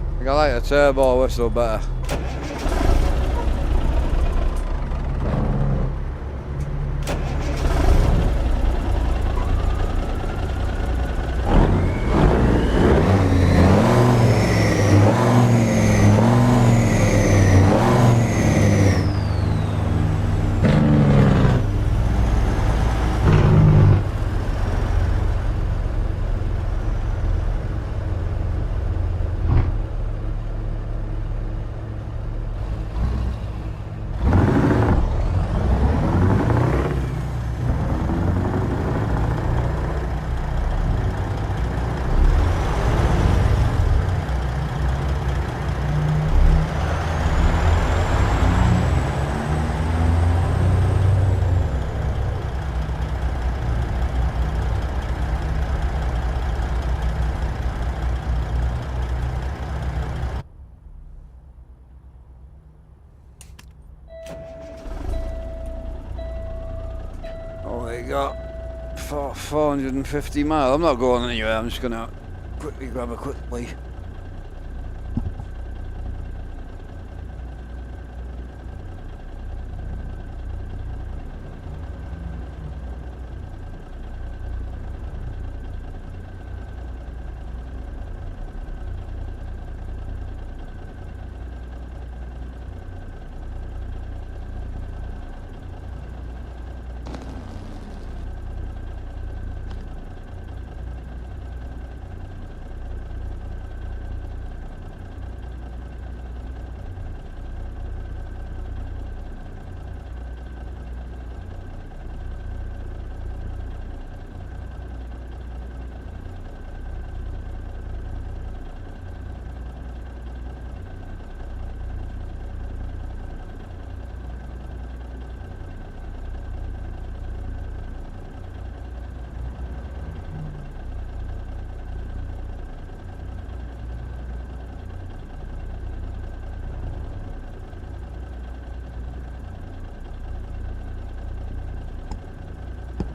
I think I like a turbo whistle better. got 450 miles. I'm not going anywhere. I'm just gonna quickly grab a quick wee.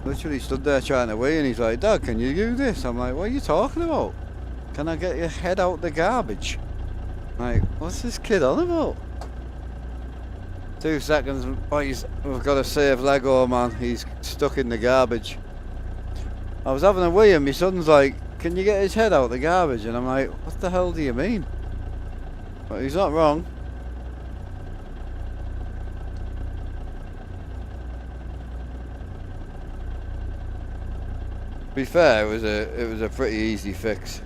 Literally stood there trying to wee and he's like, Dad, can you do this? I'm like, what are you talking about? Can I get your head out the garbage? Like, what's this kid on about? 2 seconds, boys, we've got to save Lego, man. He's stuck in the garbage. I was having a wee and my son's like, can you get his head out the garbage? And I'm like, what the hell do you mean? But he's not wrong. To be fair, it was a pretty easy fix.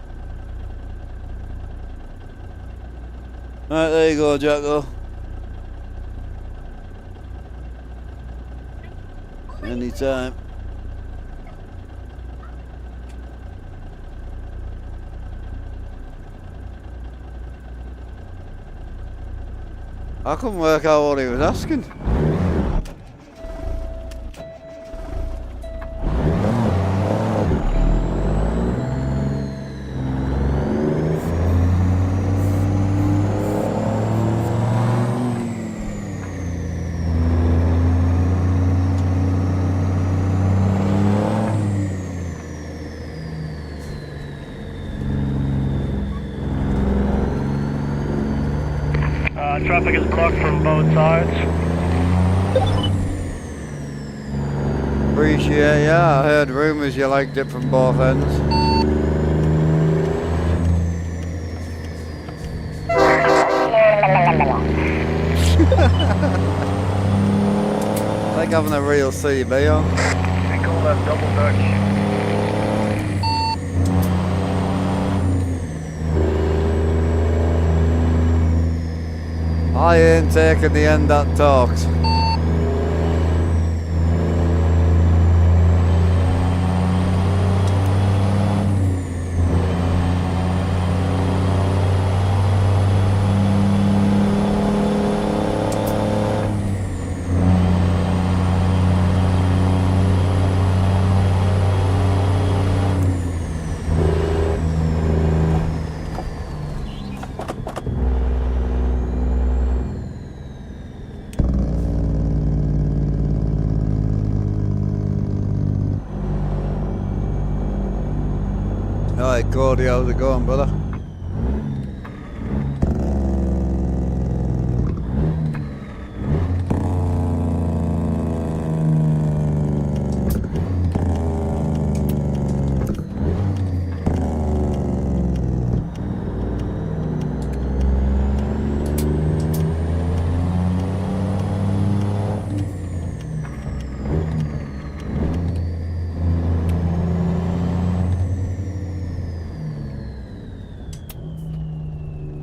Right, there you go, Jacko. Anytime. I couldn't work out what he was asking. Traffic is blocked from both sides. Appreciate ya. I heard rumours you liked it from both ends. Like having a real CB on. We call that double Dutch. I ain't taking the end that talks. Alright, Cody, how's it going, brother?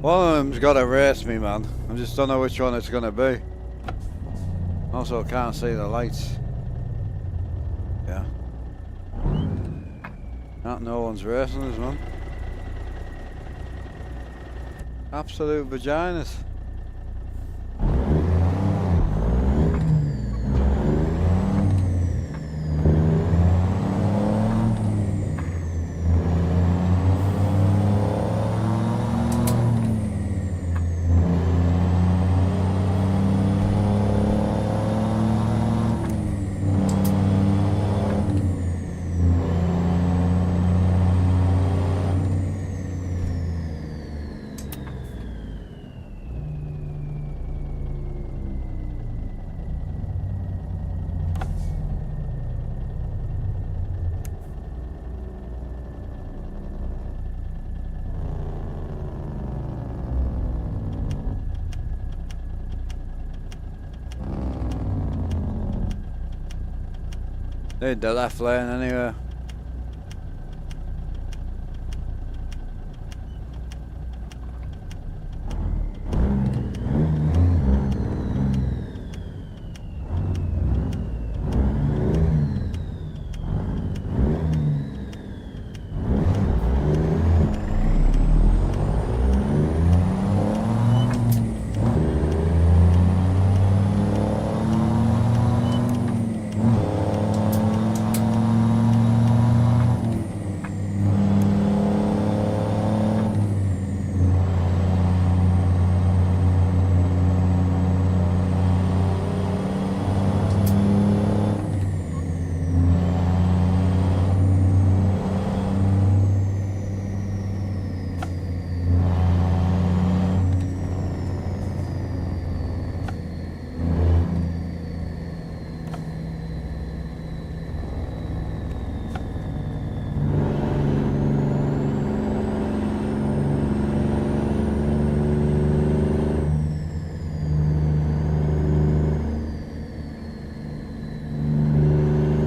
One of them's got to race me, man. I just don't know which one it's going to be. Also, can't see the lights. Yeah. No one's racing us, man. Absolute vaginas. Need the left lane anyway.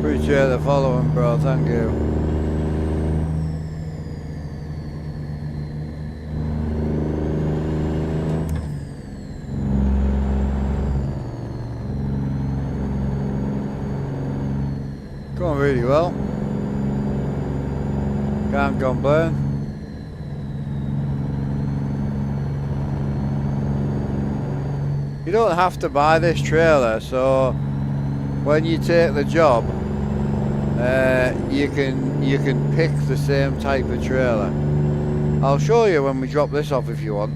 Appreciate the following, bro. Thank you. Going really well. Can't complain. You don't have to buy this trailer, so when you take the job, you can pick the same type of trailer. I'll show you when we drop this off if you want.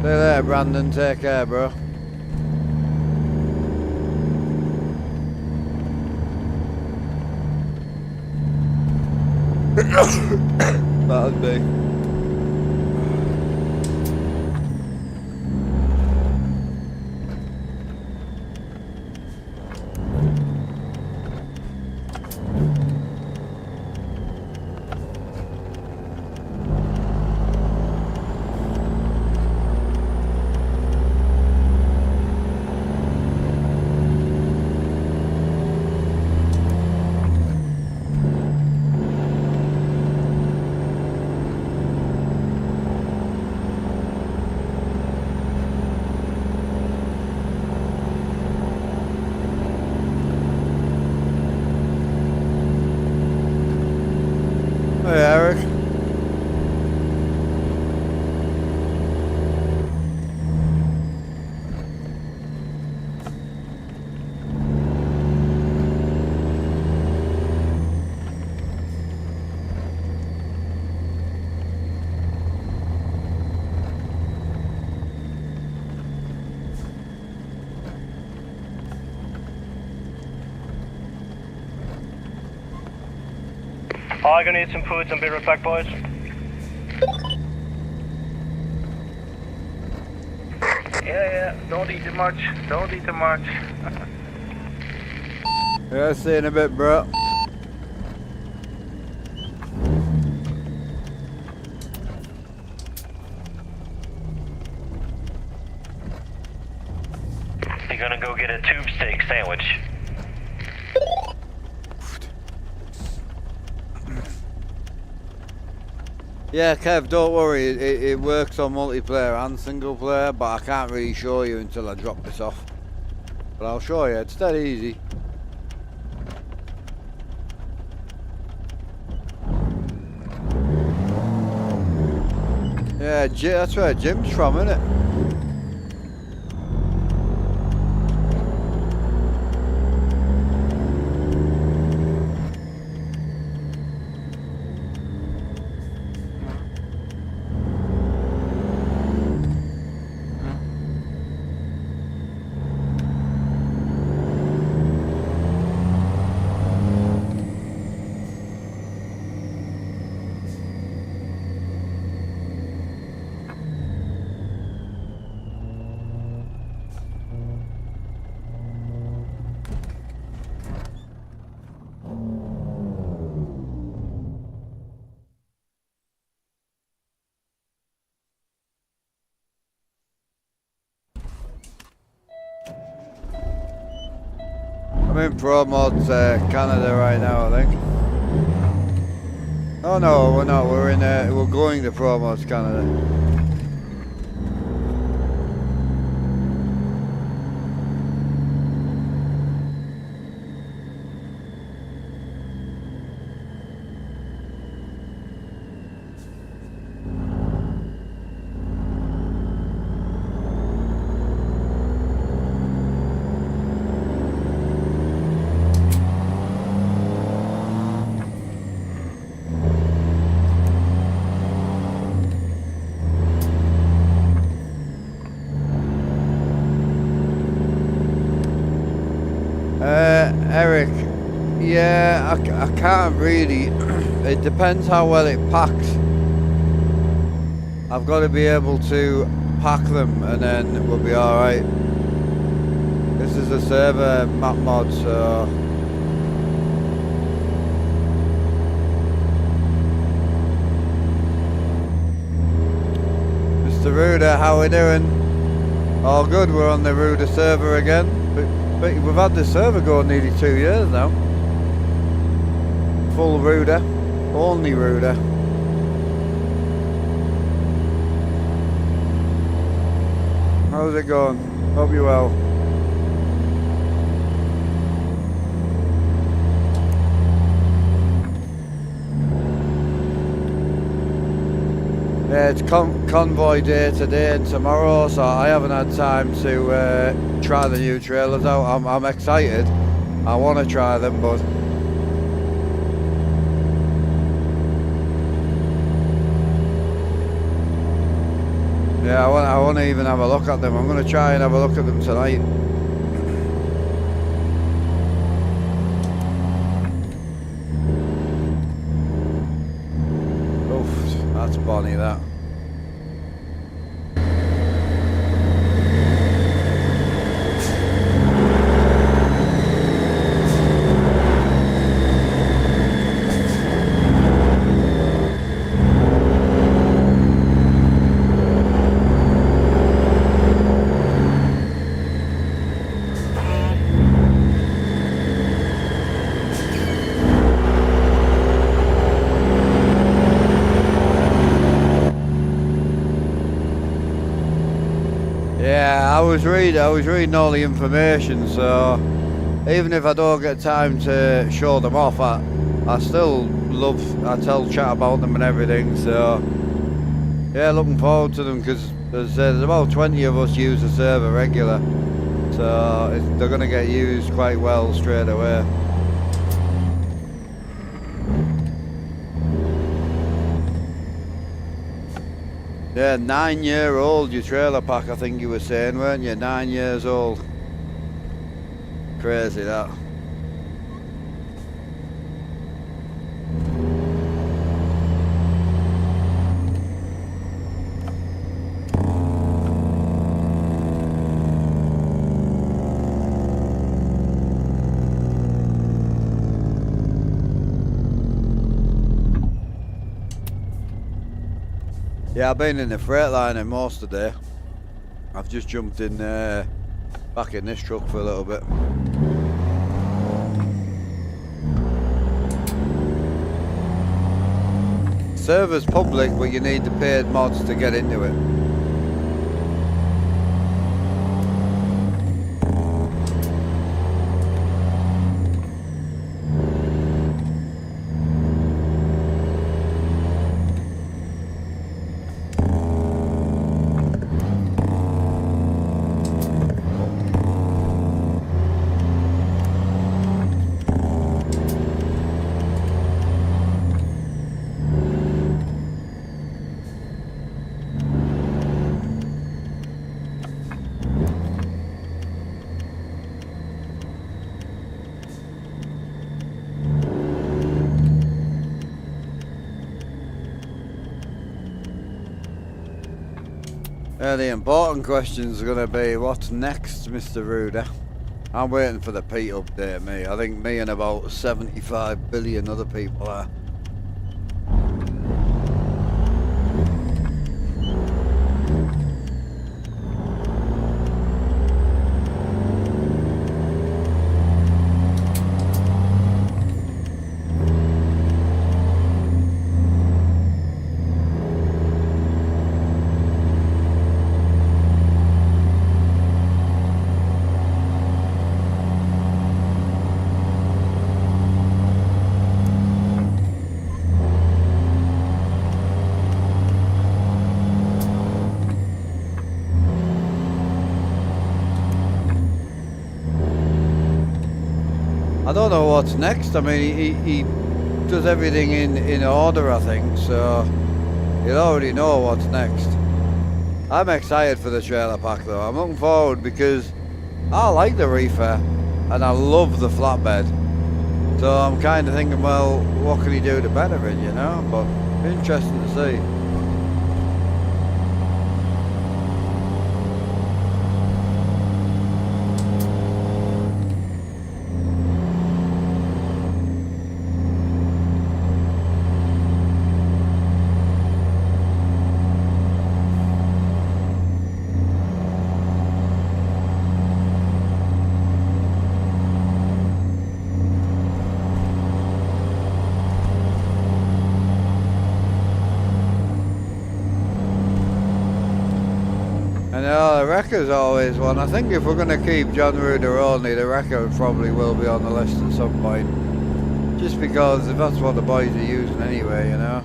See you later, Brandon. Take care, bro. That'd be. Hey, Eric. I'm gonna eat some food and be right back, boys. Yeah, don't eat too much. Don't eat too much. Yeah, see you in a bit, bro. You're gonna go get a tube steak sandwich. Yeah, Kev, don't worry. It works on multiplayer and single player, but I can't really show you until I drop this off. But I'll show you. It's dead easy. Yeah, that's where Jim's from, isn't it? I'm in Pro Mods Canada right now, I think. Oh no, we're not. We're in. We're going to Pro Mods Canada. Eric, yeah, I can't really. It depends how well it packs. I've got to be able to pack them and then we'll be alright. This is a server map mod, so... Mr. Ruder, how we doing? All good, we're on the Ruder server again. But we've had this server going nearly 2 years now. Full Ruder, only Ruder. How's it going? Hope you're well. Yeah, it's Convoy day today and tomorrow, so I haven't had time to try the new trailers out. I'm excited. I want to try them, but yeah, I want to even have a look at them. I'm going to try and have a look at them tonight. Oof, that's bonny, that. I was reading all the information, so even if I don't get time to show them off, I still I tell chat about them and everything, so yeah, looking forward to them, because there's about 20 of us use the server regular, so they're going to get used quite well straight away. Yeah, 9-year-old your trailer pack, I think you were saying, weren't you? 9 years old. Crazy that. Yeah, I've been in the Freightliner most of the day. I've just jumped in back in this truck for a little bit. Server's public, but you need the paid mods to get into it. The important questions are going to be, what's next, Mr. Ruder? I'm waiting for the Pete update, me. I think me and about 75 billion other people are. I don't know what's next. I mean, he does everything in order, I think, so you'll already know what's next. I'm excited for the trailer pack though. I'm looking forward because I like the reefer and I love the flatbed. So I'm kind of thinking, well, what can he do to better it, you know? But interesting to see. The Wrecker's always one. I think if we're going to keep John Ruder only, the Wrecker probably will be on the list at some point. Just because if that's what the boys are using anyway, you know.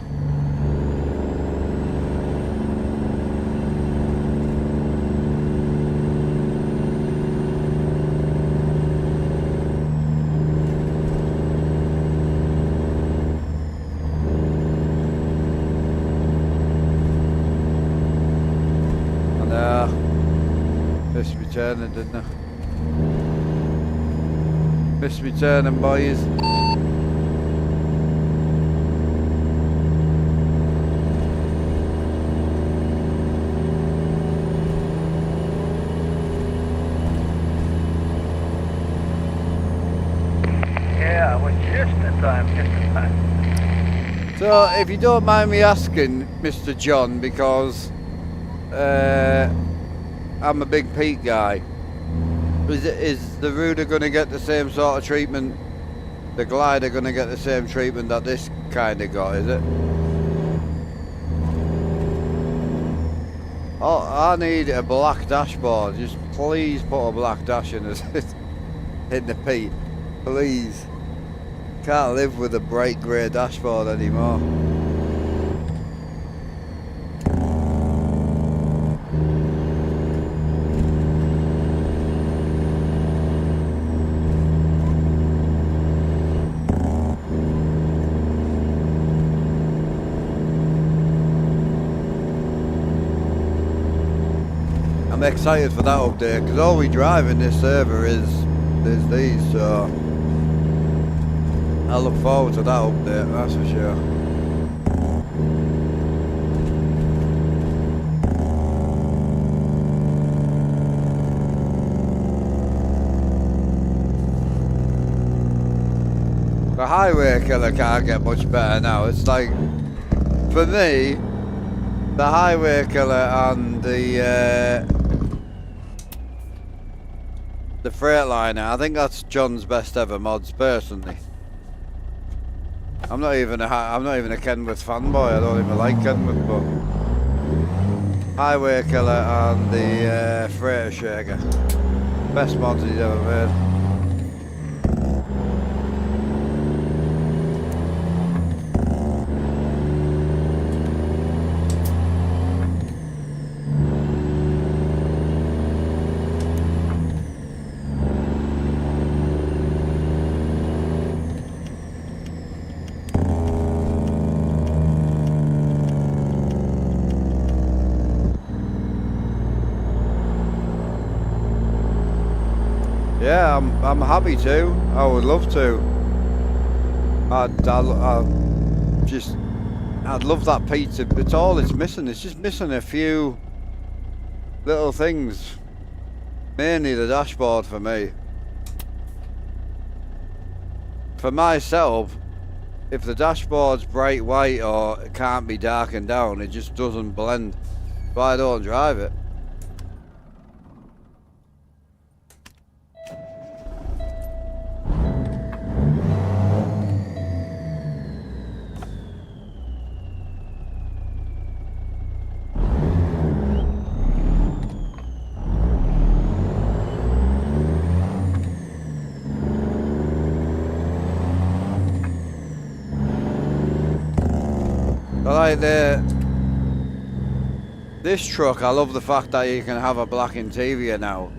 Missed me turning, didn't I? Missed me turning, boys. Yeah, I was just in time, So, if you don't mind me asking, Mr. John, because I'm a big Pete guy. Is the Ruder going to get the same sort of treatment? The glider going to get the same treatment that this kind of got, is it? Oh, I need a black dashboard. Just please put a black dash in the Pete. Please. Can't live with a bright grey dashboard anymore. I'm excited for that update because all we drive in this server is these, so I look forward to that update, that's for sure. The highway killer can't get much better now. It's like, for me, the highway killer and the Freightliner, I think that's John's best ever mods personally. I'm not even a Kenworth fanboy. I don't even like Kenworth, but highway killer and the freighter shaker, best mods he's ever made. Yeah, I'm happy to. I would love to. I'd love that pizza. It's all it's missing. It's just missing a few little things. Mainly the dashboard for me. For my setup, if the dashboard's bright white or it can't be darkened down, it just doesn't blend. But I don't drive it. Like this truck, I love the fact that you can have a black interior now.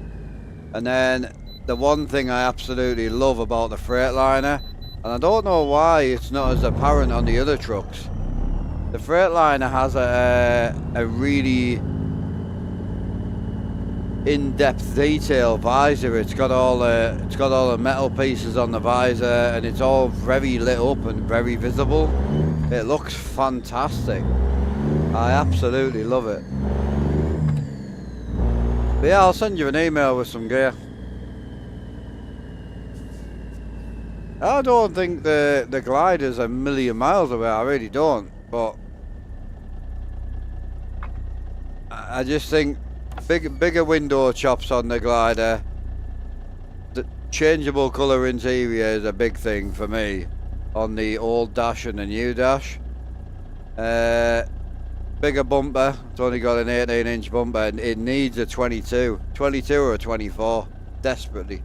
And then the one thing I absolutely love about the Freightliner, and I don't know why it's not as apparent on the other trucks. The Freightliner has a really in-depth detail visor. It's got all the metal pieces on the visor, and it's all very lit up and very visible. It looks fantastic. I absolutely love it. But yeah, I'll send you an email with some gear. I don't think the glider's a million miles away, I really don't, but I just think bigger window chops on the glider, the changeable colour interior is a big thing for me on the old dash and the new dash. Bigger bumper, it's only got an 18-inch bumper and it needs a 22 or a 24, desperately.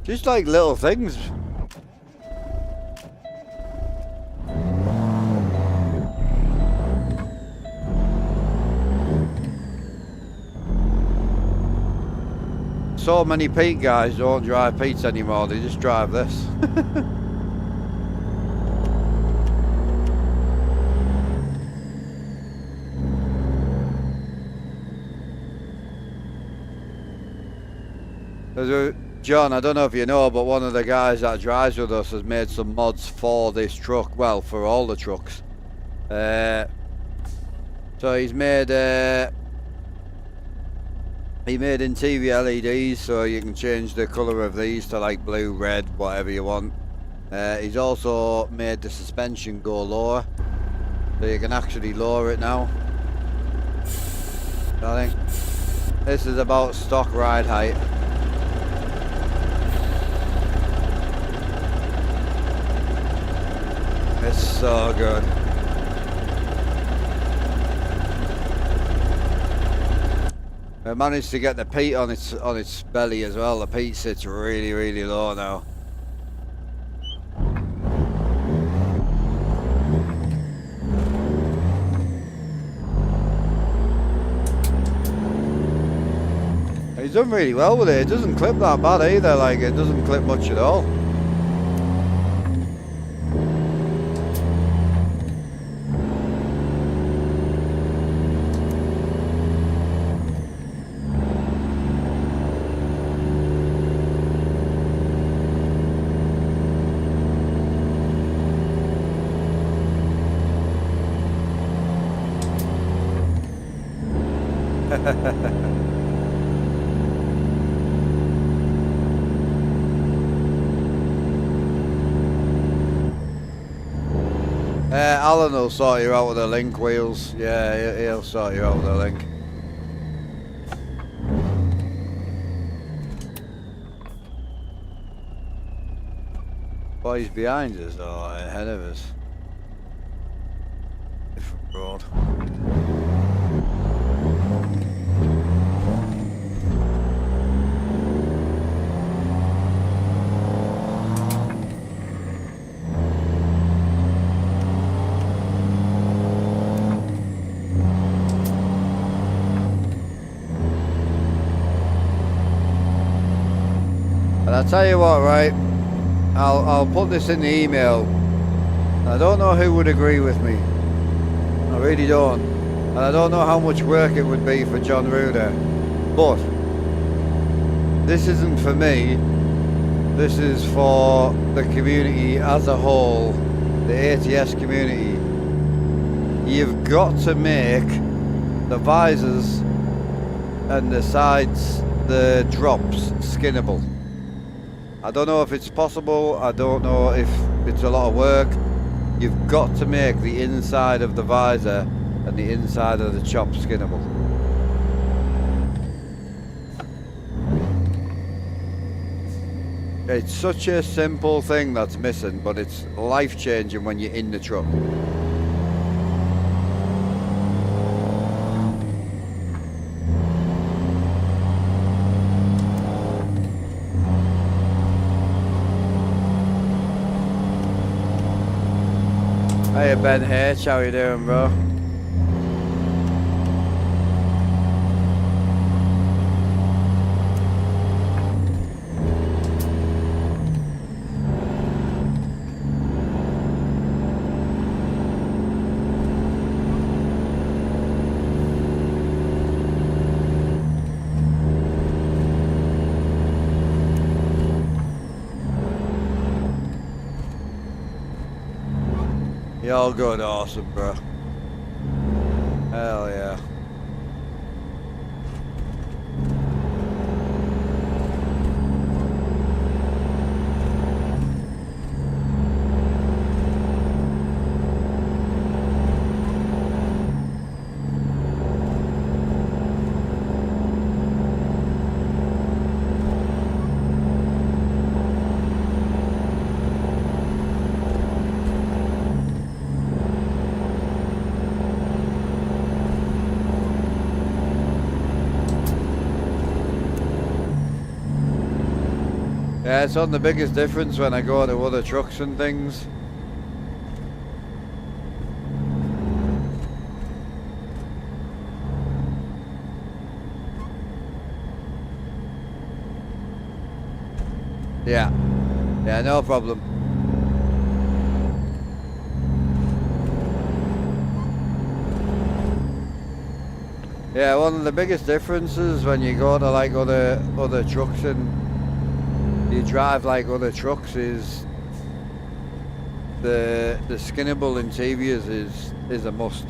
Just like little things. So many Pete guys don't drive Pete's anymore, they just drive this. John, I don't know if you know, but one of the guys that drives with us has made some mods for this truck, well, for all the trucks. So he's made interior LEDs, so you can change the colour of these to like blue, red, whatever you want. He's also made the suspension go lower, so you can actually lower it now. I think this is about stock ride height. It's so good. I managed to get the Pete on its belly as well. The Pete sits really, really low now. He's done really well with it. It doesn't clip that bad either. Like, it doesn't clip much at all. Alan will sort you out with the link wheels. Yeah, he'll sort you out with the link. Boys behind us or ahead of us? Different road. And I'll tell you what, right? I'll put this in the email. I don't know who would agree with me. I really don't. And I don't know how much work it would be for John Ruder. But this isn't for me. This is for the community as a whole, the ATS community. You've got to make the visors and the sides, the drops, skinnable. I don't know if it's possible, I don't know if it's a lot of work. You've got to make the inside of the visor and the inside of the chop skinnable. It's such a simple thing that's missing, but it's life-changing when you're in the truck. Hey Ben H, how you doing, bro? You're good, awesome, bro. Hell yeah. Yeah, it's on the biggest difference when I go to other trucks and things. Yeah. Yeah, no problem. Yeah, one of the biggest differences when you go to like other trucks and you drive like other trucks is the skinnable interiors is a must,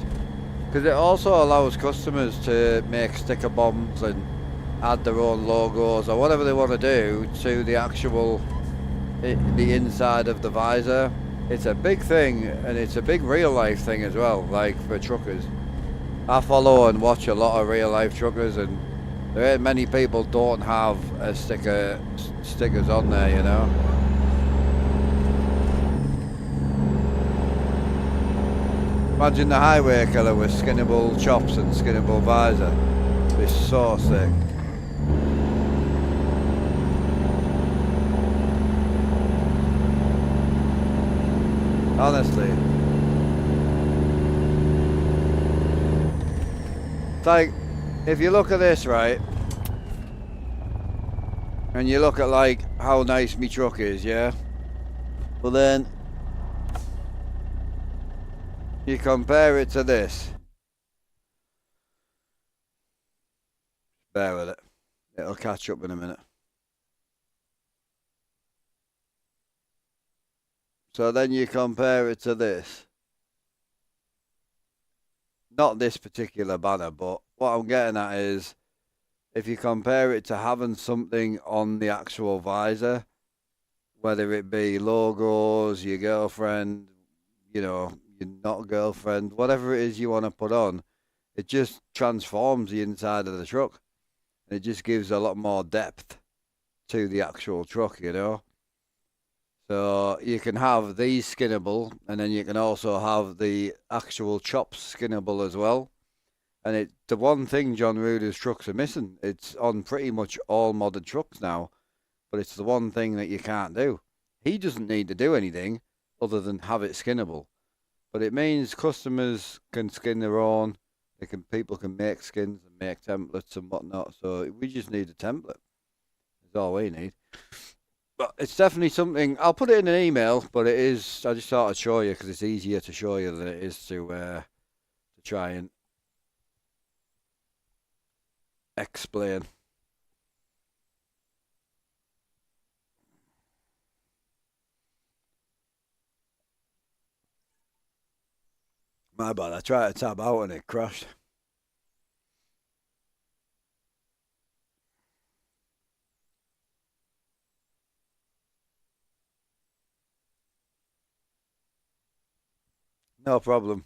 because it also allows customers to make sticker bombs and add their own logos or whatever they want to do to the actual the inside of the visor. It's a big thing, and it's a big real life thing as well, like for truckers. I follow and watch a lot of real life truckers, and there ain't many people don't have a stickers on there, you know. Imagine the highway killer with skinnable chops and skinnable visor. It's so sick. Honestly. It's like, if you look at this, right, and you look at like how nice me truck is, yeah? Well then, you compare it to this. Bear with it. It'll catch up in a minute. So then you compare it to this. Not this particular banner, but what I'm getting at is, if you compare it to having something on the actual visor, whether it be logos, your girlfriend, you know, your not girlfriend, whatever it is you want to put on, it just transforms the inside of the truck. And it just gives a lot more depth to the actual truck, you know. So you can have these skinnable, and then you can also have the actual chops skinnable as well. And the one thing John Ruder's trucks are missing, it's on pretty much all modern trucks now, but it's the one thing that you can't do. He doesn't need to do anything other than have it skinnable. But it means customers can skin their own. People can make skins and make templates and whatnot. So we just need a template. That's all we need. But it's definitely something. I'll put it in an email. But it is. I just thought I'd show you because it's easier to show you than it is to try and explain. My bad. I tried to tab out and it crashed. No problem.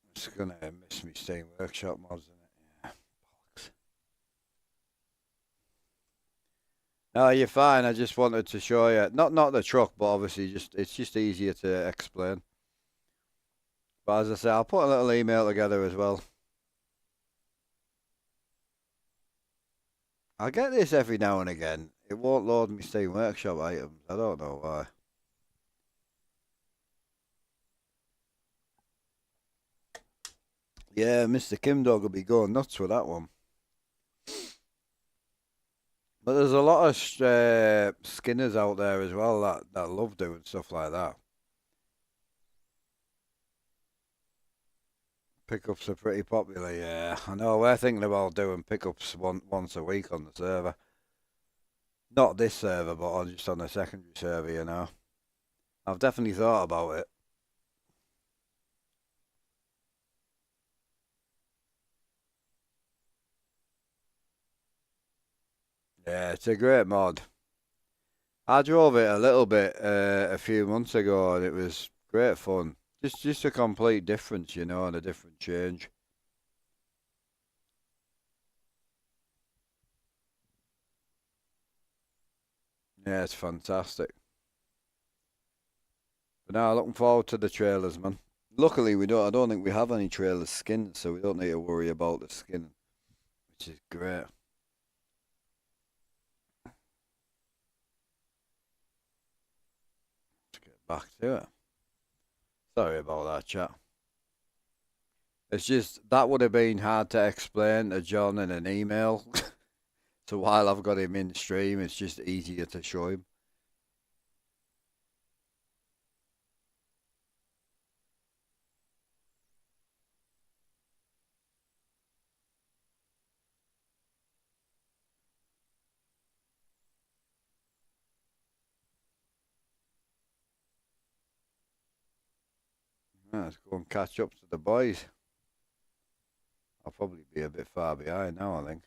I'm just gonna miss me Steam Workshop mods in it. Yeah. Bollocks. No, you're fine. I just wanted to show you. Not the truck, but obviously it's just easier to explain. But as I say, I'll put a little email together as well. I get this every now and again. It won't load me Steam Workshop items. I don't know why. Yeah, Mr. Kim Dog will be going nuts with that one. But there's a lot of skinners out there as well that love doing stuff like that. Pickups are pretty popular, yeah. I know, we're thinking about doing pickups once a week on the server. Not this server, but just on a secondary server, you know. I've definitely thought about it. Yeah, it's a great mod. I drove it a little bit a few months ago, and it was great fun. Just a complete difference, you know, and a different change. Yeah, it's fantastic. But now, looking forward to the trailers, man. Luckily, I don't think we have any trailers skinned, so we don't need to worry about the skin, which is great. Let's get back to it. Sorry about that, chat. It's just, that would have been hard to explain to John in an email. So while I've got him in stream, it's just easier to show him. Let's go and catch up to the boys. I'll probably be a bit far behind now, I think.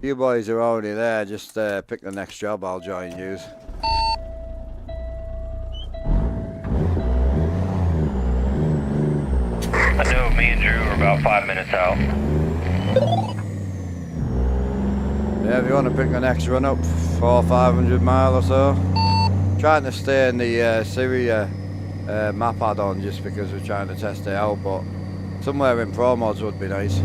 You boys are already there, just pick the next job, I'll join yous. I know me and Drew are about 5 minutes out. Yeah, if you want to pick the next run up, 400 or 500 mile or so. Trying to stay in the Syria map add-on just because we're trying to test it out, but somewhere in Pro Mods would be nice.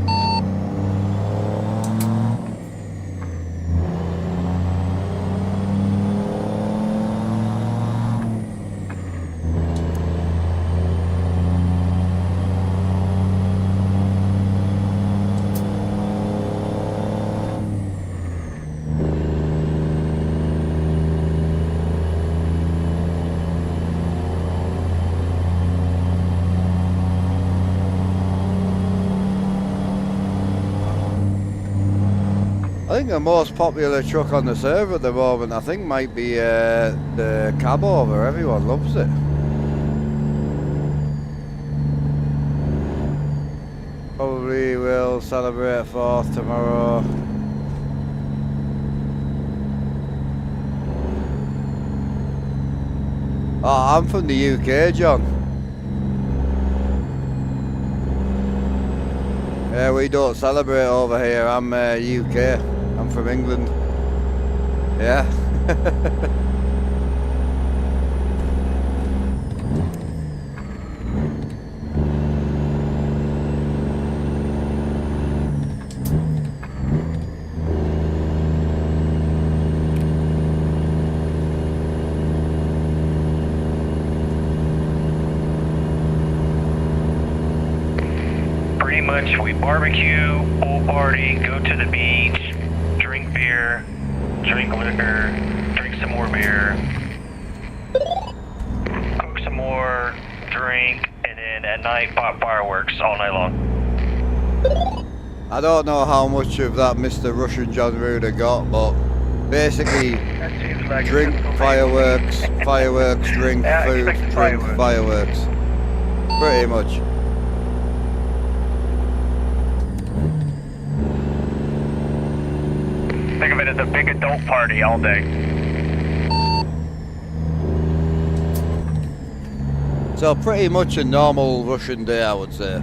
I think the most popular truck on the server at the moment, I think, might be the cab over. Everyone loves it. Probably will celebrate 4th tomorrow. Oh, I'm from the UK, John. Yeah, we don't celebrate over here. I'm UK. I'm from England. Yeah. Pretty much we barbecue, pool party, go to the beach, drink beer, drink liquor, drink some more beer, cook some more, drink, and then at night pop fireworks all night long. I don't know how much of that Mr. Russian John Ruder got, but basically That seems like drink, fireworks, fireworks, drink, Yeah, food, expect drink, fireworks. fireworks. Pretty much. Think of it as a big adult party all day. So pretty much a normal Russian day, I would say.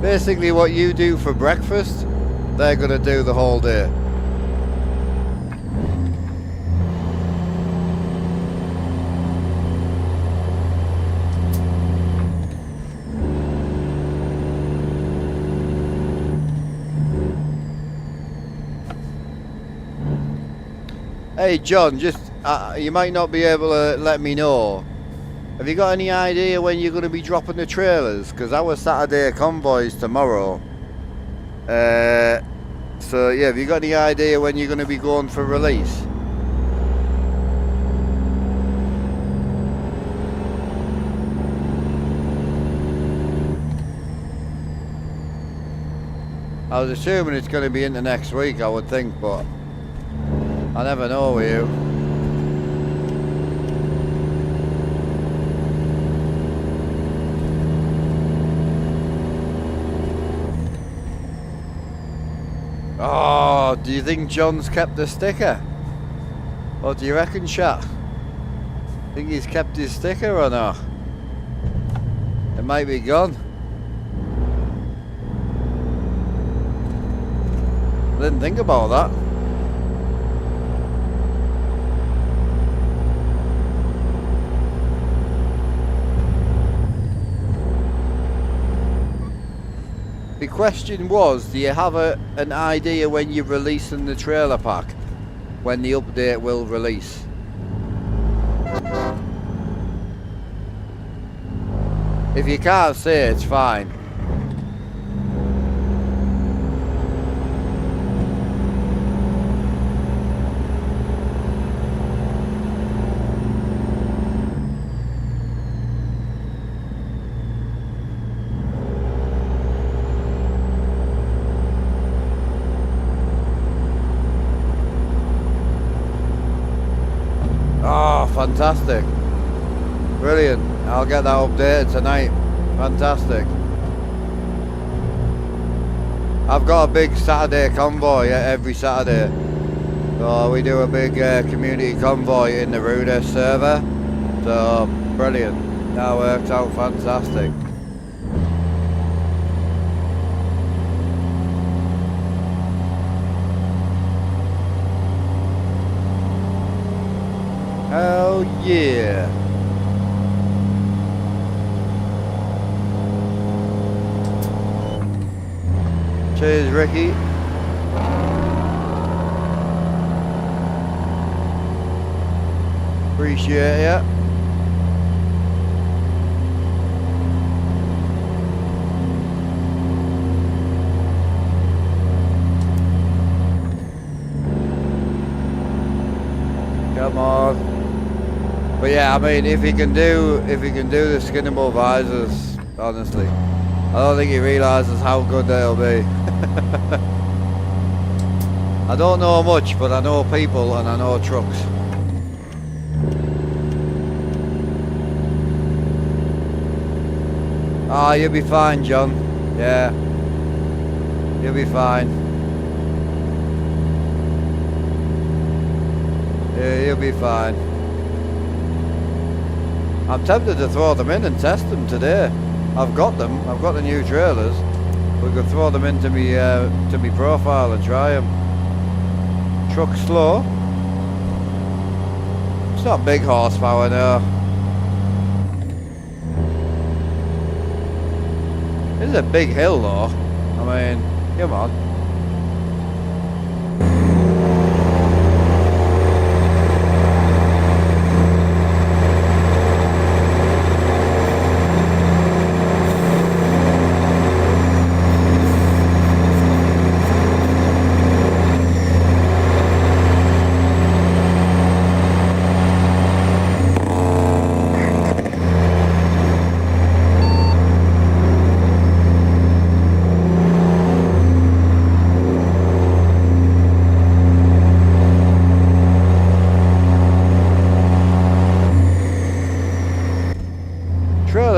Basically what you do for breakfast, they're gonna do the whole day. Hey John, just you might not be able to let me know. Have you got any idea when you're going to be dropping the trailers? Because our Saturday convoy's tomorrow. So yeah, have you got any idea when you're going to be going for release? I was assuming it's going to be into next week, I would think, but I never know with you. Oh, do you think John's kept the sticker? What do you reckon, chat? Think he's kept his sticker or not? It might be gone. I didn't think about that. The question was, do you have an idea when you're releasing the trailer pack? When the update will release? If you can't say, it's fine. Oh, fantastic. Brilliant. I'll get that updated tonight. Fantastic. I've got a big Saturday convoy every Saturday. So we do a big community convoy in the Ruda server. So, brilliant. That worked out fantastic. Hell yeah. Cheers, Ricky. Appreciate ya. Come on. But yeah, I mean, if he can do the skinnable visors, honestly, I don't think he realises how good they'll be. I don't know much, but I know people and I know trucks. Ah, you'll be fine, John. Yeah, you'll be fine. Yeah, you'll be fine. I'm tempted to throw them in and test them today. I've got them. I've got the new trailers. We could throw them into me to me profile and try them. Truck slow. It's not big horsepower now. This is a big hill though. I mean, come on.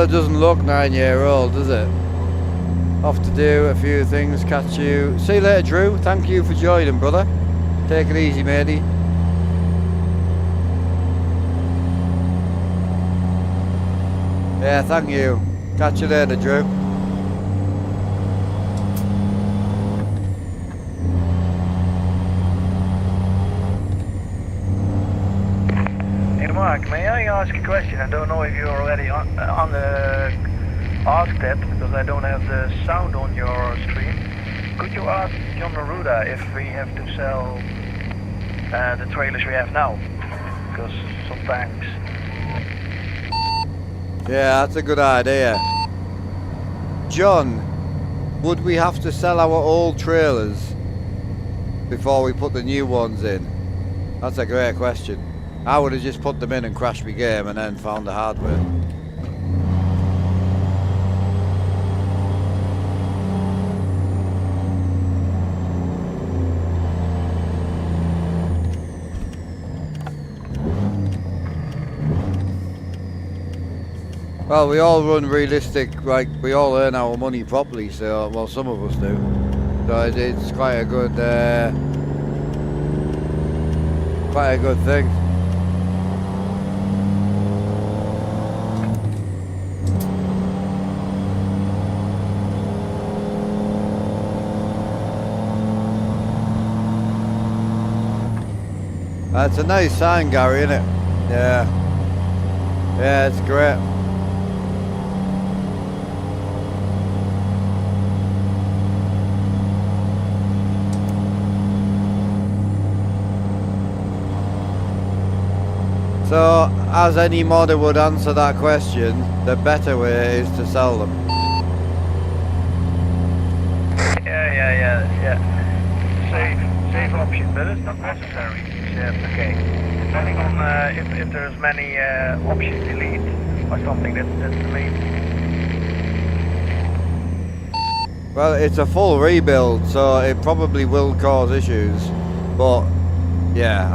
Doesn't look 9-year-old, does it? Off to do a few things. Catch you. See you later, Drew. Thank you for joining, brother. Take it easy, matey. Yeah, thank you. Catch you later, Drew. Mark, may I ask a question? I don't know if you're already on the asked that because I don't have the sound on your stream. Could you ask John Maruda if we have to sell the trailers we have now? Because sometimes. Yeah, that's a good idea. John, would we have to sell our old trailers before we put the new ones in? That's a great question. I would have just put them in and crashed my game and then found the hardware. Well, we all run realistic, like we all earn our money properly, so, well, some of us do. So it's quite a good thing. That's a nice sign, Gary, isn't it? Yeah. Yeah, it's great. So, as any modder would answer that question, the better way is to sell them. Yeah. Safe option, but it's not necessary. Yeah, okay. Depending on if there's many options delete or something, that's the main. Well, it's a full rebuild, so it probably will cause issues. But yeah,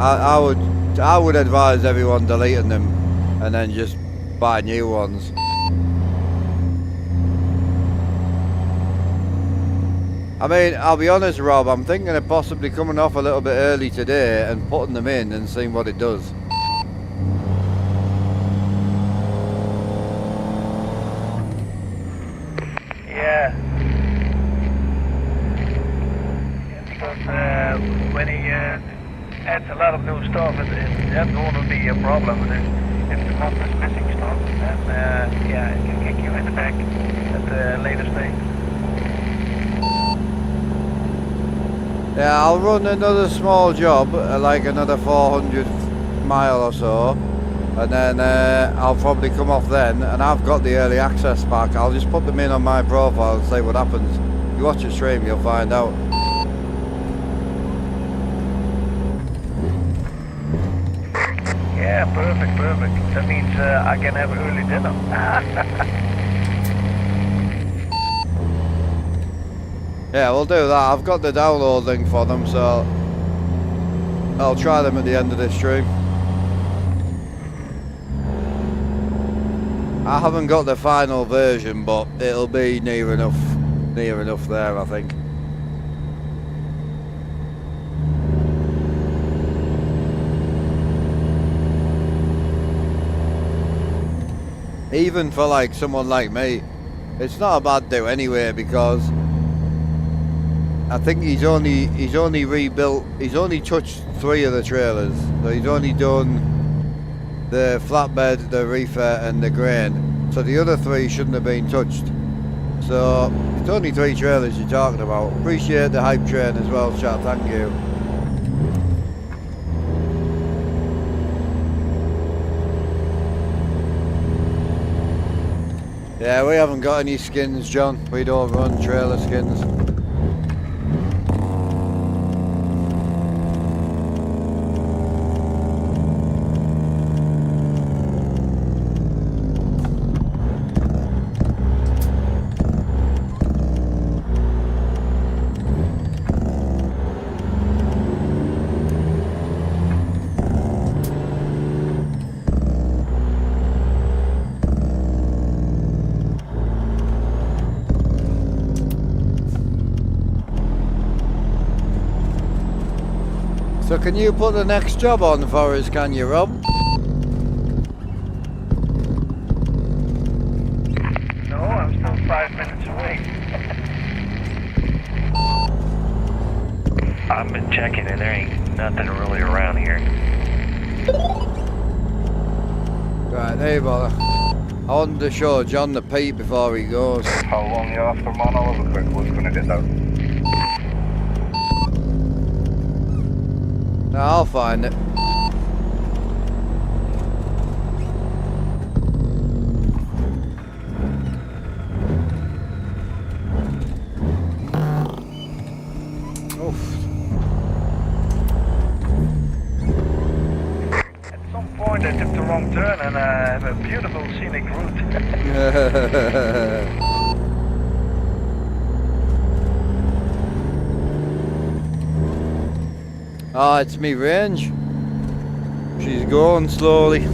I would advise everyone deleting them and then just buy new ones. I mean, I'll be honest, Rob, I'm thinking of possibly coming off a little bit early today and putting them in and seeing what it does. Yeah. Because when he adds a lot of new stuff, that's going to be a problem. If the mod is missing stuff, then yeah, it can kick you in the back at the later stage. Yeah, I'll run another small job, like another 400 mile or so, and then I'll probably come off then, and I've got the early access pack. I'll just put them in on my profile and see what happens. You watch the stream, you'll find out. Yeah, perfect. That means I can have early dinner. Yeah, we'll do that. I've got the download link for them, so I'll try them at the end of this stream. I haven't got the final version, but it'll be near enough there, I think. Even for like someone like me, it's not a bad do anyway, because I think he's only touched 3 of the trailers. So he's only done the flatbed, the reefer and the grain. So the other 3 shouldn't have been touched. So it's only 3 trailers you're talking about. Appreciate the hype train as well, chat, thank you. Yeah, we haven't got any skins, John. We don't run trailer skins. So can you put the next job on for us, can you, Rob? No, I'm still 5 minutes away. I've been checking and there ain't nothing really around here. Right, there you bother. I wanted to show John the peep before he goes. How long you after, man? I'll have a quick look when I get down. No, I'll find it. Oof. At some point I took the wrong turn and I have a beautiful scenic route. Ah, it's me range. She's going slowly.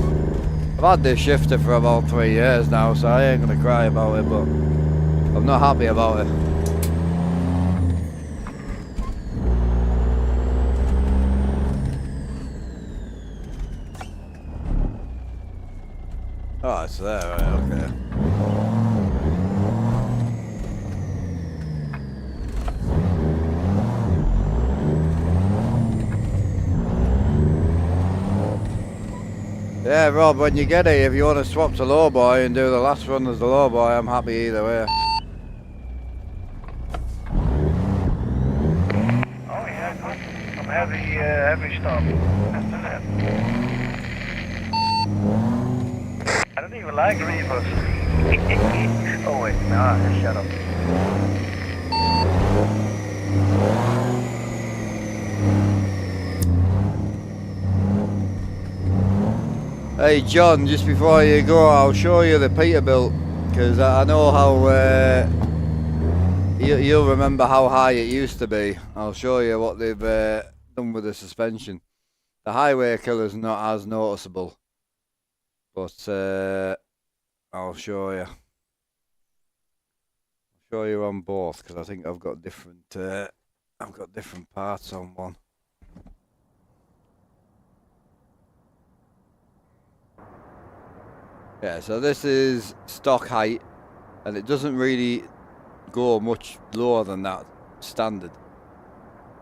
But I've had this shifter for about 3 years now, so I ain't gonna cry about it, but I'm not happy about it. Oh, it's there, right, okay. Yeah, Rob, when you get it, if you want to swap to lowboy and do the last run as the lowboy, I'm happy either way. Oh yeah, good. Some heavy stuff. After that. I don't even like reavers. Oh wait, nah, shut up. Hey John, just before you go, I'll show you the Peterbilt, because I know how, you'll remember how high it used to be. I'll show you what they've done with the suspension. The highway killer's not as noticeable, but I'll show you. I'll show you on both, because I think I've got different parts on one. Yeah, so this is stock height, and it doesn't really go much lower than that standard.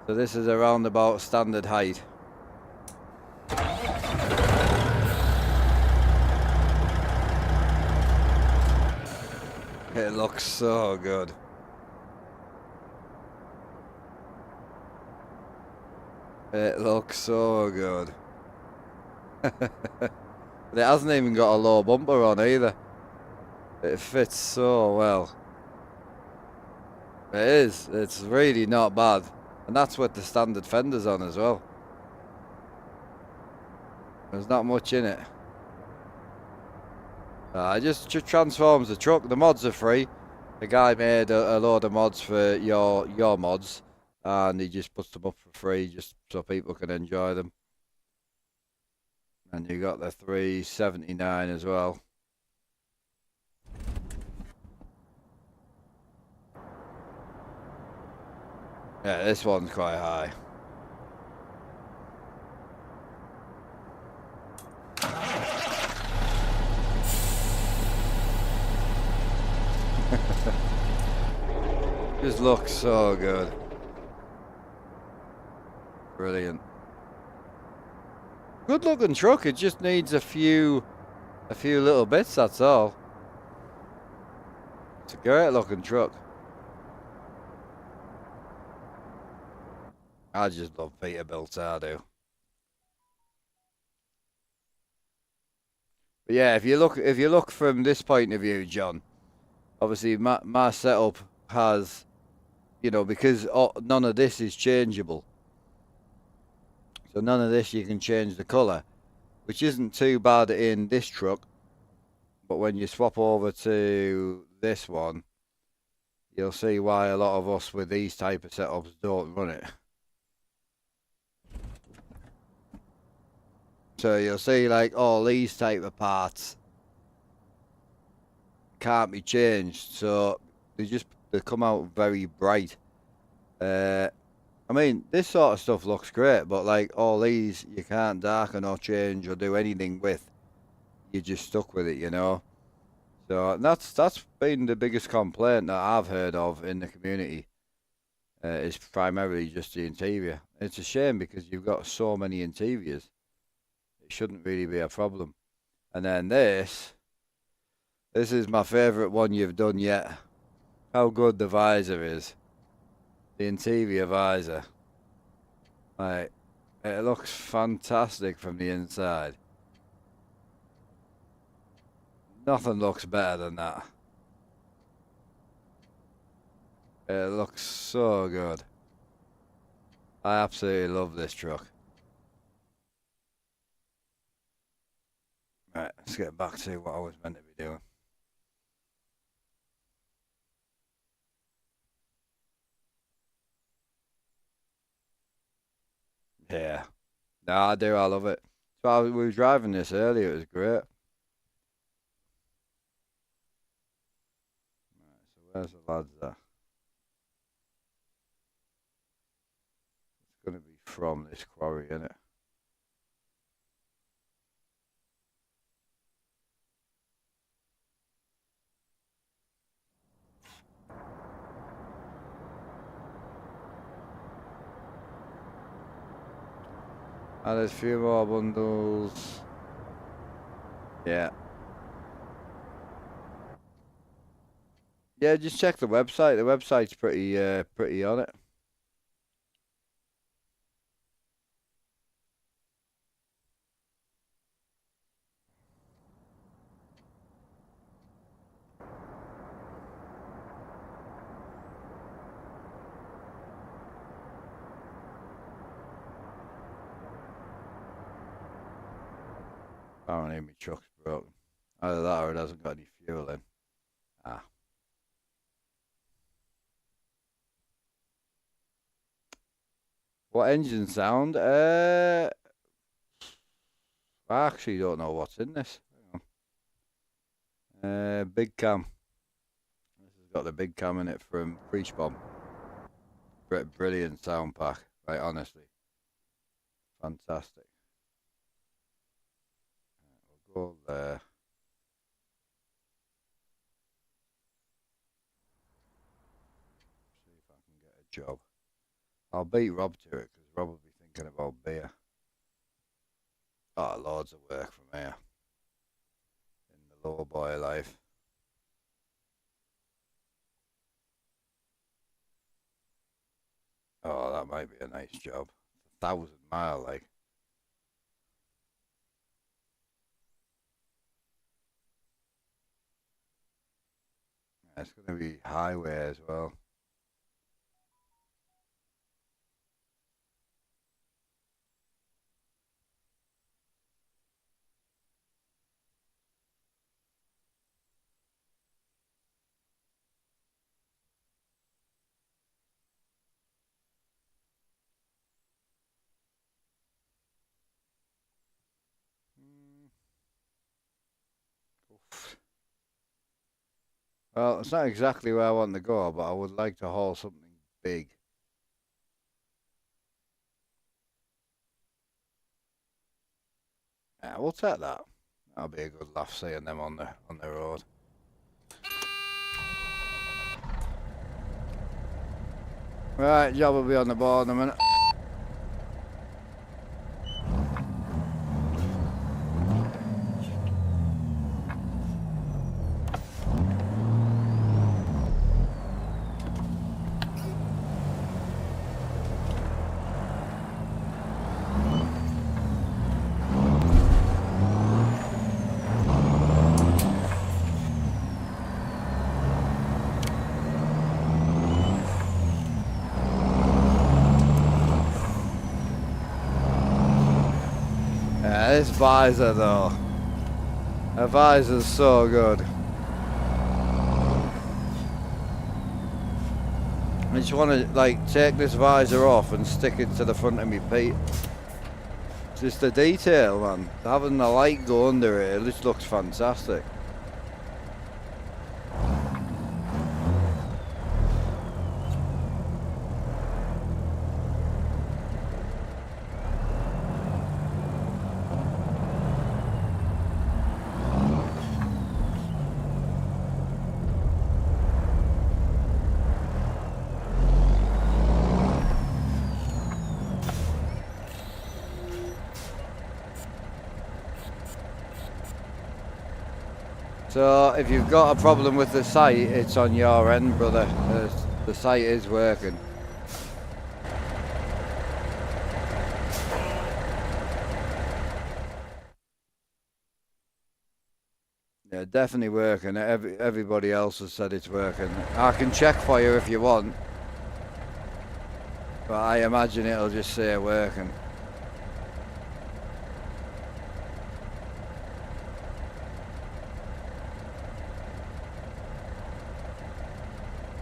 So this is around about standard height. It looks so good. It looks so good. But it hasn't even got a low bumper on either. It fits so well. It is. It's really not bad. And that's with the standard fenders on as well. There's not much in it. It just transforms the truck. The mods are free. The guy made a load of mods for your mods, and he just puts them up for free just so people can enjoy them. And you got the 379 as well. Yeah, this one's quite high. Just looks so good. Brilliant. Good looking truck, it just needs a few little bits, that's all. It's a great looking truck. I just love Peterbilt, I do. But yeah, if you look from this point of view, John, obviously my setup has, because none of this is changeable. So none of this you can change the colour, which isn't too bad in this truck. But when you swap over to this one, you'll see why a lot of us with these type of setups don't run it. So you'll see like all these type of parts can't be changed. So they come out very bright. I mean, this sort of stuff looks great, but like all these, you can't darken or change or do anything with. You're just stuck with it, So that's been the biggest complaint that I've heard of in the community. Is primarily just the interior. It's a shame because you've got so many interiors. It shouldn't really be a problem. And then this is my favourite one you've done yet. How good the visor is. The interior visor. Like, it looks fantastic from the inside. Nothing looks better than that. It looks so good. I absolutely love this truck. Right, let's get back to what I was meant to be doing. Yeah. No, I do. I love it. So we were driving this earlier. It was great. Where's the lads there? It's going to be from this quarry, isn't it? And there's a few more bundles. Yeah. Yeah, just check the website. The website's pretty on it. Apparently my truck's broken. Either that or it hasn't got any fuel in. Ah. What engine sound? I actually don't know what's in this. Hang on. Big cam. This has got the big cam in it from Preach Bomb. Brilliant sound pack, right, honestly. Fantastic. We'll go there. See if I can get a job. I'll beat Rob to it because Rob will be thinking about beer. Oh, loads of work from here. In the low boy life. Oh, that might be a nice job. 1,000 mile, like. Yeah, it's going to be highway as well. Well, it's not exactly where I want to go, but I would like to haul something big. Yeah, we'll take that. That'll be a good laugh seeing them on the road. Right, job will be on the board in a minute. This visor though, the visor's so good. I just want to like take this visor off and stick it to the front of my Pete. It's just the detail, man. Having the light go under it, it just looks fantastic. So if you've got a problem with the sight, it's on your end, brother. The sight is working. Yeah, definitely working. Everybody else has said it's working. I can check for you if you want, but I imagine it'll just say working.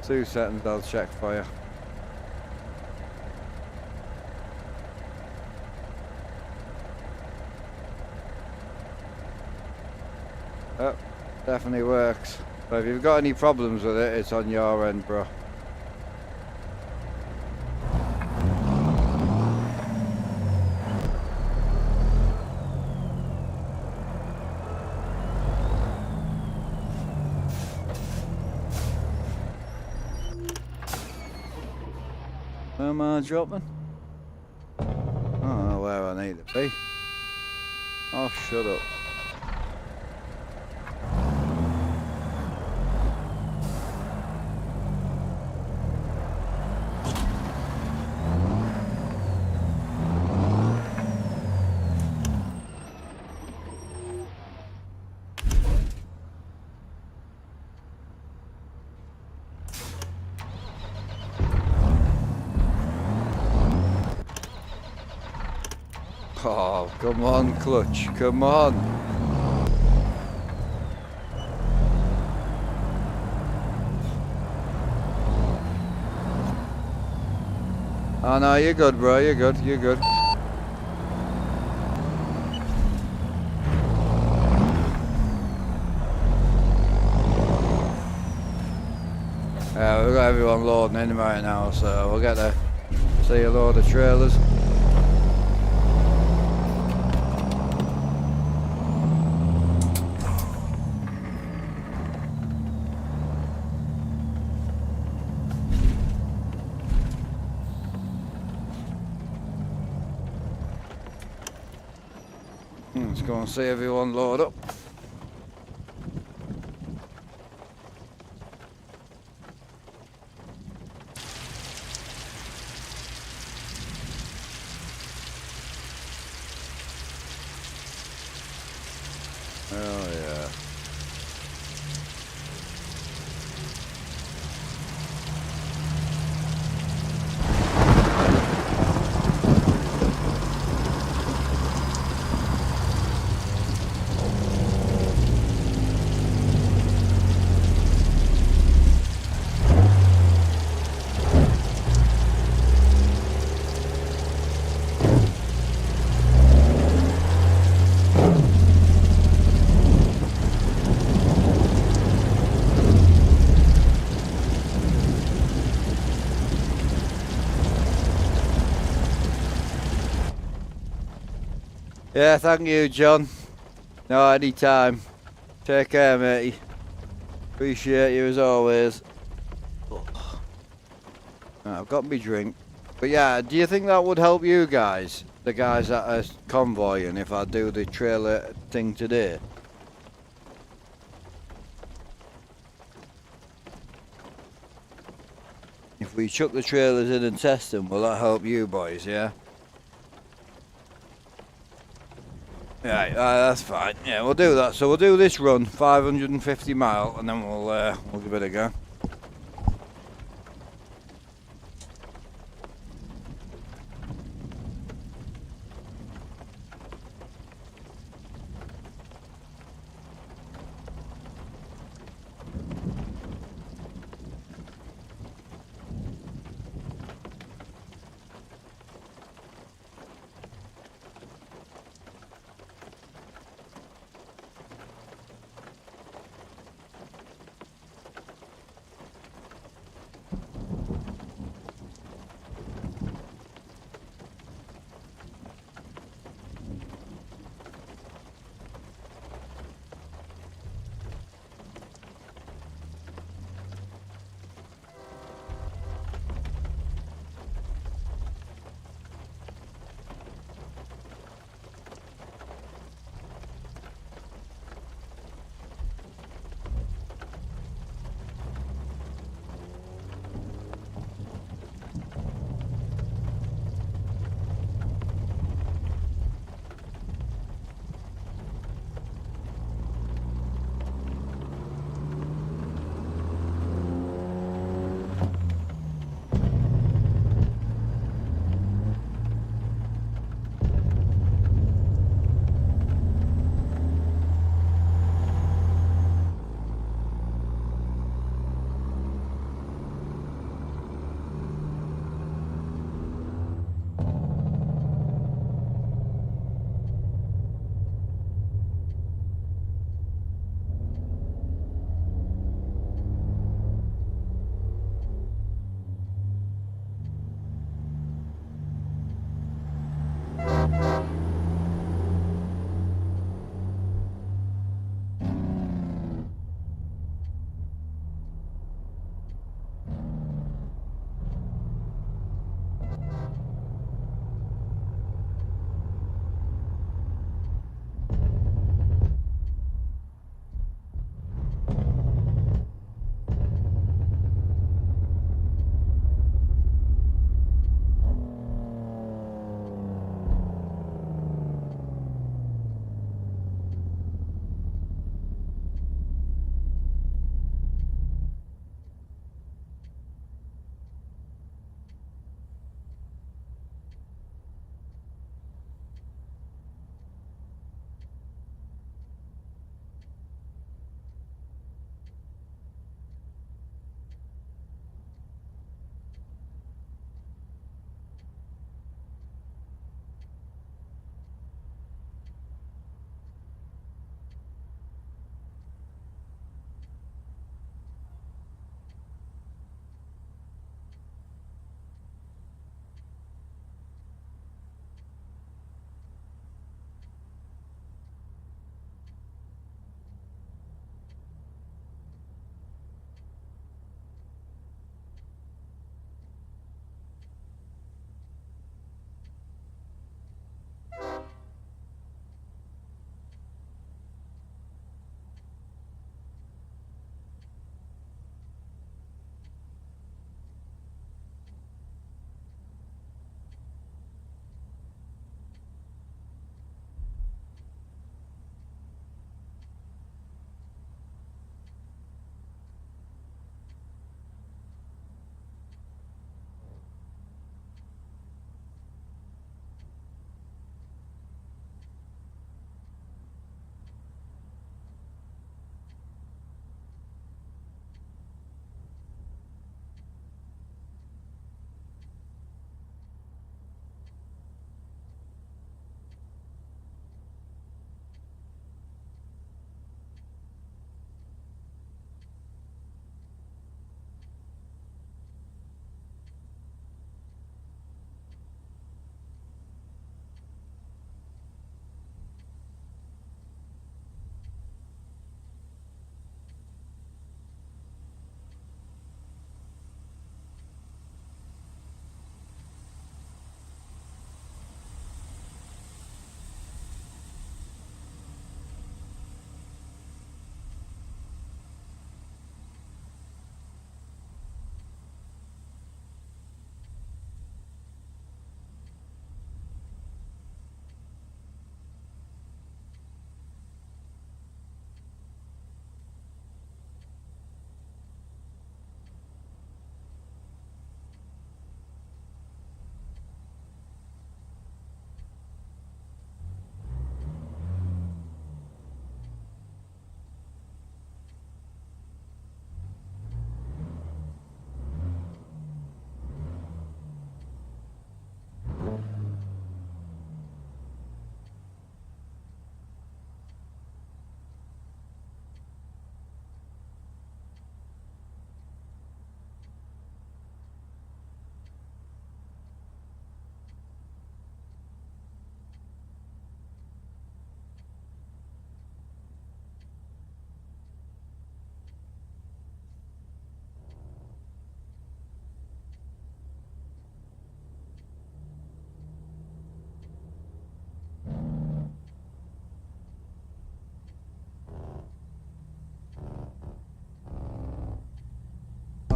Two seconds, I'll check for you. Oh, definitely works. So if you've got any problems with it, it's on your end, bro. Where am I dropping? I don't know where I need to be. Oh, shut up. Oh, come on, clutch, come on. Oh no, you're good, bro, you're good, you're good. Yeah, we've got everyone loading in right now, so we'll get to see a load of trailers. Let's go and see everyone load up. Oh yeah. Yeah, thank you, John. No, anytime. Take care, matey. Appreciate you as always. I've got me drink. But yeah, do you think that would help you guys? The guys that are convoying, if I do the trailer thing today? If we chuck the trailers in and test them, will that help you boys, yeah? Right, that's fine. Yeah, we'll do that. So we'll do this run, 550 mile, and then we'll give it a go.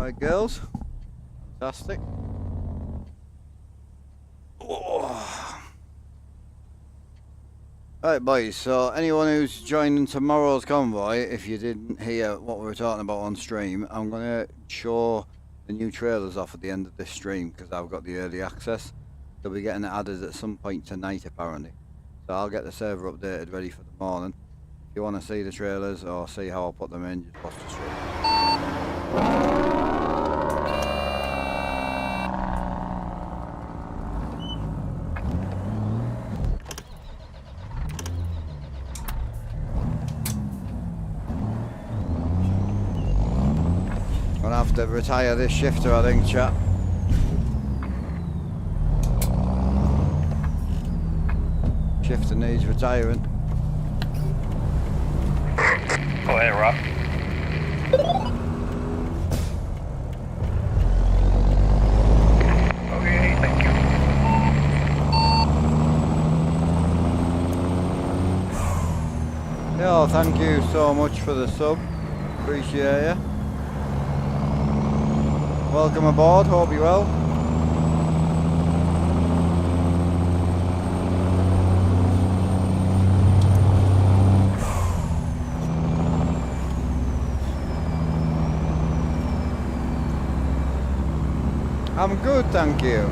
Alright, girls. Fantastic. Oh. Right, boys, so anyone who's joining tomorrow's convoy, if you didn't hear what we were talking about on stream, I'm going to show the new trailers off at the end of this stream because I've got the early access. They'll be getting added at some point tonight, apparently. So I'll get the server updated ready for the morning. If you want to see the trailers or see how I'll put them in, just watch the stream. Gonna have to retire this shifter, I think, chat. Shifter needs retiring. Go ahead, Rob. Okay, thank you. Yo, thank you so much for the sub. Appreciate you. Welcome aboard, hope you're well. I'm good, thank you.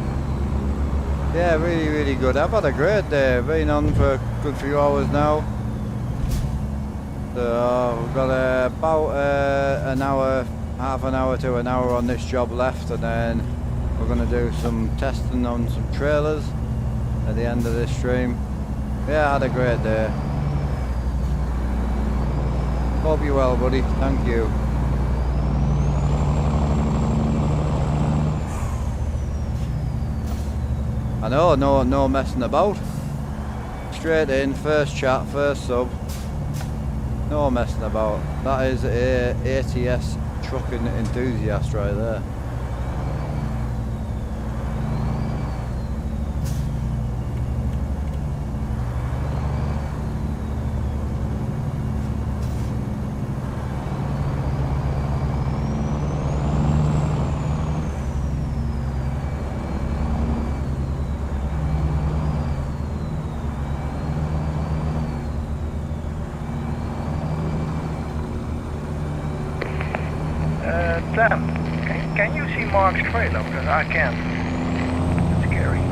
Yeah, really, really good. I've had a great day. Been on for a good few hours now. So we've got about an hour, half an hour to an hour on this job left, and then we're going to do some testing on some trailers at the end of this stream. Yeah, I had a great day. Hope you're well, buddy. Thank you. I know, no messing about. Straight in, first chat, first sub. No messing about. That is a ATS trucking enthusiast right there. Sam, can you see Mark's trailer? Because I can't. It's scary.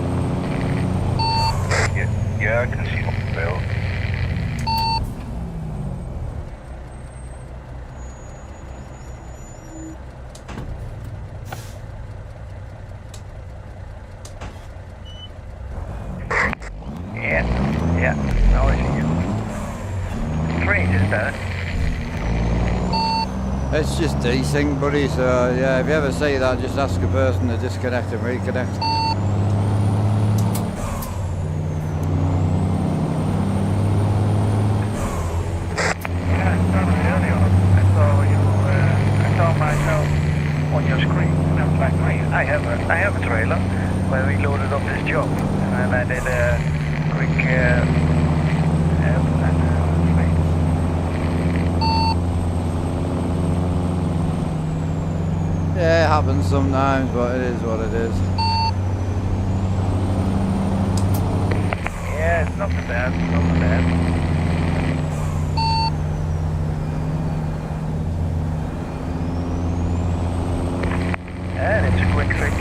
Yeah, I can see Bill. Yeah, now I see you. Strange, is that? It's just desync, buddy, so yeah, if you ever see that, just ask a person to disconnect and reconnect. Yeah, that was early on. I saw myself on your screen, and I was like, wait, I have a trailer where we loaded up this job, and I did a quick Yeah, it happens sometimes, but it is what it is. yeah, it's not too bad, not too bad. And it's a quick fix.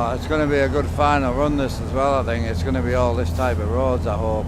It's going to be a good final run this as well, I think. It's going to be all this type of roads, I hope.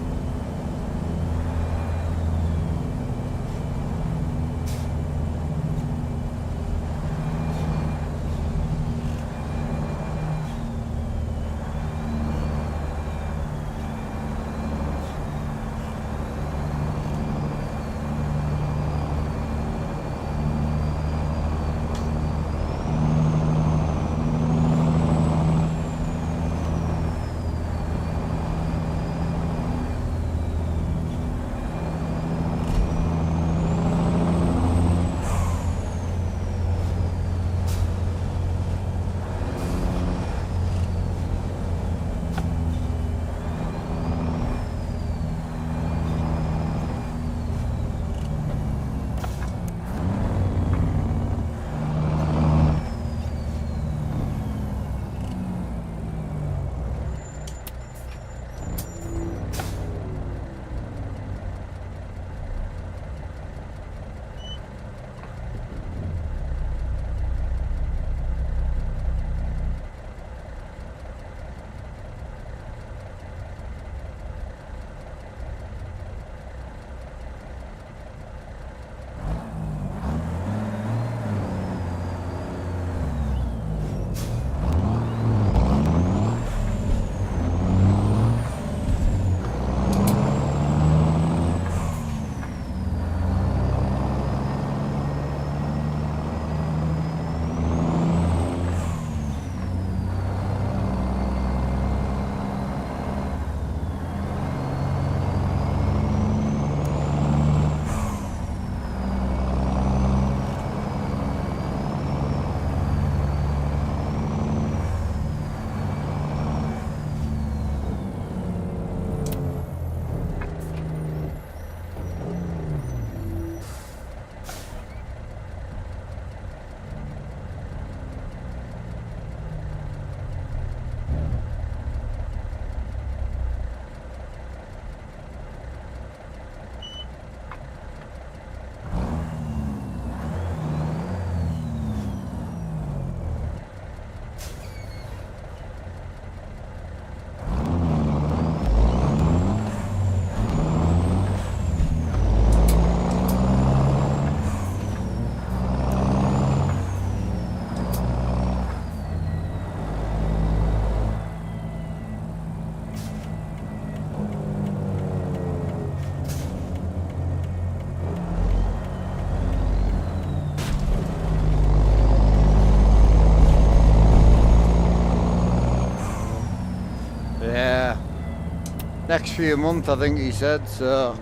next few months, I think he said. So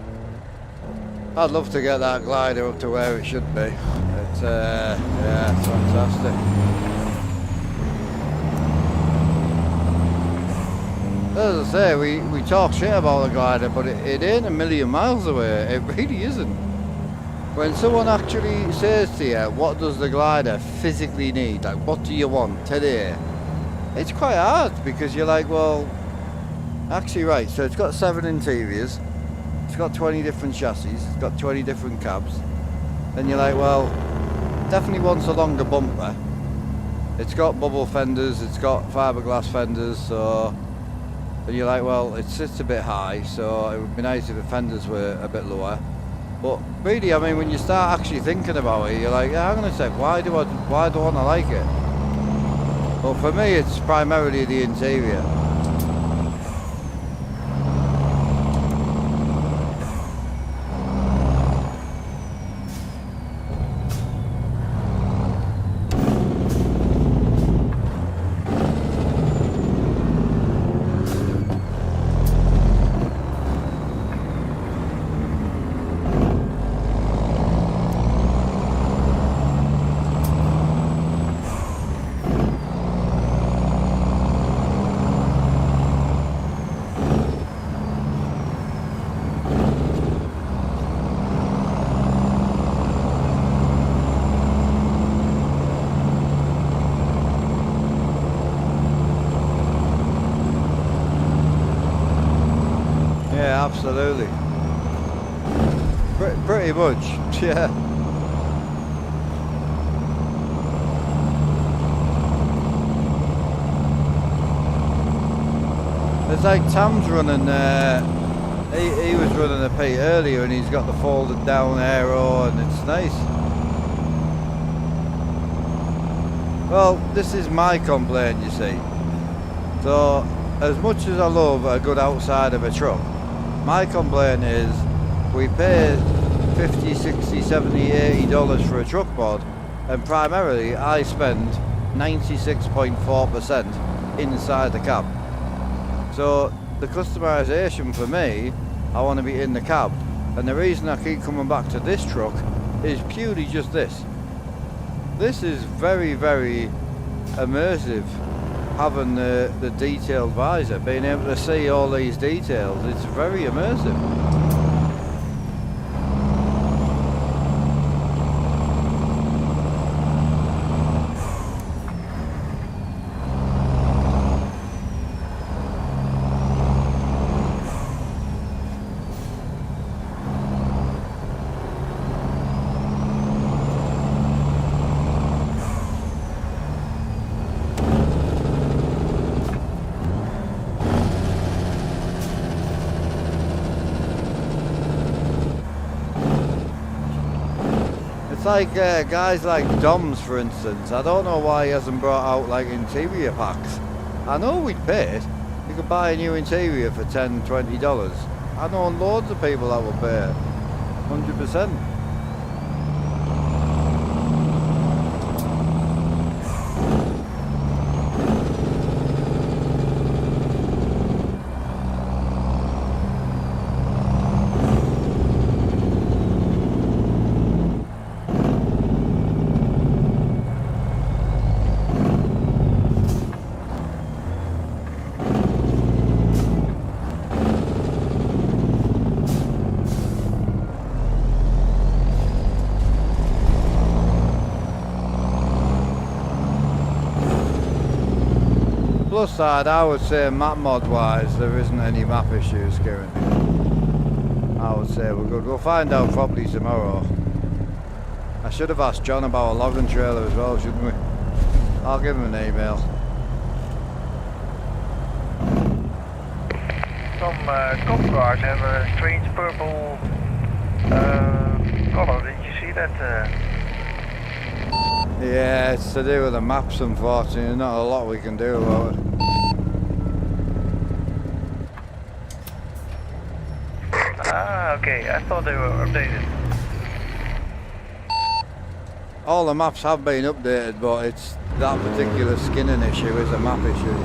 I'd love to get that glider up to where it should be. It's yeah, it's fantastic. As I say, we talk shit about the glider, but it ain't a million miles away. It really isn't. When someone actually says to you, what does the glider physically need? Like, what do you want today? It's quite hard, because you're like, well, actually, right, so it's got 7 interiors, it's got 20 different chassis, it's got 20 different cabs. Then you're like, well, definitely wants a longer bumper. It's got bubble fenders, it's got fiberglass fenders, so... And you're like, well, it sits a bit high, so it would be nice if the fenders were a bit lower. But really, I mean, when you start actually thinking about it, you're like, yeah, hang on a sec, why do I want to like it? Well, for me, it's primarily the interior. Absolutely. Pretty much, yeah. It's like Tam's running, he was running a P earlier and he's got the folded down aero and it's nice. Well, this is my complaint, you see. So, as much as I love a good outside of a truck, my complaint is we pay $50, $60, $70, $80 for a truck board, and primarily I spend 96.4% inside the cab. So the customization for me, I want to be in the cab, and the reason I keep coming back to this truck is purely just this. This is very, very immersive. Having the detailed visor, being able to see all these details, it's very immersive. Like guys like Dom's, for instance, I don't know why he hasn't brought out like interior packs. I know we'd pay it. You could buy a new interior for $10, $20. I know loads of people that will pay it. 100%. Plus side, I would say map mod wise there isn't any map issues currently. I would say we're good. We'll find out properly tomorrow. I should have asked John about a logging trailer as well, shouldn't we? I'll give him an email. Some cop cars have a strange purple color. Did you see that? Yeah, it's to do with the maps, unfortunately. Not a lot we can do about it. Ah, okay. I thought they were updated. All the maps have been updated, but it's that particular skinning issue is a map issue.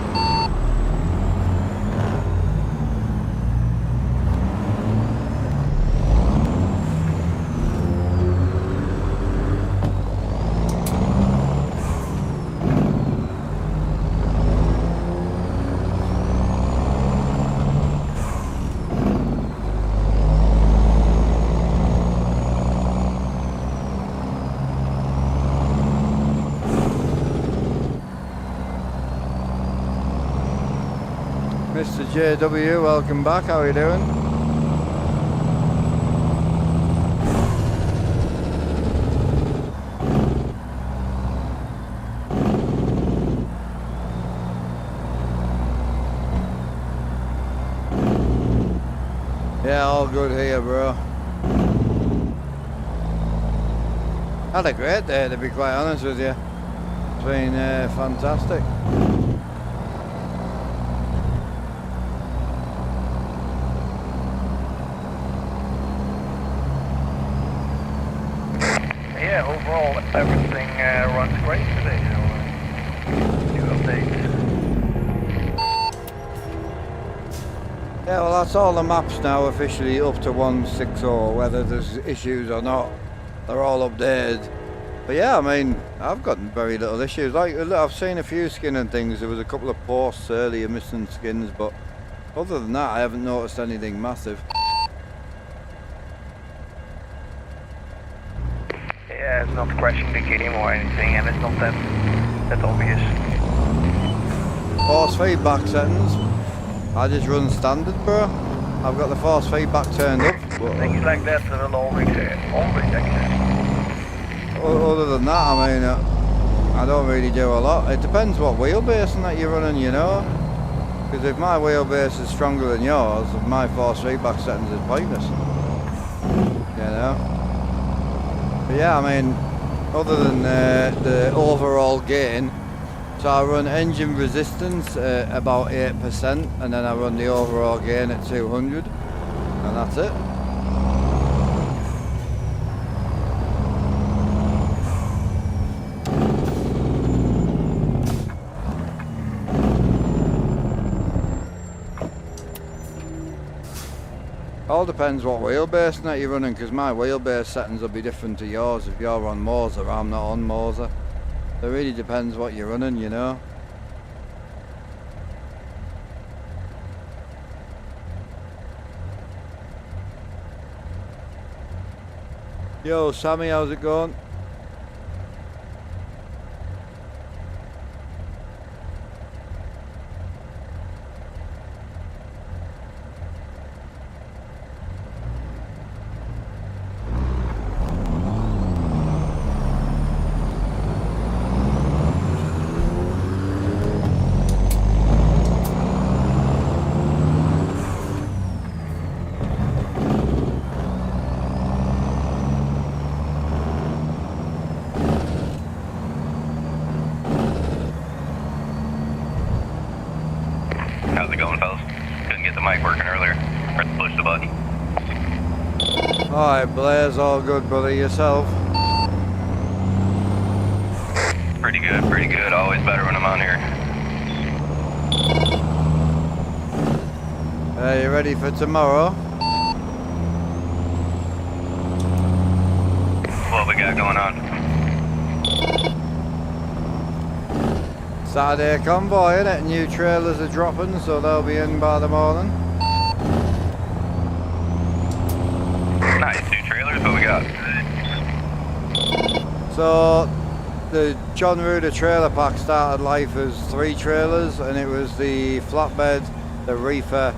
Mr. JW, welcome back. How are you doing? Yeah, all good here, bro. Had a great day, to be quite honest with you. It's been fantastic. Yeah, overall everything runs great today. So, new updates. Yeah, well, that's all the maps now officially up to 160, whether there's issues or not. They're all updated. But yeah, I mean, I've got very little issues. Like, look, I've seen a few skinning things. There was a couple of posts earlier missing skins, but other than that, I haven't noticed anything massive. Yeah, it's not crashing the game or anything, and it's not that obvious. Force feedback settings. I just run standard, bro. I've got the force feedback turned up. But Things like that will always exist. other than that, I mean, I don't really do a lot. It depends what wheelbase that you're running, you know. Because if my wheelbase is stronger than yours, my force feedback settings is pointless. You know. But yeah, I mean, other than the overall gain, so I run engine resistance about 8%, and then I run the overall gain at 200, and that's it. All depends what wheelbase net you're running, because my wheelbase settings will be different to yours. If you're on Moser, I'm not on Moser. It really depends what you're running, you know. Yo, Sammy, how's it going? How's it going, fellas? Couldn't get the mic working earlier. Or push the button. Alright, Blair's all good, brother. Yourself? Pretty good, pretty good. Always better when I'm on here. You ready for tomorrow? What we got going on? Saturday convoy, innit? New trailers are dropping, so they'll be in by the morning. Nice, 2 trailers, what we got? So, the John Ruder trailer pack started life as 3 trailers, and it was the flatbed, the reefer,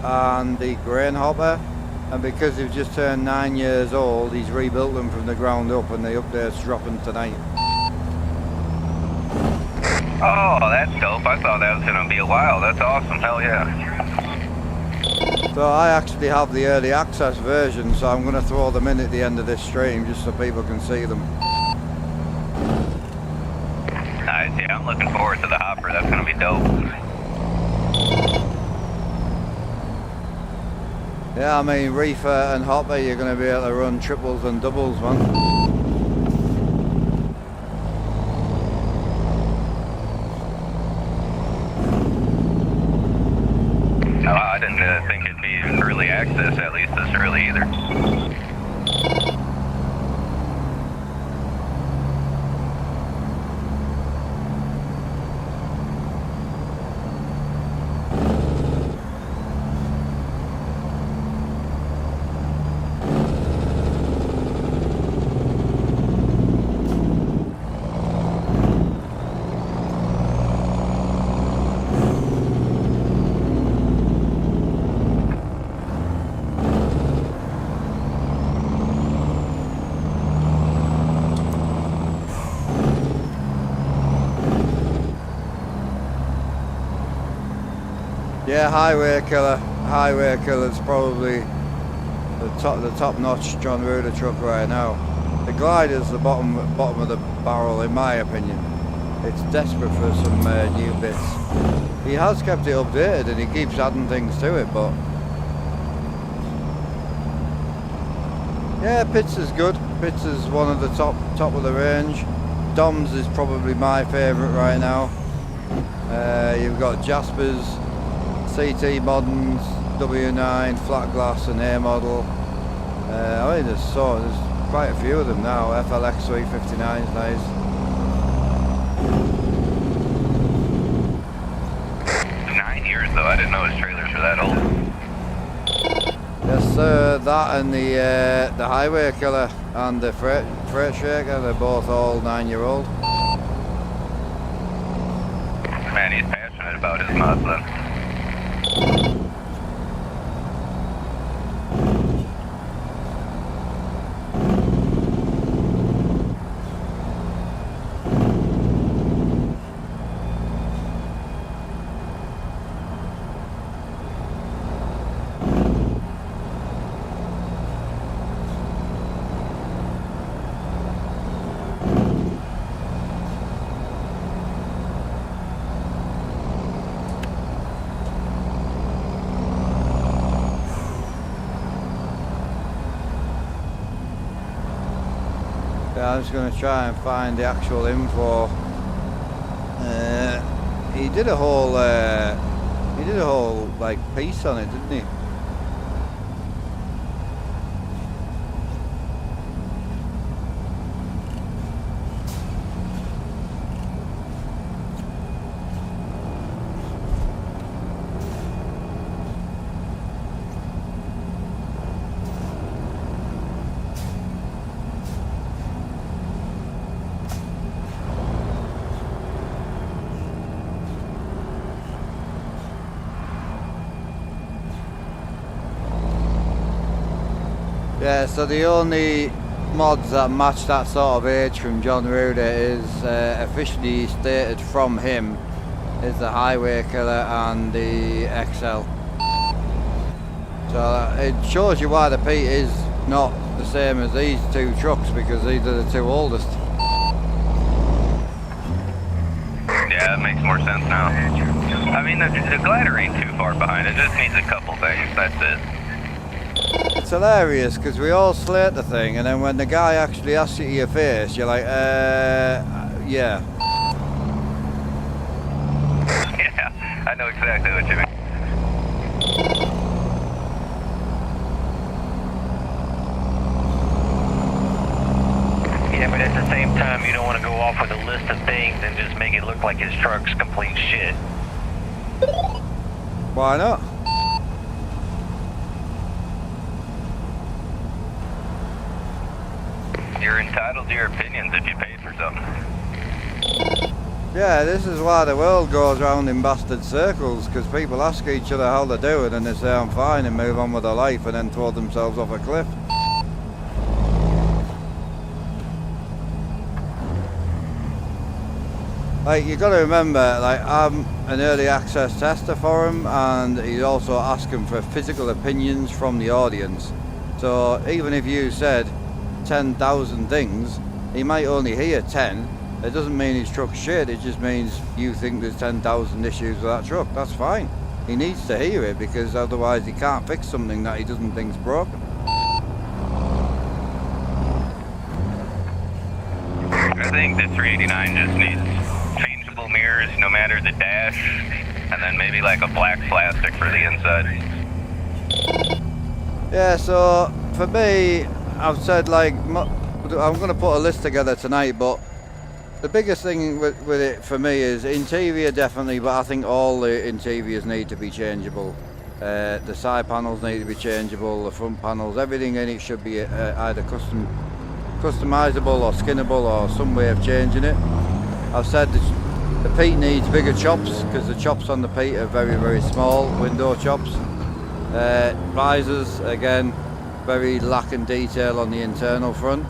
and the grain hopper. And because they've just turned 9 years old, he's rebuilt them from the ground up, and the update's dropping tonight. Oh, that's dope. I thought that was going to be a while. That's awesome. Hell yeah. So I actually have the early access version, so I'm going to throw them in at the end of this stream just so people can see them. Nice, yeah, I'm looking forward to the hopper. That's going to be dope. Yeah, I mean, reefer and hopper, you're going to be able to run triples and doubles, man. No, I didn't think it'd be early access, at least this early either. Yeah, Highway Killer's probably the top notch John Ruder truck right now. The Glider's the bottom of the barrel in my opinion. It's desperate for some new bits. He has kept it updated and he keeps adding things to it, but yeah, Pitts is good. Pitts is one of the top of the range. Dom's is probably my favourite right now. You've got Jaspers, CT Moderns, W9, flat glass and A model. I mean there's quite a few of them now. FLX 359 is nice. 9 years though, I didn't know his trailers were that old. Yes sir, that and the Highway Killer and the Freight Shaker, they're both all 9-year-old. Man, he's passionate about his mods then. Yeah, I'm just going to try and find the actual info. He did a whole like piece on it, didn't he? Yeah, so the only mods that match that sort of age from John Ruder is officially stated from him is the Highway Killer and the XL. So it shows you why the Pete is not the same as these two trucks, because these are the two oldest. Yeah, that makes more sense now. I mean, the glider ain't too far behind. It just needs a couple things, that's it. It's hilarious because we all slate the thing, and then when the guy actually asks you to your face, you're like, yeah. Yeah, I know exactly what you mean. Yeah, but at the same time, you don't want to go off with a list of things and just make it look like his truck's complete shit. Why not? You're entitled to your opinions if you paid for something. Yeah, this is why the world goes round in bastard circles, because people ask each other how they're doing and they say I'm fine and move on with their life and then throw themselves off a cliff. Like, you got to remember, like, I'm an early access tester for him, and he's also asking for physical opinions from the audience. So even if you said 10,000 things, he might only hear 10. It doesn't mean his truck's shit, it just means you think there's 10,000 issues with that truck. That's fine. He needs to hear it, because otherwise he can't fix something that he doesn't think's broken. I think the 389 just needs changeable mirrors, no matter the dash, and then maybe like a black plastic for the inside. Yeah, so for me, I've said, like, I'm going to put a list together tonight, but the biggest thing with it for me is interior definitely, but I think all the interiors need to be changeable. The side panels need to be changeable, the front panels, everything in it should be either customizable or skinnable or some way of changing it. I've said the Pete needs bigger chops, because the chops on the Pete are very, very small, window chops. Visors, again, very lacking detail on the internal front.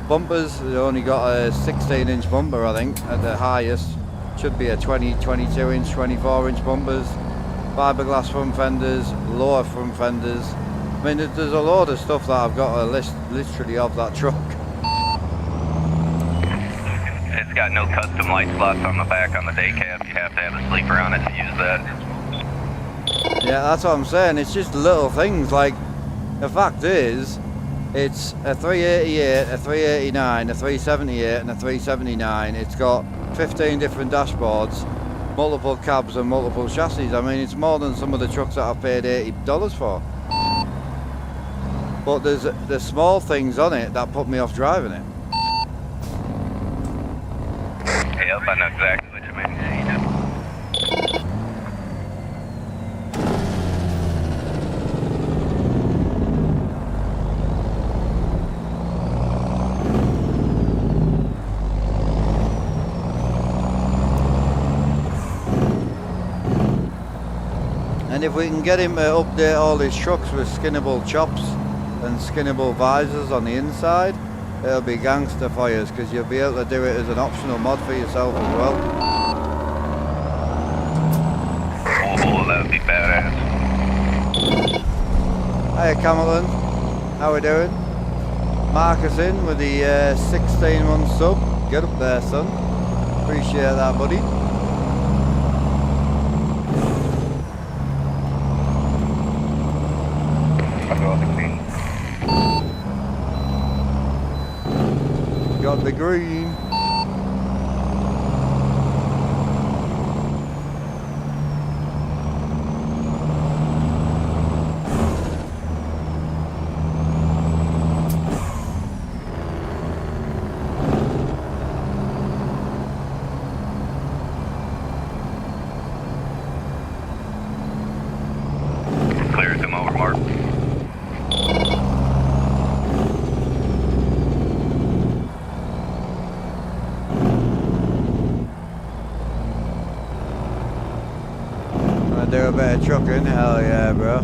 Bumpers, they only got a 16-inch bumper, I think, at the highest. Should be a 20, 22-inch, 24-inch bumpers. fiberglass front fenders, lower front fenders. I mean, there's a load of stuff that I've got a list literally of that truck. It's got no custom light slots on the back on the day cab. You have to have a sleeper on it to use that. Yeah, that's what I'm saying. It's just little things. Like, the fact is, it's a 388, a 389, a 378 and a 379. It's got 15 different dashboards, multiple cabs and multiple chassis. I mean, it's more than some of the trucks that I've paid $80 for. But there's small things on it that put me off driving it. Yep, I know exactly what you mean. And if we can get him to update all his trucks with skinnable chops and skinnable visors on the inside, it'll be gangster for you, because you'll be able to do it as an optional mod for yourself as well. Oh, that would be badass. Hiya Camelon, how we doing? Mark us in with the 16-month sub. Get up there, son. Appreciate that, buddy. Got the green. Clear, come over, Mark. Do a bit of trucking, hell yeah, bro.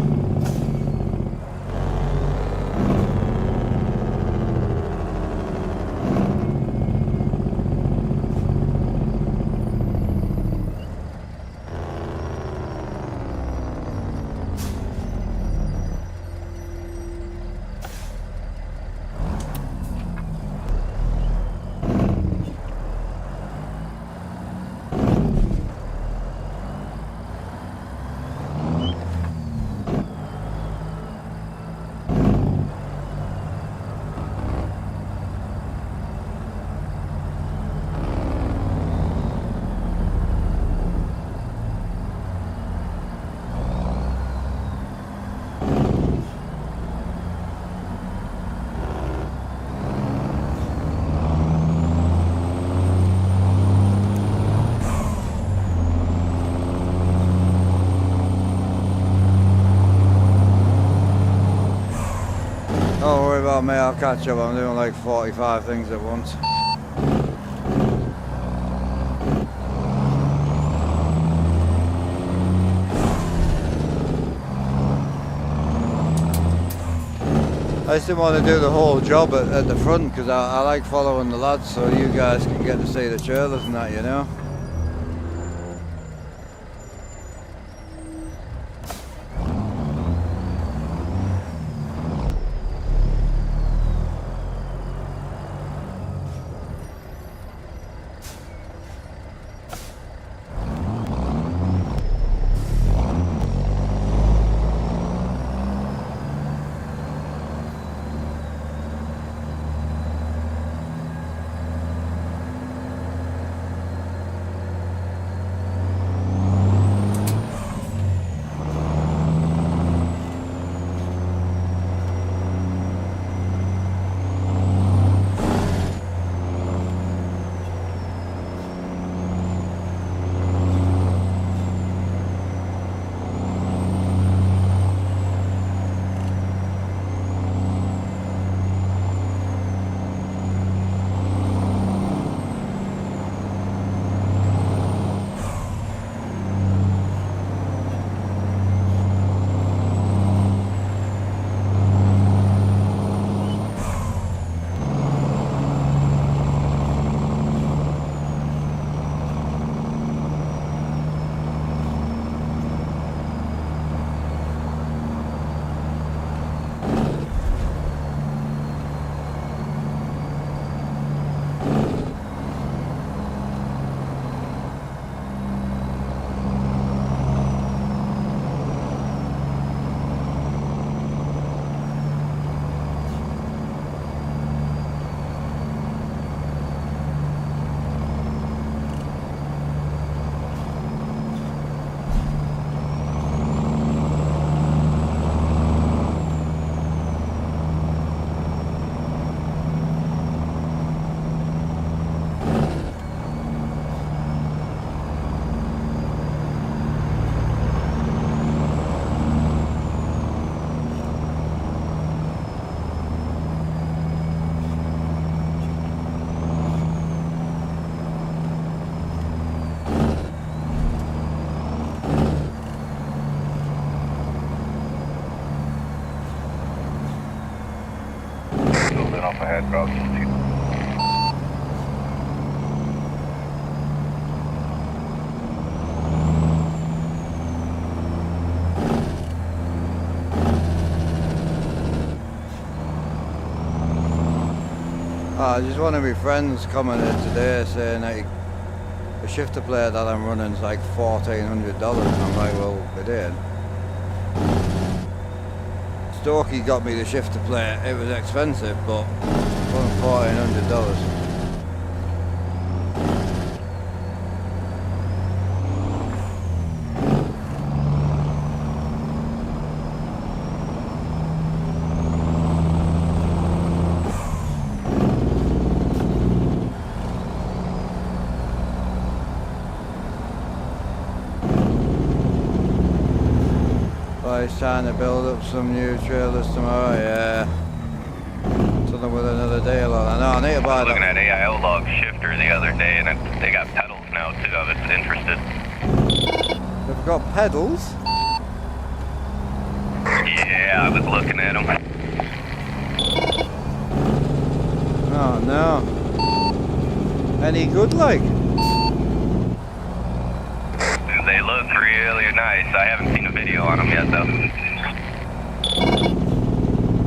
Don't worry about me, I'll catch up. I'm doing like 45 things at once. I just didn't want to do the whole job at the front, because I like following the lads so you guys can get to see the trailers and that, you know. ahead, Bravo 2. Just one of my friends commented today saying that the shifter player that I'm running is like $1,400. I'm like, well, it ain't. Stokey got me the shifter player. It was expensive, but it wasn't $1,400. He's trying to build up some new trailers tomorrow, yeah. Something with another deal on. I know, I need to buy I was looking that. at AIO log shifter the other day, and they got pedals now too. I was interested. They've got pedals? Yeah, I was looking at them. Oh no. Any good like? They look really nice. I haven't seen a video on them yet though.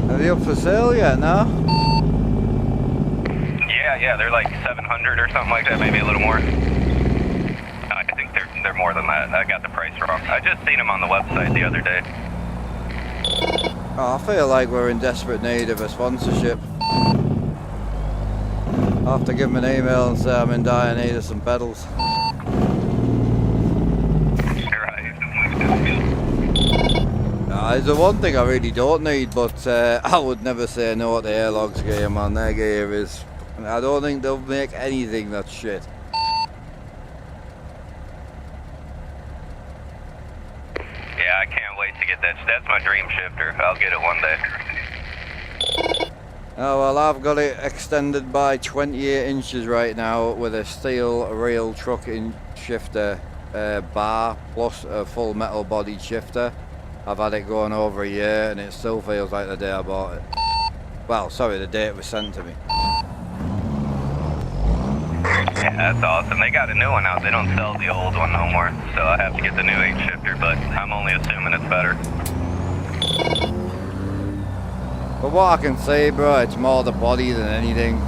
Are they up for sale yet now? Yeah, they're like 700 or something like that, maybe a little more. I think they're more than that. I got the price wrong. I just seen them on the website the other day. Oh, I feel like we're in desperate need of a sponsorship. I'll have to give them an email and say I'm in dire need of some pedals. There's the one thing I really don't need, but I would never say no to Airlogs gear, man. Their gear is... I don't think they'll make anything that's shit. Yeah, I can't wait to get that. That's my dream shifter. I'll get it one day. Oh well, I've got it extended by 28 inches right now with a steel rail trucking shifter bar plus a full metal bodied shifter. I've had it going over a year and it still feels like the day I bought it. Well, sorry, the day it was sent to me. Yeah, that's awesome. They got a new one out. They don't sell the old one no more, so I have to get the new 8 shifter, but I'm only assuming it's better. But what I can say, bro, it's more the body than anything.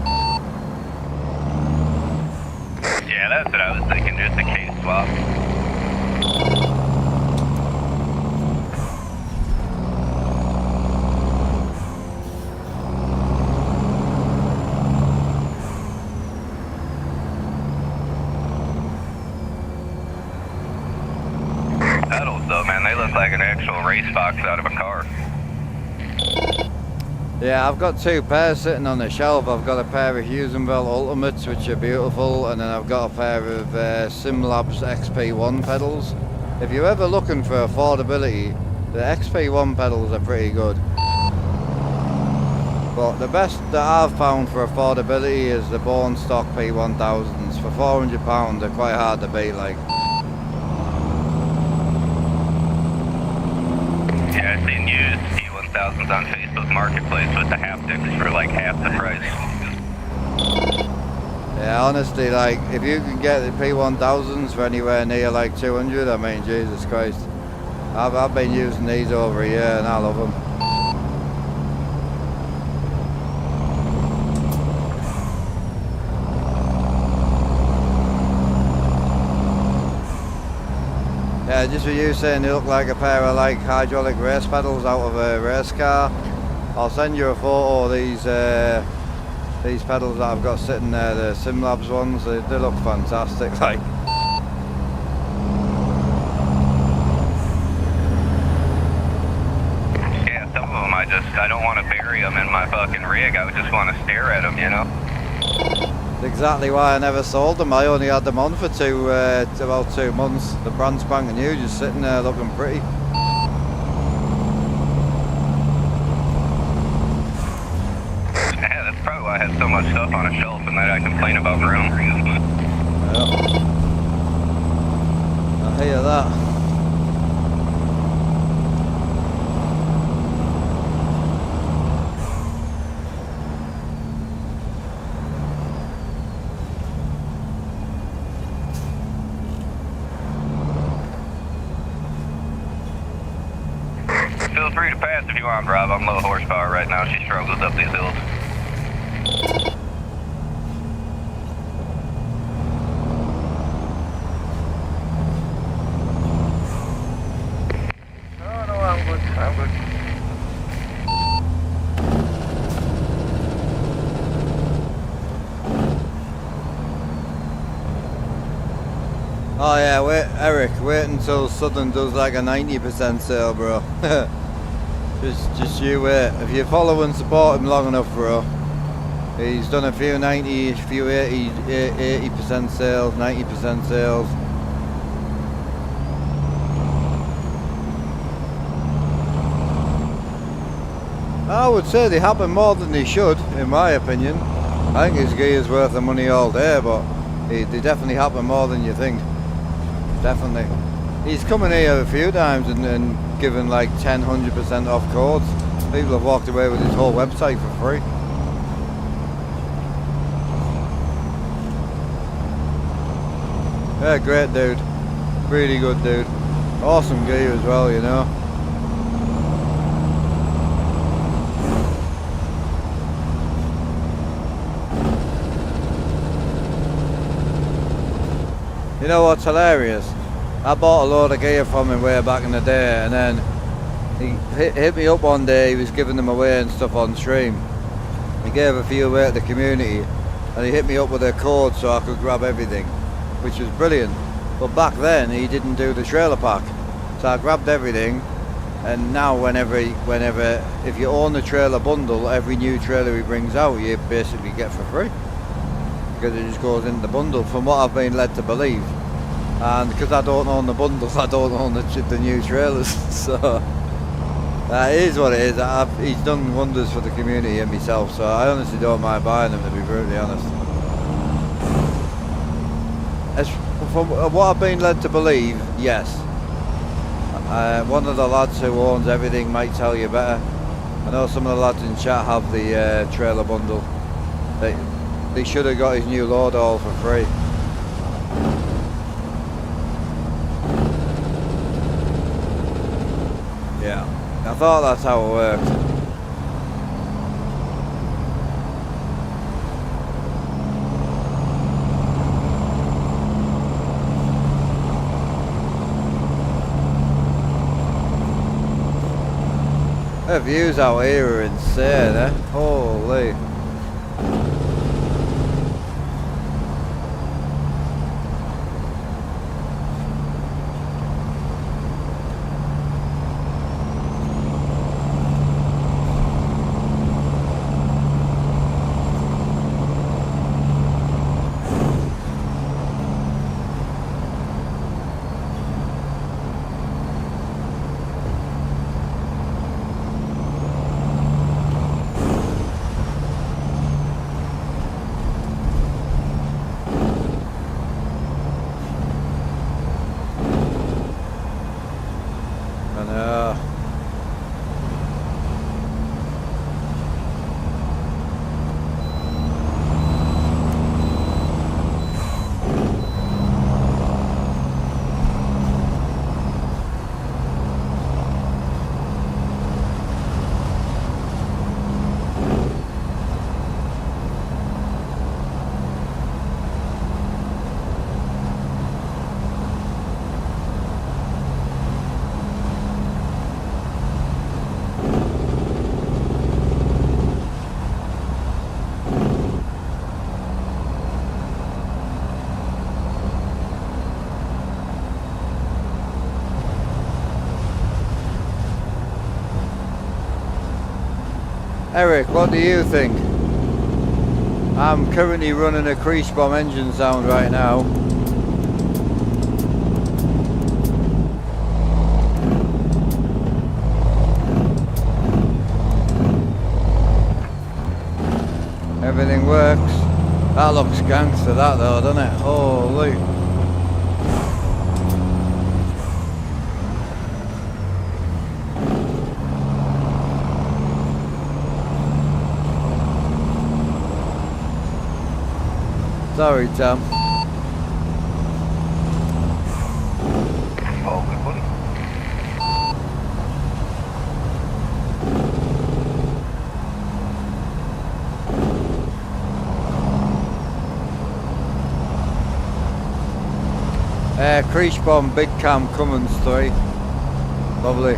Yeah, that's what I was thinking, just a case swap. Though, man, they look like an actual race box out of a car. Yeah, I've got 2 pairs sitting on the shelf. I've got a pair of Husenville Ultimates, which are beautiful, and then I've got a pair of Simlabs XP1 pedals. If you're ever looking for affordability, the XP1 pedals are pretty good. But the best that I've found for affordability is the Bone Stock P1000s. For £400, they're quite hard to beat, like. Yeah, I've seen used P1000s on Facebook Marketplace with the haptics for like half the price. Yeah, honestly, like, if you can get the P1000s for anywhere near like 200, I mean, Jesus Christ. I've been using these over a year and I love them. Yeah, just for you saying they look like a pair of like hydraulic race pedals out of a race car. I'll send you a photo of these pedals that I've got sitting there, the Simlabs ones. They look fantastic, like. Yeah, some of them I don't want to bury them in my fucking rig. I would just want to stare at them, you know? That's exactly why I never sold them. I only had them on for about 2 months. The brand spanking new, just sitting there looking pretty. Yeah, that's probably why I had so much stuff on a shelf and that I complain about room. Yep. I hear that. feel free to pass if you want, Rob. I'm low horsepower right now. She struggles up these hills. No, I'm good. I'm good. Oh yeah, wait, Eric, wait until Southern does like a 90% sale, bro. just you wait. If you follow and support him long enough, bro. He's done a few 90, a few 80% sales, 90% sales. I would say they happen more than they should, in my opinion. I think his gear's worth the money all day, but they definitely happen more than you think. Definitely. He's coming here a few times and given like 10, 100% off codes. People have walked away with his whole website for free. Yeah, great dude. Really good dude. Awesome gear as well, you know. You know what's hilarious? I bought a load of gear from him way back in the day, and then he hit me up one day. He was giving them away and stuff on stream. He gave a few away to the community, and he hit me up with a code so I could grab everything, which was brilliant. But back then he didn't do the trailer pack, so I grabbed everything. And now whenever if you own the trailer bundle, every new trailer he brings out you basically get for free, because it just goes in the bundle, from what I've been led to believe. And because I don't own the bundles, I don't own the new trailers. So that is what it is. He's done wonders for the community and myself, so I honestly don't mind buying them, to be brutally honest. As from what I've been led to believe, yes. One of the lads who owns everything might tell you better. I know some of the lads in chat have the trailer bundle. They should have got his new load all for free. Yeah, I thought that's how it worked. The views out here are insane, eh? Holy. Eric, what do you think? I'm currently running a crease bomb engine sound right now. Everything works. That looks gangster, that though, doesn't it? Holy. Sorry, Tom. Oh, good buddy. creech bomb, big cam, Cummins 3. Lovely.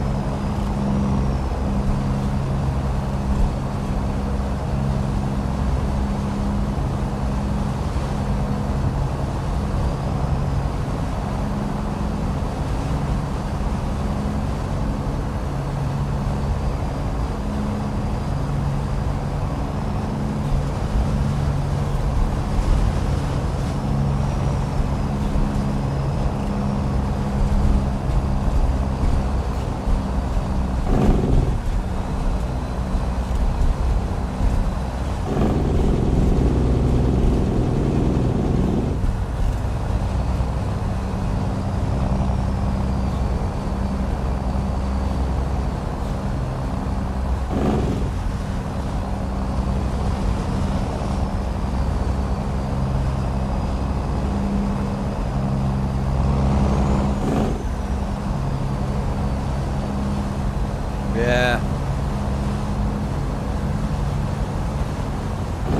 Yeah.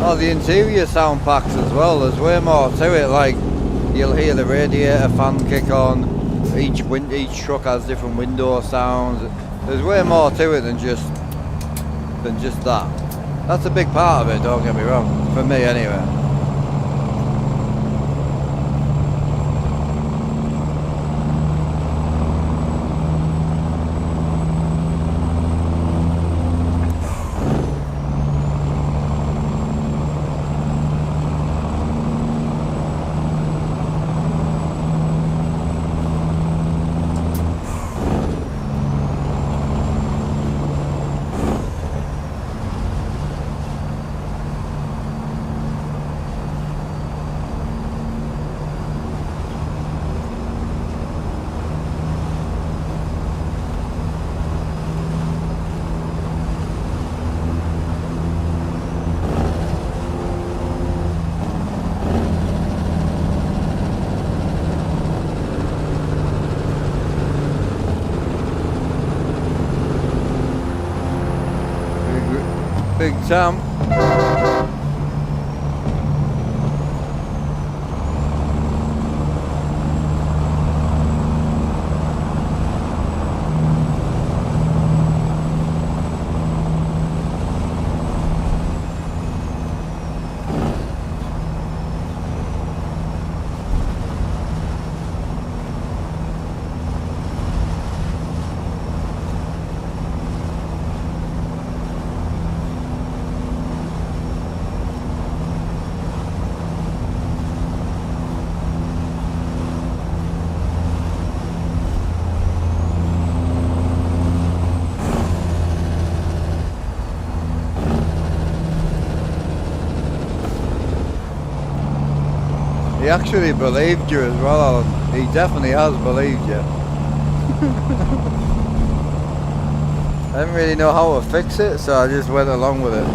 Oh, the interior sound packs as well, there's way more to it, like you'll hear the radiator fan kick on, each truck has different window sounds, there's way more to it than just that. That's a big part of it, don't get me wrong, for me anyway. Big Sam. He actually believed you as well, Alan. He definitely has believed you. I didn't really know how to fix it, so I just went along with it.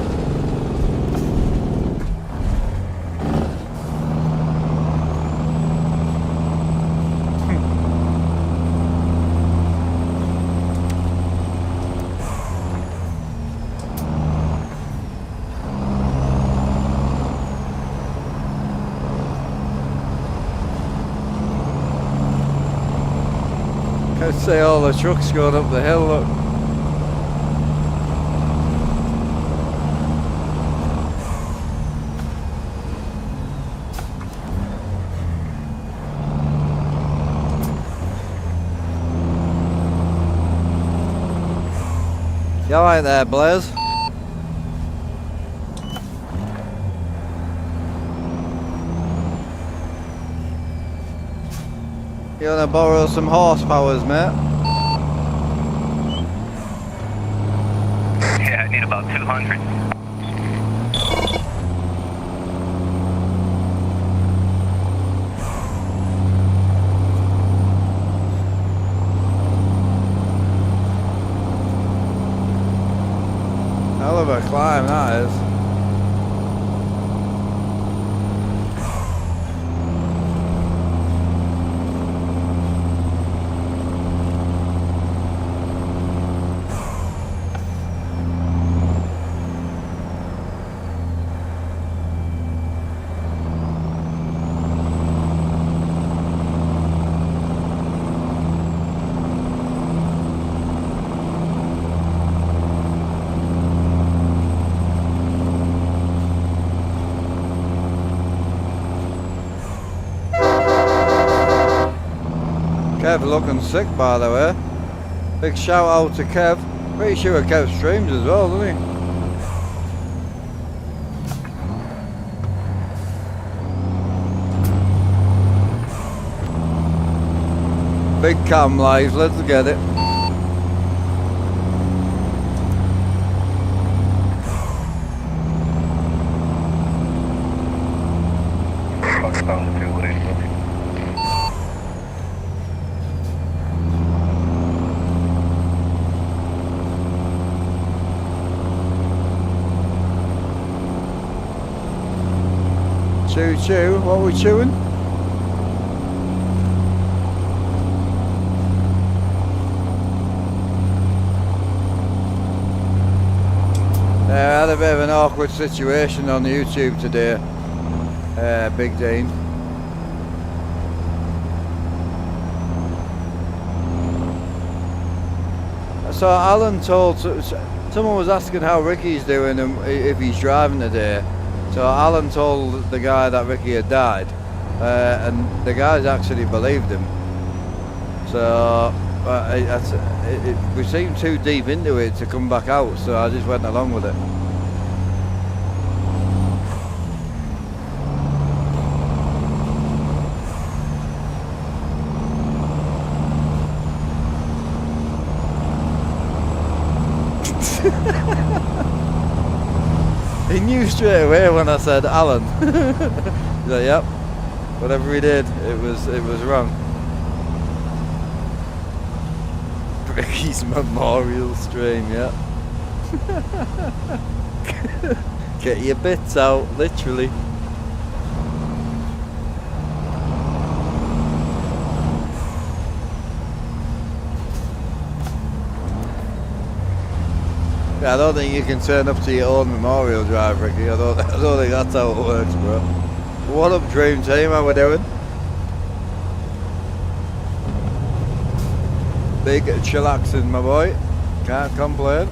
I'd say all the trucks going up the hill, look. You alright there, Blaze? You wanna borrow some horsepowers, mate? Yeah, I need about 200. Hell of a climb that is. Kev looking sick, by the way. Big shout out to Kev. Pretty sure Kev streams as well, doesn't he? Big cam live, let's get it. Found the fuel ready. Chew chew, what are we chewing? I had a bit of an awkward situation on YouTube today, Big Dean. So Alan told, someone was asking how Ricky's doing and if he's driving today. So Alan told the guy that Ricky had died, and the guys actually believed him. So we seemed too deep into it to come back out, so I just went along with it. He knew straight away when I said Alan. He's like, yep, whatever he did, it was wrong. Ricky's memorial stream, yeah. Get your bits out, literally. Yeah, I don't think you can turn up to your own memorial drive, Ricky. I don't think that's how it works, bro. What up, Dream Team? How we doing? Big chillaxing, my boy. Can't complain.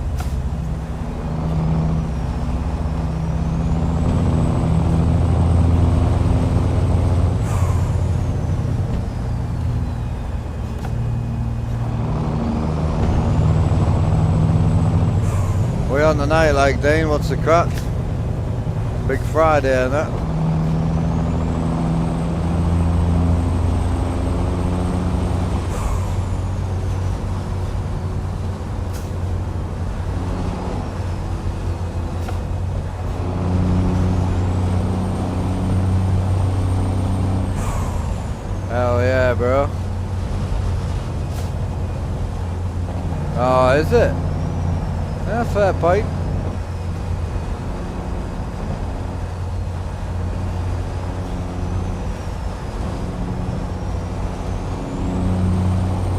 We on the night like Dane, what's the crack? Big Friday and that. Hell yeah, bro. Oh, is it? Yeah, fair point.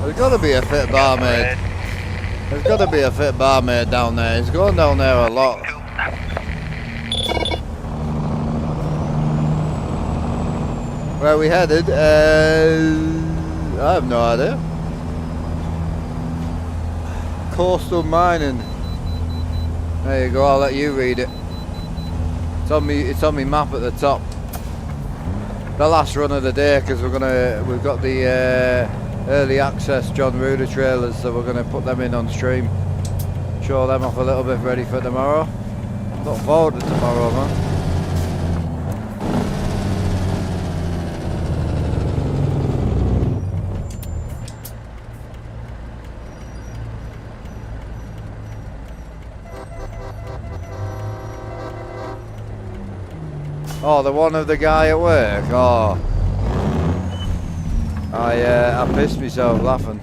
There's got to be a fit barmaid. There's got to be a fit barmaid down there. He's going down there a lot. Where are we headed? I have no idea. Coastal mining. There you go, I'll let you read it. It's on me map at the top. The last run of the day, because we've got the early access John Ruder trailers, so we're gonna put them in on stream. Show them off a little bit, ready for tomorrow. Look forward to tomorrow, man. Oh, the one of the guy at work? Oh. I pissed myself laughing.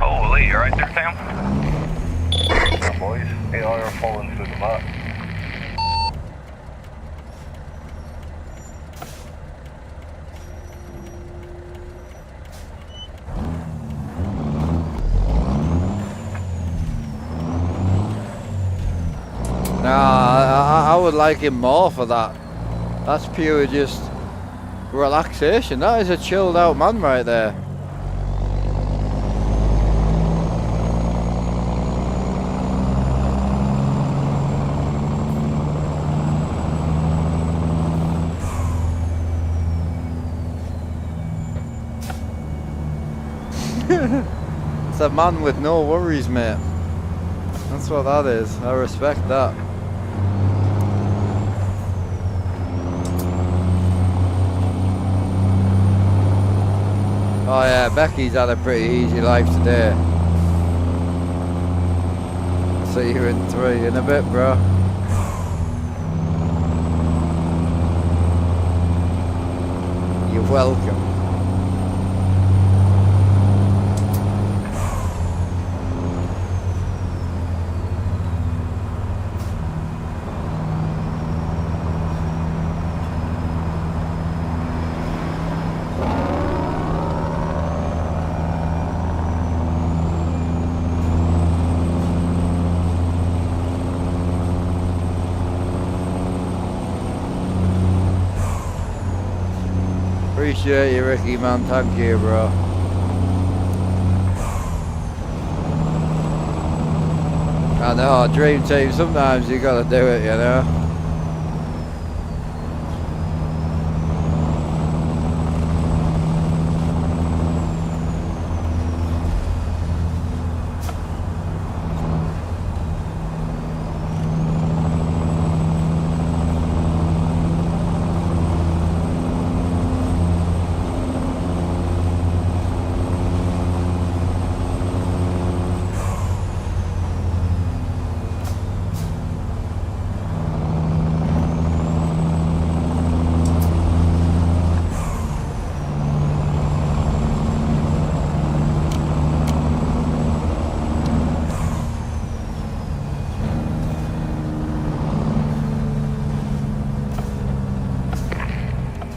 Holy, you're right there, Sam? Yeah, boys, they are falling through the map. Nah, I would like him more for that. That's pure just relaxation. That is a chilled out man right there. It's a man with no worries, mate. That's what that is. I respect that. Oh yeah, Becky's had a pretty easy life today. See you in 3 in a bit, bro. You're welcome. Appreciate you, Ricky, man. Thank you, bro. I know, dream team. Sometimes you gotta do it, you know.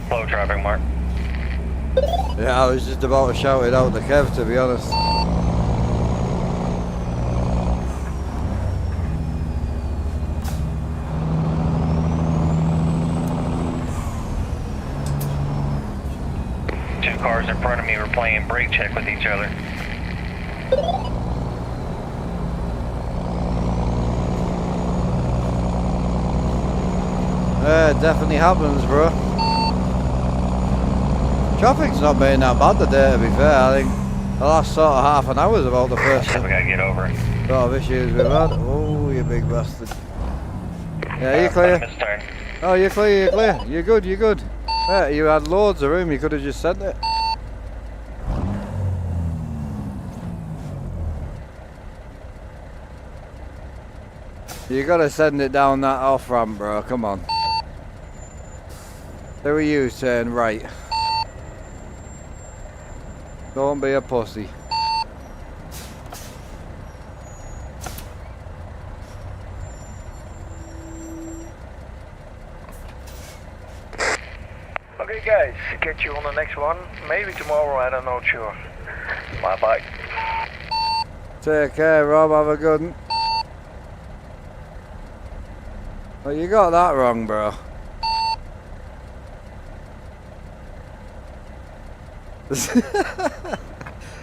Slow traffic, Mark. Yeah, I was just about to shout it out the Kev, to be honest. Two cars in front of me were playing brake check with each other. Yeah, it definitely happens, bro. Traffic's not been that bad today, to be fair. I think the last sort of half an hour is about the first So we gotta get over. sort of issues we've had. Oh, you big bastard. Yeah, you're clear. Misturn. Oh, you're clear, you're clear. You're good, you're good. Yeah, you had loads of room, you could have just sent it. You gotta send it down that off ramp, bro, come on. Do a U-turn right. Don't be a pussy. Okay guys, catch you on the next one. Maybe tomorrow, I don't know, sure. Bye bye. Take care, Rob, have a good one. Well, you got that wrong, bro.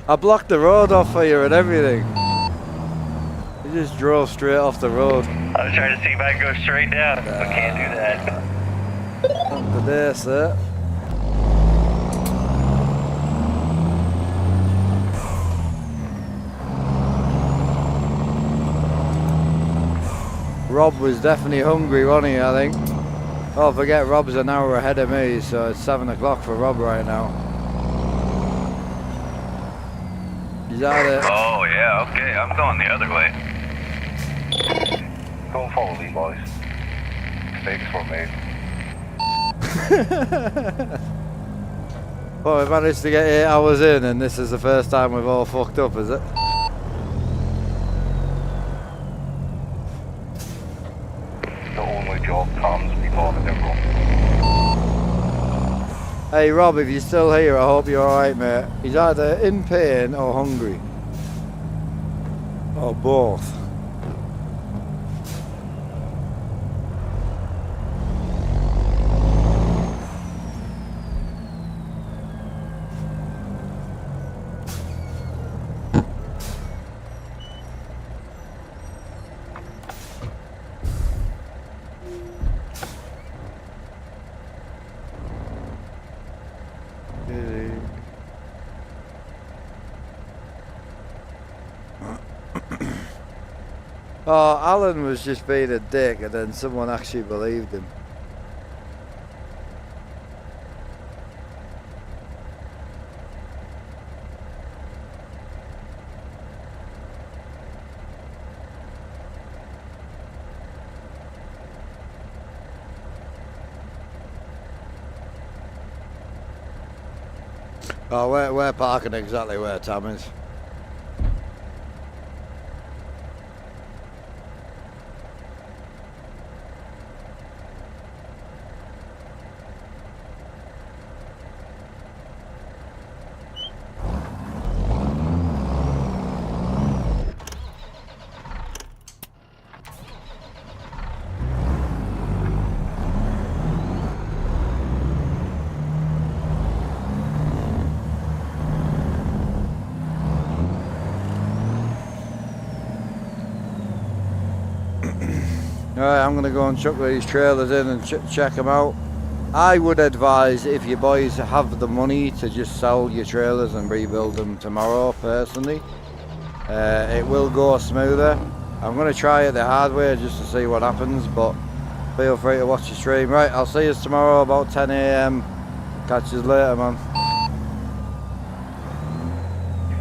I blocked the road off for you and everything. You just drove straight off the road. I was trying to see if I can go straight down, but can't do that. Not today, sir. Rob was definitely hungry, wasn't he, I think? Oh, forget Rob's an hour ahead of me, so it's 7 o'clock for Rob right now. Is that it? Oh, yeah, okay, I'm going the other way. Don't follow me, boys. Mistakes were made. Well, we managed to get 8 hours in, and this is the first time we've all fucked up, is it? The only job comes because of everyone. Hey Rob, if you're still here, I hope you're alright, mate. He's either in pain or hungry. Or both. Oh, Alan was just being a dick, and then someone actually believed him. Oh, we're parking exactly where Tam is. Alright, I'm gonna go and chuck these trailers in and check them out. I would advise, if you boys have the money, to just sell your trailers and rebuild them tomorrow, personally. It will go smoother. I'm gonna try it the hard way just to see what happens, but feel free to watch the stream. Right, I'll see you tomorrow about 10 AM. Catch you later, man.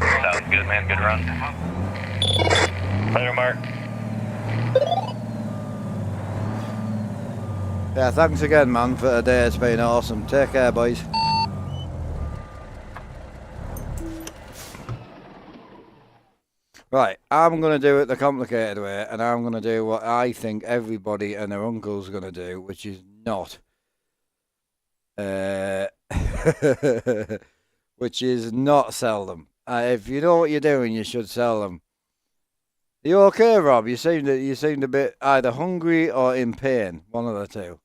Sounds good, man. Good run. Later, Mark. Yeah, thanks again, man, for today. It's been awesome. Take care, boys. Right, I'm going to do it the complicated way, and I'm going to do what I think everybody and their uncle's going to do, which is not. Which is not sell them. If you know what you're doing, you should sell them. Are you okay, Rob? You seemed a bit either hungry or in pain. One of the two.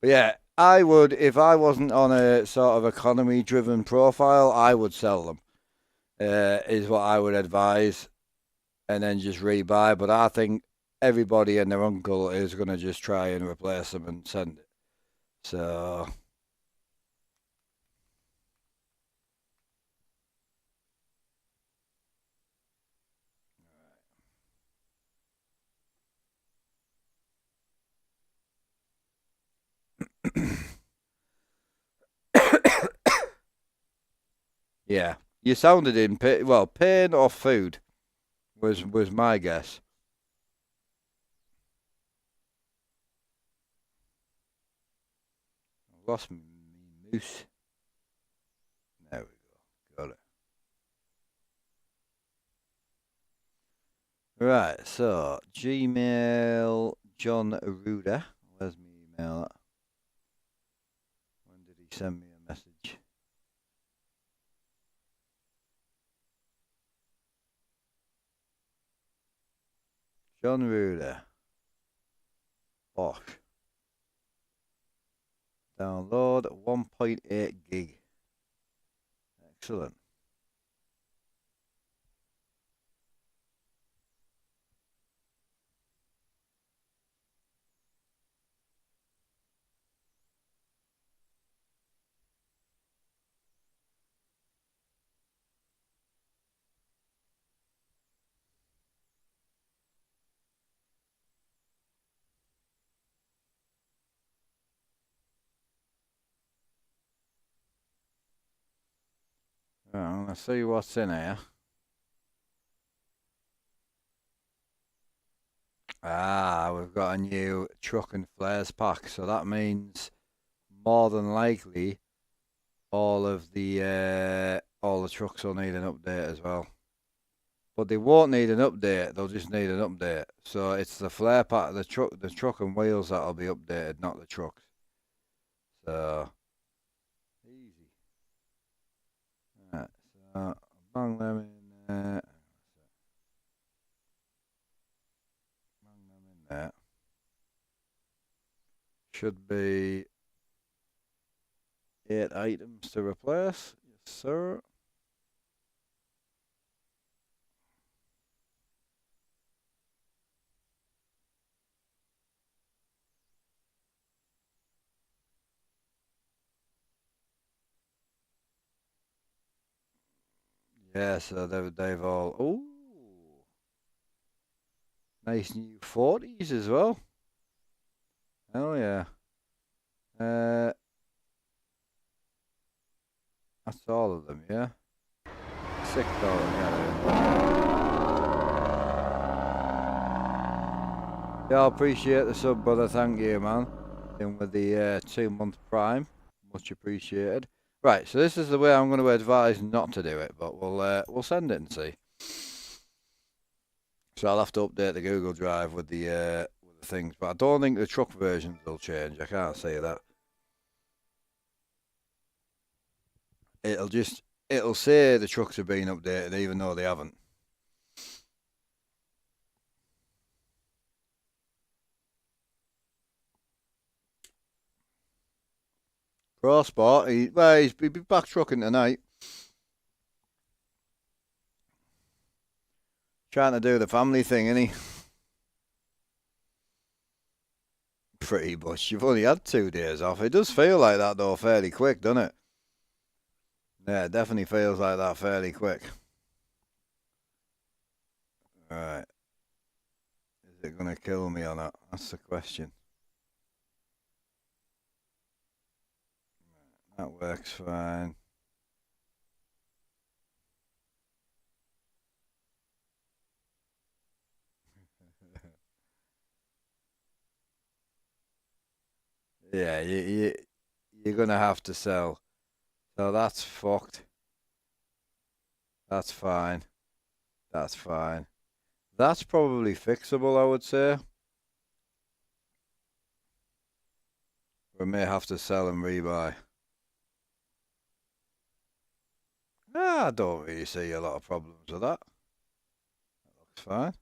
But yeah, I would, if I wasn't on a sort of economy-driven profile, I would sell them. Is what I would advise, and then just rebuy. But I think everybody and their uncle is going to just try and replace them and send it. So. Yeah, you sounded in pain. Well, pain or food was my guess. I lost my moose. There we go. Got it. Right, so Gmail John Ruder. Where's my email at? When did he send me a message? John Ruder. Bosh. Download 1.8 gig. Excellent. Right, I'm going to see what's in here. Ah, we've got a new truck and flares pack, so that means more than likely all the trucks will need an update as well. But they won't need an update, they'll just need an update. So it's the flare pack, the truck and wheels that'll be updated, not the trucks. So easy. Right, so bang them in there. Bang them in there. Should be 8 items to replace. Yes, sir. Yeah, so they've all. Ooh, nice new 40s as well. Oh yeah. That's all of them, yeah. $6, yeah. Yeah, I appreciate the sub, brother. Thank you, man. In with the 2-month prime, much appreciated. Right, so this is the way I'm going to advise not to do it, but we'll send it and see. So I'll have to update the Google Drive with the things, but I don't think the truck versions will change. I can't say that. It'll say the trucks have been updated even though they haven't. Pro Sport, he'll be back trucking tonight. Trying to do the family thing, isn't he? Pretty much. You've only had 2 days off. It does feel like that though, fairly quick, doesn't it? Yeah, it definitely feels like that fairly quick. Alright. Is it going to kill me or not? That's the question. That works fine. Yeah, you're going to have to sell. So that's fucked. That's fine. That's fine. That's probably fixable, I would say. We may have to sell and rebuy. I don't really see a lot of problems with that. That looks fine.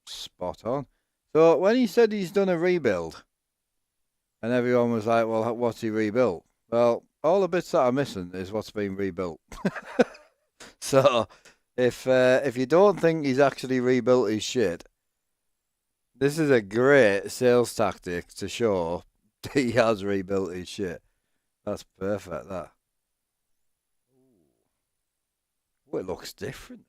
Spot on. So when he said he's done a rebuild, and everyone was like, well, what's he rebuilt? Well, all the bits that are missing is what's been rebuilt. So if you don't think he's actually rebuilt his shit, this is a great sales tactic to show he has rebuilt his shit. That's perfect, that. Oh, it looks different.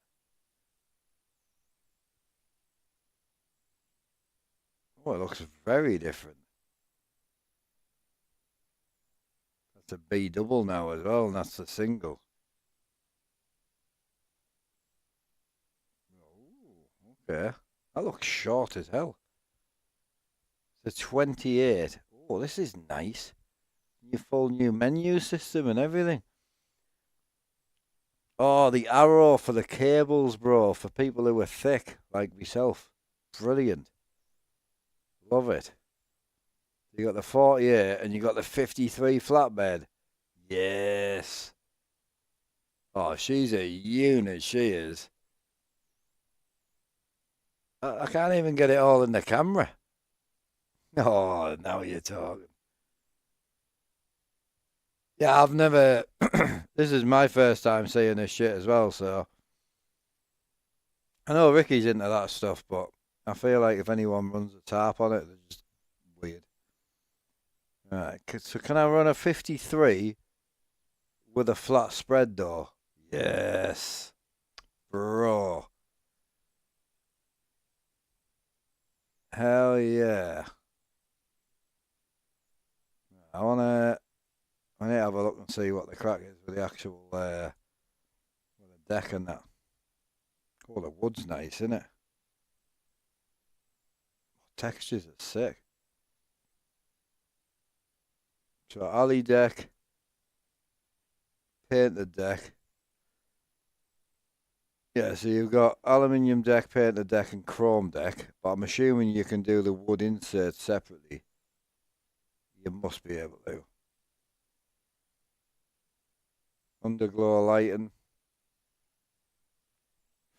Oh, it looks very different. That's a B double now as well, and that's a single. Oh, okay. That looks short as hell. It's a 28. Oh, this is nice. Your full new menu system and everything. Oh, the arrow for the cables, bro, for people who are thick, like myself. Brilliant. Love it. You got the 48 and you got the 53 flatbed. Yes. Oh, she's a unit, she is. I can't even get it all in the camera. Oh, now you're talking. Yeah, I've never. This is my first time seeing this shit as well, so. I know Ricky's into that stuff, but I feel like if anyone runs a tarp on it, they're just weird. Right, so can I run a 53 with a flat spread door? Yes. Bro. Hell yeah. I need to have a look and see what the crack is with the actual with the deck and that. Oh, the wood's nice, isn't it? Textures are sick. So alley deck, paint the deck. Yeah, so you've got aluminium deck, painted deck, and chrome deck. But I'm assuming you can do the wood inserts separately. You must be able to. Underglow lighting.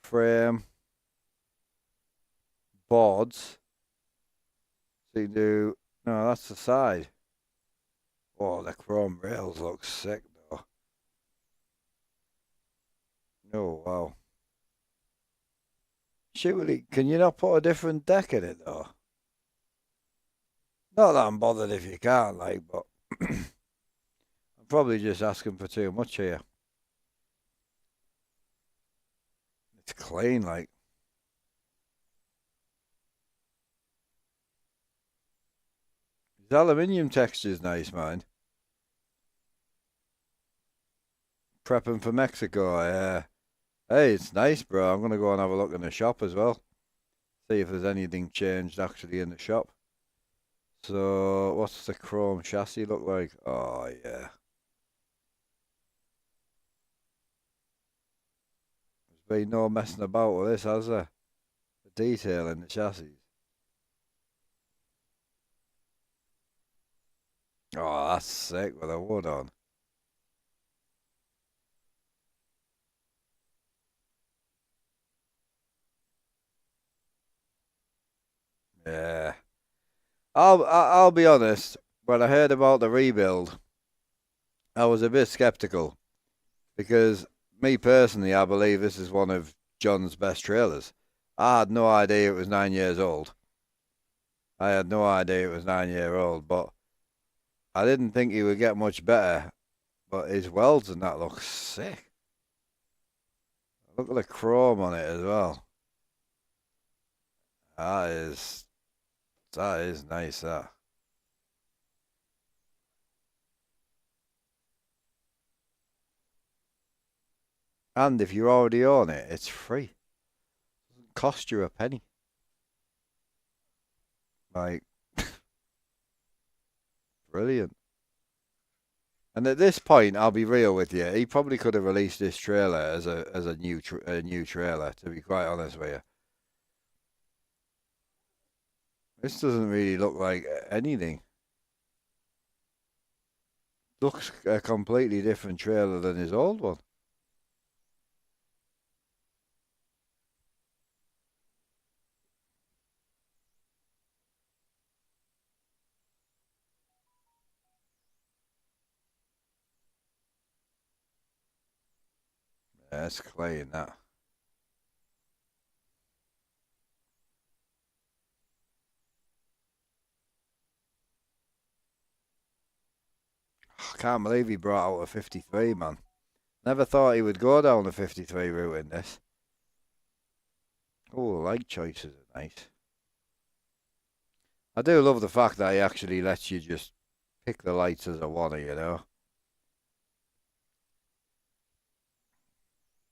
Frame. Boards. So you do... No, that's the side. Oh, the chrome rails look sick, though. Oh, wow. Surely, can you not put a different deck in it, though? Not that I'm bothered if you can't, like, but... I'm probably just asking for too much here. It's clean, like. His aluminium texture's nice, man. Prepping for Mexico, yeah. Hey, it's nice, bro. I'm gonna go and have a look in the shop as well. See if there's anything changed actually in the shop. So, what's the chrome chassis look like? Oh, yeah. There's been no messing about with this, has there? The detail in the chassis. Oh, that's sick with the wood on. Yeah. I'll be honest. When I heard about the rebuild, I was a bit skeptical because me personally, I believe this is one of John's best trailers. I had no idea it was 9 years old. I had no idea it was 9 year old, but I didn't think he would get much better. But his welds and that look sick. Look at the chrome on it as well. That is nice, that. And if you already own it, it's free. Doesn't cost you a penny. Like, brilliant. And at this point, I'll be real with you. He probably could have released this trailer as a new trailer. To be quite honest with you, this doesn't really look like anything. Looks a completely different trailer than his old one. Yeah, it's clean that. I can't believe he brought out a 53, man. Never thought he would go down the 53 route in this. Oh, light choices are nice. I do love the fact that he actually lets you just pick the lights as I want to, you know.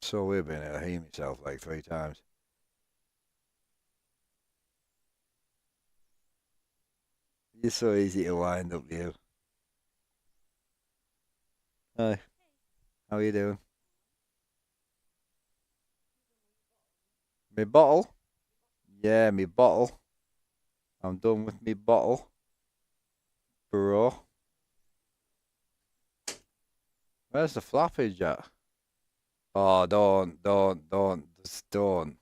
So we've been able to hear myself like 3 times. You're so easy to wind up, you. Hi. How are you doing? Me bottle? Yeah, me bottle. I'm done with me bottle. Bro. Where's the flappage at? Oh, just don't.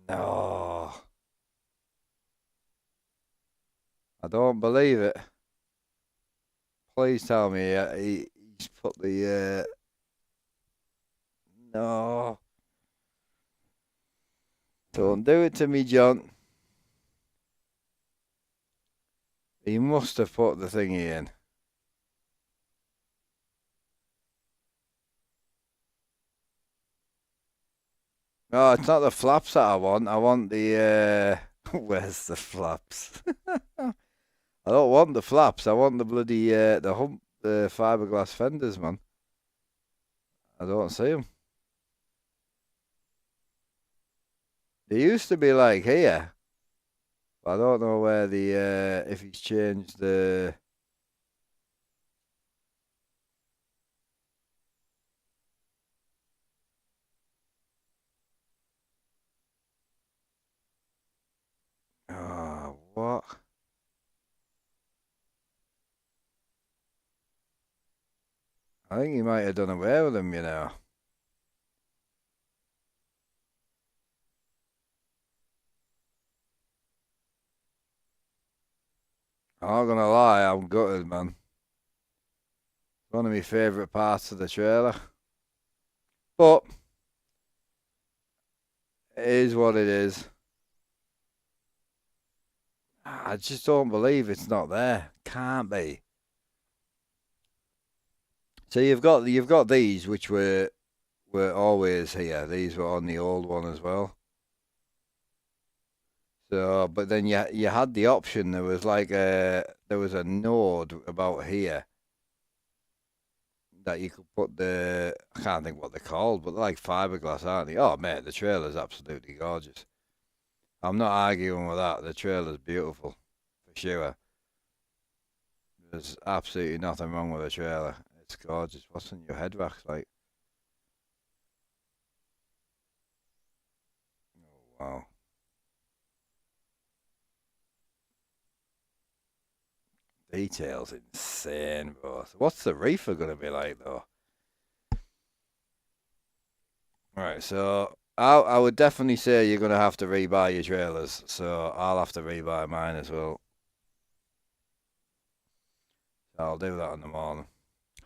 No. I don't believe it. Please tell me he's put the, no. Don't do it to me, John. He must have put the thingy in. Oh, it's not the flaps that I want. I want the, where's the flaps? I don't want the flaps. I want the bloody, the fiberglass fenders, man. I don't see them. They used to be like here. But I don't know where the, if he's changed the... Oh, what? I think he might have done away with them, you know. I'm not gonna lie, I'm gutted, man. One of my favourite parts of the trailer. But it is what it is. I just don't believe it's not there. Can't be. So you've got these which were always here. These were on the old one as well. So, but then you had the option. There was like there was a node about here that you could put I can't think what they're called, but they're like fiberglass, aren't they? Oh mate, the trailer's absolutely gorgeous. I'm not arguing with that. The trailer's beautiful, for sure. There's absolutely nothing wrong with the trailer. It's gorgeous. What's in your head racks like? Oh wow. Details insane, bro. So what's the reefer gonna be like though? Right, so I would definitely say you're gonna have to rebuy your trailers. So I'll have to rebuy mine as well. I'll do that in the morning.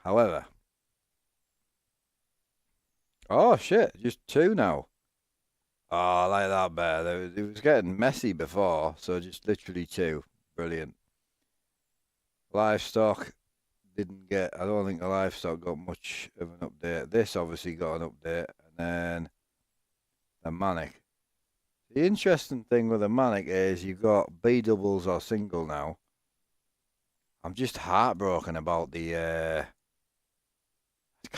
However, oh shit, just two now. Oh, I like that better. It was getting messy before, so just literally two. Brilliant. Livestock didn't get. I don't think the livestock got much of an update. This obviously got an update, and then the manic. The interesting thing with the manic is you've got B doubles or single now. I'm just heartbroken about the.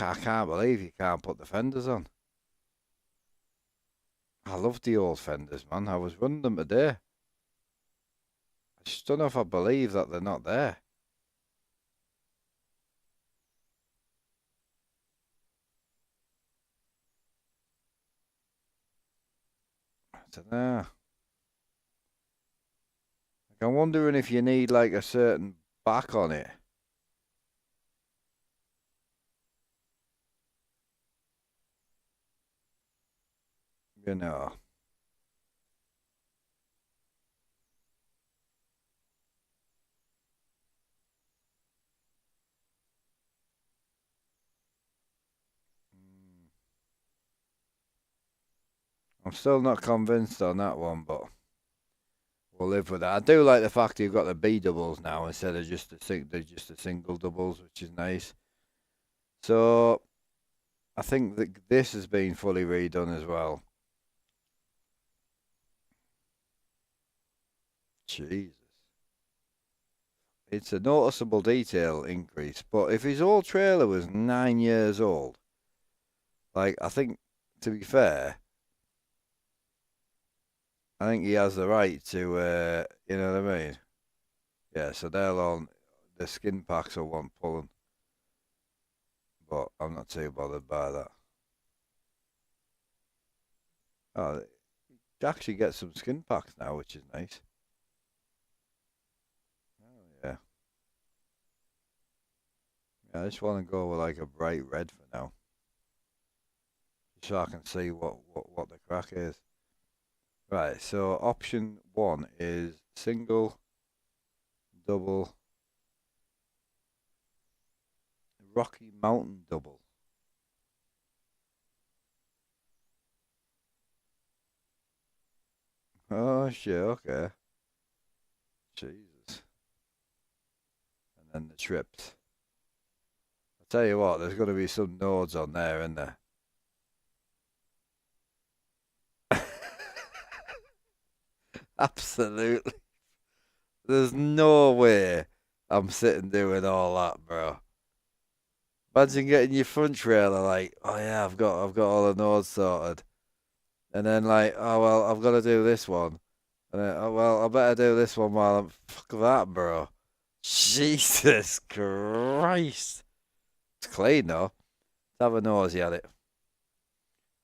I can't believe you can't put the fenders on. I love the old fenders, man. I was running them today. I just don't know if I believe that they're not there. I don't know. Like, I'm wondering if you need like a certain back on it. You know. I'm still not convinced on that one, but we'll live with that. I do like the fact you've got the B doubles now instead of just the single doubles, which is nice. So I think that this has been fully redone as well. Jesus. It's a noticeable detail increase, but if his old trailer was 9 years old, like I think, to be fair, I think he has the right to, you know what I mean? Yeah, so the skin packs are one pulling, but I'm not too bothered by that. Oh, you actually get some skin packs now, which is nice. Oh yeah. Yeah, I just want to go with like a bright red for now, so I can see what the crack is. Right, so option one is single, double, Rocky Mountain double. Oh shit, okay. Jesus. And then the trips. I'll tell you what, there's gonna be some nodes on there, isn't there? Absolutely. There's no way I'm sitting doing all that, bro. Imagine getting your front trailer like, oh yeah, I've got all the nodes sorted. And then like, oh well, I've got to do this one. And then, oh well, I better do this one while I'm fuck that, bro. Jesus Christ. It's clean though. Let's have a nosy at it.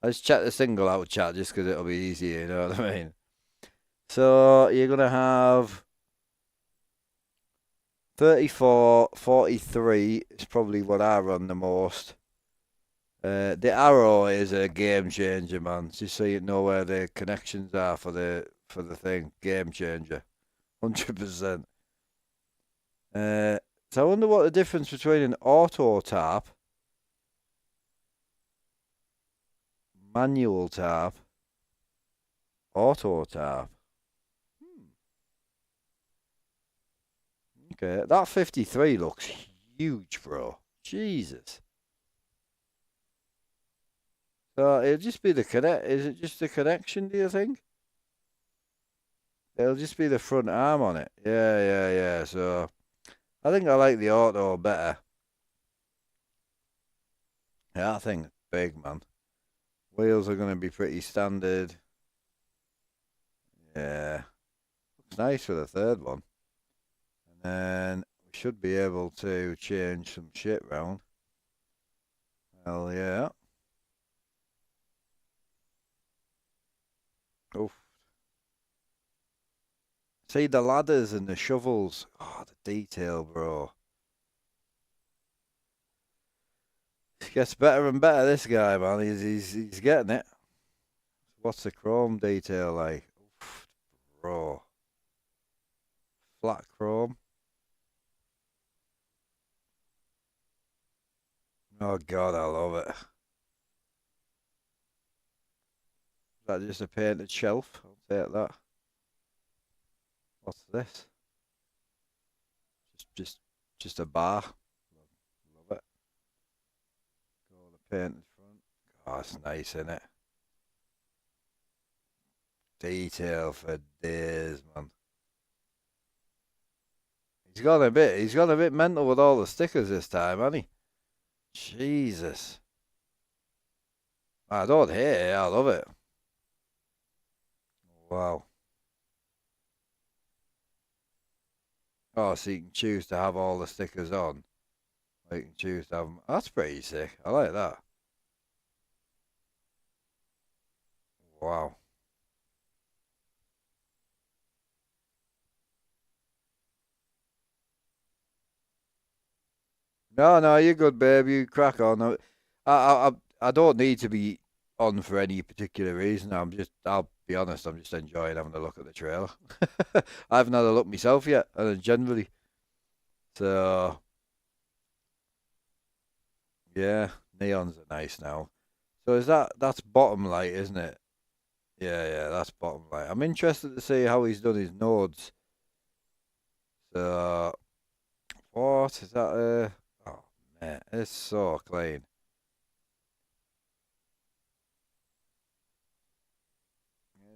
Let's check the single out chat just because it'll be easier, you know what I mean? So you're gonna have 34, 43 is probably what I run the most. The arrow is a game changer, man. Just so you know where the connections are for the thing. Game changer. 100%. So I wonder what the difference between an auto tap, manual tap, auto tap. Okay, that 53 looks huge, bro. Jesus. So it'll just be the connect. Is it just the connection? Do you think? It'll just be the front arm on it. Yeah. So I think I like the auto better. Yeah, I think it's big, man. Wheels are going to be pretty standard. Yeah. Looks nice for the third one. And then we should be able to change some shit round. Hell yeah. Oof. See the ladders and the shovels. Oh, the detail, bro. He gets better and better, this guy, man. He's getting it. What's the chrome detail like? Oof, bro. Flat chrome. Oh, God, I love it. Is that just a painted shelf? I'll take that. What's this? Just a bar. Love it. Got the painted front. Oh, it's nice, isn't it? Detail for days, man. He's gone a bit mental with all the stickers this time, hasn't he? Jesus. I don't hate it, I love it. Wow. Oh, so you can choose to have all the stickers on. Or you can choose to have them. That's pretty sick. I like that. Wow. No, you're good, babe. You crack on. I don't need to be on for any particular reason. I'll be honest, I'm just enjoying having a look at the trailer. I haven't had a look myself yet, generally. So, yeah, neons are nice now. So that's bottom light, isn't it? Yeah, that's bottom light. I'm interested to see how he's done his nodes. So, what is that? Oh man, it's so clean.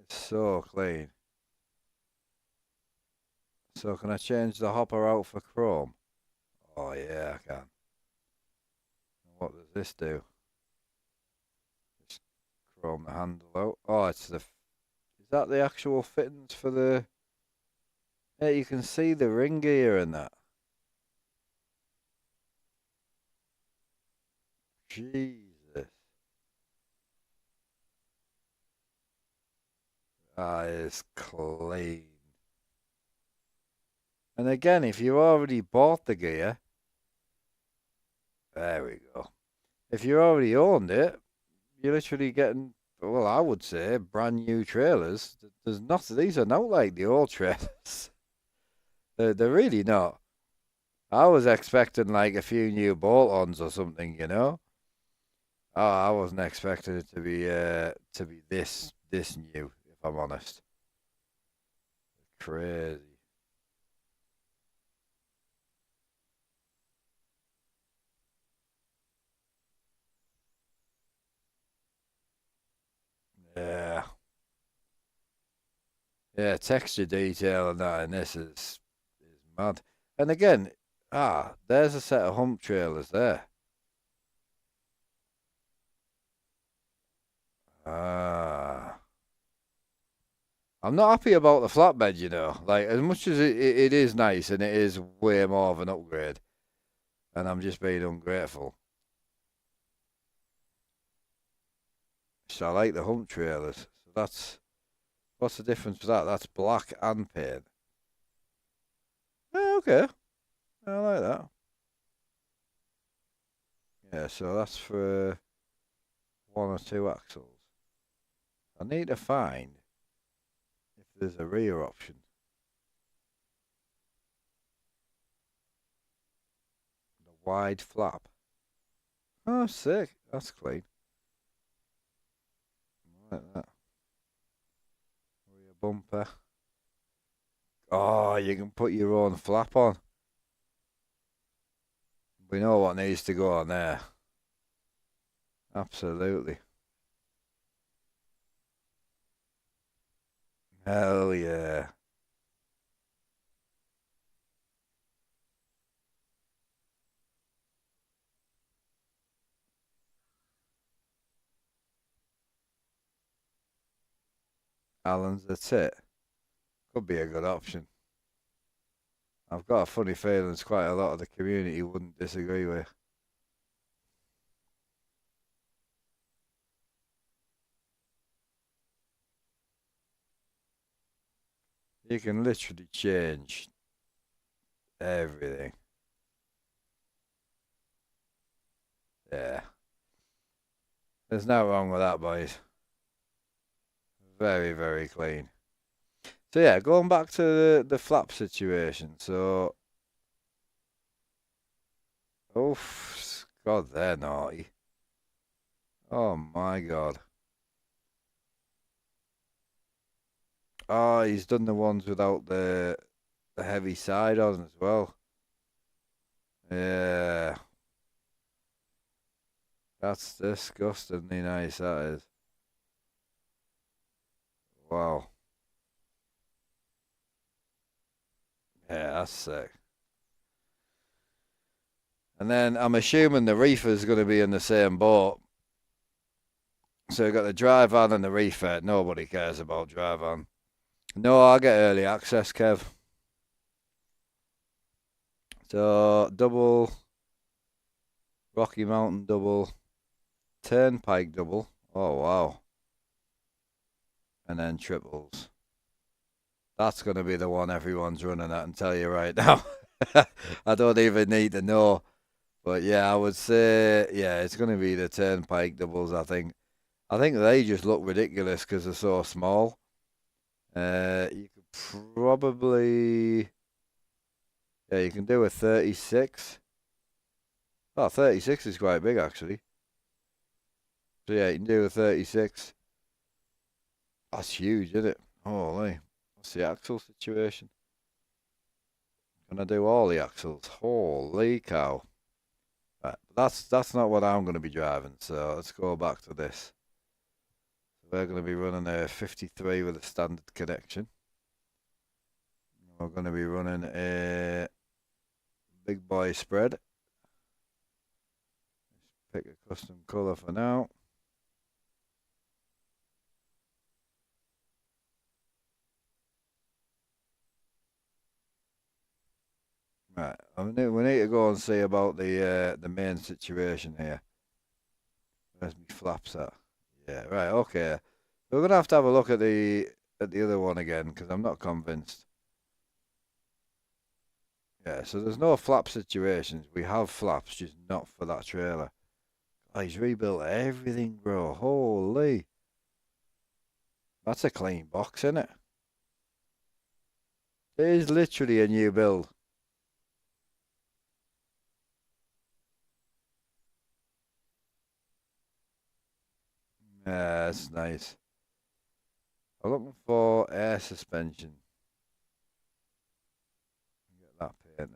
It's so clean. So can I change the hopper out for chrome? Oh yeah, I can. What does this do? Just chrome the handle out. Oh, is that the actual fittings for the? Yeah, you can see the ring gear and that. Jesus. That is clean. And again, if you already bought the gear, there we go. If you already owned it, you're literally getting, well, I would say, brand new trailers. There's not, these are not like the old trailers. They're really not. I was expecting like a few new bolt-ons or something, you know. Oh, I wasn't expecting it to be this new, if I'm honest. Crazy. Yeah. Yeah, texture detail and that in this is mad. And again, there's a set of hump trailers there. Ah. I'm not happy about the flatbed, you know. Like, as much as it is nice and it is way more of an upgrade, and I'm just being ungrateful. So I like the hump trailers. So what's the difference for that? That's black and paint. Oh, okay. I like that. Yeah, so that's for one or two axles. I need to find if there's a rear option. The wide flap. Oh, sick. That's clean. I like that. Rear bumper. Oh, you can put your own flap on. We know what needs to go on there. Absolutely. Hell yeah. Alan's the tit. Could be a good option. I've got a funny feeling there's quite a lot of the community wouldn't disagree with. You can literally change everything. Yeah. There's no wrong with that, boys. Very, very clean. So yeah, going back to the flap situation. So, oh, God, they're naughty. Oh my God. Oh, he's done the ones without the heavy side on as well. Yeah. That's disgustingly nice, that is. Wow. Yeah, that's sick. And then I'm assuming the reefer's going to be in the same boat. So you've got the drive on and the reefer. Nobody cares about drive on. No, I get early access, Kev. So double, Rocky Mountain double, Turnpike double. Oh, wow. And then triples. That's going to be the one everyone's running at, and tell you right now. I don't even need to know. But yeah, I would say, yeah, it's going to be the Turnpike doubles, I think. I think they just look ridiculous because they're so small. You could probably, yeah, you can do a 36. Oh, 36 is quite big, actually. So yeah, you can do a 36. That's huge, isn't it? Holy. What's the axle situation? Can I do all the axles? Holy cow. Right, that's not what I'm going to be driving, so let's go back to this. We're going to be running a 53 with a standard connection. We're going to be running a big boy spread. Let's pick a custom colour for now. Right, we need to go and see about the main situation here. Where's my flaps at? Yeah, right, okay. We're gonna have to have a look at the other one again because I'm not convinced. Yeah, so there's no flap situations. We have flaps, just not for that trailer. Oh, he's rebuilt everything, bro. Holy. That's a clean box, isn't it? It is literally a new build. Yeah, that's nice. I'm looking for air suspension. Get that painted.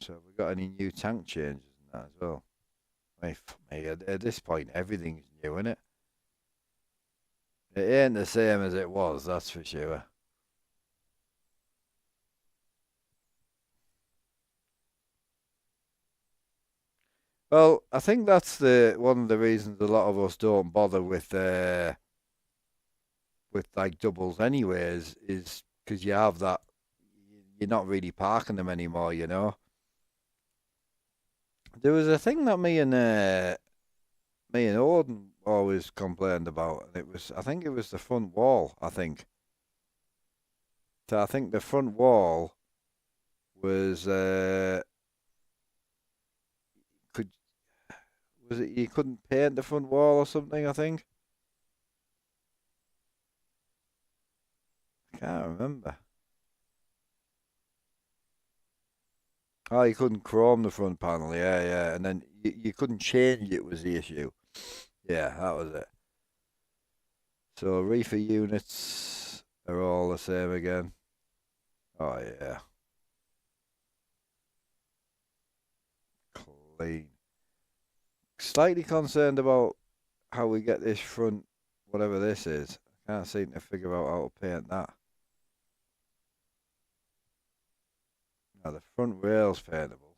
So have we got any new tank changes in that as well? At this point, everything's new, isn't it? It ain't the same as it was, that's for sure. Well, I think that's the one of the reasons a lot of us don't bother with like doubles anyways, is because you have that you're not really parking them anymore, you know. There was a thing that me and Odin always complained about, and I think it was the front wall, I think. So I think the front wall was could was it you couldn't paint the front wall or something, I think. I can't remember. Oh, you couldn't chrome the front panel, yeah, yeah. And then you couldn't change it was the issue. Yeah, that was it. So reefer units are all the same again. Oh yeah. Clean. Slightly concerned about how we get this front, whatever this is. Can't seem to figure out how to paint that. Now the front rail's paintable.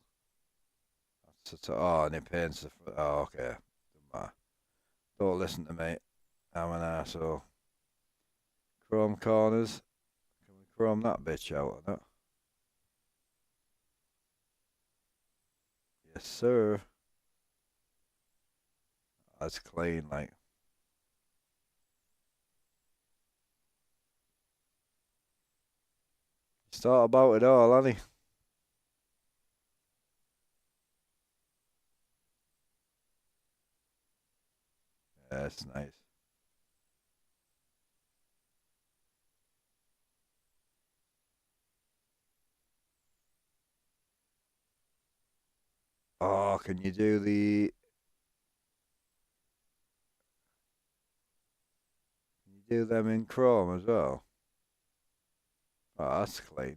Oh, and it paints the front. Oh, okay. Doesn't matter. Don't listen to me. I'm an arsehole. Chrome corners. Can we chrome that bitch out or not? Yes, sir. That's clean, like. He's thought about it all, hasn't he? Yeah, that's nice. Oh, can you do the... Can you do them in chrome as well? Oh, that's clean.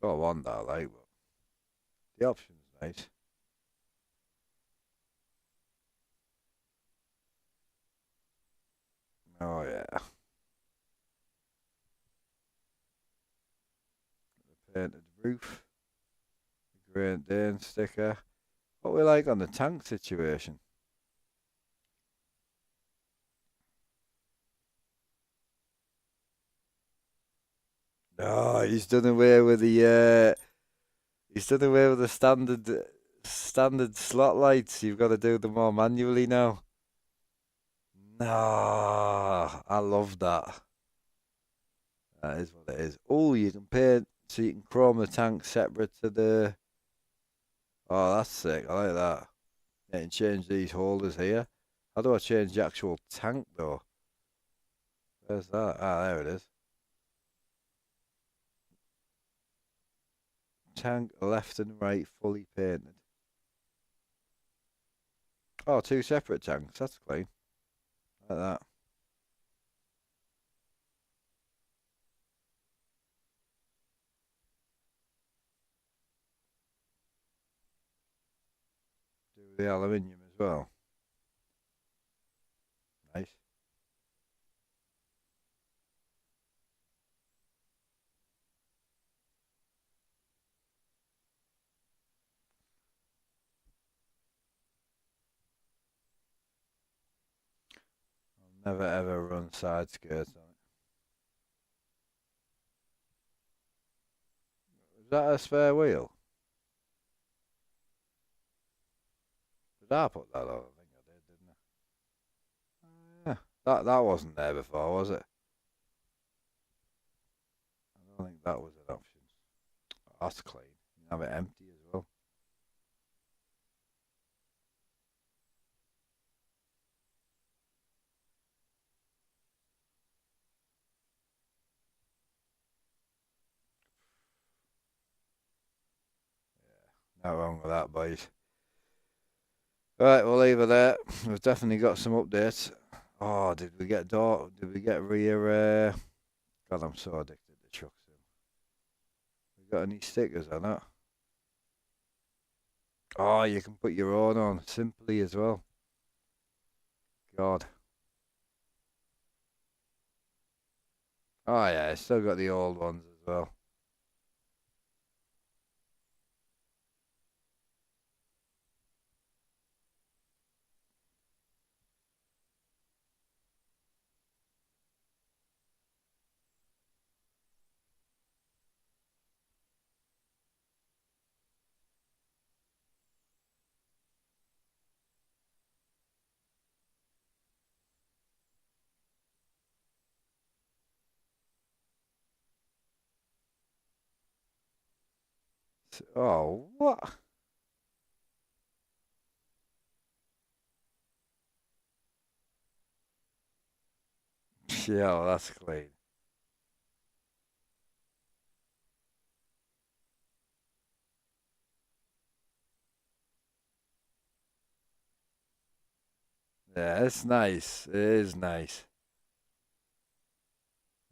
Don't want that, like, but the option's nice. Oh, yeah. The painted roof. The Great Dane sticker. What we like on the tank situation? Oh, he's done away with the standard slot lights. You've got to do them all manually now. No, I love that. That is what it is. Oh, you can paint so you can chrome the tank separate to the. Oh, that's sick. I like that. Yeah, and change these holders here. How do I change the actual tank though? Where's that? Ah, there it is. Tank left and right fully painted. Oh, two separate tanks. That's clean. Like that. Do the aluminium as well. Nice. I'll never ever run side skirts on it. Is that a spare wheel? Did I put that on? I think I did, didn't I? Yeah. That wasn't there before, was it? I don't think that was an option. Oh, that's clean. You can have it empty as well. Not wrong with that, boys. Right, we'll leave it there. We've definitely got some updates. Oh, did we get door? Did we get rear? God, I'm so addicted to trucks. We got any stickers on that? Oh, you can put your own on simply as well. God. Oh yeah, it's still got the old ones as well. Oh, what? Yeah, that's clean. Yeah, it's nice. It is nice.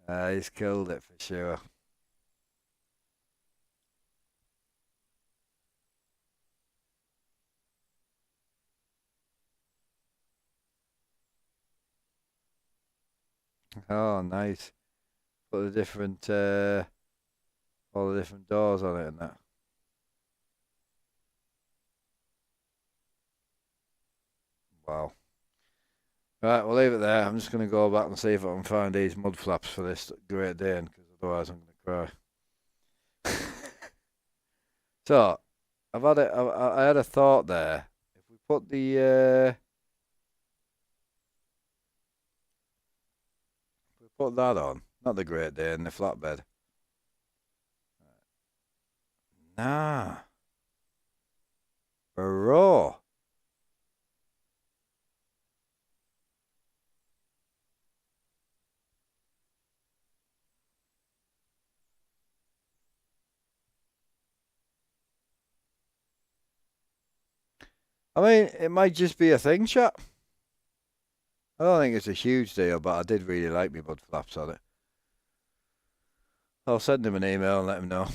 He's killed it for sure. Oh, nice. Put the different, all the different doors on it and that. Wow. Right, we'll leave it there. I'm just going to go back and see if I can find these mud flaps for this Great Dane, because otherwise I'm going to cry. So, I had a thought there. If we put put that on, not the Great Dane, the flatbed. Nah, bro. I mean, it might just be a thing, chat. I don't think it's a huge deal, but I did really like my mud flaps on it. I'll send him an email and let him know.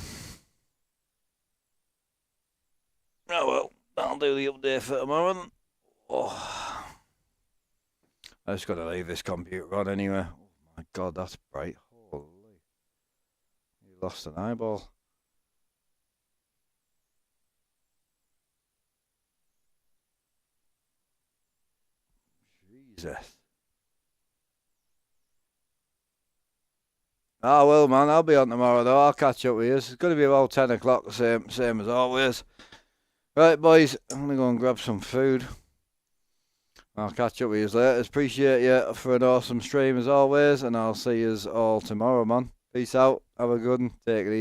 Oh well, that'll do the update for tomorrow. Then. Oh, I just got to leave this computer on anyway. Oh my god, that's bright. Holy, you lost an eyeball. Jesus. Oh well, man, I'll be on tomorrow though. I'll catch up with you. It's going to be about 10 o'clock, the same as always. Right, boys, I'm gonna go and grab some food. I'll catch up with you later. Appreciate you for an awesome stream as always, and I'll see you all tomorrow, man. Peace out. Have a good one. Take it easy.